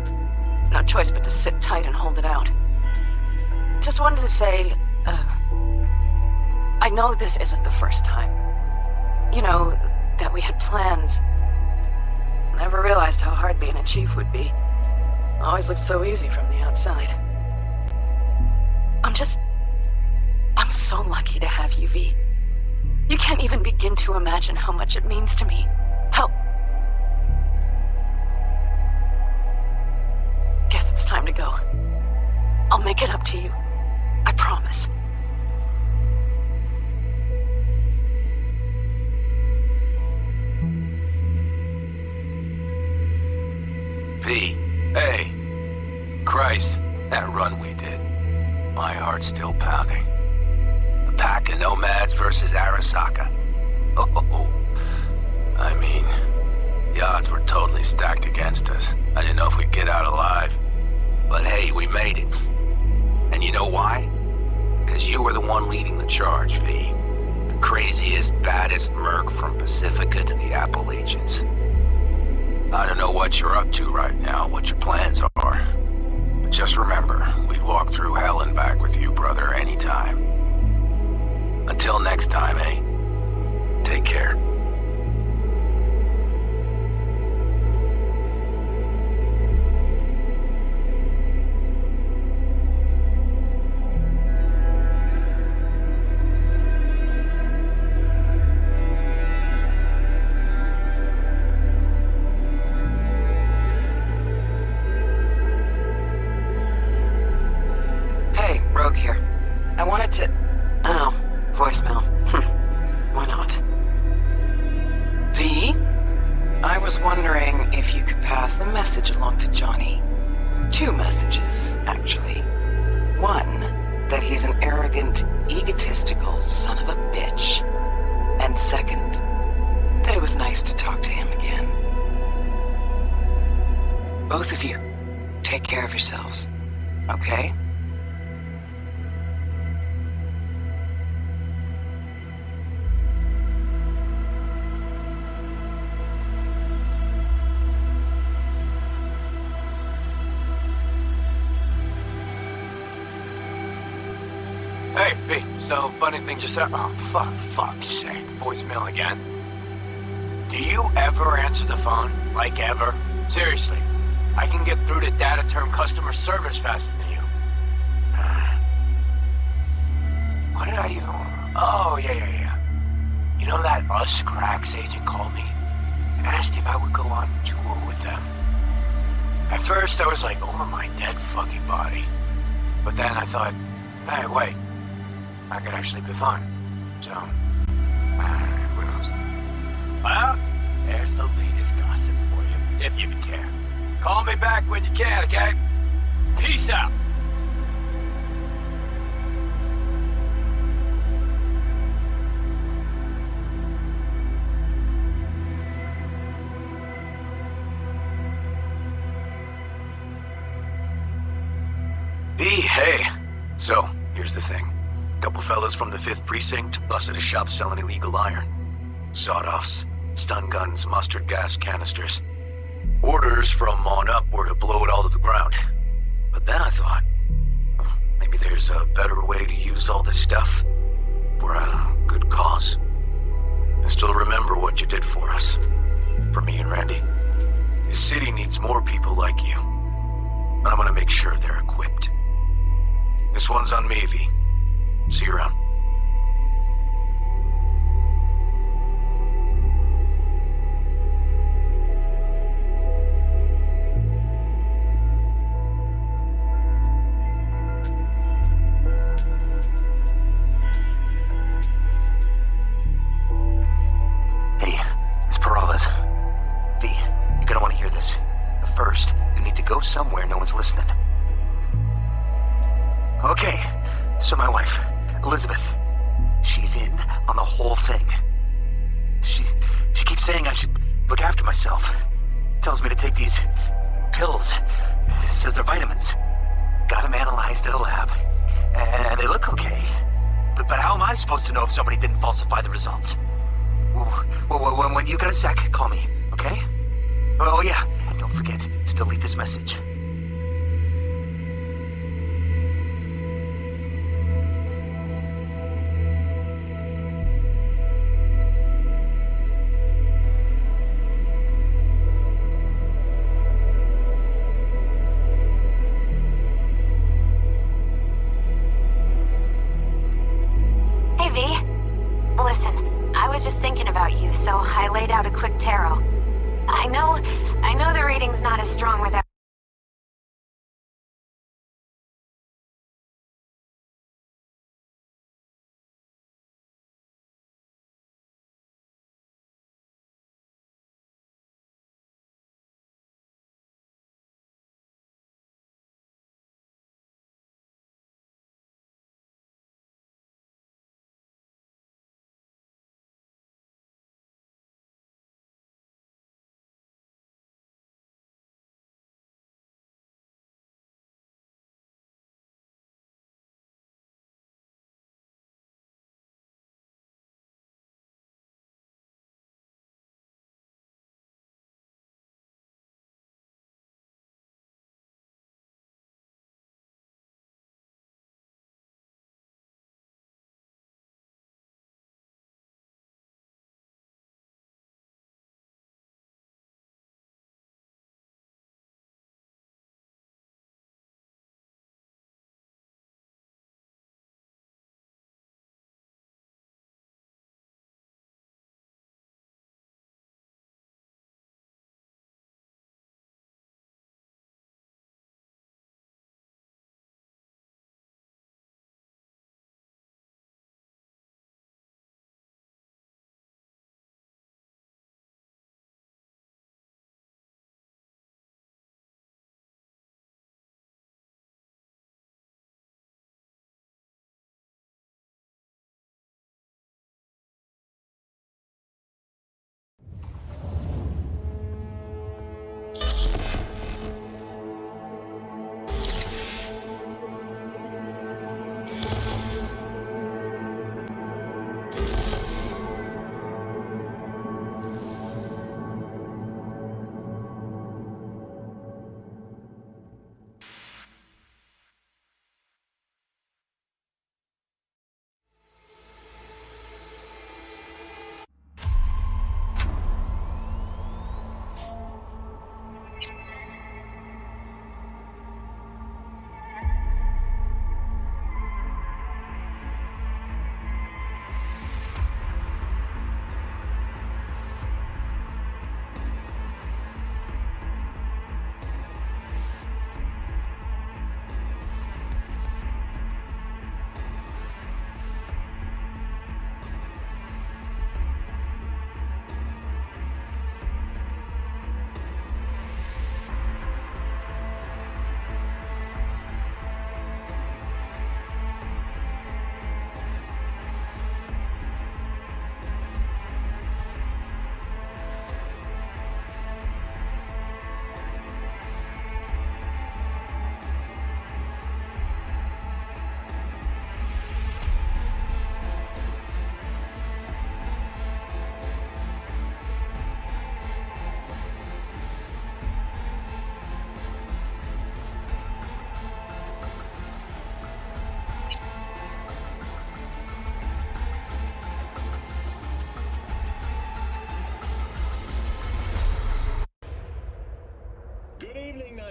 No choice but to sit tight and hold it out. Just wanted to say, I know this isn't the first time. You know, that we had plans. Never realized how hard being a chief would be. Always looked so easy from the outside. I'm so lucky to have you, V. You can't even begin to imagine how much it means to me. Guess it's time to go. I'll make it up to you. I promise. V, hey. Christ, that run we did. My heart's still pounding. The pack of nomads versus Arasaka. Oh, I mean, the odds were totally stacked against us. I didn't know if we'd get out alive. But hey, we made it. And you know why? Because you were the one leading the charge, V. The craziest, baddest merc from Pacifica to the Appalachians. I don't know what you're up to right now, what your plans are. But just remember, we'd walk through hell and back with you, brother, anytime. Until next time, eh? Take care. Here. I wanted to... Oh, voicemail. Why not? V? I was wondering if you could pass the message along to Johnny. 2 messages, actually. One, that he's an arrogant, egotistical son of a bitch. And second, that it was nice to talk to him again. Both of you, take care of yourselves, okay? Hey, B, so funny thing just happened. Oh, fuck's sake. Voicemail again. Do you ever answer the phone? Like ever? Seriously. I can get through to data term customer service faster than you. What did I even... Oh, yeah. You know that Us Cracks agent called me and asked if I would go on tour with them. At first, I was like, over my dead fucking body. But then I thought, hey, wait. I could actually be fun. So, who knows? Well, there's the latest gossip for you, if you care. Call me back when you can, okay? Peace out. B, hey. So, here's the thing. Couple fellas from the 5th Precinct busted a shop selling illegal iron. Sawed-offs, stun guns, mustard gas canisters. Orders from on up were to blow it all to the ground. But then I thought, maybe there's a better way to use all this stuff for a good cause. I still remember what you did for us. For me and Randy. This city needs more people like you. And I'm gonna make sure they're equipped. This one's on me, V. See you around. Hey, it's Peralez. V, you're gonna want to hear this. But first, you need to go somewhere no one's listening. Okay, so my wife, Elizabeth, she's in on the whole thing. She keeps saying I should look after myself. Tells me to take these pills. Says they're vitamins. Got them analyzed at a lab. And they look okay. But how am I supposed to know if somebody didn't falsify the results? Well, when you got a sec, call me, okay? Oh yeah, and don't forget to delete this message. Listen, I was just thinking about you, so I laid out a quick tarot. I know the reading's not as strong without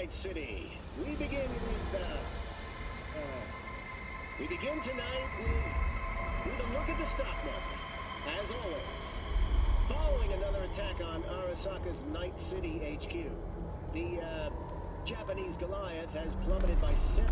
Night City. We begin tonight with a look at the stock market. As always, following another attack on Arasaka's Night City HQ, the Japanese Goliath has plummeted by 7.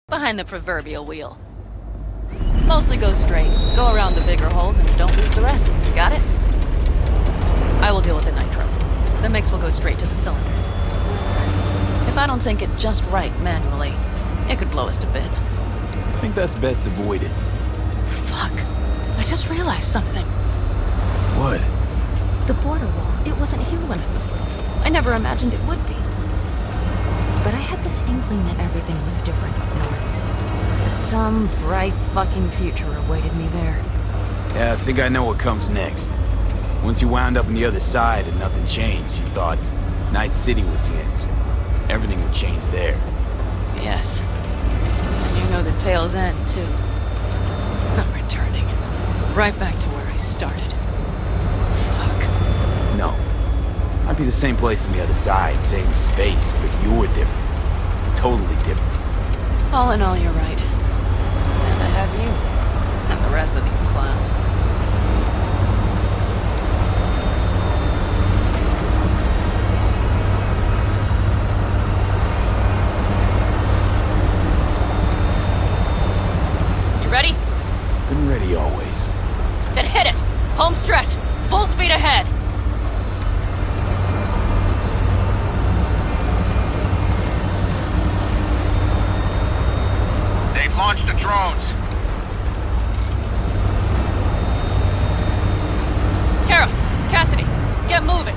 Behind the proverbial wheel. Mostly go straight, go around the bigger holes, and don't lose the rest. Got it? I will deal with the nitro. The mix will go straight to the cylinders. If I don't sync it just right manually, it could blow us to bits. I think that's best avoided. Fuck. I just realized something. What? The border wall, it wasn't here when I was little. I never imagined it would be. But I had this inkling that everything was different up north. That some bright fucking future awaited me there. Yeah, I think I know what comes next. Once you wound up on the other side and nothing changed, you thought Night City was the answer. Everything would change there. Yes. And you know the tale's end, too. I'm returning. Right back to where I started. No. Might be the same place on the other side, same space, but you're different. Totally different. All in all, you're right. And I have you. And the rest of these clowns. You ready? Been ready always. Then hit it! Home stretch! Full speed ahead! Launch the drones. Carol, Cassidy, get moving.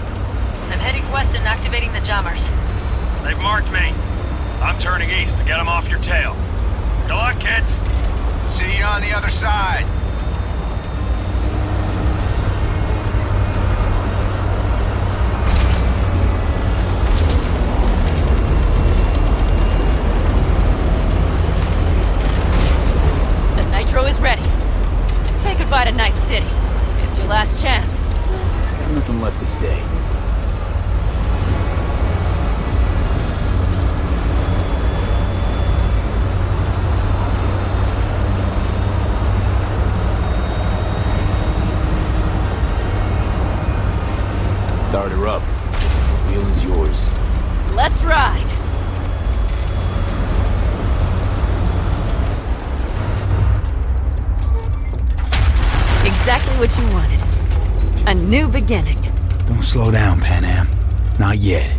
I'm heading west and activating the jammers. They've marked me. I'm turning east to get them off your tail. Good luck, kids. See you on the other side. Is ready. Say goodbye to Night City. It's your last chance. Got nothing left to say. Start her up. The wheel is yours. Let's ride! Exactly what you wanted. A new beginning. Don't slow down, Pan Am. Not yet.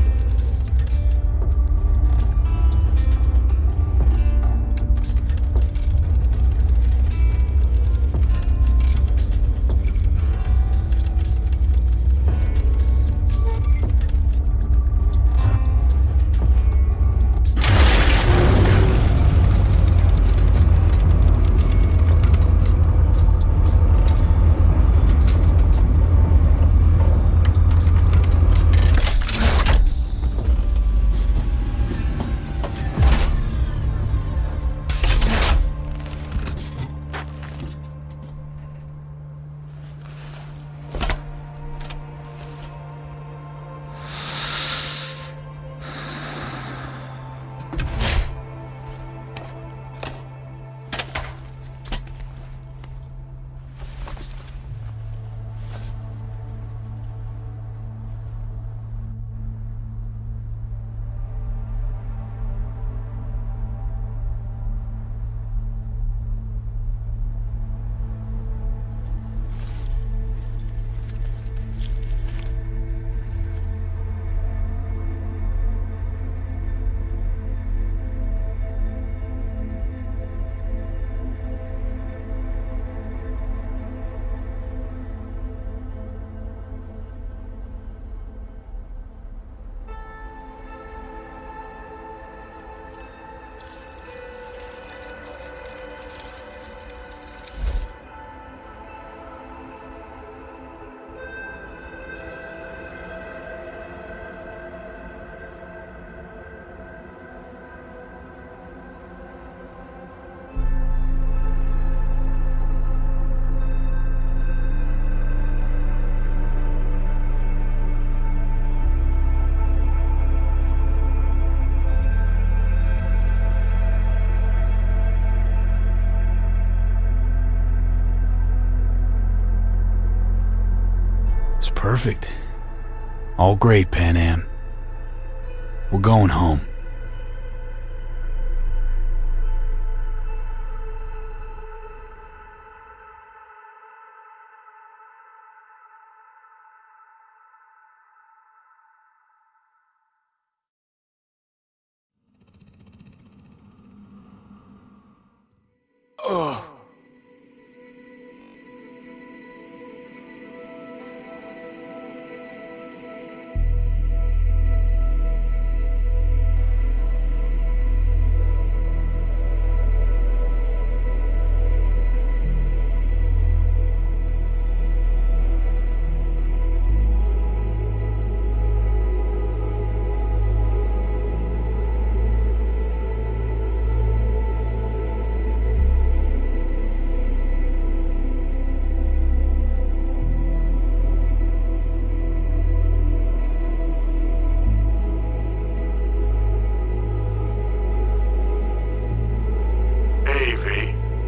Perfect. All great, Pan Am. We're going home. Ugh.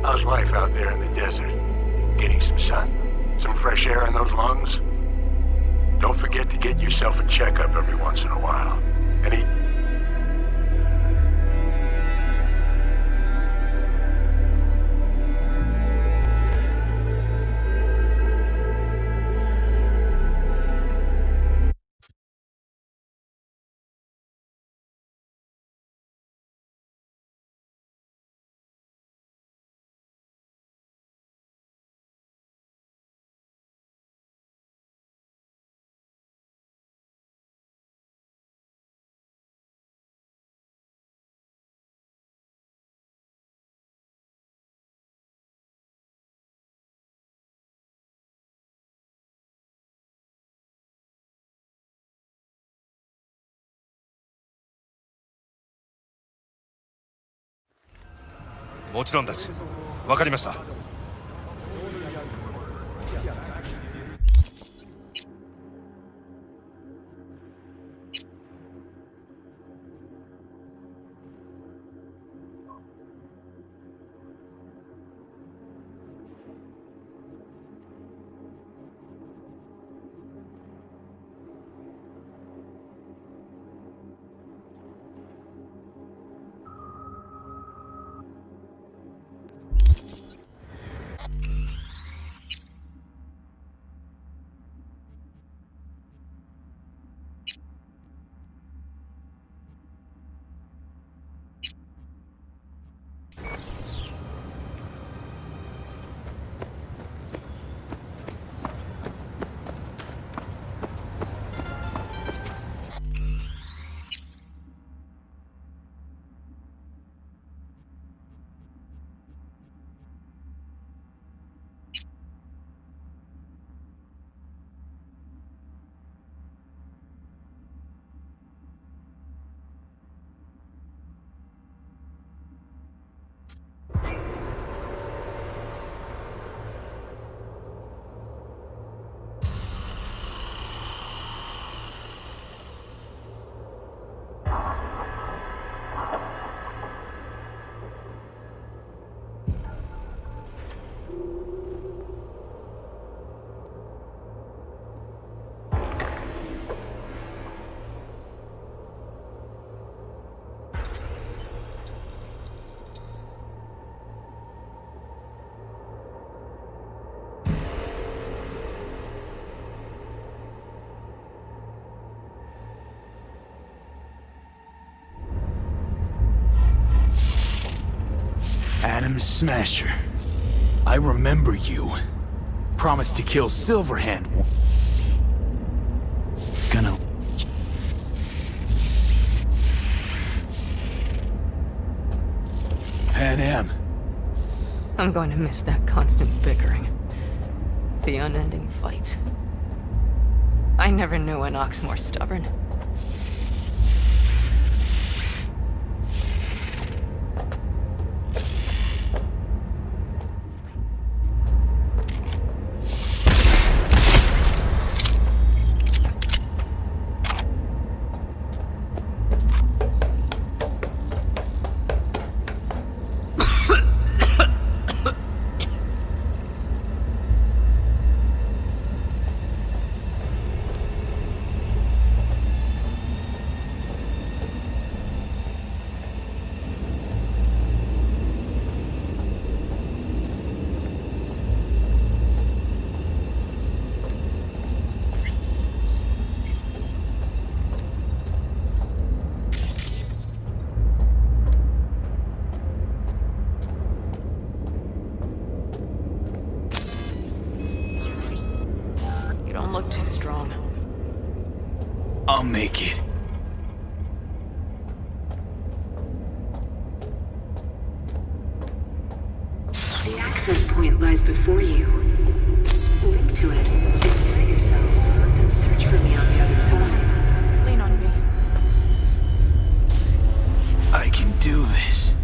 How's life out there in the desert? Getting some sun? Some fresh air in those lungs? Don't forget to get yourself a checkup every once in a while. Any...もちろんです。わかりました。Adam Smasher. I remember you. Promised to kill Silverhand. Gonna... Pan I'm going to miss that constant bickering. The unending fights. I never knew an ox more stubborn. Look too strong. I'll make it. The access point lies before you. Link to it, insert yourself, and search for me on the other side. Lean on me. I can do this.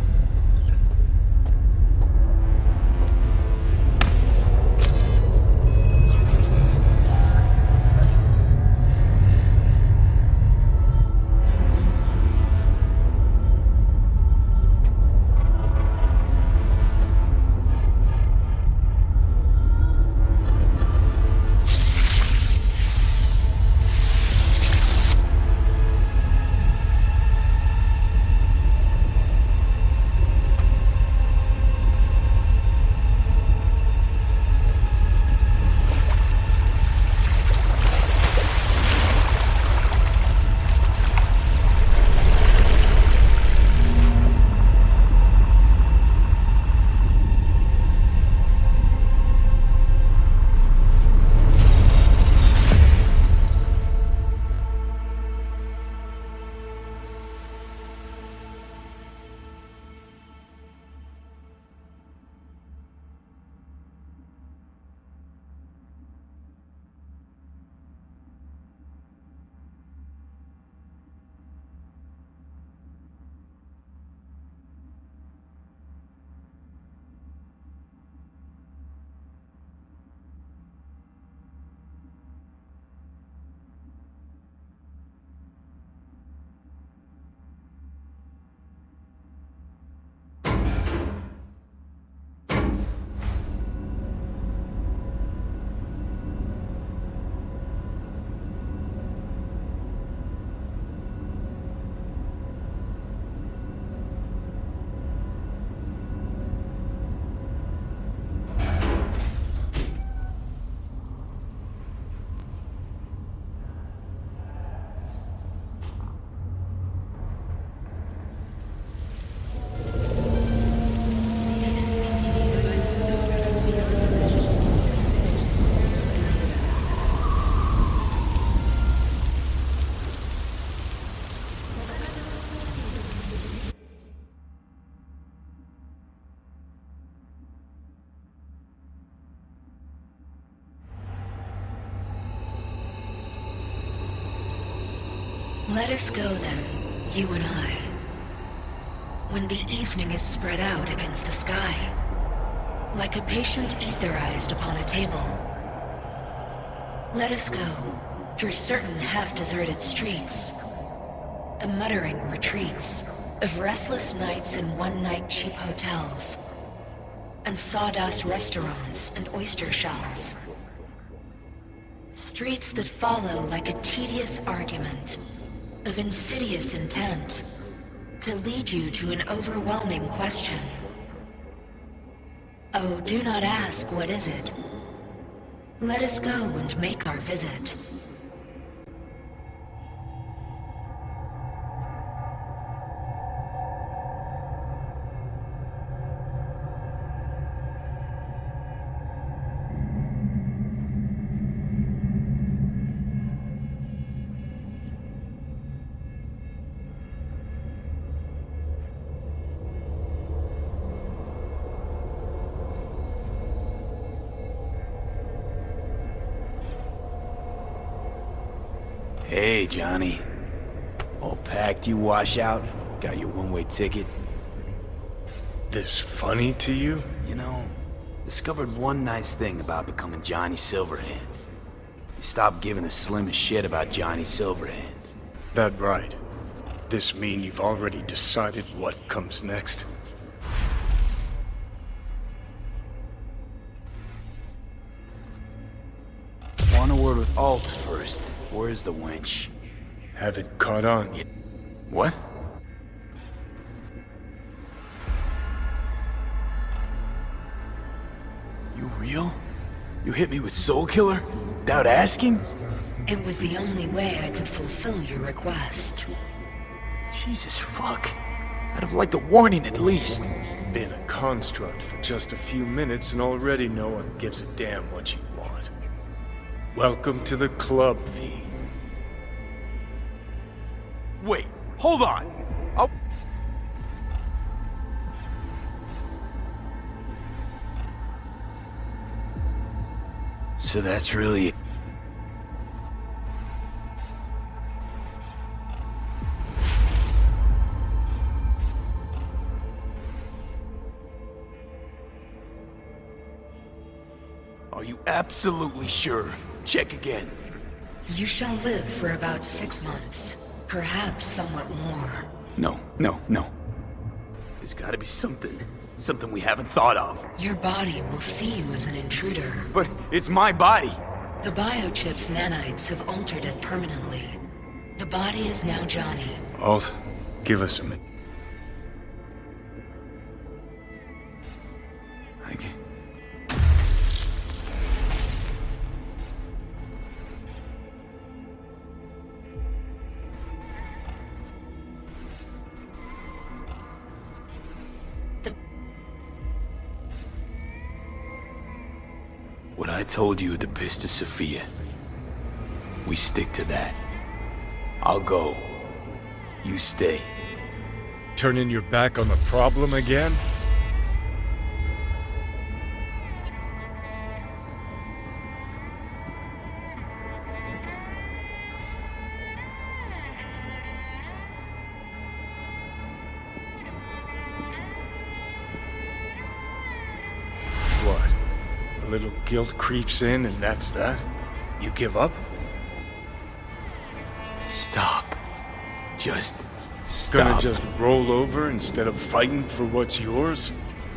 Let us go then, you and I. When the evening is spread out against the sky, like a patient etherized upon a table. Let us go through certain half-deserted streets, the muttering retreats of restless nights in one-night cheap hotels, and sawdust restaurants and oyster shells. Streets that follow like a tedious argument of insidious intent to lead you to an overwhelming question. Oh, do not ask, what is it? Let us go and make our visit. Hey, Johnny. All packed, you wash out? Got your one-way ticket? This funny to you? You know, discovered one nice thing about becoming Johnny Silverhand. You stop giving the slimmest shit about Johnny Silverhand. That right. This mean you've already decided what comes next? Want a word with Alt first. Where's the wench? Haven't caught on yet. What? You real? You hit me with Soul Killer? Without asking? It was the only way I could fulfill your request. Jesus fuck. I'd have liked a warning at least. Been a construct for just a few minutes and already no one gives a damn what you want. Welcome to the club, V. Wait, hold on. So that's really it. Are you absolutely sure? Check again. You shall live for about 6 months. Perhaps somewhat more. No. There's gotta be something. Something we haven't thought of. Your body will see you as an intruder. But it's my body. The biochip's nanites have altered it permanently. The body is now Johnny. Alt, give us a minute. What I told you at the Pista Sophia. We stick to that. I'll go. You stay. Turning your back on the problem again? A little guilt creeps in and that's that? You give up? Stop. Just stop. Gonna just roll over instead of fighting for what's yours?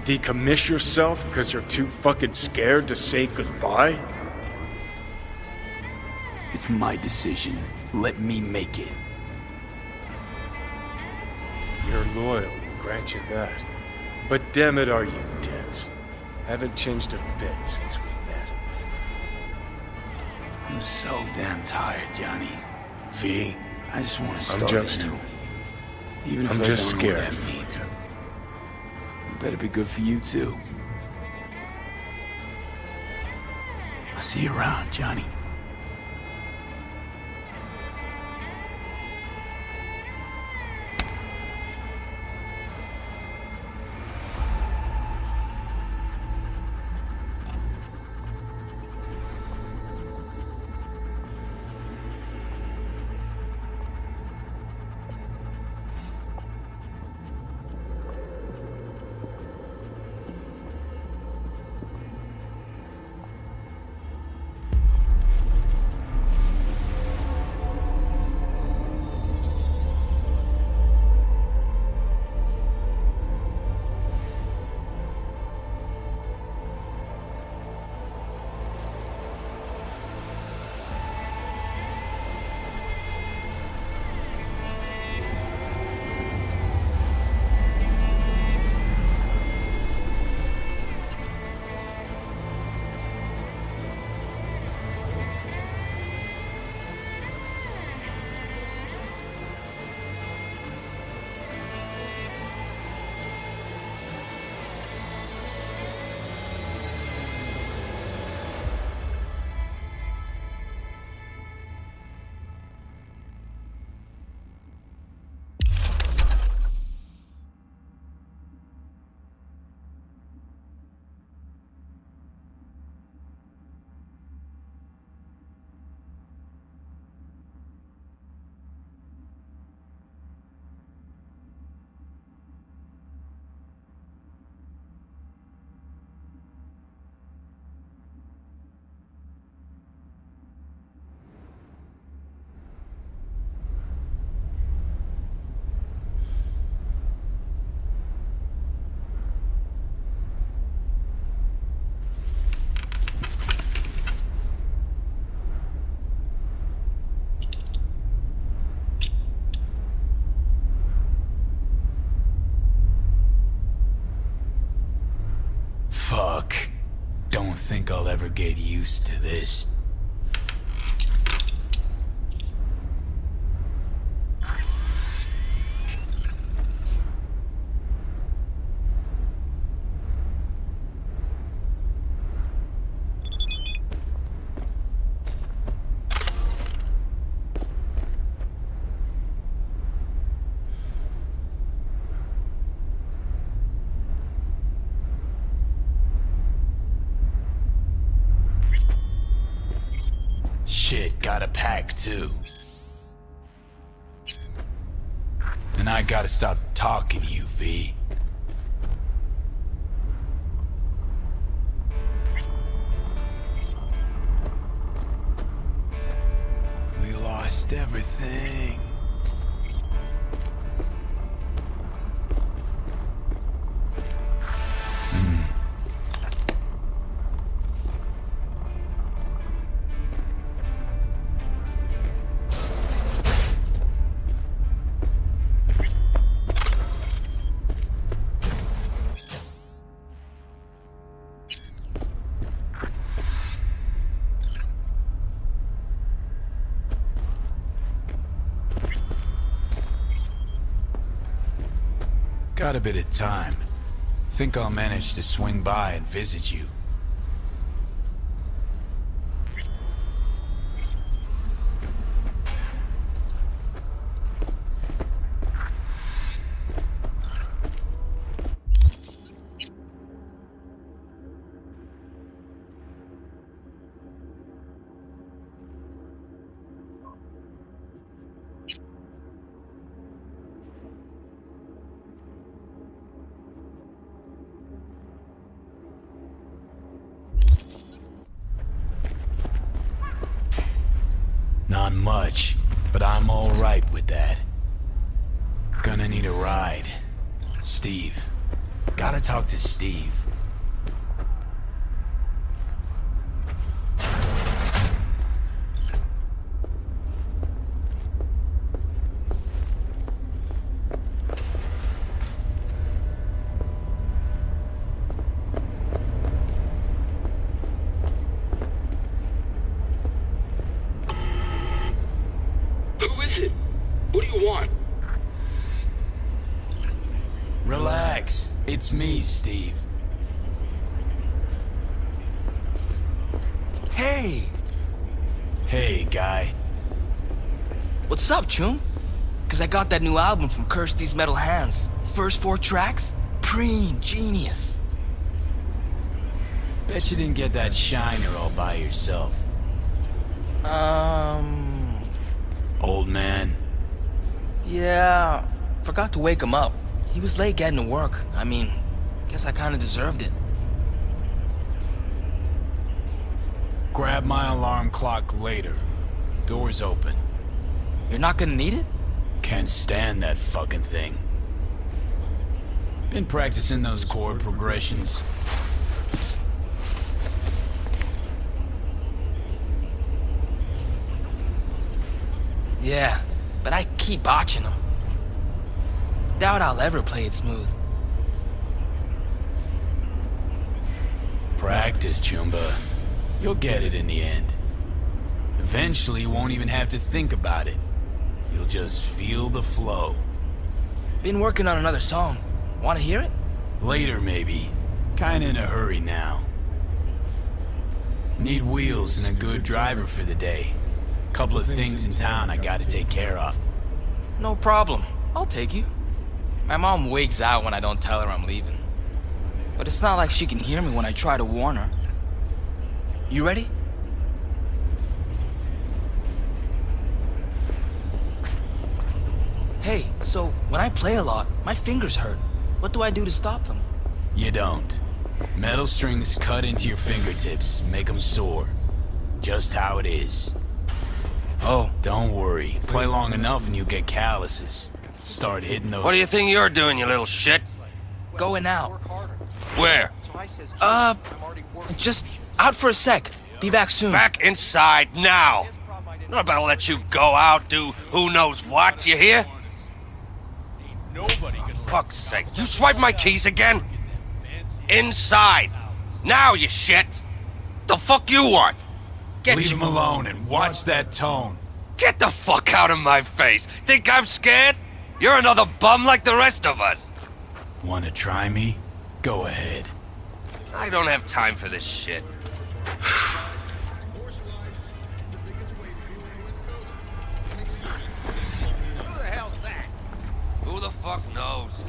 Decommiss yourself because you're too fucking scared to say goodbye? It's my decision. Let me make it. You're loyal, grant you that. But damn it, are you dense? Haven't changed a bit since we met. I'm so damn tired, Johnny. V, I just want to start I'm just anew. Even if I'm I just don't know what scared. that means. It better be good for you too. I'll see you around, Johnny. get used to this. Shit, gotta pack too. And I gotta stop talking to you, V. We lost everything. Got a bit of time. Think I'll manage to swing by and visit you. Not much, but I'm all right with that. Gonna need a ride. Steve. Gotta talk to Steve. Relax. It's me, Steve. Hey! Hey, guy. What's up, Chum? Cause I got that new album from Curse These Metal Hands. First 4 tracks? Preen, genius. Bet you didn't get that shiner all by yourself. Old man. Yeah, forgot to wake him up. He was late getting to work. I mean, guess I kinda deserved it. Grab my alarm clock later. Door's open. You're not gonna need it? Can't stand that fucking thing. Been practicing those chord progressions. Yeah, but I keep botching them. Doubt I'll ever play it smooth. Practice, Chumba. You'll get it in the end. Eventually, you won't even have to think about it. You'll just feel the flow. Been working on another song. Wanna hear it? Later, maybe. Kinda in a hurry now. Need wheels and a good driver for the day. Couple of things in town I gotta take care of. No problem. I'll take you. My mom wigs out when I don't tell her I'm leaving. But it's not like she can hear me when I try to warn her. You ready? Hey, so when I play a lot, my fingers hurt. What do I do to stop them? You don't. Metal strings cut into your fingertips, make them sore. Just how it is. Oh. Don't worry. Play long enough and you'll get calluses. Start hitting those... What do you think you're doing, you little shit? Going out. Where? Just out for a sec. Be back soon. Back inside now. I'm not about to let you go out, do who knows what, you hear? Fuck's sake, you swipe my keys again? Inside. Now, you shit. the fuck you want? Leave him alone and watch that tone. Get the fuck out of my face! Think I'm scared? You're another bum like the rest of us! Wanna try me? Go ahead. I don't have time for this shit. Who the hell's that? Who the fuck knows?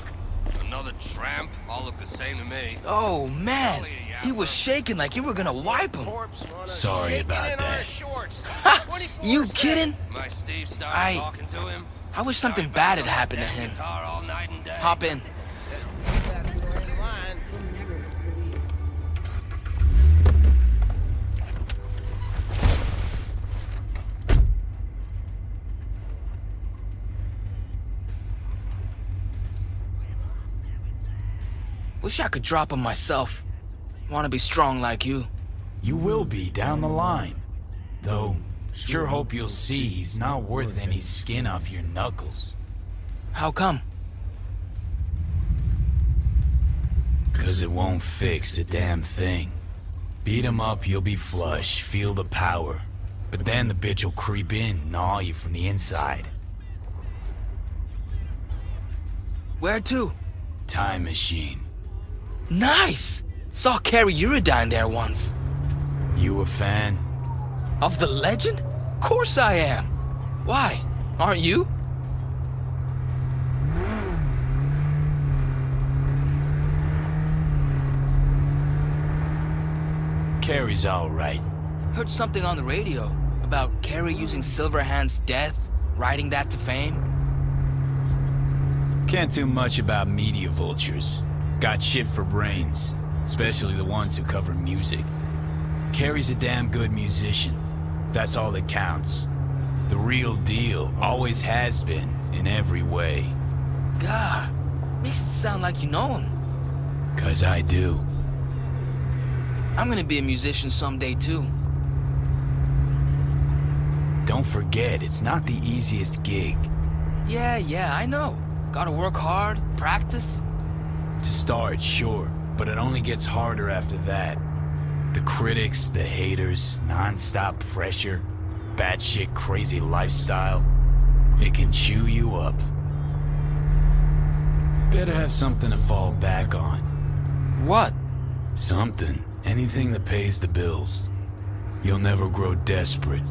Another tramp? All look the same to me. Oh, man. He was shaking like you were gonna wipe him. Sorry about that. Ha! You kidding? My Steve started I talking to him. wish something bad had happened to him. All night and day. Hop in. Wish I could drop him myself. Want to be strong like you. You will be down the line. Though, sure hope you'll see he's not worth any skin off your knuckles. How come? 'Cause it won't fix a damn thing. Beat him up, you'll be flush, feel the power. But then the bitch will creep in, gnaw you from the inside. Where to? Time machine. Nice! Saw Carrie Uridine there once. You a fan? Of the legend? Course I am. Why? Aren't you? Carrie's alright. Heard something on the radio about Carrie using Silverhand's death, riding that to fame. Can't do much about media vultures. Got shit for brains, especially the ones who cover music. Carrie's a damn good musician. That's all that counts. The real deal, always has been, in every way. God, makes it sound like you know him. 'Cause I do. I'm gonna be a musician someday too. Don't forget, it's not the easiest gig. Yeah, I know. Gotta work hard, practice. To start, sure, but it only gets harder after that. The critics, the haters, non-stop pressure, batshit crazy lifestyle. It can chew you up. Better have something to fall back on. What? Something. Anything that pays the bills. You'll never grow desperate.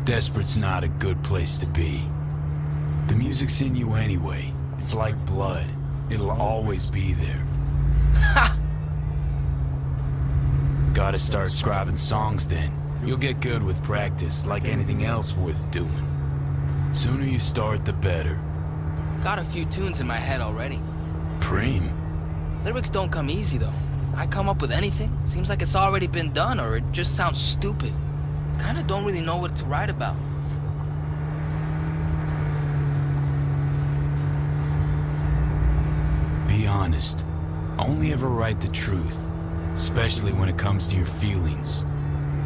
Desperate's not a good place to be. The music's in you anyway. It's like blood. It'll always be there. Ha! Gotta start scribing songs then. You'll get good with practice, like anything else worth doing. Sooner you start, the better. Got a few tunes in my head already. Preem. Lyrics don't come easy though. I come up with anything, seems like it's already been done or it just sounds stupid. Kinda don't really know what to write about. Be honest. Only ever write the truth, especially when it comes to your feelings.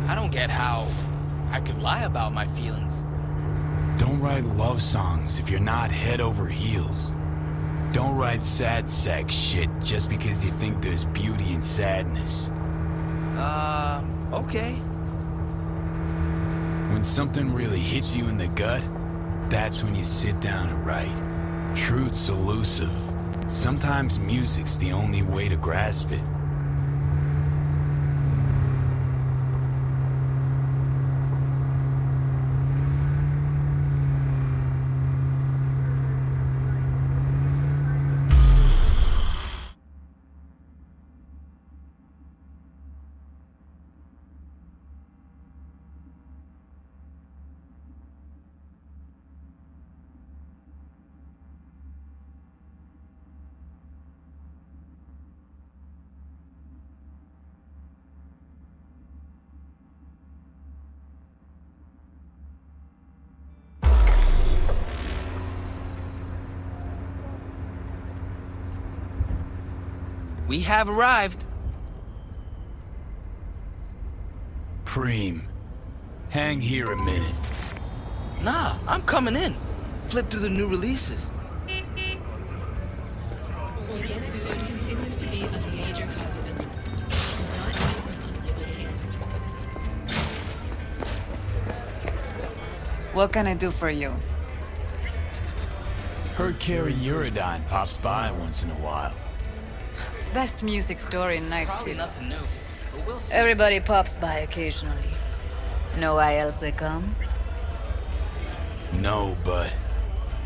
I don't get how I could lie about my feelings. Don't write love songs if you're not head over heels. Don't write sad sack shit just because you think there's beauty in sadness. Okay. When something really hits you in the gut, that's when you sit down and write. Truth's elusive. Sometimes music's the only way to grasp it. We have arrived. Preem. Hang here a minute. Nah, I'm coming in. Flip through the new releases. Organic food continues to be a major cause of illness. What can I do for you? Heard Carrie Uridine pops by once in a while. Best music store in Night Probably City. nothing new. But we'll see. Everybody pops by occasionally. Know why else they come? No, but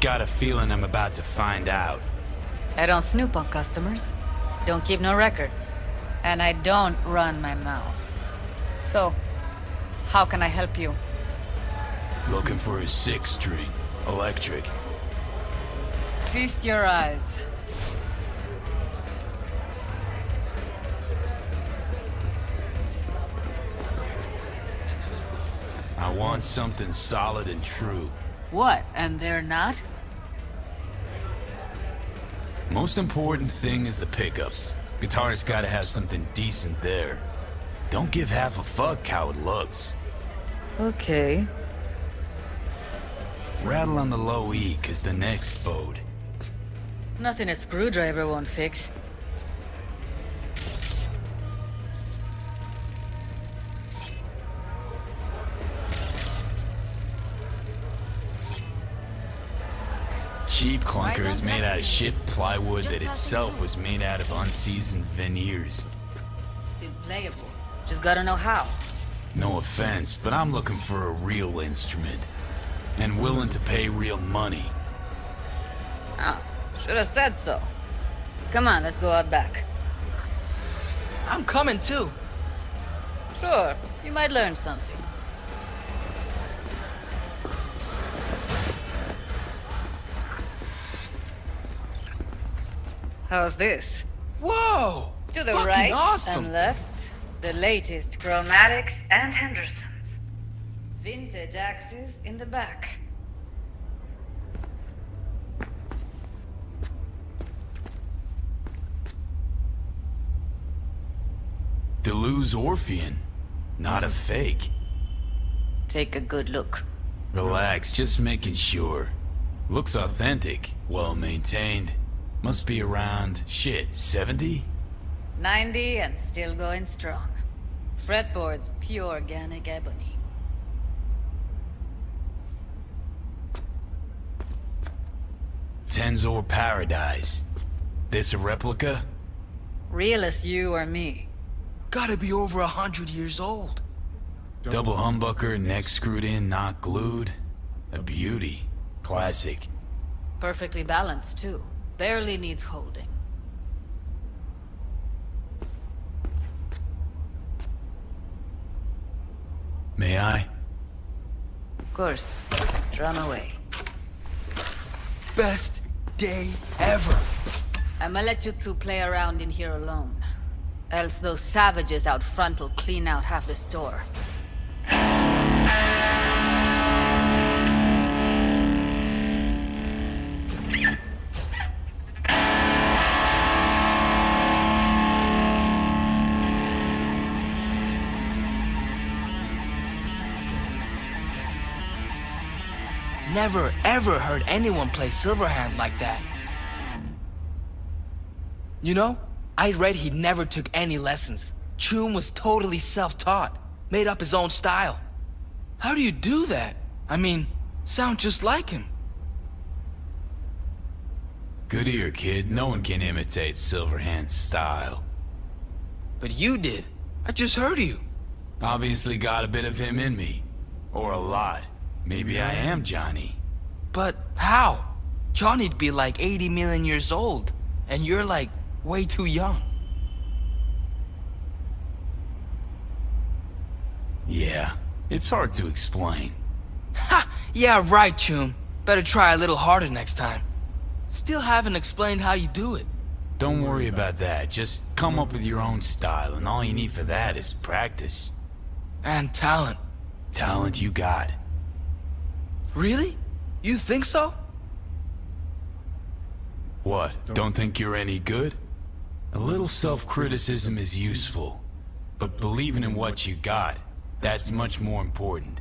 got a feeling I'm about to find out. I don't snoop on customers. Don't keep no record. And I don't run my mouth. So, how can I help you? Looking for a 6-string, electric. Feast your eyes. I want something solid and true. What? And they're not? Most important thing is the pickups. Guitar's gotta have something decent there. Don't give half a fuck how it looks. Okay. Rattle on the low E, cause the next boat. Nothing a screwdriver won't fix. Cheap clunker is made out of shit plywood that itself was made out of unseasoned veneers. Still playable. Just gotta know how. No offense, but I'm looking for a real instrument. And willing to pay real money. Oh, should have said so. Come on, let's go out back. I'm coming too. Sure, you might learn something. How's this? Whoa! To the Fucking right awesome. and left, the latest chromatics and Hendersons. Vintage axes in the back. Deleuze Orphean. Not a fake. Take a good look. Relax, just making sure. Looks authentic, well maintained. Must be around, shit, 70? 90 and still going strong. Fretboard's pure organic ebony. Tensor Paradise. This a replica? Real as you or me. Gotta be over 100 years old. Double humbucker, neck screwed in, not glued. A beauty. Classic. Perfectly balanced, too. Barely needs holding. May I? Of course. Strum away. Best day ever. I'ma let you two play around in here alone. Else those savages out front will clean out half the store. Never ever heard anyone play Silverhand like that. You know, I read he never took any lessons. Choom was totally self-taught, made up his own style. How do you do that? I mean, sound just like him. Good ear, kid. No one can imitate Silverhand's style. But you did. I just heard you. Obviously got a bit of him in me. Or a lot. Maybe I am Johnny. But how? Johnny'd be like 80 million years old, and you're like way too young. Yeah, it's hard to explain. Ha! Yeah, right, Choom. Better try a little harder next time. Still haven't explained how you do it. Don't worry about that. Just come up with your own style, and all you need for that is practice. And talent. Talent you got. Really? You think so? What, don't think you're any good? A little self-criticism is useful. But believing in what you got, that's much more important.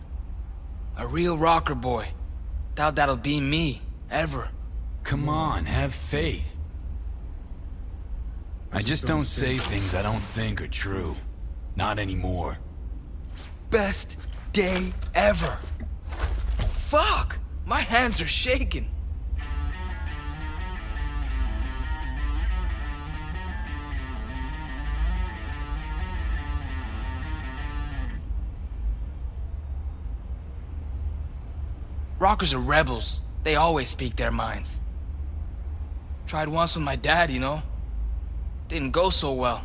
A real rocker boy. Doubt that'll be me, ever. Come on, have faith. I just don't say things I don't think are true. Not anymore. Best day ever. Fuck! My hands are shaking. Rockers are rebels. They always speak their minds. Tried once with my dad, you know. Didn't go so well.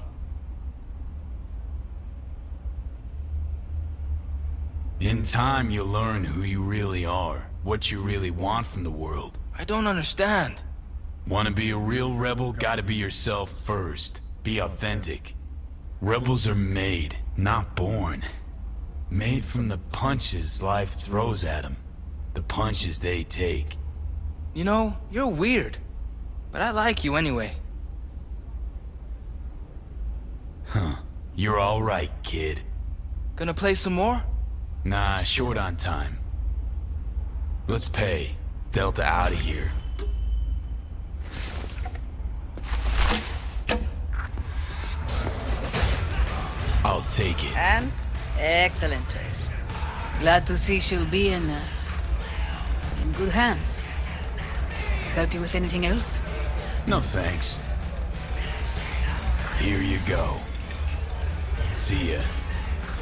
In time, you'll learn who you really are, what you really want from the world. I don't understand. Want to be a real rebel, gotta be yourself first. Be authentic. Rebels are made, not born. Made from the punches life throws at them. The punches they take. You know, you're weird. But I like you anyway. Huh. You're alright, kid. Gonna play some more? Nah, short on time. Let's pay. Delta out of here. I'll take it. And? Excellent choice. Glad to see she'll be in good hands. Help you with anything else? No thanks. Here you go. See ya.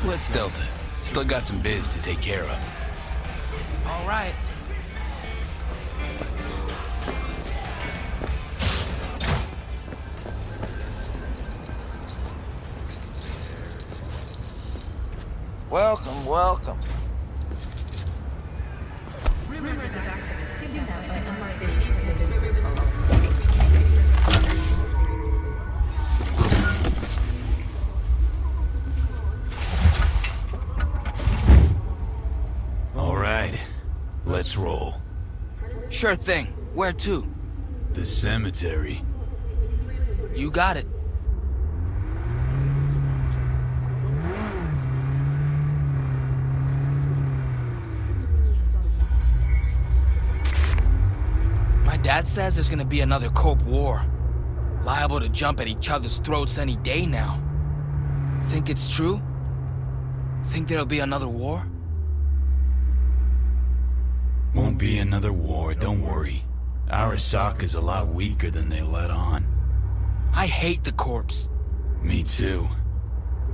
Let's Delta. Still got some biz to take care of. All right. Welcome, welcome. Rumors of activists seeking out by unmarked agents have been false. All right. Let's roll. Sure thing. Where to? The cemetery. You got it. My dad says there's gonna be another Corp war. Liable to jump at each other's throats any day now. Think it's true? Think there'll be another war? Won't be another war, don't worry. Arasaka's a lot weaker than they let on. I hate the Corps. Me too.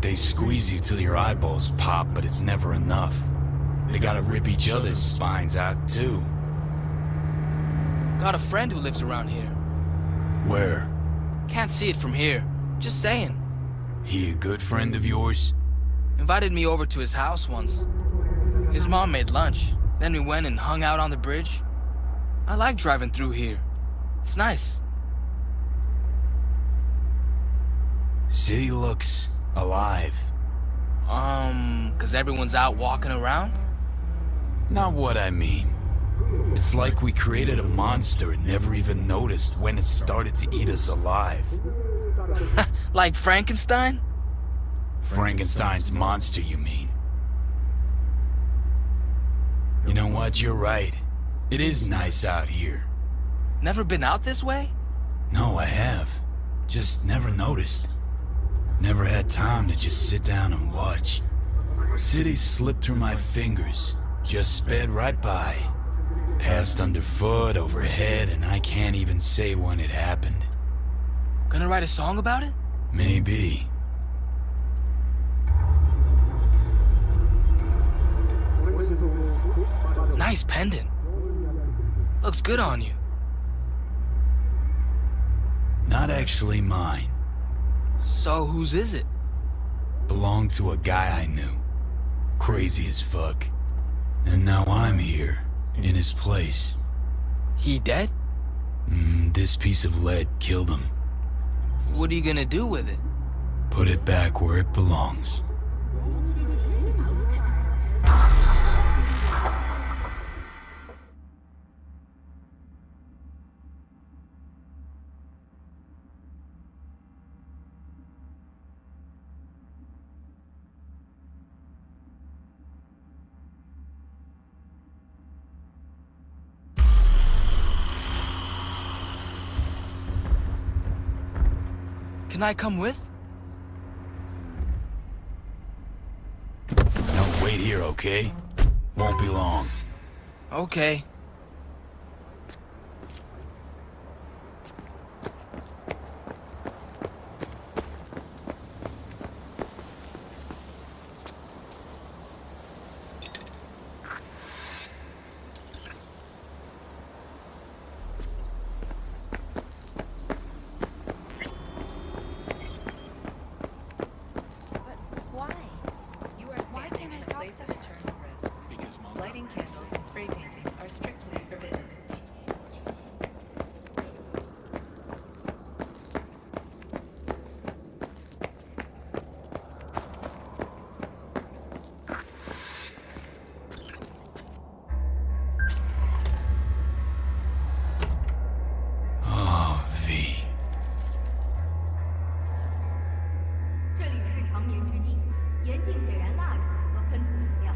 They squeeze you till your eyeballs pop, but it's never enough. They gotta rip each other's spines out too. Got a friend who lives around here. Where? Can't see it from here. Just saying. He a good friend of yours? Invited me over to his house once. His mom made lunch. Then we went and hung out on the bridge. I like driving through here. It's nice. City looks alive. 'Cause everyone's out walking around? Not what I mean. It's like we created a monster and never even noticed when it started to eat us alive. Like Frankenstein? Frankenstein's monster, you mean? You know what, you're right. It is nice out here. Never been out this way? No, I have. Just never noticed. Never had time to just sit down and watch. City slipped through my fingers, just sped right by. Passed underfoot, overhead, and I can't even say when it happened. Gonna write a song about it? Maybe. Nice pendant. Looks good on you. Not actually mine. So whose is it? Belonged to a guy I knew. Crazy as fuck. And now I'm here, in his place. He dead? This piece of lead killed him. What are you gonna do with it? Put it back where it belongs. Can I come with? No, wait here, okay? Won't be long. Okay.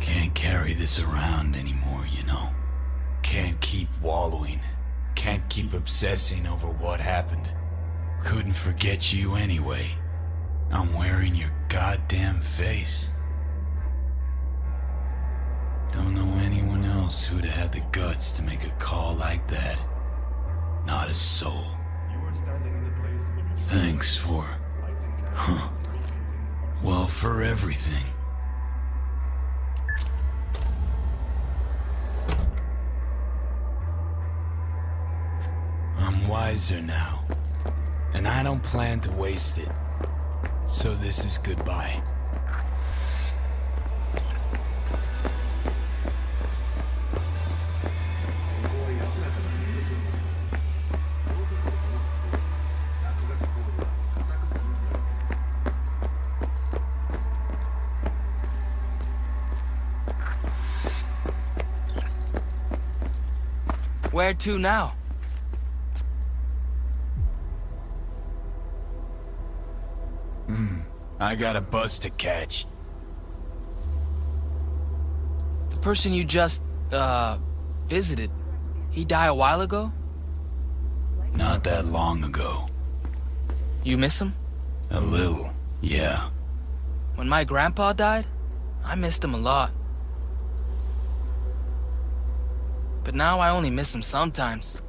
Can't carry this around anymore, you know. Can't keep wallowing. Can't keep obsessing over what happened. Couldn't forget you anyway. I'm wearing your goddamn face. Don't know anyone else who'd have had the guts to make a call like that. Not a soul. Thanks for... well, for everything. I'm wiser now, and I don't plan to waste it. So this is goodbye. Where to now? I got a bus to catch. The person you just, visited, he died a while ago? Not that long ago. You miss him? A little, yeah. When my grandpa died, I missed him a lot. But now I only miss him sometimes.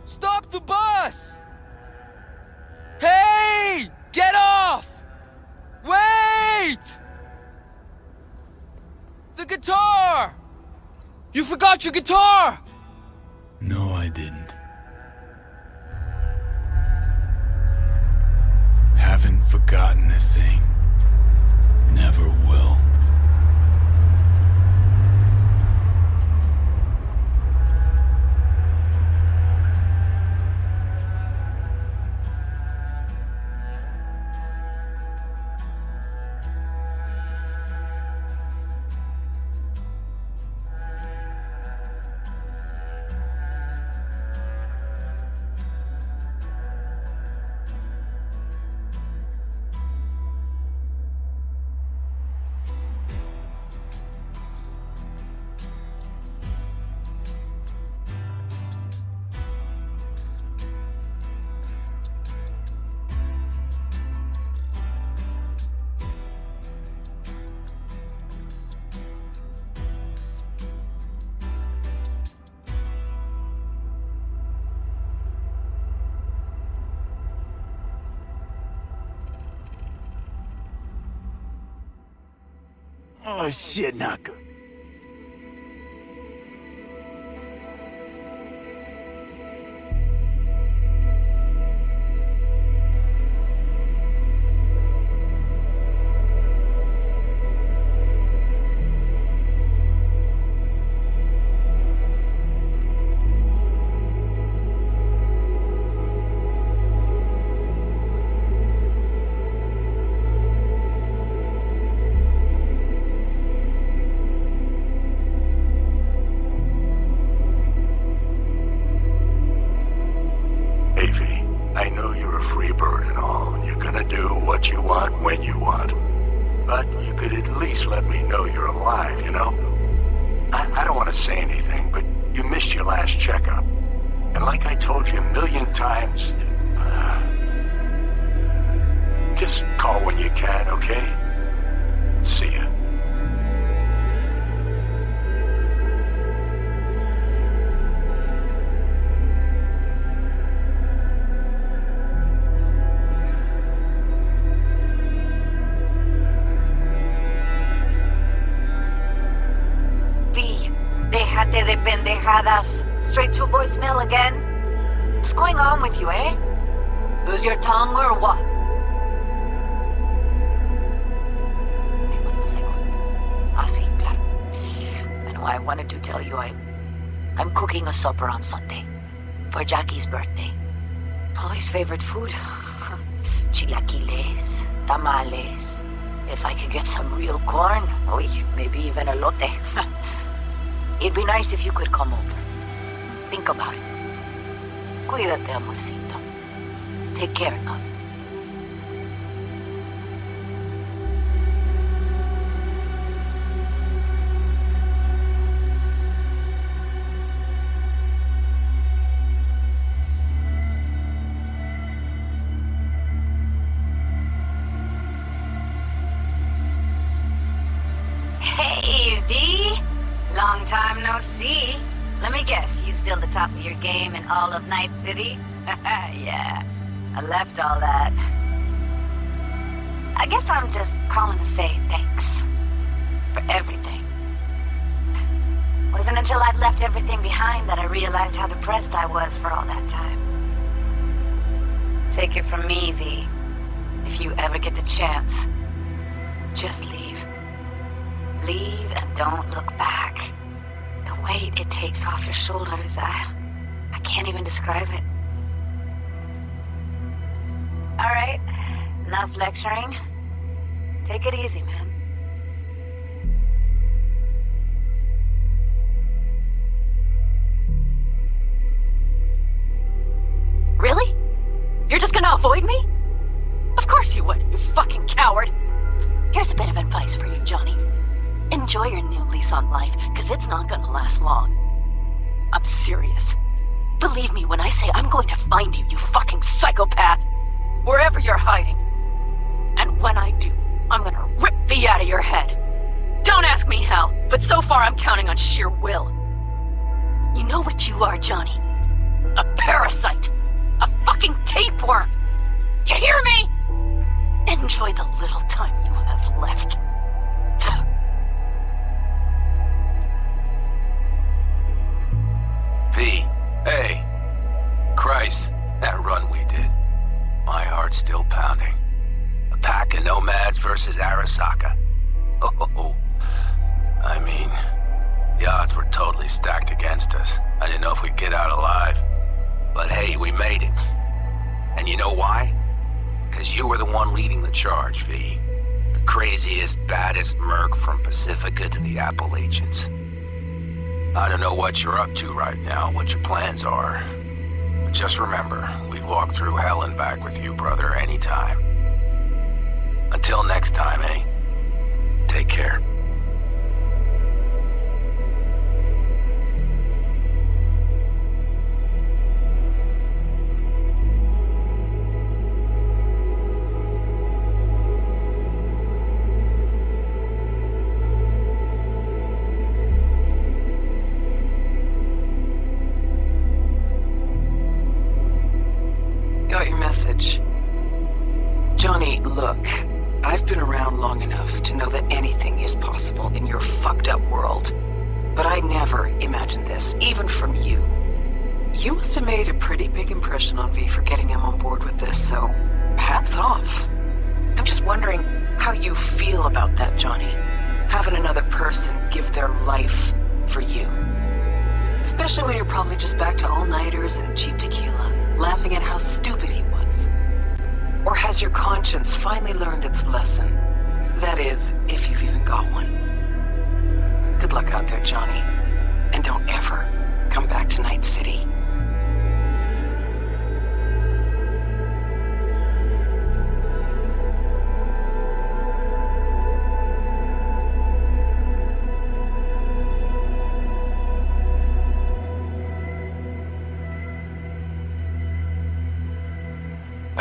Stop the bus! Hey! Get off! Wait! The guitar! You forgot your guitar! No, I didn't. Haven't forgotten a thing. Never will. Oh shit, Naka. gonna do what you want when you want. But you could at least let me know you're alive, you know? I don't want to say anything, but you missed your last checkup. And like I told you a million times, just call when you can, okay? See ya. Déjate de pendejadas. Straight to voicemail again? What's going on with you, eh? Lose your tongue or what? Sí, claro. Bueno, I wanted to tell you I'm cooking a supper on Sunday for Jackie's birthday. Chloe's favorite food. Chilaquiles, tamales. If I could get some real corn, maybe even elote. It'd be nice if you could come over. Think about it. Cuídate, amorcito. Take care, love. Hey, V! Long time no see. Let me guess, you still the top of your game in all of Night City? Yeah, I left all that. I guess I'm just calling to say thanks. For everything. Wasn't until I'd left everything behind that I realized how depressed I was for all that time. Take it from me, V. If you ever get the chance, just leave. Leave and don't look back. The weight it takes off your shoulders, I can't even describe it. All right, enough lecturing. Take it easy, man. Really? You're just gonna avoid me? Of course you would, you fucking coward. Here's a bit of advice for you, Johnny. Enjoy your new lease on life, because it's not gonna last long. I'm serious. Believe me when I say I'm going to find you, you fucking psychopath. Wherever you're hiding. And when I do, I'm gonna rip V out of your head. Don't ask me how, but so far I'm counting on sheer will. You know what you are, Johnny? A parasite. A fucking tapeworm. You hear me? Enjoy the little time you have left. V, hey. Christ, that run we did. My heart's still pounding. A pack of nomads versus Arasaka. Oh, I mean, the odds were totally stacked against us. I didn't know if we'd get out alive. But hey, we made it. And you know why? Because you were the one leading the charge, V. The craziest, baddest merc from Pacifica to the Appalachians. I don't know what you're up to right now, what your plans are. But just remember, we'd walk through hell and back with you, brother, anytime. Until next time, eh? Take care. Got your message. Johnny, look, I've been around long enough to know that anything is possible in your fucked up world. But I never imagined this, even from you. You must have made a pretty big impression on V for getting him on board with this, so hats off. I'm just wondering how you feel about that, Johnny. Having another person give their life for you. Especially when you're probably just back to all-nighters and cheap tequila, laughing at how stupid he was. Or has your conscience finally learned its lesson? That is, if you've even got one. Good luck out there, Johnny. And don't ever come back to Night City.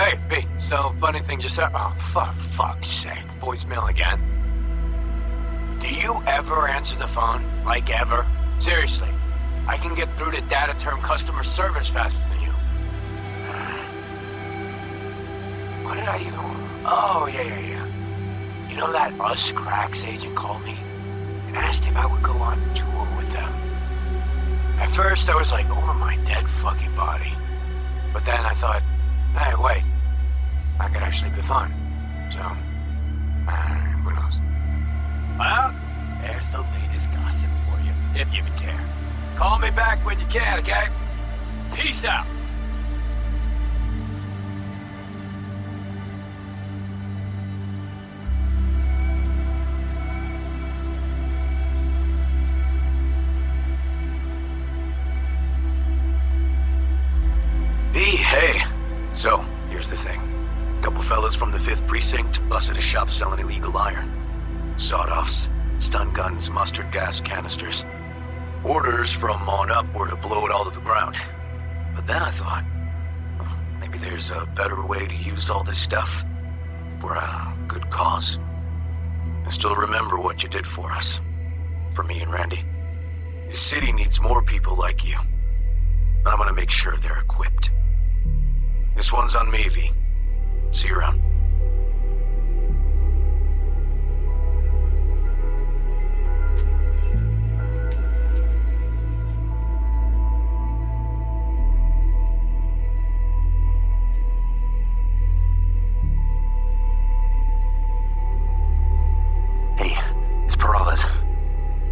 Hey, B, so funny thing just happened. Oh, fuck's sake. Voicemail again. Do you ever answer the phone? Like, ever? Seriously. I can get through to data term customer service faster than you. What did I even... Oh, yeah. You know that Us Cracks agent called me and asked if I would go on tour with them. At first, I was like, over my dead fucking body. But then I thought, hey, wait. That could actually be fun. So, who knows? Well, there's the latest gossip for you, if you even care. Call me back when you can, okay? Peace out. Hey. So, here's the thing. A couple fellas from the 5th Precinct busted a shop selling illegal iron. Sawed-offs, stun guns, mustard gas canisters. Orders from on up were to blow it all to the ground. But then I thought, well, maybe there's a better way to use all this stuff for a good cause. I still remember what you did for us. For me and Randy. This city needs more people like you. And I'm gonna make sure they're equipped. This one's on me, V. See you around. Hey, it's Peralez.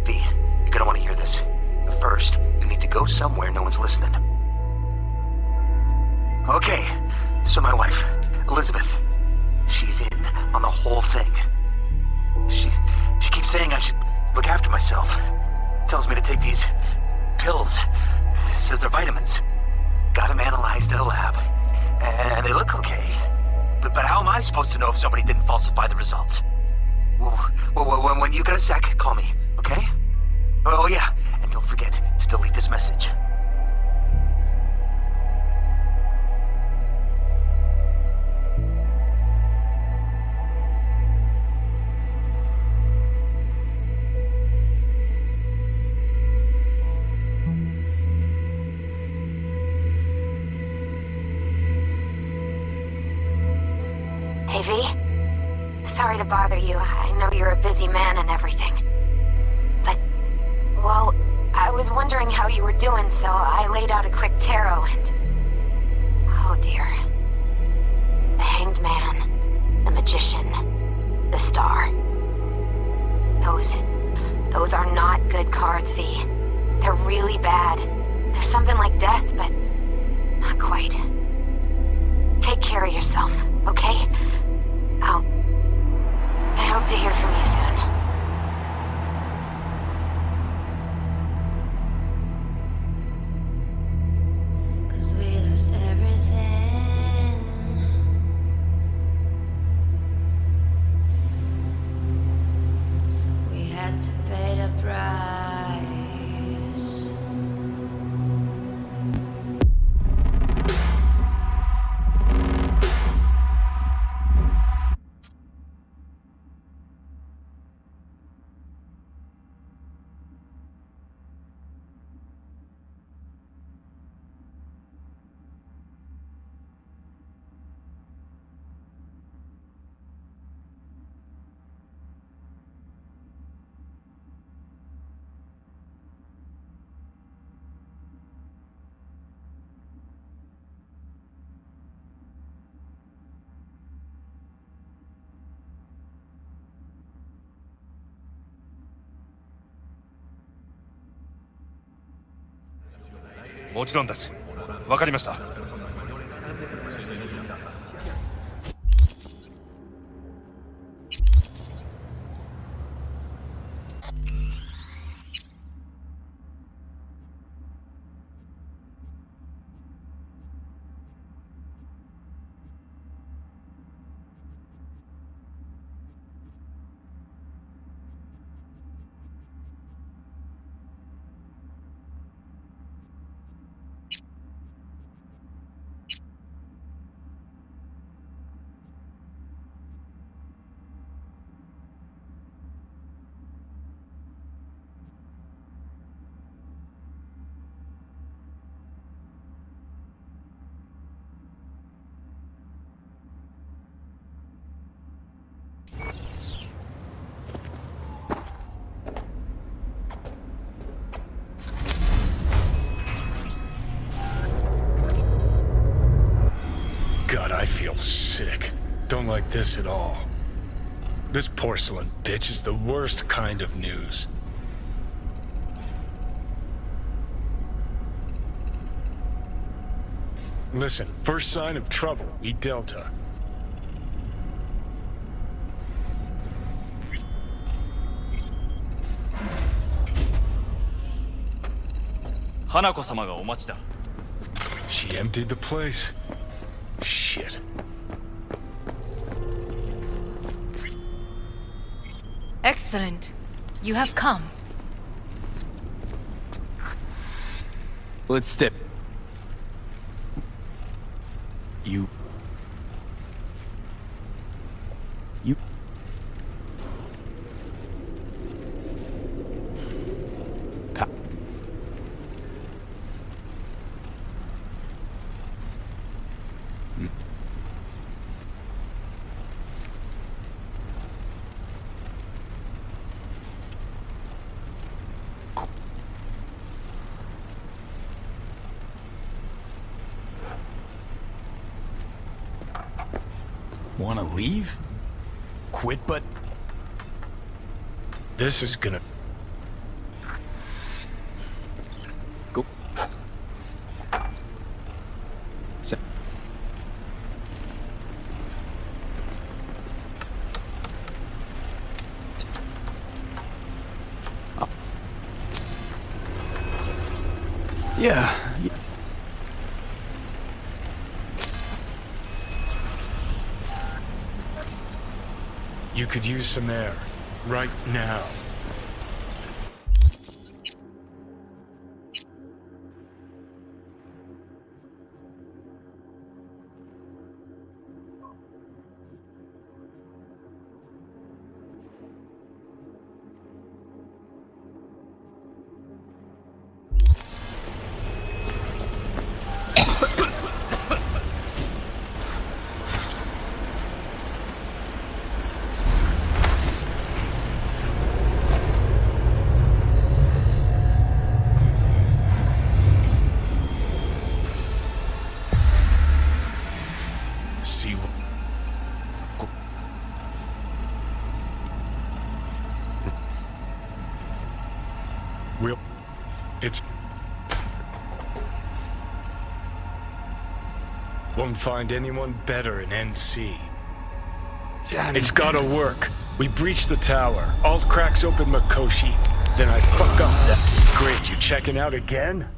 V, you're gonna want to hear this. But first, you need to go somewhere no one's listening. Okay, so my wife, Elizabeth, she's in on the whole thing. She keeps saying I should look after myself. Tells me to take these pills. Says they're vitamins. Got them analyzed at a lab. And they look okay. But how am I supposed to know if somebody didn't falsify the results? Well, when you got a sec, call me, okay? Oh yeah, and don't forget to delete this message. Hey, V. Sorry to bother you. I know you're a busy man and everything. But, well, I was wondering how you were doing, so I laid out a quick tarot and... Oh dear. The Hanged Man, the Magician, the Star. Those are not good cards, V. They're really bad. There's something like death, but not quite. Take care of yourself, okay? I hope to hear from you soon.もちろんです。わかりました。God, I feel sick. Don't like this at all. This porcelain bitch is the worst kind of news. Listen, first sign of trouble, we Delta. She emptied the place. Shit. Excellent. You have come. Let's step. You. Want to leave? Quit, but... This is gonna... Go. So... Oh. Yeah. You could use some air. Right now. It's... Won't find anyone better in NC. Johnny. It's gotta work. We breach the tower. Alt cracks open Mikoshi. Then I fuck up. Great, you checking out again?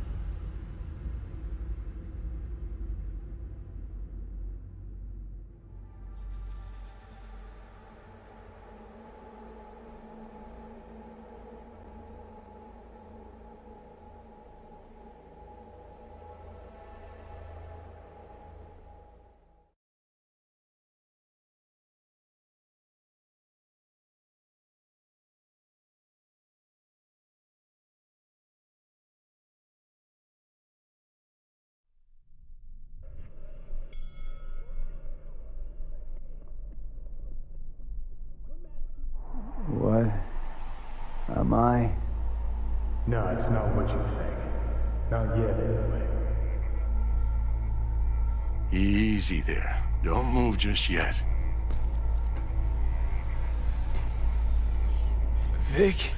What am I? No, it's not what you think. Not yet, anyway. Easy there. Don't move just yet. Vic?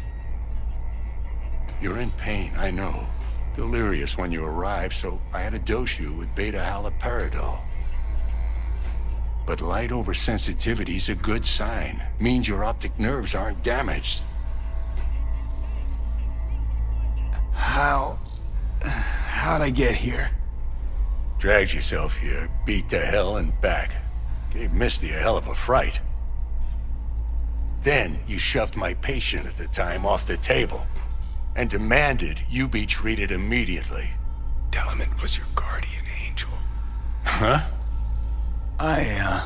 You're in pain, I know. Delirious when you arrived, so I had to dose you with beta-haloperidol. But light oversensitivity's a good sign. Means your optic nerves aren't damaged. How'd I get here? Dragged yourself here, beat to hell and back. Gave Misty a hell of a fright. Then you shoved my patient at the time off the table and demanded you be treated immediately. Tell him it was your guardian angel. Huh? I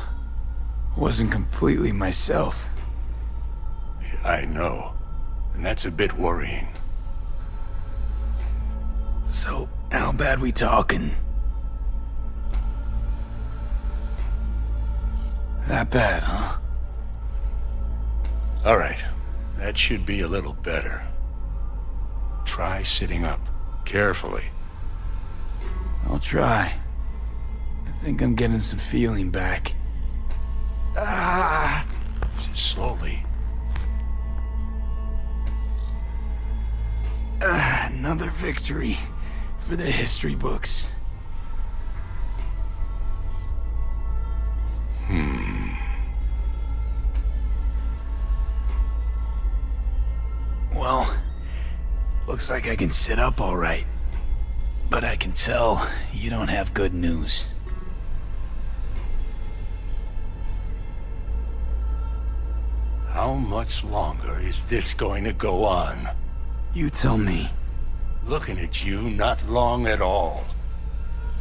wasn't completely myself. I know. And that's a bit worrying. So, how bad we talking? That bad, huh? All right. That should be a little better. Try sitting up. Carefully. I'll try. think I'm getting some feeling back. Ah! Slowly. Another victory for the history books. Well, looks like I can sit up all right. But I can tell you don't have good news. How much longer is this going to go on? You tell me. Looking at you, not long at all.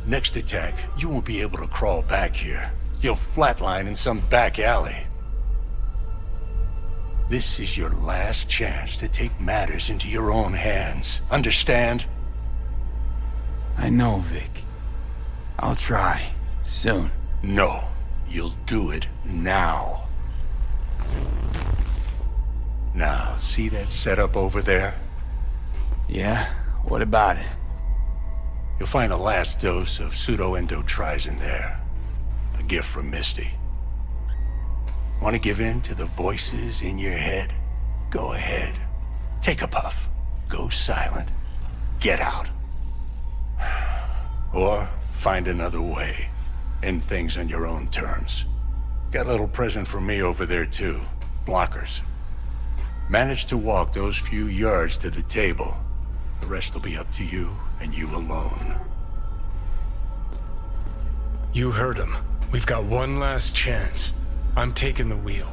Next attack, you won't be able to crawl back here. You'll flatline in some back alley. This is your last chance to take matters into your own hands. Understand? I know, Vic. I'll try. Soon. No. You'll do it now. Now, see that setup over there? Yeah? What about it? You'll find a last dose of pseudo-endotrizin there. A gift from Misty. Want to give in to the voices in your head? Go ahead. Take a puff. Go silent. Get out. Or find another way. End things on your own terms. Got a little present for me over there too. Blockers. Manage to walk those few yards to the table. The rest will be up to you and you alone. You heard him. We've got one last chance. I'm taking the wheel.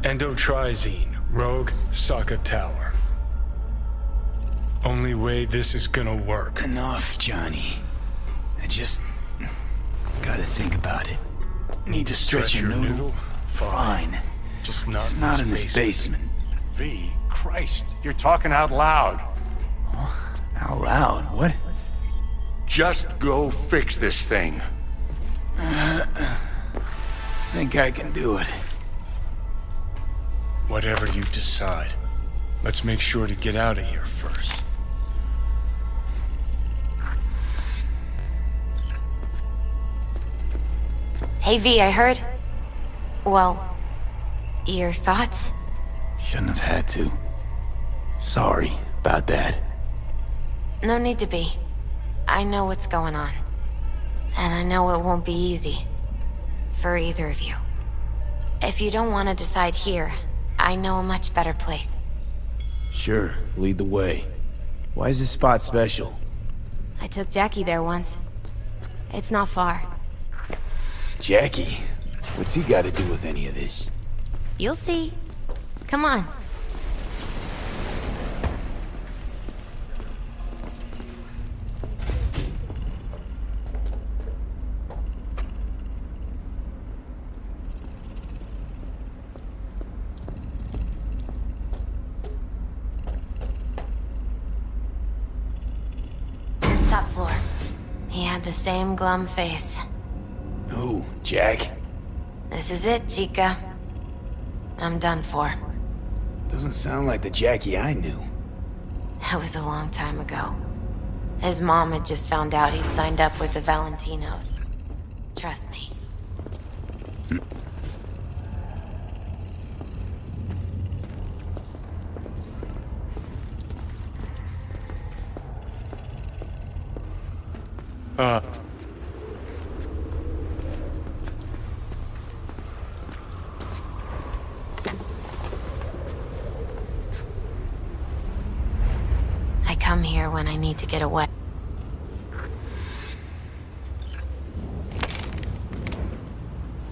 Endotrizine, Rogue, Sokka Tower. Only way this is gonna work. Enough, Johnny. I just gotta think about it. Need to stretch your noodle? Fine. Just not in this basement. V, Christ, you're talking out loud. Out loud? What? Just go fix this thing. Think I can do it. Whatever you decide. Let's make sure to get out of here first. Hey V, I heard... Well, your thoughts? Shouldn't have had to. Sorry about that. No need to be. I know what's going on. And I know it won't be easy. For either of you. If you don't want to decide here, I know a much better place. Sure, lead the way. Why is this spot special? I took Jackie there once. It's not far. Jackie? What's he got to do with any of this? You'll see. Come on. Top floor. He had the same glum face. Who? Jack? This is it, Chica. I'm done for. Doesn't sound like the Jackie I knew. That was a long time ago. His mom had just found out he'd signed up with the Valentinos. Trust me. I come here when I need to get away.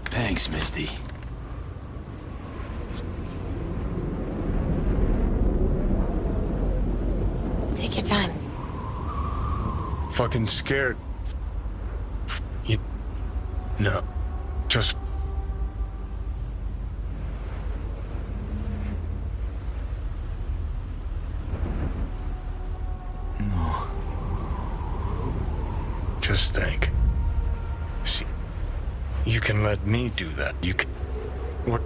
Thanks, Misty. Take your time. Fucking scared. You... No. Just... No. Just think. See, you can let me do that. You can... What?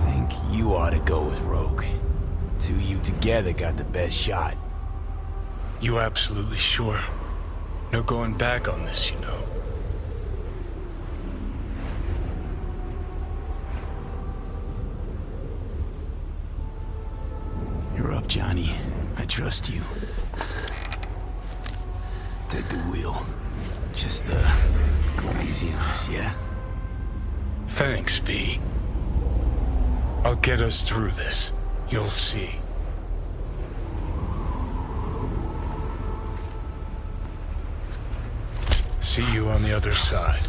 Think you ought to go with Rogue. Two of you together got the best shot. You absolutely sure? No going back on this, you know. You're up, Johnny. I trust you. Take the wheel. Just, go easy on us, yeah? Thanks, V. I'll get us through this. You'll see. See you on the other side.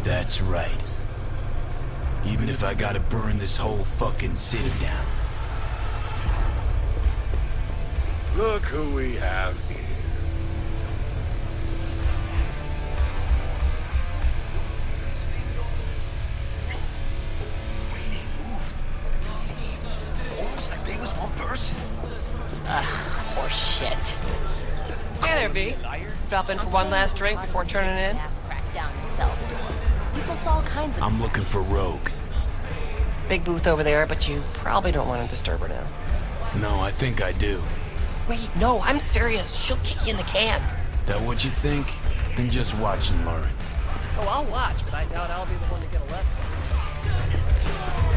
That's right. Even if I gotta burn this whole fucking city down. Look who we have here. Almost like they was one person. Horse shit. Hey there, V. Drop in for one last drink before turning in? Down itself. People saw all kinds of. I'm looking for Rogue. Big booth over there, but you probably don't want to disturb her now. No, I think I do. Wait, no, I'm serious. She'll kick you in the can. That what you think? Then just watch and learn. Oh, I'll watch, but I doubt I'll be the one to get a lesson.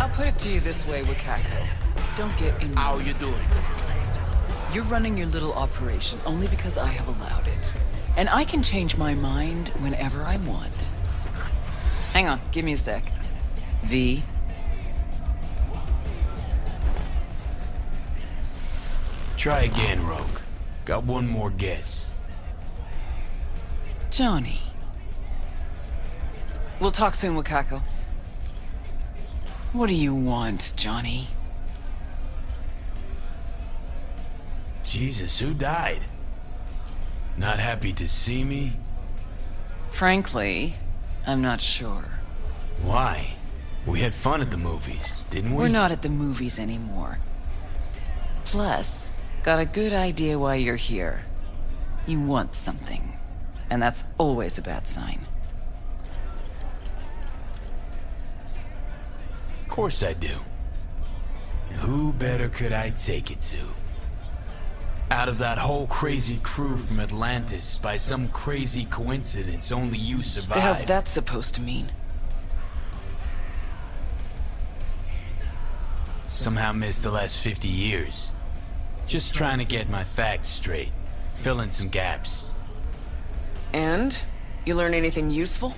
I'll put it to you this way, Wakako. Don't get in. How you doing? You're running your little operation only because I have allowed it. And I can change my mind whenever I want. Hang on, give me a sec. V. Try again, Rogue. Got one more guess. Johnny. We'll talk soon, Wakako. What do you want, Johnny? Jesus, who died? Not happy to see me? Frankly, I'm not sure. Why? We had fun at the movies, didn't we? We're not at the movies anymore. Plus, got a good idea why you're here. You want something. And that's always a bad sign. Of course I do. Who better could I take it to? Out of that whole crazy crew from Atlantis, by some crazy coincidence, only you survived. The hell's that supposed to mean? Somehow missed the last 50 years. Just trying to get my facts straight. Fill in some gaps. And? You learn anything useful?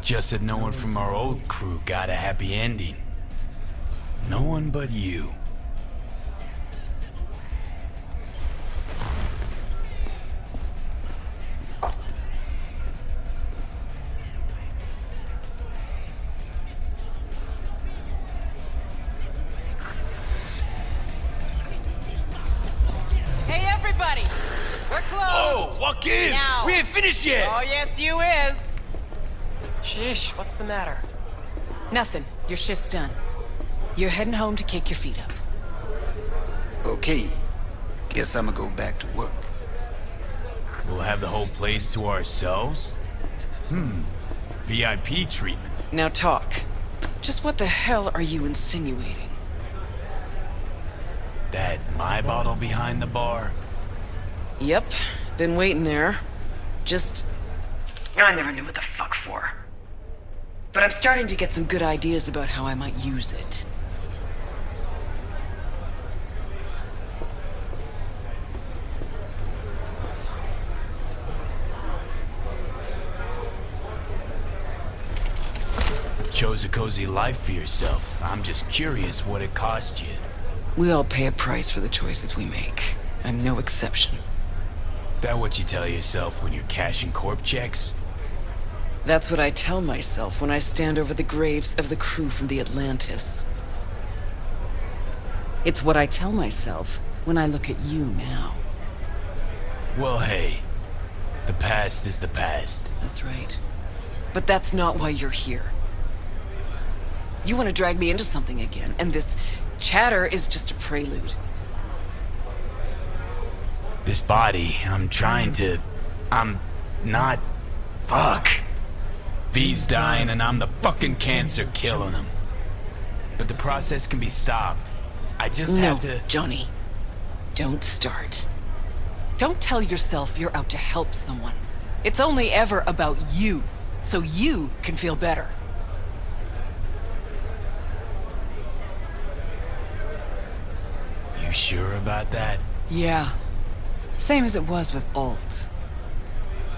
Just that no one from our old crew got a happy ending. No one but you. Hey, everybody! We're closed! Oh, what gives? Now. We ain't finished yet! Oh, yes, you is! Sheesh, what's the matter? Nothing. Your shift's done. You're heading home to kick your feet up. Okay. Guess I'ma go back to work. We'll have the whole place to ourselves? VIP treatment. Now talk. Just what the hell are you insinuating? That my bottle behind the bar? Yep. Been waiting there. Just... I never knew what the fuck for. But I'm starting to get some good ideas about how I might use it. Chose a cozy life for yourself. I'm just curious what it cost you. We all pay a price for the choices we make. I'm no exception. That what you tell yourself when you're cashing corp checks? That's what I tell myself when I stand over the graves of the crew from the Atlantis. It's what I tell myself when I look at you now. Well, hey. The past is the past. That's right. But that's not why you're here. You want to drag me into something again, and this chatter is just a prelude. This body, I'm not... Fuck. V's dying and I'm the fucking cancer killing him. But the process can be stopped. I just have to... Johnny. Don't start. Don't tell yourself you're out to help someone. It's only ever about you, so you can feel better. You sure about that? Yeah. Same as it was with Alt.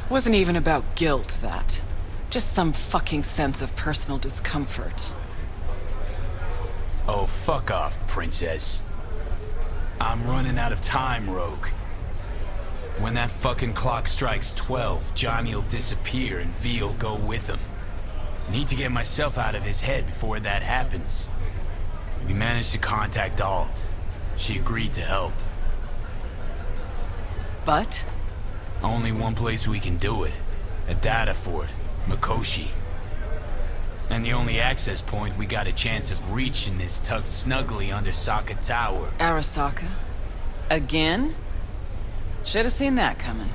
Wasn't even about guilt, that. Just some fucking sense of personal discomfort. Oh, fuck off, princess. I'm running out of time, Rogue. When that fucking clock strikes 12, Johnny'll disappear and V'll go with him. Need to get myself out of his head before that happens. We managed to contact Alt. She agreed to help. But? Only one place we can do it. A data fort, Mikoshi. And the only access point we got a chance of reaching is tucked snugly under Sokka Tower. Arasaka? Again? Should have seen that coming.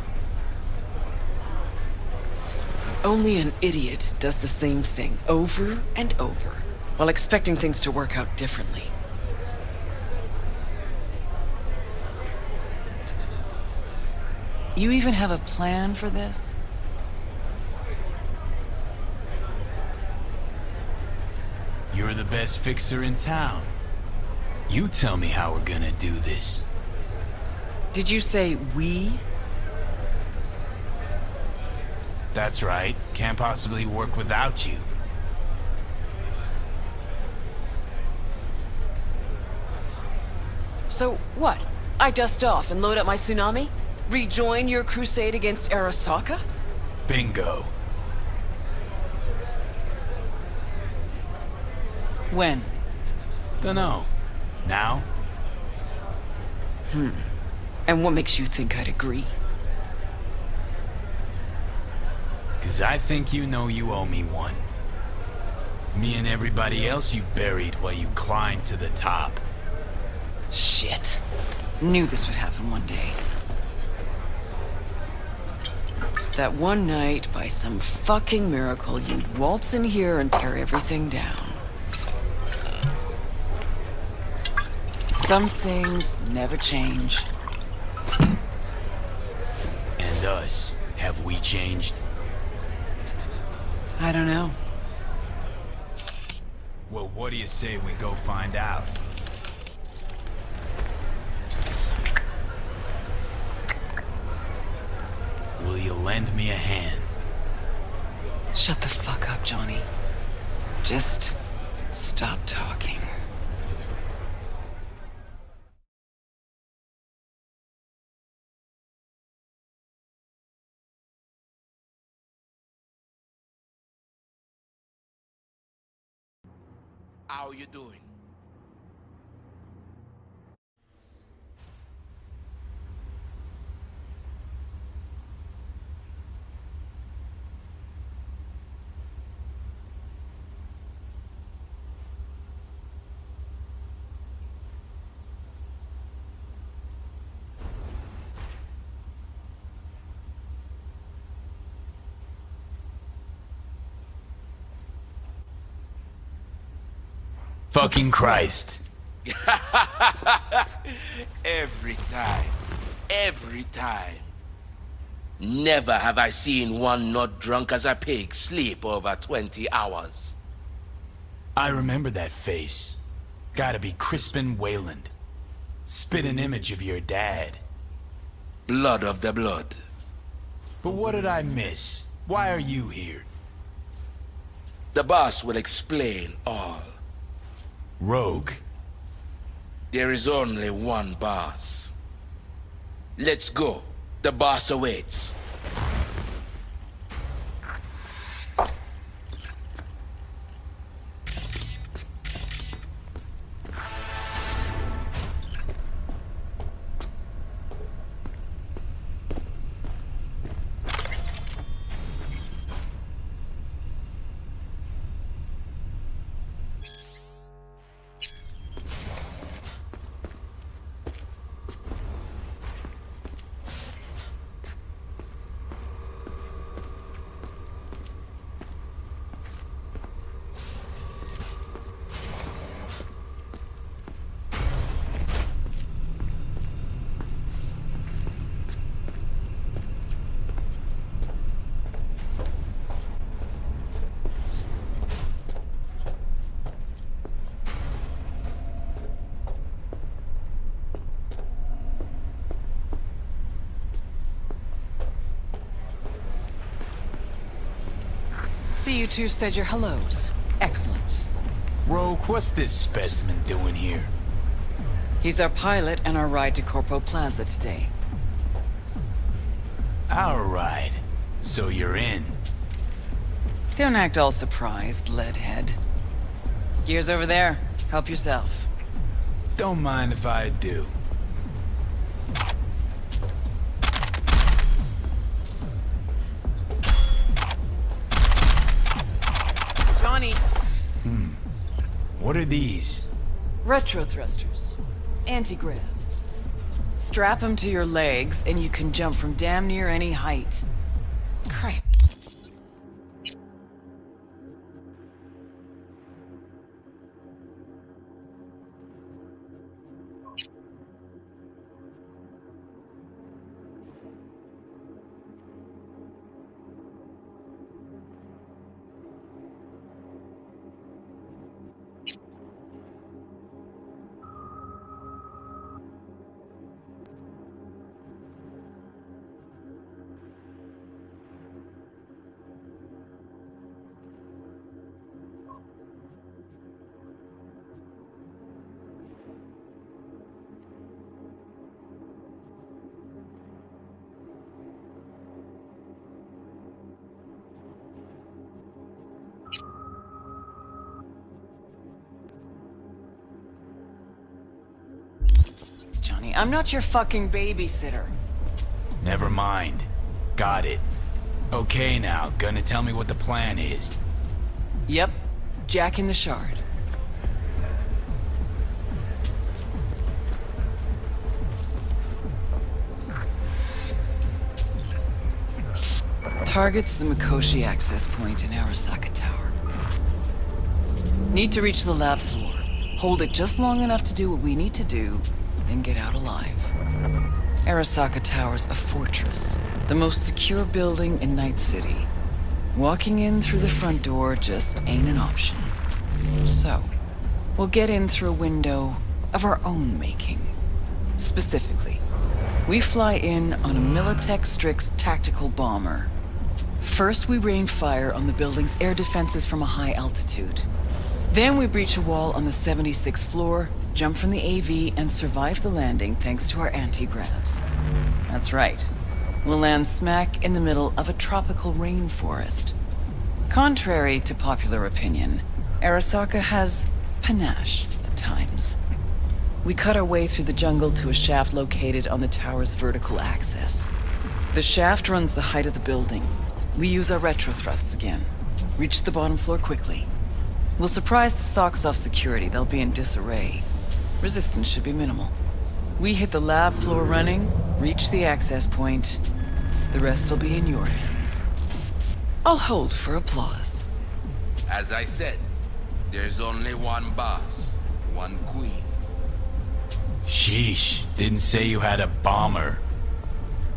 Only an idiot does the same thing over and over, while expecting things to work out differently. You even have a plan for this? You're the best fixer in town. You tell me how we're gonna do this. Did you say we? That's right. Can't possibly work without you. So what? I dust off and load up my tsunami? Rejoin your crusade against Arasaka? Bingo. When? Dunno. Now? And what makes you think I'd agree? 'Cause I think you know you owe me one. Me and everybody else you buried while you climbed to the top. Shit. Knew this would happen one day. That one night, by some fucking miracle, you'd waltz in here and tear everything down. Some things never change. And us, have we changed? I don't know. Well, what do you say we go find out? Will you lend me a hand? Shut the fuck up, Johnny. Just stop talking. How you doing? Fucking Christ. Every time. Every time. Never have I seen one not drunk as a pig sleep over 20 hours. I remember that face. Gotta be Crispin Wayland. Spit an image of your dad. Blood of the blood. But what did I miss? Why are you here? The boss will explain all. Rogue. There is only one boss. Let's go. The boss awaits. see you two said your hellos. Excellent. Rogue, what's this specimen doing here? He's our pilot and our ride to Corpo Plaza today. Our ride. So you're in. Don't act all surprised, leadhead. Gear's over there. Help yourself. Don't mind if I do. Johnny! What are these? Retro thrusters. Anti-gravs. Strap them to your legs and you can jump from damn near any height. Christ. Johnny, I'm not your fucking babysitter. Never mind. Got it. Okay now, gonna tell me what the plan is. Yep. Jack in the Shard. Targets the Mikoshi access point in Arasaka Tower. Need to reach the lab floor. Hold it just long enough to do what we need to do, then get out alive. Arasaka Tower's a fortress, the most secure building in Night City. Walking in through the front door just ain't an option. So, we'll get in through a window of our own making. Specifically, we fly in on a Militech Strix tactical bomber. First, we rain fire on the building's air defenses from a high altitude. Then we breach a wall on the 76th floor, jump from the AV, and survive the landing thanks to our anti-gravs. That's right. We'll land smack in the middle of a tropical rainforest. Contrary to popular opinion, Arasaka has panache at times. We cut our way through the jungle to a shaft located on the tower's vertical axis. The shaft runs the height of the building. We use our retro thrusts again. Reach the bottom floor quickly. We'll surprise the socks off security. They'll be in disarray. Resistance should be minimal. We hit the lab floor running, reach the access point. The rest will be in your hands. I'll hold for applause. As I said, there's only one boss, one queen. Sheesh, didn't say you had a bomber.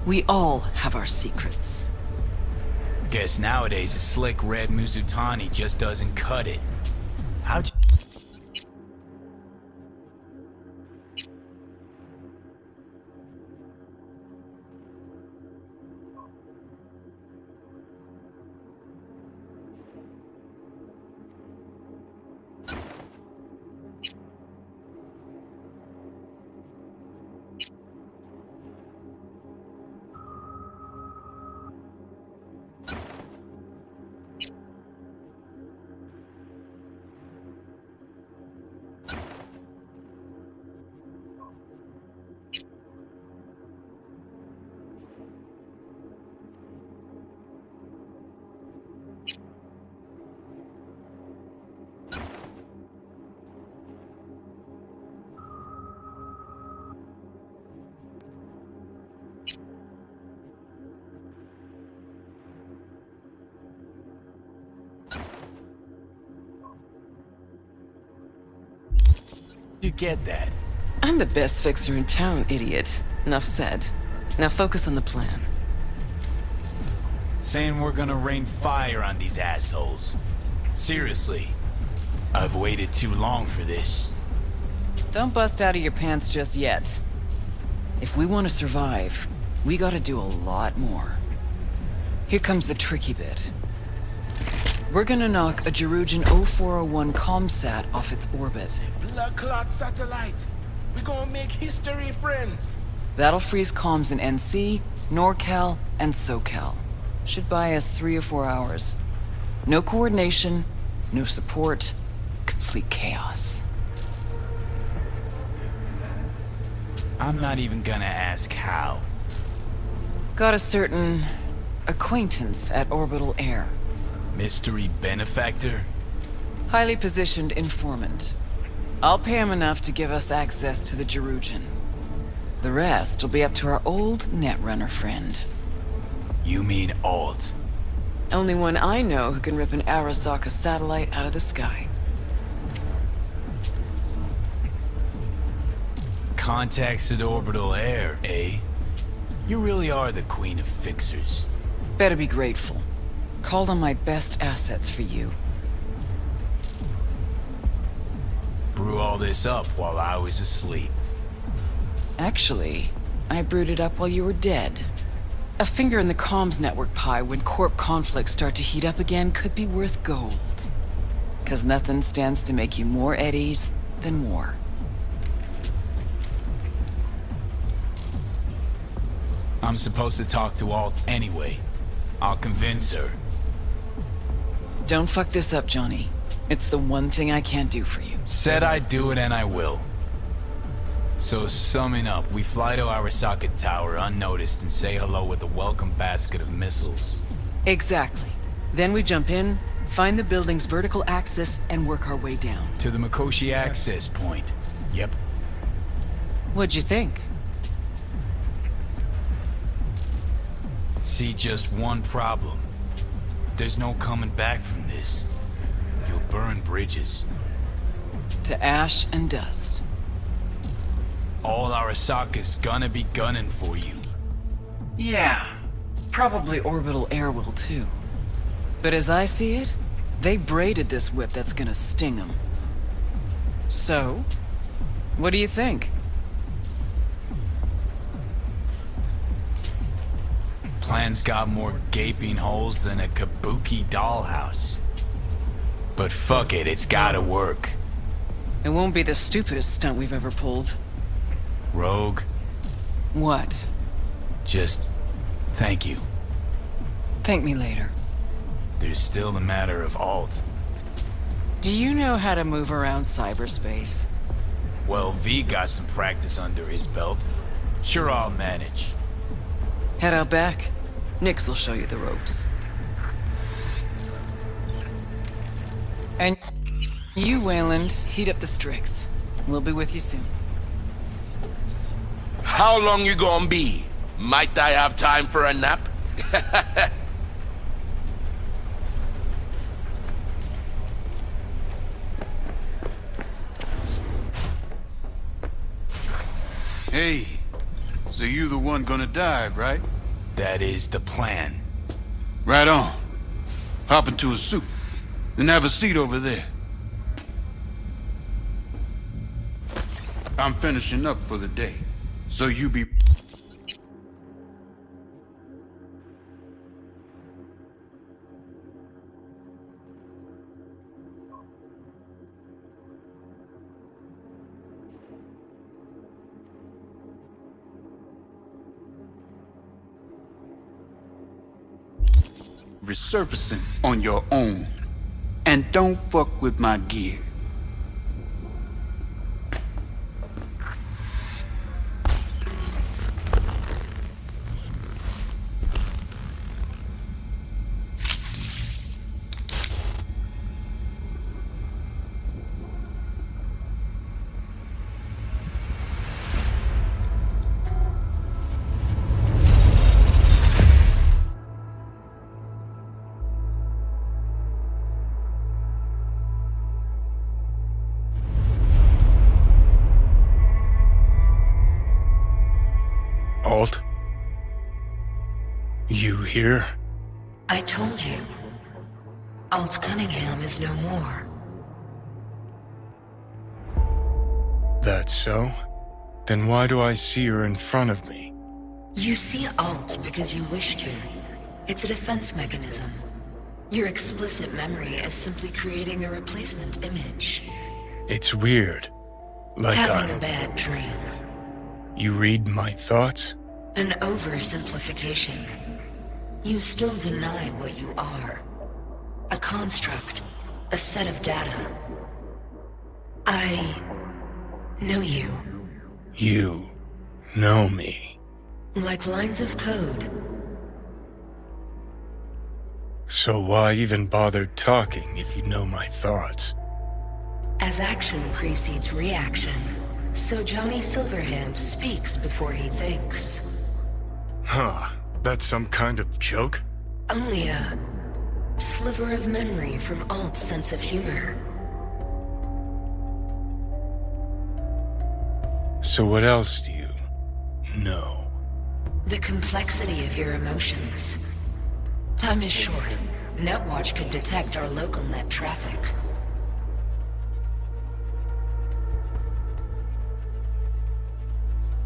We all have our secrets. Guess nowadays a slick red Muzutani just doesn't cut it. How'd you... You get that? I'm the best fixer in town, idiot. Enough said. Now focus on the plan. Saying we're gonna rain fire on these assholes. Seriously. I've waited too long for this. Don't bust out of your pants just yet. If we want to survive, we gotta do a lot more. Here comes the tricky bit. We're gonna knock a Jerugian 0401 ComSat off its orbit. Blood clot satellite. We're gonna make history, friends. That'll freeze comms in NC, NorCal, and SoCal. Should buy us 3 or 4 hours. No coordination, no support, complete chaos. I'm not even gonna ask how. Got a certain acquaintance at Orbital Air. Mystery benefactor? Highly positioned informant. I'll pay him enough to give us access to the Jerugian. The rest will be up to our old netrunner friend. You mean Alt? Only one I know who can rip an Arasaka satellite out of the sky. Contacts at Orbital Air, eh? You really are the queen of fixers. Better be grateful. Called on my best assets for you. Brew all this up while I was asleep. Actually, I brewed it up while you were dead. A finger in the comms network pie when Corp conflicts start to heat up again could be worth gold. 'Cause nothing stands to make you more eddies than war. I'm supposed to talk to Alt anyway. I'll convince her. Don't fuck this up, Johnny. It's the one thing I can't do for you. Said I'd do it and I will. So summing up, we fly to Arasaka Tower unnoticed and say hello with a welcome basket of missiles. Exactly. Then we jump in, find the building's vertical axis, and work our way down. To the Mikoshi access point. Yep. What'd you think? See just one problem. There's no coming back from this. You'll burn bridges. To ash and dust. All Arasaka's gonna be gunning for you. Yeah. Probably Orbital Air will too. But as I see it, they braided this whip that's gonna sting them. So, what do you think? Plan's got more gaping holes than a kabuki dollhouse. But fuck it, it's gotta work. It won't be the stupidest stunt we've ever pulled. Rogue, What? just thank you. Thank me later. There's still the matter of Alt. Do you know how to move around cyberspace? Well, V got some practice under his belt. Sure, I'll manage. Head out back. Nix will show you the ropes. And you, Wayland, heat up the Strix. We'll be with you soon. How long you gonna be? Might I have time for a nap? Hey, so you the one gonna dive, right? That is the plan. Right on. Hop into a suit and have a seat over there. I'm finishing up for the day, so you be... resurfacing on your own. And don't fuck with my gear. Alt? You here? I told you. Alt Cunningham is no more. That so? Then why do I see her in front of me? You see Alt because you wish to. It's a defense mechanism. Your explicit memory is simply creating a replacement image. It's weird. Like Having a bad dream. You read my thoughts? An oversimplification. You still deny what you are. A construct. A set of data. I know you. You know me. Like lines of code. So why even bother talking if you know my thoughts? As action precedes reaction, so Johnny Silverhand speaks before he thinks. Huh, that's some kind of joke? Only a sliver of memory from Alt's sense of humor. So what else do you know? The complexity of your emotions. Time is short. Netwatch could detect our local net traffic.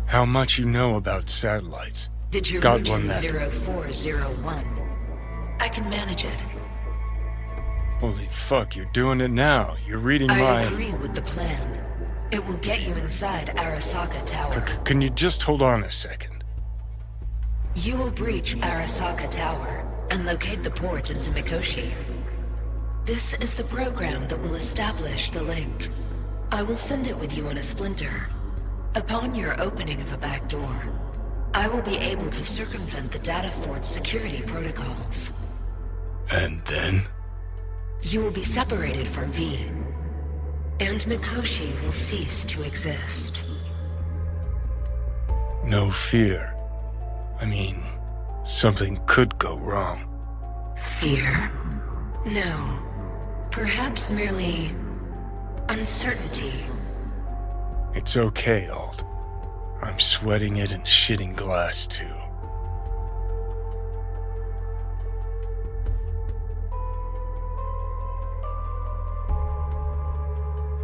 How much you know about satellites? Did you Got reach one that... 0401? I can manage it. Holy fuck, you're doing it now. You're reading I my... agree with the plan. It will get you inside Arasaka Tower. Can you just hold on a second? You will breach Arasaka Tower and locate the port into Mikoshi. This is the program that will establish the link. I will send it with you on a splinter. Upon your opening of a back door, I will be able to circumvent the data fort's security protocols. And then? You will be separated from V, and Mikoshi will cease to exist. No fear. I mean, something could go wrong. Fear? No. Perhaps merely uncertainty. It's okay, Alt. I'm sweating it and shitting glass too.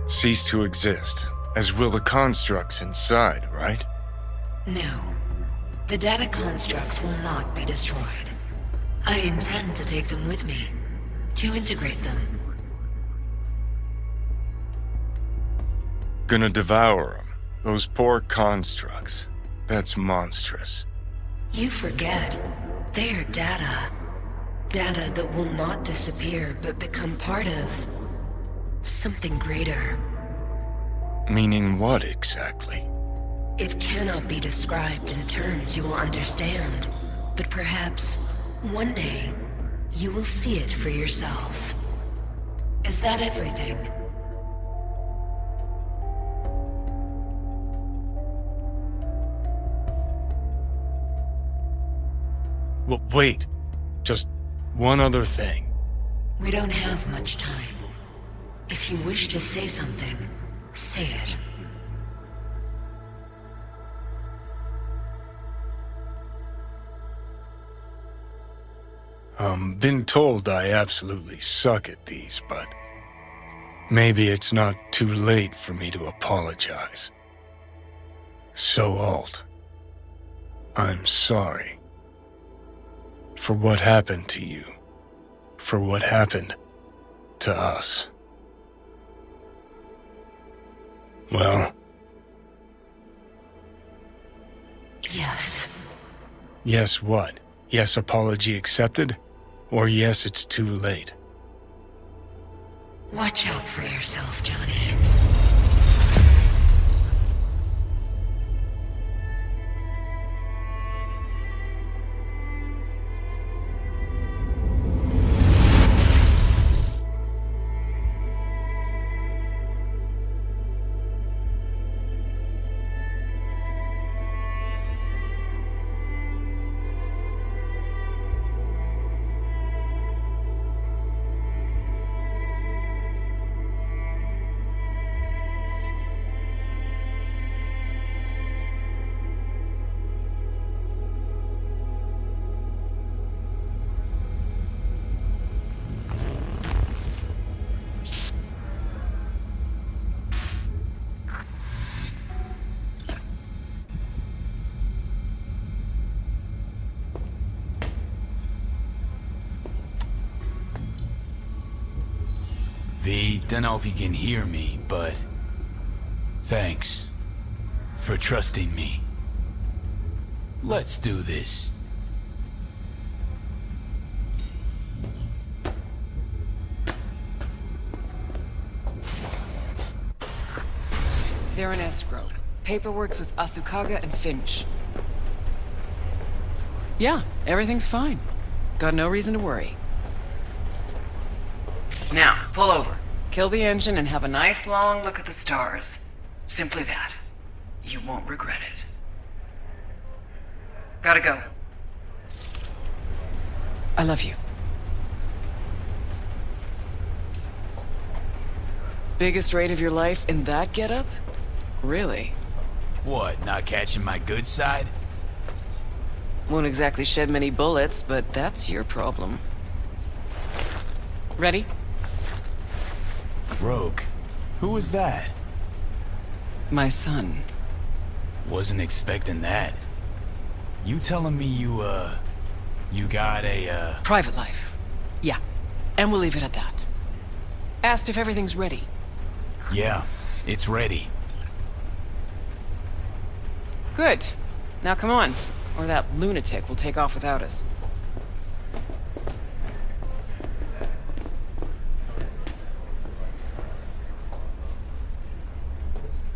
Cease to exist, as will the constructs inside, right? No. The data constructs will not be destroyed. I intend to take them with me, to integrate them. Gonna devour them. Those poor constructs. That's monstrous. You forget. They are data. Data that will not disappear, but become part of something greater. Meaning what exactly? It cannot be described in terms you will understand, but perhaps one day you will see it for yourself. Is that everything? Well, wait. Just one other thing. We don't have much time. If you wish to say something, say it. Been told I absolutely suck at these, but maybe it's not too late for me to apologize. So, Alt, I'm sorry. For what happened to you. For what happened to us. Well... Yes. Yes what? Yes, apology accepted? Or yes, it's too late? Watch out for yourself, Johnny. V, don't know if you can hear me, but thanks for trusting me. Let's do this. They're in escrow. Paperwork's with Asukaga and Finch. Yeah, everything's fine. Got no reason to worry. Now, pull over. Kill the engine and have a nice long look at the stars. Simply that. You won't regret it. Gotta go. I love you. Biggest raid of your life in that getup? Really? What, not catching my good side? Won't exactly shed many bullets, but that's your problem. Ready? Rogue, who was that? My son. Wasn't expecting that. You telling me you got a, Private life. Yeah. And we'll leave it at that. Asked if everything's ready. Yeah, it's ready. Good. Now come on, or that lunatic will take off without us.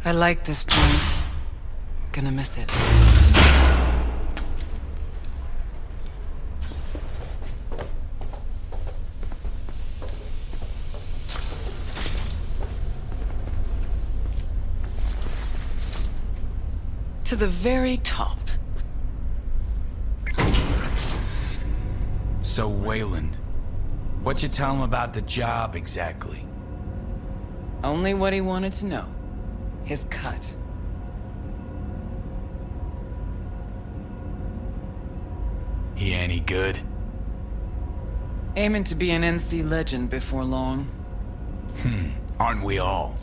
I like this joint. Gonna miss it. To the very top. So, Wayland, what you tell him about the job exactly? Only what he wanted to know. His cut. He any good? Aiming to be an NC legend before long. Aren't we all?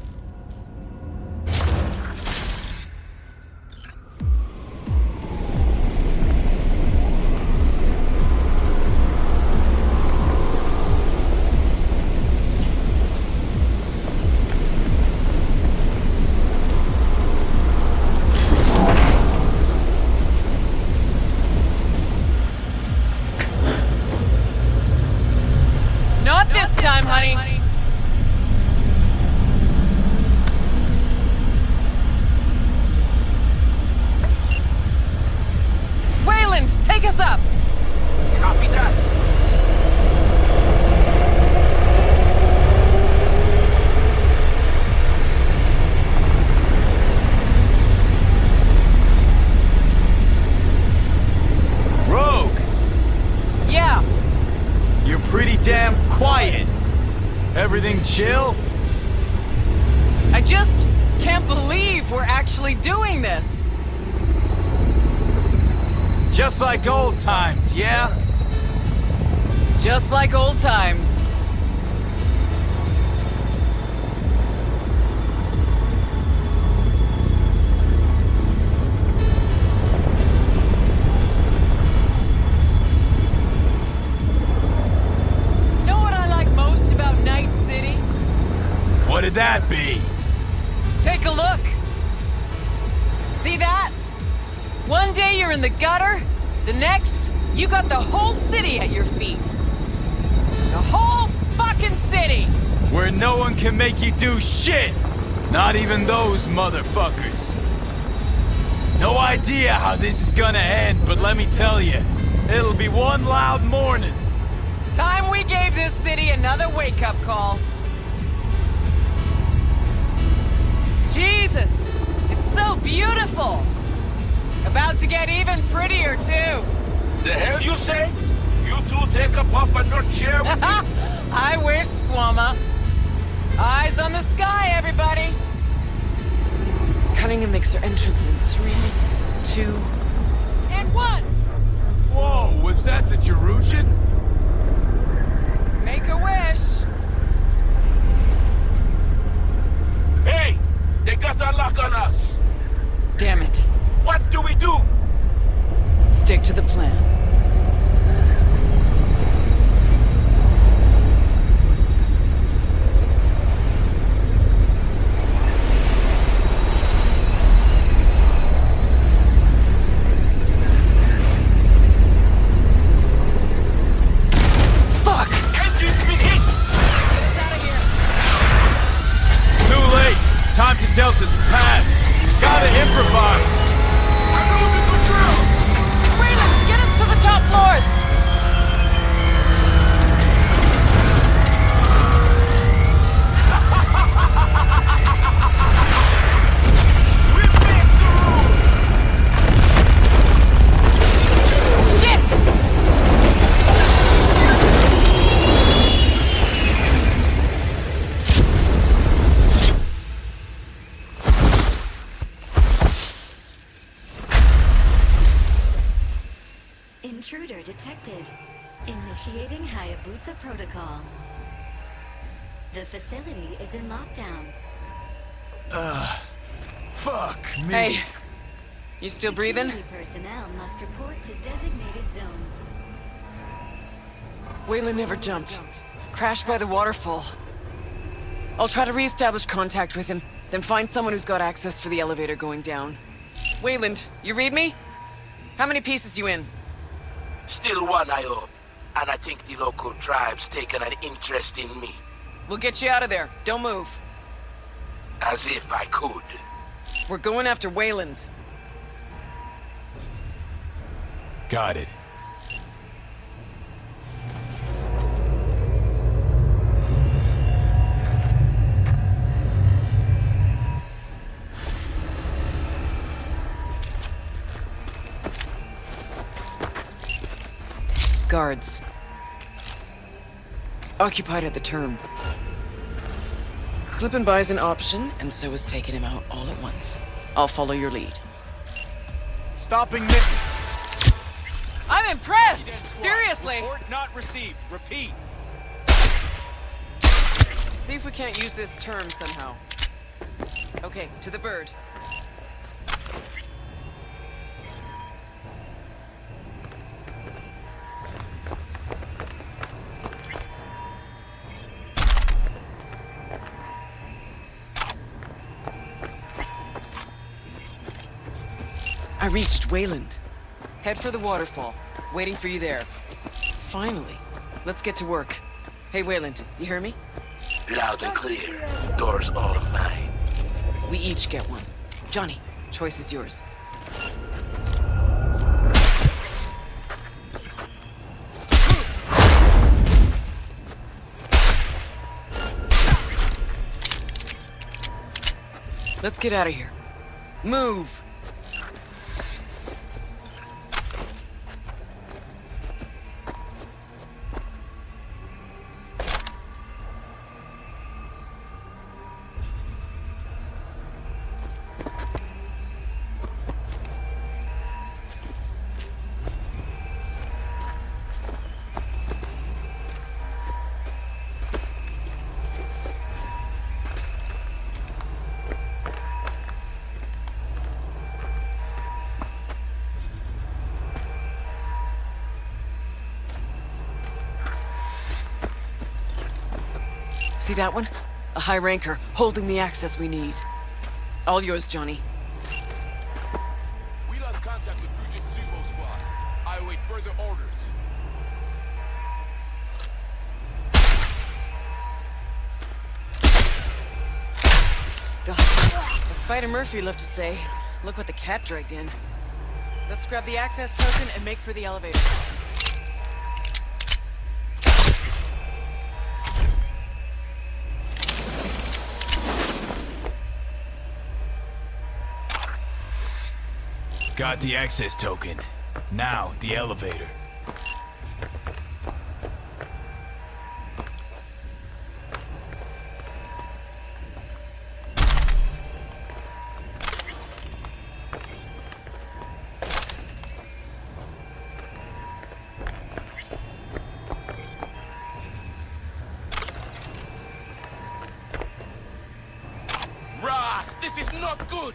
Not this time, honey. Wayland, take us up. Copy that. Rogue! Yeah. You're pretty damn quiet. Everything chill? I just can't believe we're actually doing this. Just like old times, yeah? Just like old times. Know what I like most about Night City? What did that be? Take a look. See that? One day you're in the gutter, the next, you got the whole city at your feet. The whole fucking city! Where no one can make you do shit! Not even those motherfuckers. No idea how this is gonna end, but let me tell you, it'll be one loud morning. Time we gave this city another wake-up call. Jesus! It's so beautiful! About to get even prettier, too. The hell you say? You two take a puff and not share with me? I wish, Squamma. Eyes on the sky, everybody! Cutting and makes her entrance in 3, 2, and 1! Whoa, was that the Jerusalem? Make a wish! Hey! They got a lock on us! Damn it. What do we do? Stick to the plan. not to Delta's past. Gotta improvise. Wayland, get us to the top floors! Intruder detected. Initiating Hayabusa protocol. The facility is in lockdown. Fuck me. Hey, you still breathing? Security personnel must report to designated zones. Wayland never jumped. Crashed by the waterfall. I'll try to re-establish contact with him, then find someone who's got access for the elevator going down. Wayland, you read me? How many pieces you in? Still one, I hope. And I think the local tribe's taken an interest in me. We'll get you out of there. Don't move. As if I could. We're going after Wayland. Got it. Guards. Occupied at the term. Slipping by is an option, and so is taking him out all at once. I'll follow your lead. Stopping I'm impressed! Seriously! Report not received. Repeat. See if we can't use this term somehow. Okay, to the bird. I reached Wayland. Head for the waterfall. Waiting for you there. Finally. Let's get to work. Hey, Wayland, you hear me? Loud and clear. Door's all mine. We each get one. Johnny, choice is yours. Let's get out of here. Move! See that one? A high ranker, holding the access we need. All yours, Johnny. We lost contact with Fujin Sumo Squad. I await further orders. God, as Spider Murphy loved to say, look what the cat dragged in. Let's grab the access token and make for the elevator. Got the access token. Now, the elevator. Ross, this is not good!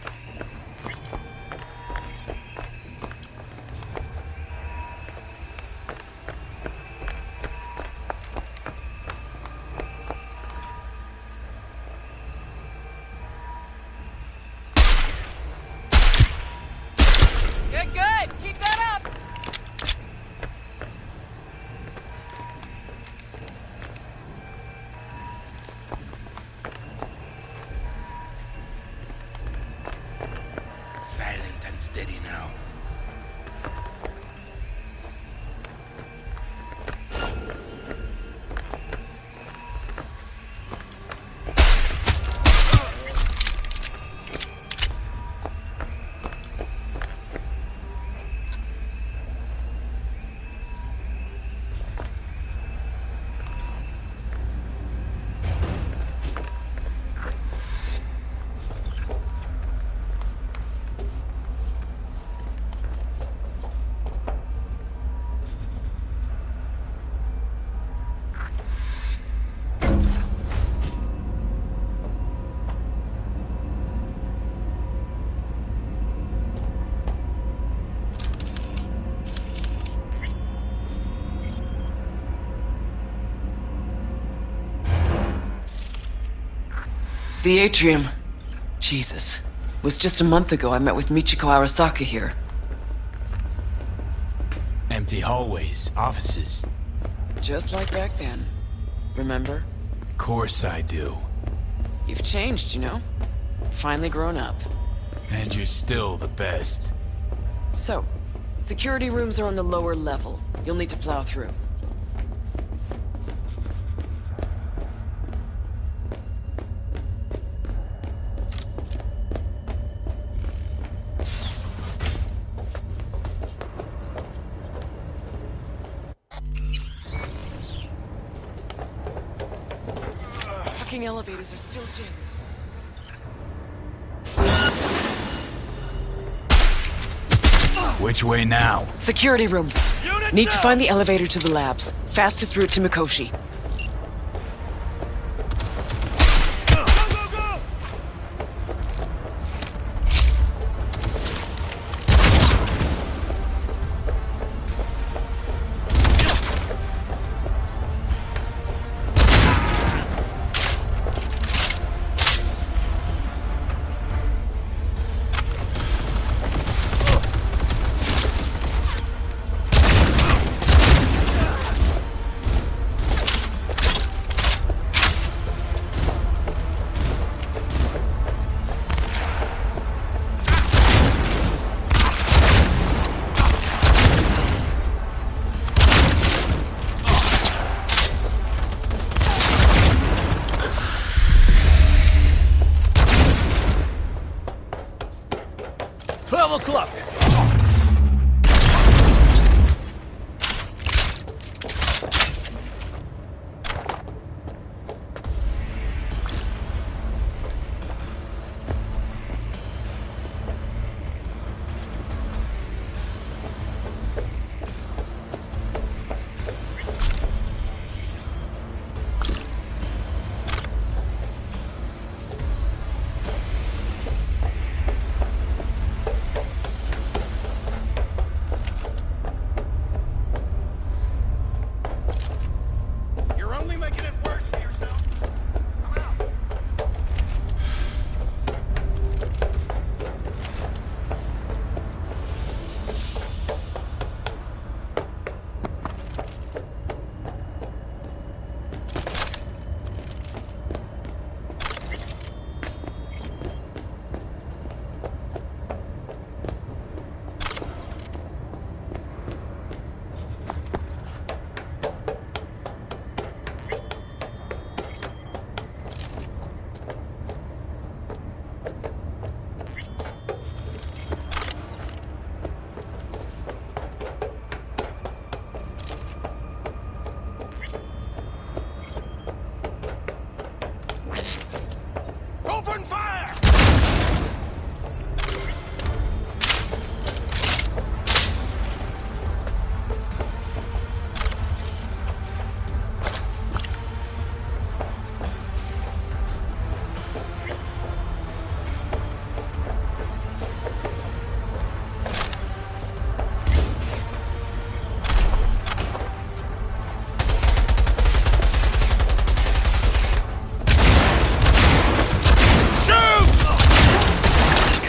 Good, good! Keep that up! Steady now. The atrium. Jesus. It was just a month ago I met with Michiko Arasaka here. Empty hallways, offices. Just like back then. Remember? Course I do. You've changed, you know? Finally grown up. And you're still the best. So, security rooms are on the lower level. You'll need to plow through. Fucking elevators are still jammed. Which way now? Security room. Need to find the elevator to the labs. Fastest route to Mikoshi.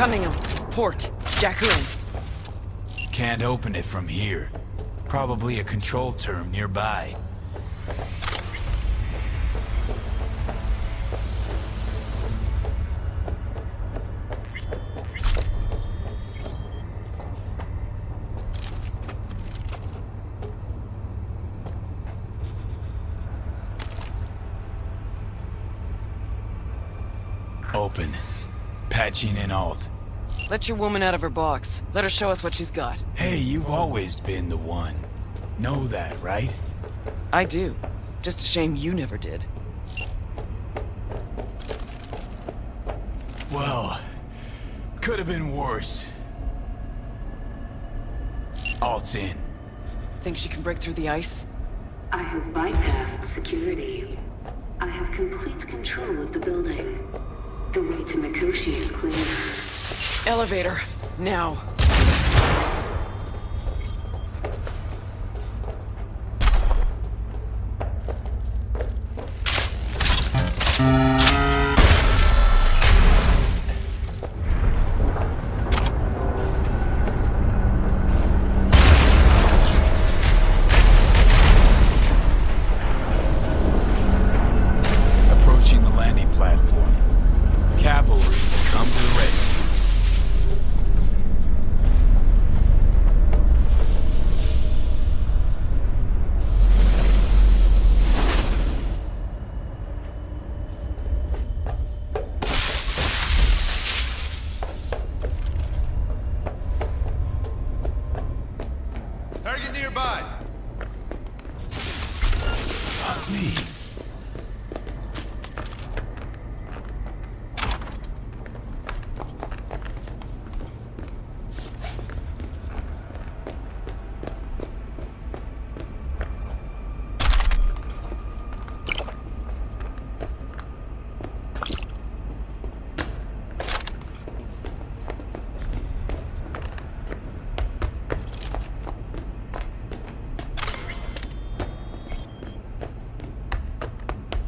Cunningham. Port. Jack her in. Can't open it from here. Probably a control term nearby. open. Patching in alt. Let your woman out of her box. Let her show us what she's got. Hey, you've always been the one. Know that, right? I do. Just a shame you never did. Well, could have been worse. Alt's in. Think she can break through the ice? I have bypassed security. I have complete control of the building. The way to Mikoshi is clear. Elevator. Now. Approaching the landing platform. Cavalry's come to the rescue. Target nearby. Fuck me.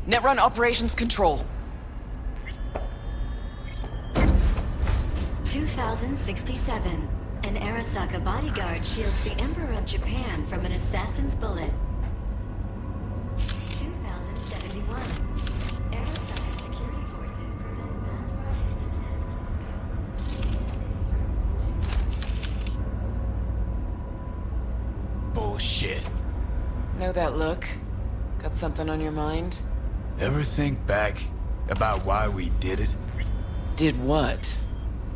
Netrun Operations Control. 2067. An Arasaka bodyguard shields the Emperor of Japan from an assassin's bullet. 2071. Arasaka security forces prevent mass riots in San Francisco. Bullshit. Know that look? Got something on your mind? Ever think back about why we did it? Did what?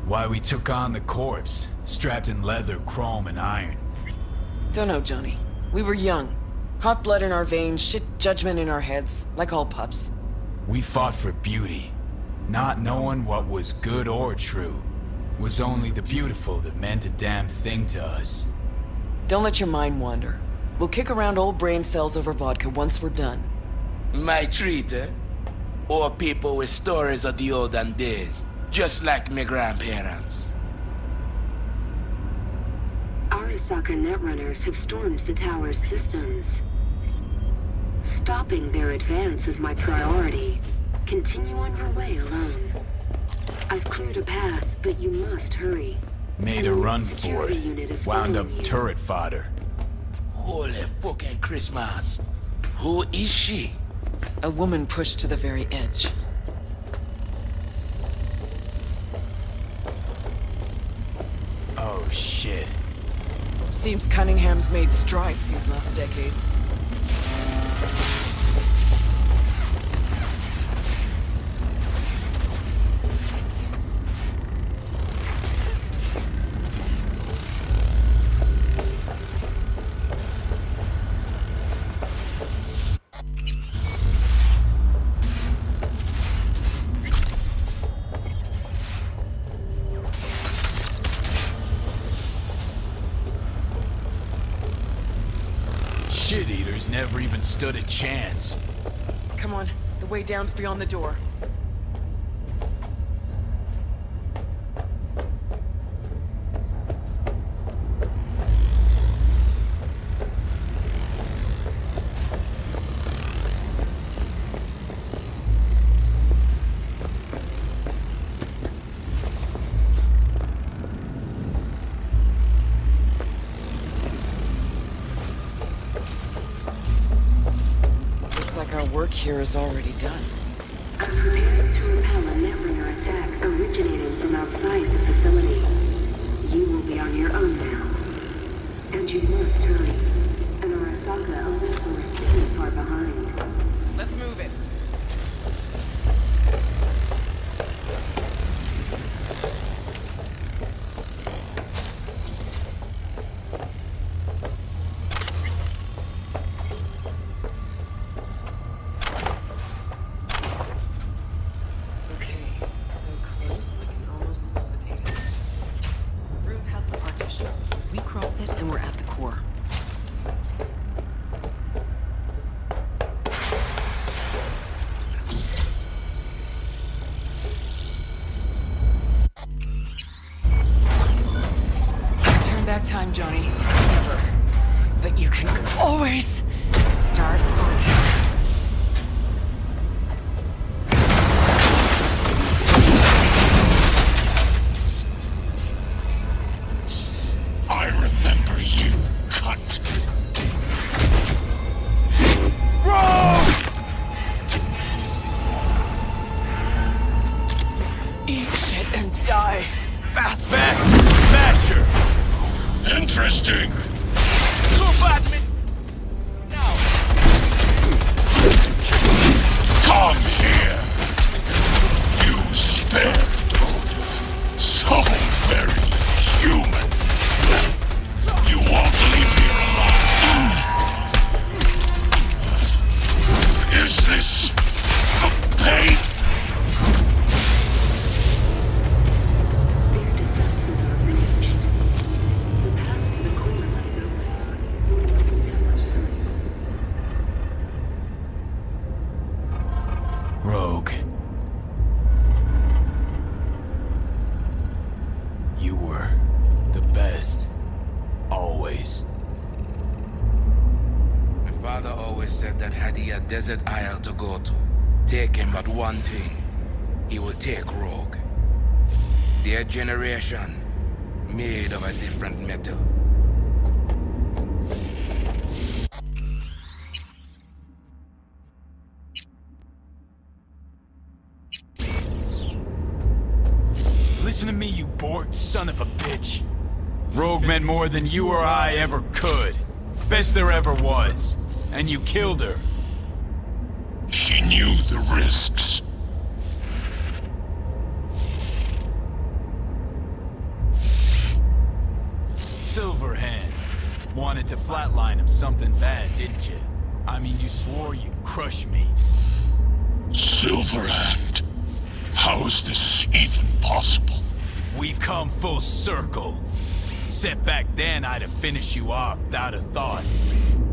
Why we took on the corpse, strapped in leather, chrome, and iron. Don't know, Johnny. We were young. Hot blood in our veins, shit judgment in our heads, like all pups. We fought for beauty, not knowing what was good or true. Was only the beautiful that meant a damn thing to us. Don't let your mind wander. We'll kick around old brain cells over vodka once we're done. My treat, eh? Or people with stories of the olden days, just like my grandparents. Arasaka netrunners have stormed the tower's systems. Stopping their advance is my priority. Continue on your way alone. I've cleared a path, but you must hurry. Made a run for it. Wound up turret fodder. Holy fucking Christmas. Who is she? A woman pushed to the very edge. Oh, shit. Seems Cunningham's made strides these last decades. Shit-eaters never even stood a chance. Come on, the way down's beyond the door. Our work here is already done. I'm preparing to repel a netrunner attack originating from outside the facility. You will be on your own now. And you must hurry. An Arasaka elite force isn't far behind. Let's move it. exact time, Johnny. Never. But you can always start over. I remember you, cunt. Eat shit and die. Fast. Smasher! Interesting. Come here. You spare. So very human. You won't leave here alive. Is this the pain? Their defenses are breached. The path to the core lies open. We don't have much time. Rogue. You were the best. Always. My father always said that had he a desert isle to go to, take him but one thing. He will take Rogue. Their generation, made of a different metal. Listen to me, you bored son of a bitch. Rogue meant more than you or I ever could. Best there ever was. And you killed her. She knew the risks. Silverhand. Wanted to flatline him something bad, didn't you? I mean, you swore you'd crush me. Silverhand. How is this even possible? We've come full circle. Set back then, I'd have finished you off without a thought.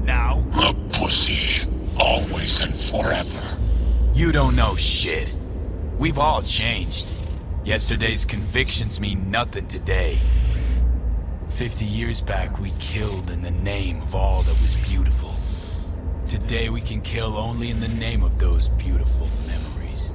Now? A pussy. Always and forever. You don't know shit. We've all changed. Yesterday's convictions mean nothing today. 50 years back, we killed in the name of all that was beautiful. Today, we can kill only in the name of those beautiful memories.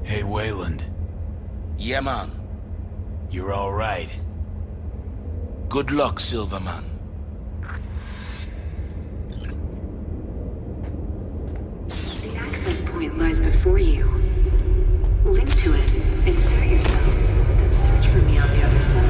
Hey, Wayland. Yeah, man. You're all right. Good luck, Silverman. The access point lies before you. Link to it, insert yourself, then search for me on the other side.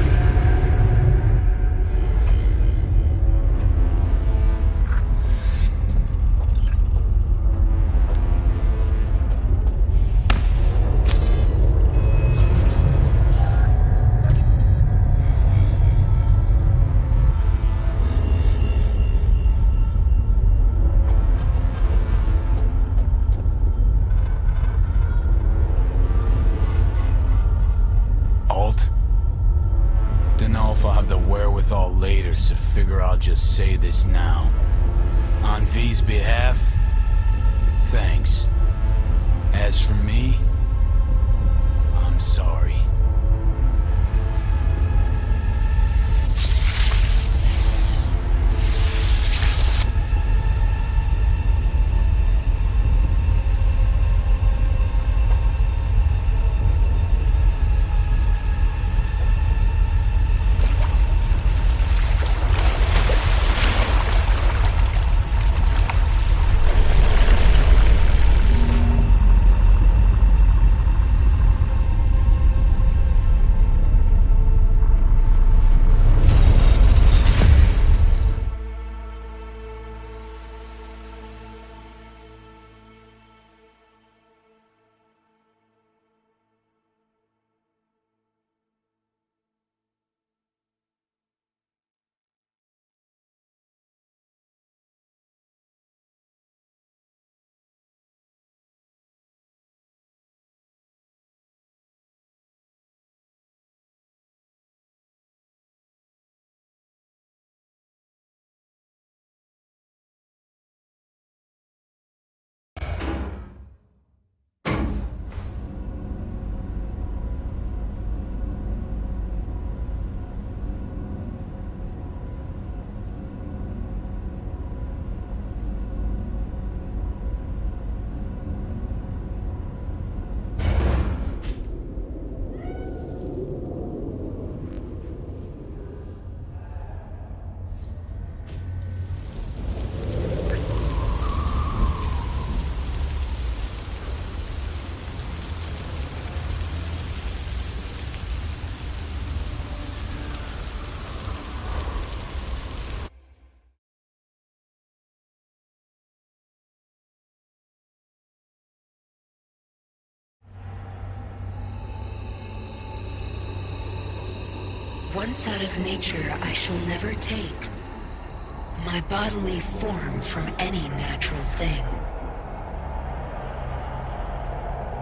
Later, so figure I'll just say this now. On V's behalf, thanks. As for me, I'm sorry. Once out of nature, I shall never take my bodily form from any natural thing.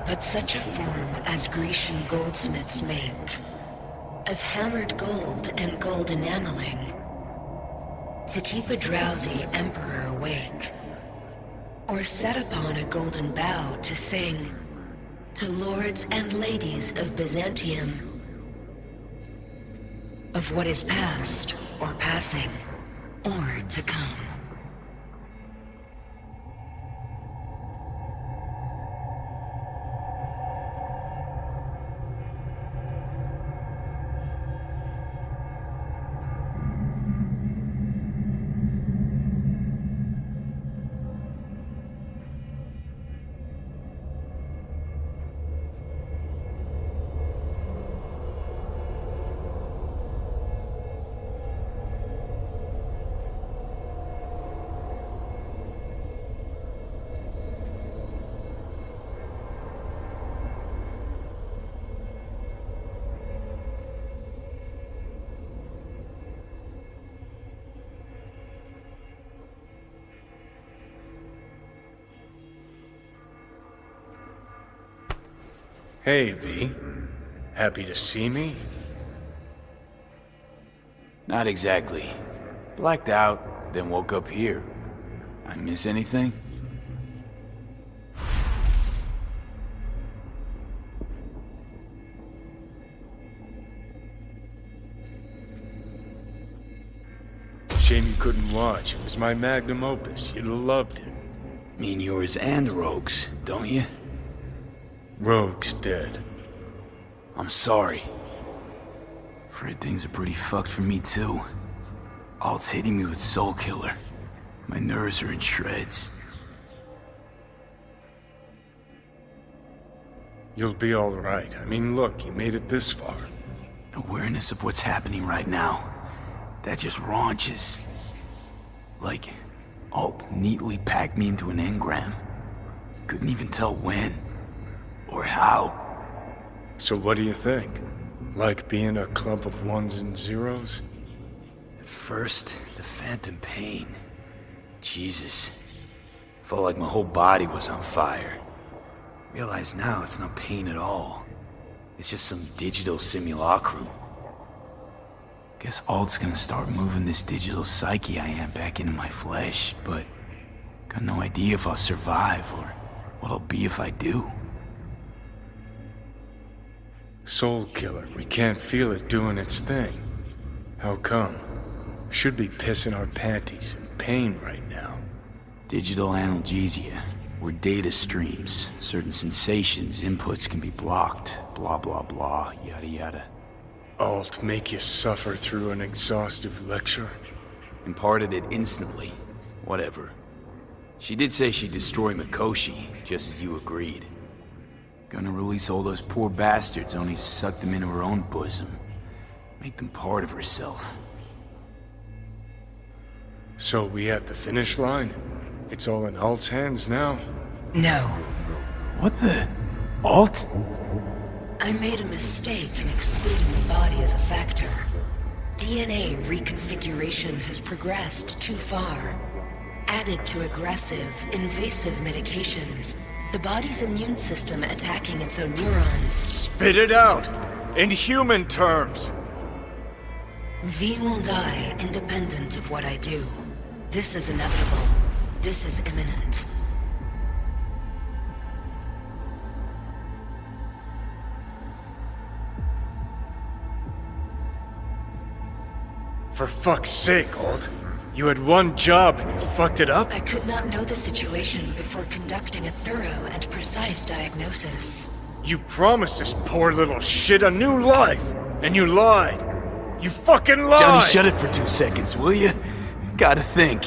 But such a form as Grecian goldsmiths make, of hammered gold and gold enameling, to keep a drowsy emperor awake, or set upon a golden bough to sing to lords and ladies of Byzantium of what is past or passing or to come. Hey, V. Happy to see me? Not exactly. Blacked out, then woke up here. I miss anything? Shame you couldn't watch. It was my magnum opus. You'd have loved it. Mean yours and Rogue's, don't you? Rogue's dead. I'm sorry. Afraid things are pretty fucked for me too. Alt's hitting me with Soul Killer. My nerves are in shreds. You'll be alright. I mean, look, you made it this far. Awareness of what's happening right now. That just raunches. Like, Alt neatly packed me into an engram. Couldn't even tell when. Or how. So what do you think? Like being a clump of ones and zeros? At first, the phantom pain. Jesus. Felt like my whole body was on fire. Realize now it's not pain at all. It's just some digital simulacrum. Guess Alt's gonna start moving this digital psyche I am back into my flesh, but got no idea if I'll survive or what I'll be if I do. Soul Killer, we can't feel it doing its thing. How come? Should be pissing our panties in pain right now. Digital analgesia, where data streams, certain sensations, inputs can be blocked, blah blah blah, yada yada. Alt make you suffer through an exhaustive lecture? Imparted it instantly. Whatever. She did say she'd destroy Mikoshi, just as you agreed. Gonna release all those poor bastards, only suck them into her own bosom. Make them part of herself. So we at the finish line? It's all in Alt's hands now? No. What the? Alt? I made a mistake in excluding the body as a factor. DNA reconfiguration has progressed too far. Added to aggressive, invasive medications, the body's immune system attacking its own neurons. Spit it out! In human terms! V will die independent of what I do. This is inevitable. This is imminent. For fuck's sake, Alt. You had one job and you fucked it up? I could not know the situation before conducting a thorough and precise diagnosis. You promised this poor little shit a new life, and you lied. You fucking lied! Johnny, shut it for 2 seconds, will you? Gotta think.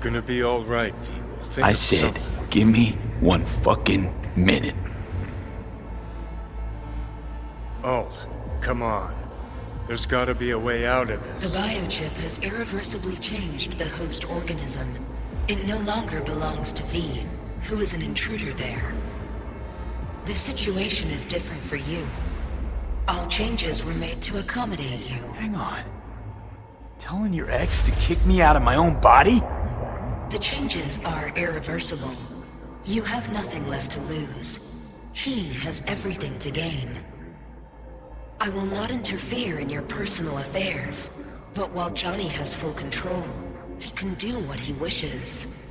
Gonna be alright, V. We'll think I of said, something. give me 1 fucking minute. Alt, come on. There's gotta be a way out of this. The biochip has irreversibly changed the host organism. It no longer belongs to V, who is an intruder there. The situation is different for you. All changes were made to accommodate you. Hang on. Telling your ex to kick me out of my own body? The changes are irreversible. You have nothing left to lose. He has everything to gain. I will not interfere in your personal affairs, but while Johnny has full control, he can do what he wishes.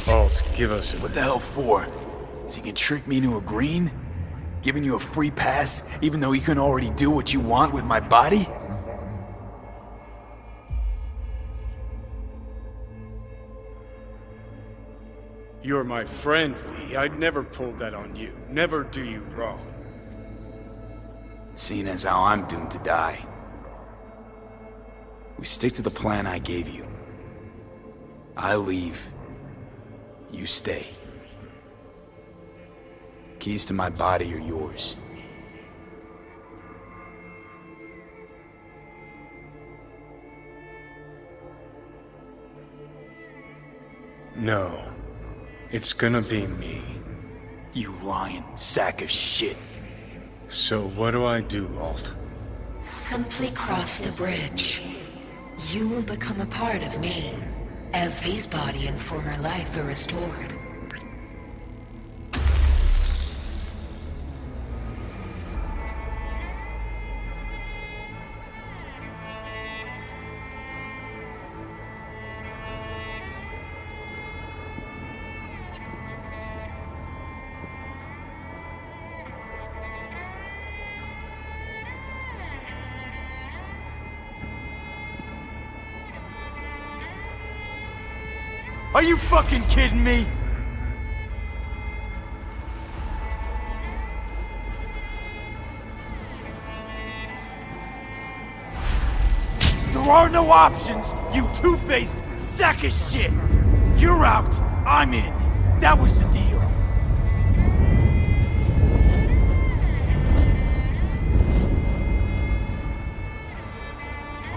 Alt, give us a... What the hell for? So you can trick me into agreeing? Giving you a free pass, even though you can already do what you want with my body? You're my friend, V. I'd never pull that on you. Never do you wrong. Seeing as how I'm doomed to die. We stick to the plan I gave you. I leave. You stay. Keys to my body are yours. No. It's gonna be me. You lying sack of shit. So what do I do, Alt? Simply cross the bridge. You will become a part of me, as V's body and former life are restored. Are you fucking kidding me? There are no options, you two-faced sack of shit! You're out, I'm in. That was the deal.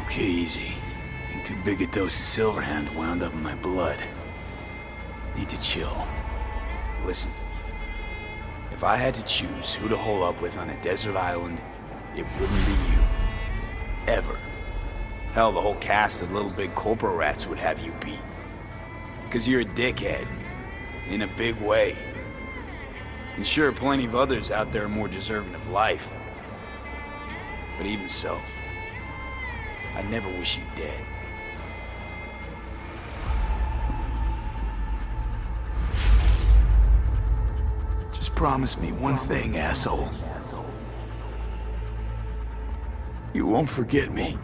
Okay, easy. I think too big a dose of Silverhand wound up in my blood. Need to chill. Listen. If I had to choose who to hole up with on a desert island, it wouldn't be you. Ever. Hell, the whole cast of Little Big Corpo rats would have you beat. 'Cause you're a dickhead. In a big way. And sure, plenty of others out there are more deserving of life. But even so, I'd never wish you dead. Just promise me one thing, asshole. You won't forget me.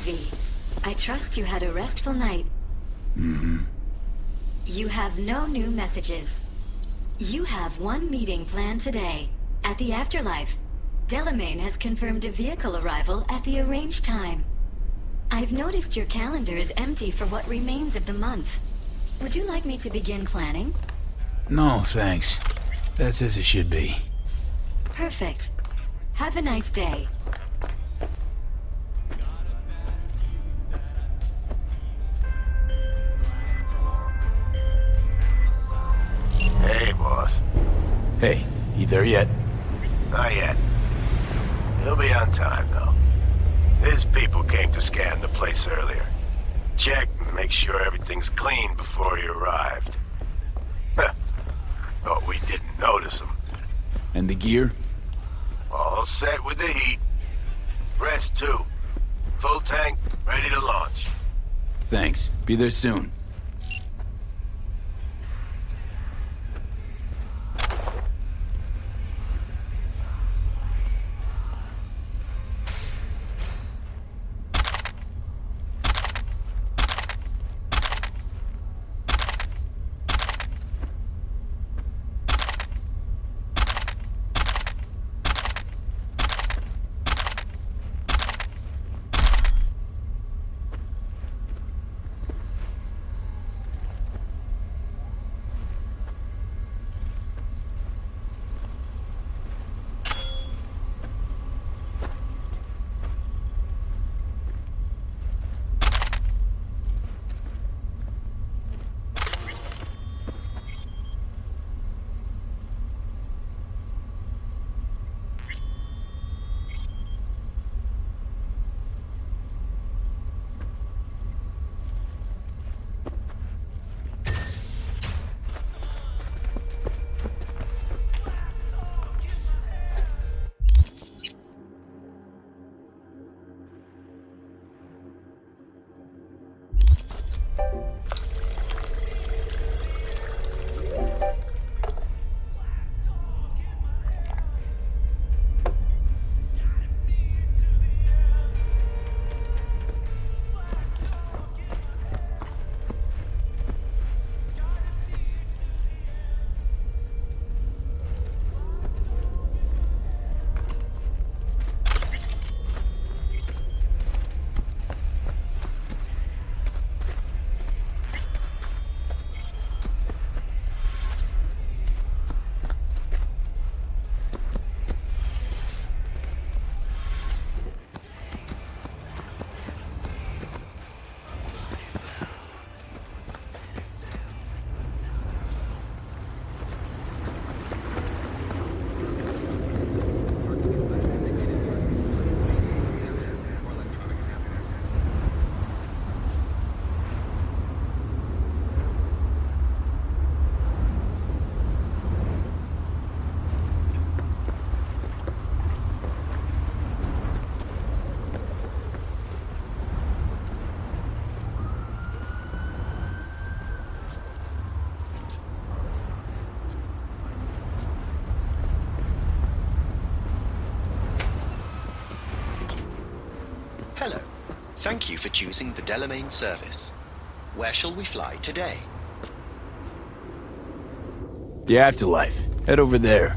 V. I trust you had a restful night. Mm-hmm. You have no new messages. You have one meeting planned today, at the Afterlife. Delamain has confirmed a vehicle arrival at the arranged time. I've noticed your calendar is empty for what remains of the month. Would you like me to begin planning? No, thanks. That's as it should be. Perfect. Have a nice day. Hey, boss. Hey, you there yet? Not yet. He'll be on time, though. His people came to scan the place earlier. Check and make sure everything's clean before he arrived. Thought we didn't notice him. And the gear? All set with the heat. Rest, too. Full tank, ready to launch. Thanks. Be there soon. Hello. Thank you for choosing the Delamain service. Where shall we fly today? The Afterlife. Head over there.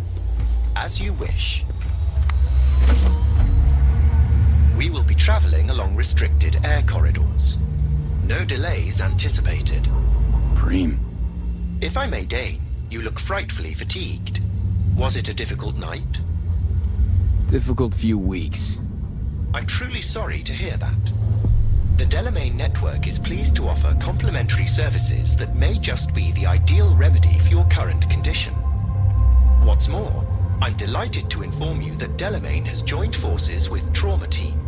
As you wish. We will be traveling along restricted air corridors. No delays anticipated. Preem. If I may deign, you look frightfully fatigued. Was it a difficult night? Difficult few weeks. I'm truly sorry to hear that. The Delamain network is pleased to offer complimentary services that may just be the ideal remedy for your current condition. What's more, I'm delighted to inform you that Delamain has joined forces with Trauma Team.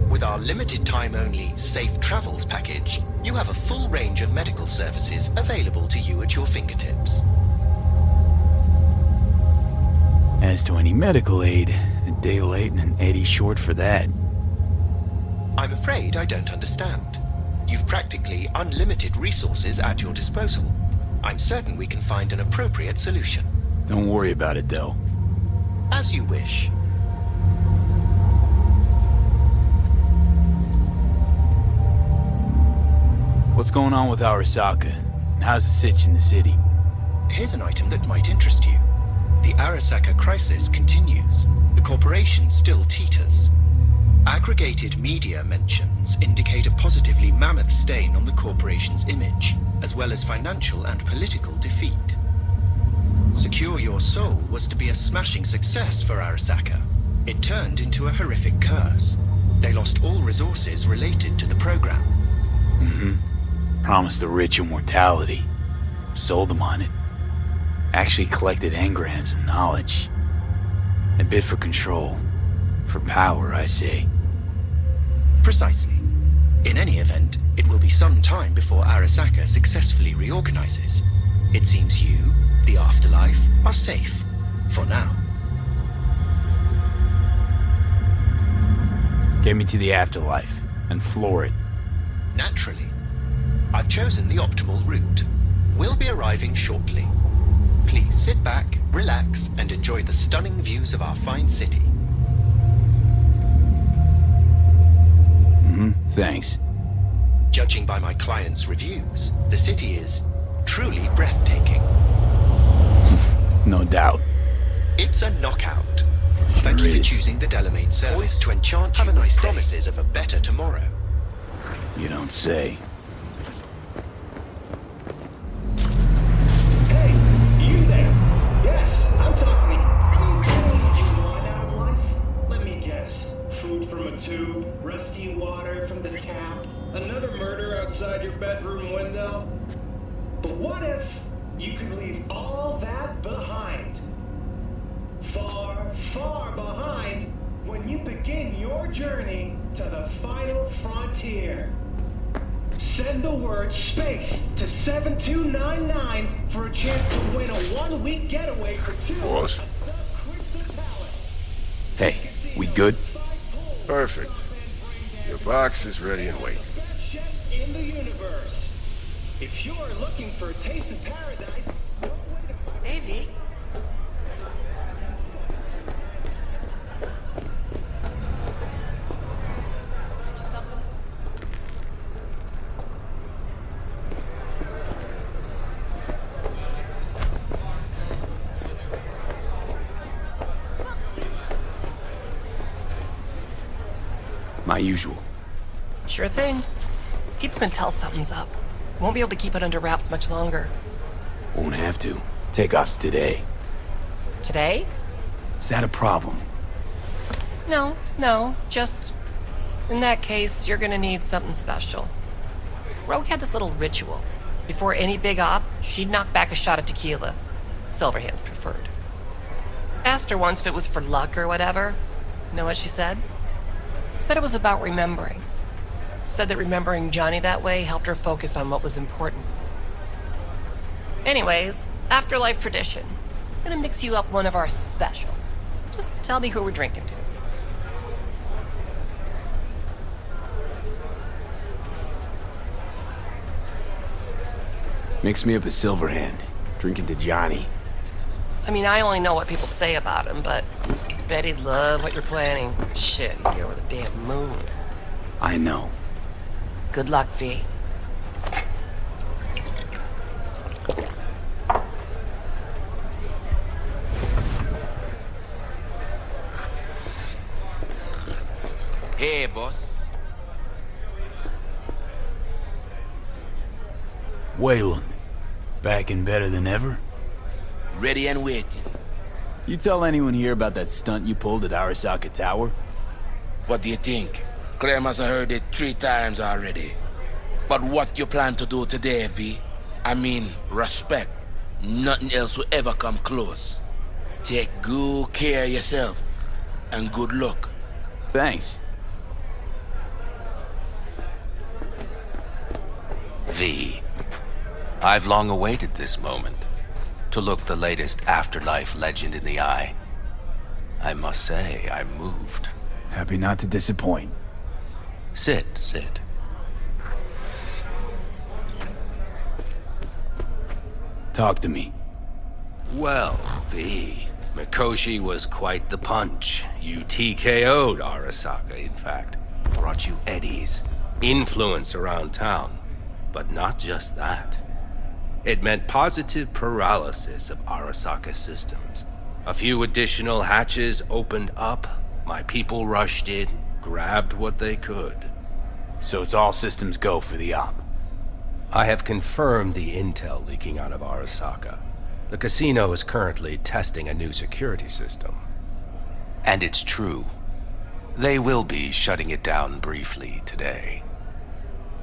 With our limited time only Safe Travels package, you have a full range of medical services available to you at your fingertips. As to any medical aid, a day late and an Eddie short for that. I'm afraid I don't understand. You've practically unlimited resources at your disposal. I'm certain we can find an appropriate solution. Don't worry about it, Del. As you wish. What's going on with Arasaka? And how's the sitch in the city? Here's an item that might interest you. The Arasaka crisis continues. The corporation still teeters. Aggregated media mentions indicate a positively mammoth stain on the corporation's image, as well as financial and political defeat. Secure Your Soul was to be a smashing success for Arasaka. It turned into a horrific curse. They lost all resources related to the program. Promised the rich immortality. Sold them on it. Actually collected engrams and knowledge. A bid for control. For power, I say. Precisely. In any event, it will be some time before Arasaka successfully reorganizes. It seems you, the afterlife, are safe. For now. Get me to the afterlife, and floor it. Naturally. I've chosen the optimal route. We'll be arriving shortly. Please sit back, relax, and enjoy the stunning views of our fine city. Thanks. Judging by my clients' reviews, the city is truly breathtaking. No doubt. It's a knockout. Thank you for choosing the Delamain service to enchant you with promises of a better tomorrow. You don't say. You there? Yes, I'm talking to you. Anything you want out of life? Let me guess. Food from a tube, rusty water from the tap, another murder outside your bedroom window. But what if you could leave all that behind? Far, far behind when you begin your journey to the final frontier. Send the word SPACE to 7299 for a chance to win a one-week getaway for two. Boss. Hey, we good? Perfect. Your box is ready and waiting. In the universe. If you're looking for a taste of paradise, Hey, V. Get you something? My usual. Sure thing. People can tell something's up. Won't be able to keep it under wraps much longer. Won't have to. Takeoff's today. Today? Is that a problem? No. Just... in that case, you're gonna need something special. Rogue had this little ritual. Before any big op, she'd knock back a shot of tequila. Silverhand's preferred. Asked her once if it was for luck or whatever. Know what she said? Said it was about remembering. Said that remembering Johnny that way helped her focus on what was important. Anyways, afterlife tradition. Gonna mix you up one of our specials. Just tell me who we're drinking to. Mix me up a Silverhand. Drinking to Johnny. I mean, I only know what people say about him, but bet he'd love what you're planning. Shit, he'd get over the damn moon. I know. Good luck, V. Hey, boss. Wayland. Back and better than ever? Ready and waiting. You tell anyone here about that stunt you pulled at Arasaka Tower? What do you think? Claire must have heard it 3 times already. But what you plan to do today, V? I mean, respect. Nothing else will ever come close. Take good care of yourself. And good luck. Thanks. V. I've long awaited this moment. To look the latest afterlife legend in the eye. I must say, I'm moved. Happy not to disappoint. Sit. Talk to me. Well, V. Mikoshi was quite the punch. You TKO'd Arasaka, in fact. Brought you eddies. Influence around town. But not just that. It meant positive paralysis of Arasaka systems. A few additional hatches opened up, my people rushed in, grabbed what they could. So it's all systems go for the op. I have confirmed the intel leaking out of Arasaka. The casino is currently testing a new security system. And it's true. They will be shutting it down briefly today.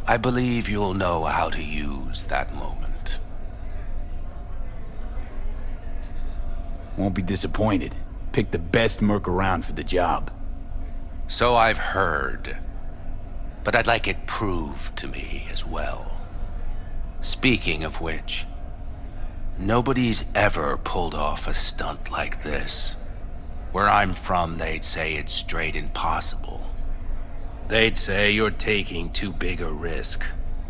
I believe you'll know how to use that moment. Won't be disappointed. Pick the best merc around for the job. So I've heard. But I'd like it proved to me as well. Speaking of which, nobody's ever pulled off a stunt like this. Where I'm from, they'd say it's straight impossible. They'd say you're taking too big a risk.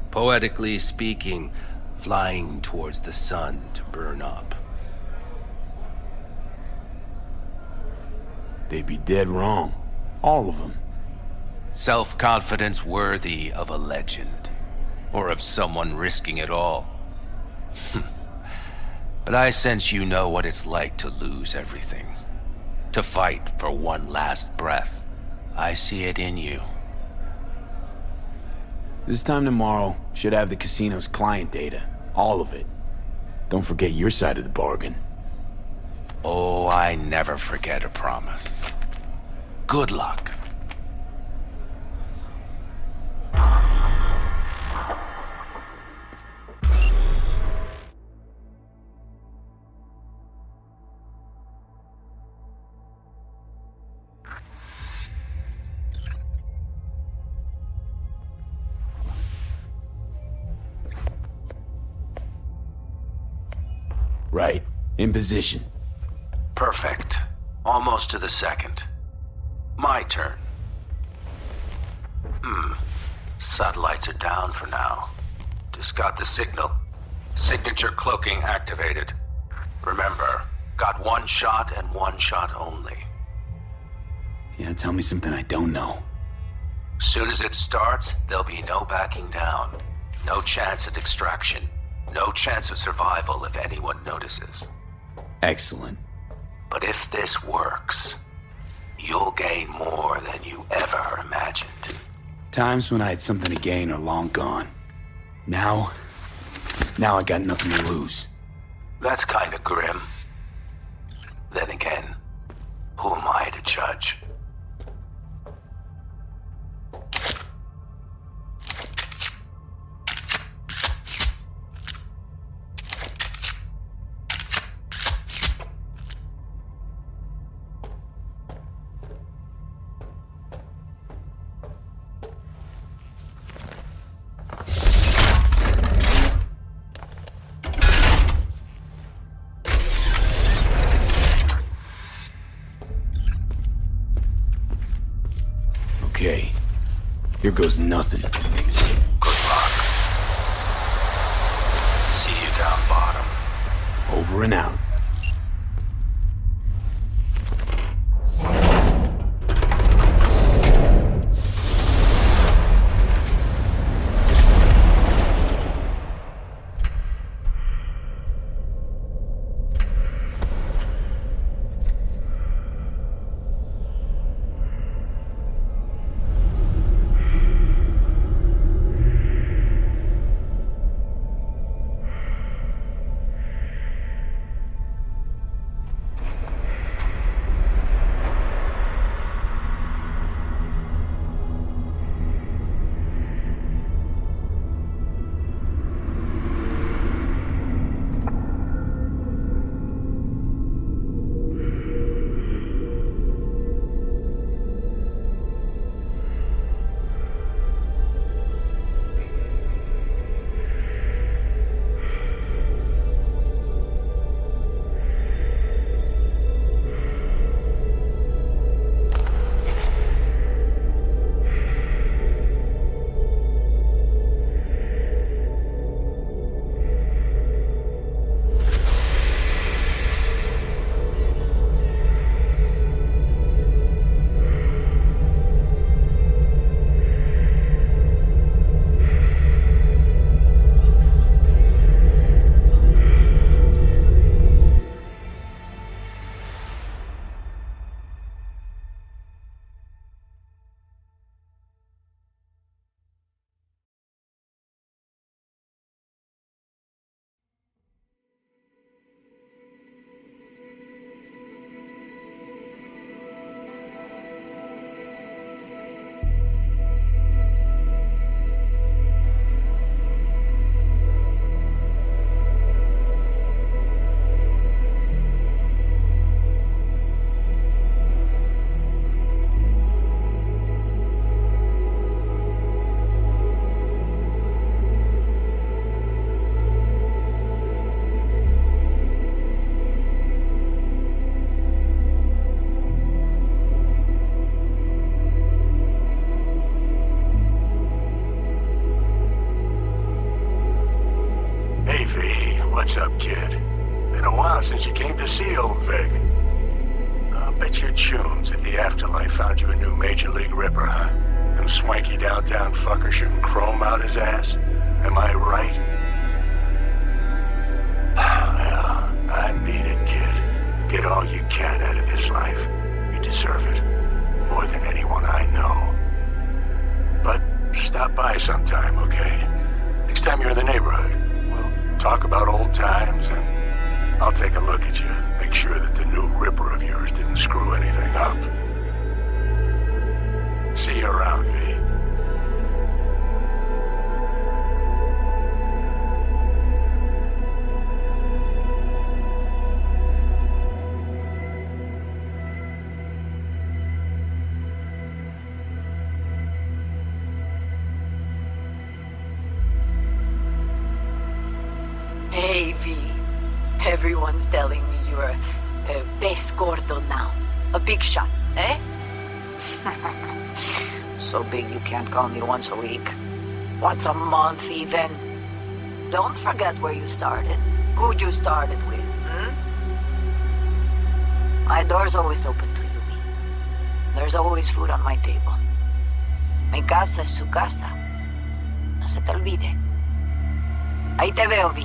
Poetically speaking, flying towards the sun to burn up. They'd be dead wrong. All of them. Self-confidence worthy of a legend. Or of someone risking it all. But I sense you know what it's like to lose everything. To fight for one last breath. I see it in you. This time tomorrow, should have the casino's client data. All of it. Don't forget your side of the bargain. Oh, I never forget a promise. Good luck. Right. In position. Perfect. Almost to the second. My turn. Satellites are down for now. Just got the signal. Signature cloaking activated. Remember, got one shot and one shot only. Yeah, tell me something I don't know. Soon as it starts, there'll be no backing down. No chance at extraction. No chance of survival if anyone notices. Excellent. But if this works, you'll gain more than you ever imagined. Times when I had something to gain are long gone. Now I got nothing to lose. That's kinda grim. Then again, who am I to judge? Okay. Here goes nothing. Good luck. See you down bottom. Over and out. What's up, kid? Been a while since you came to see old Vic. I'll bet your chums that the afterlife found you a new Major League Ripper, huh? Them swanky downtown fuckers shooting chrome out his ass? Am I right? Well, I mean it, kid. Get all you can out of this life. You deserve it. More than anyone I know. But stop by sometime, okay? Next time you're in the neighborhood, we'll talk about old times and I'll take a look at you. Make sure that the new Ripper of yours didn't screw anything up. See you around, V. Hey, V. Everyone's telling me you're a pez gordo now. A big shot, eh? So big you can't call me once a week. Once a month, even. Don't forget where you started. Who you started with, My door's always open to you, V. There's always food on my table. Mi casa es su casa. No se te olvide. Ahí te veo, V.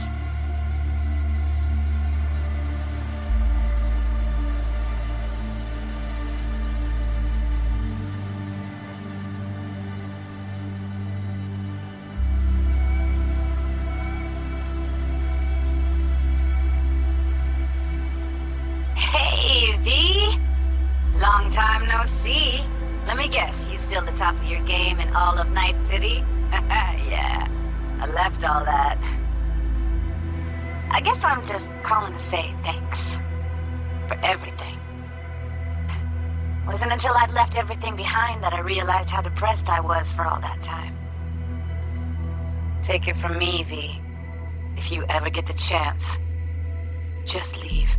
Hey, V! Long time no see. Let me guess, you still the top of your game in all of Night City? Yeah, I left all that. I guess I'm just calling to say thanks. For everything. Wasn't until I'd left everything behind that I realized how depressed I was for all that time. Take it from me, V. If you ever get the chance, just leave.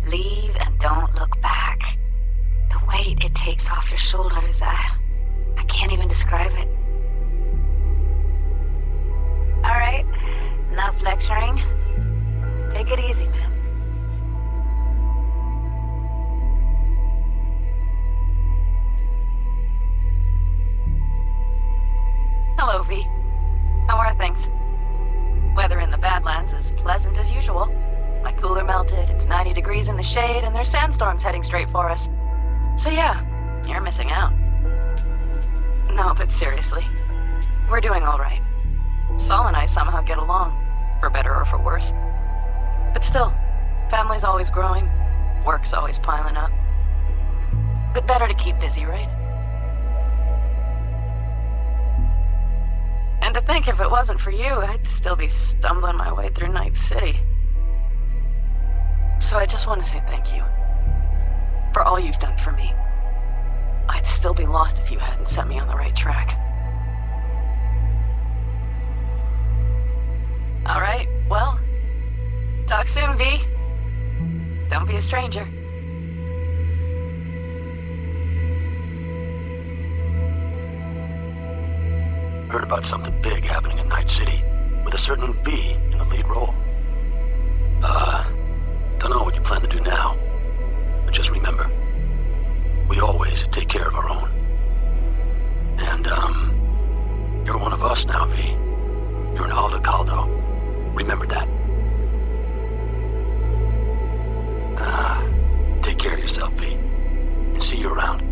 Leave and don't look back. The weight it takes off your shoulders, I can't even describe it. All right, enough lecturing. Take it easy, man. Hello, V. How are things? Weather in the Badlands is pleasant as usual. My cooler melted, it's 90 degrees in the shade, and there's sandstorms heading straight for us. So yeah, you're missing out. No, but seriously, we're doing all right. Saul and I somehow get along, for better or for worse. But still, family's always growing, work's always piling up. But better to keep busy, right? And to think if it wasn't for you, I'd still be stumbling my way through Night City. So I just want to say thank you. For all you've done for me. I'd still be lost if you hadn't set me on the right track. Alright, well, talk soon, V. Don't be a stranger. Heard about something big happening in Night City, with a certain V in the lead role. Don't know what you plan to do now, but just remember, we always take care of our own. And, you're one of us now, V. You're an Aldo Caldo. Remember that. Take care of yourself, V, and see you around.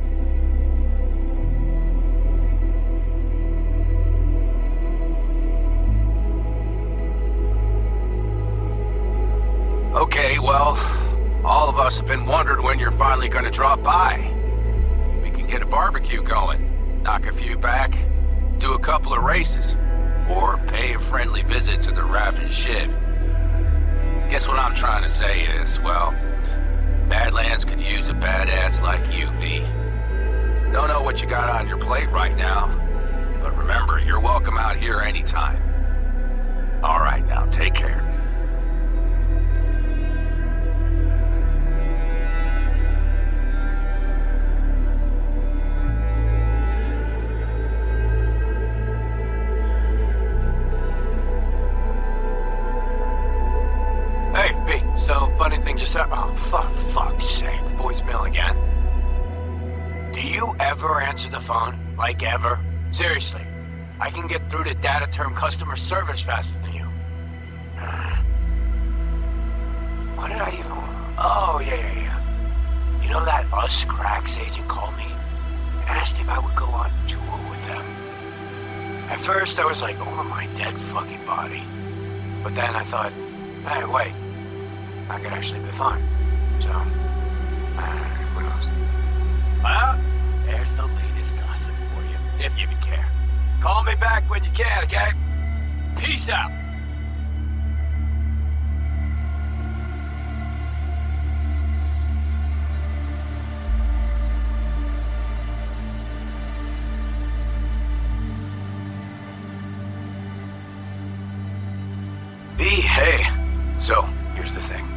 Okay, well, all of us have been wondering when you're finally gonna drop by. We can get a barbecue going, knock a few back, do a couple of races, or pay a friendly visit to the Raff and Shiv. Guess what I'm trying to say is, well, Badlands could use a badass like you, V. Don't know what you got on your plate right now, but remember, you're welcome out here anytime. All right, now, take care. funny thing just happened. Oh, fuck's sake. Voicemail again. Do you ever answer the phone? Like ever? Seriously. I can get through to data term customer service faster than you. What did I even... Oh, yeah. You know that Us Cracks agent called me and asked if I would go on tour with them. At first, I was like, over my dead fucking body. But then I thought, hey, wait. I could actually be fun. So, who knows? Well, there's the latest gossip for you, if you even care. Call me back when you can, okay? Peace out. Hey. So, here's the thing.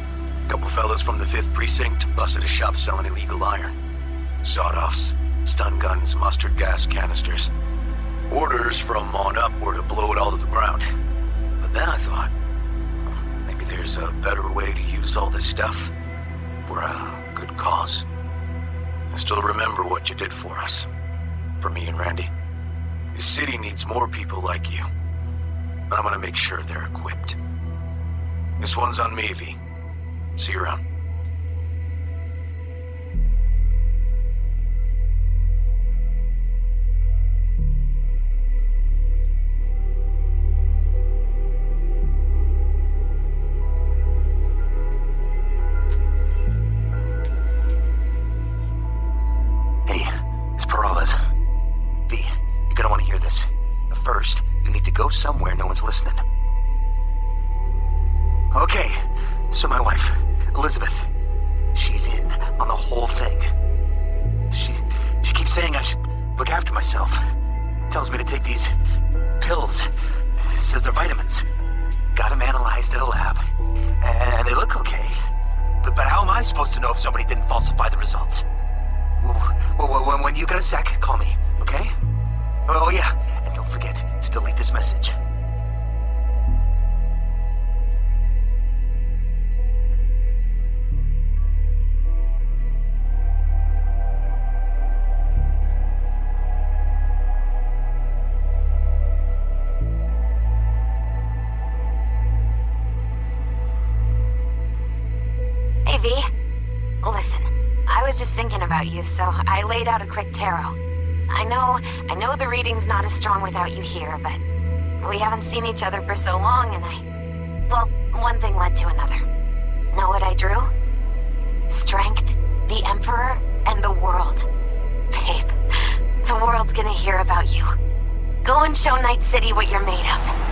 A couple fellas from the 5th Precinct busted a shop selling illegal iron. Sawed-offs, stun guns, mustard gas canisters. Orders from on up were to blow it all to the ground. But then I thought, maybe there's a better way to use all this stuff for a good cause. I still remember what you did for us. For me and Randy. This city needs more people like you. And I'm gonna make sure they're equipped. This one's on me, V. See you around. Hey, it's Peralez. V, you're gonna want to hear this. But first, you need to go somewhere no one's listening. Okay, so my wife, Elizabeth, she's in on the whole thing. She keeps saying I should look after myself. Tells me to take these pills. Says they're vitamins. Got them analyzed at a lab. And they look okay. But how am I supposed to know if somebody didn't falsify the results? When you got a sec, call me, okay? Oh yeah, and don't forget to delete this message. Listen, I was just thinking about you, so I laid out a quick tarot. I know the reading's not as strong without you here, but we haven't seen each other for so long, and well, one thing led to another. Know what I drew? Strength, the Emperor, and the world. Babe, the world's gonna hear about you. Go and show Night City what you're made of.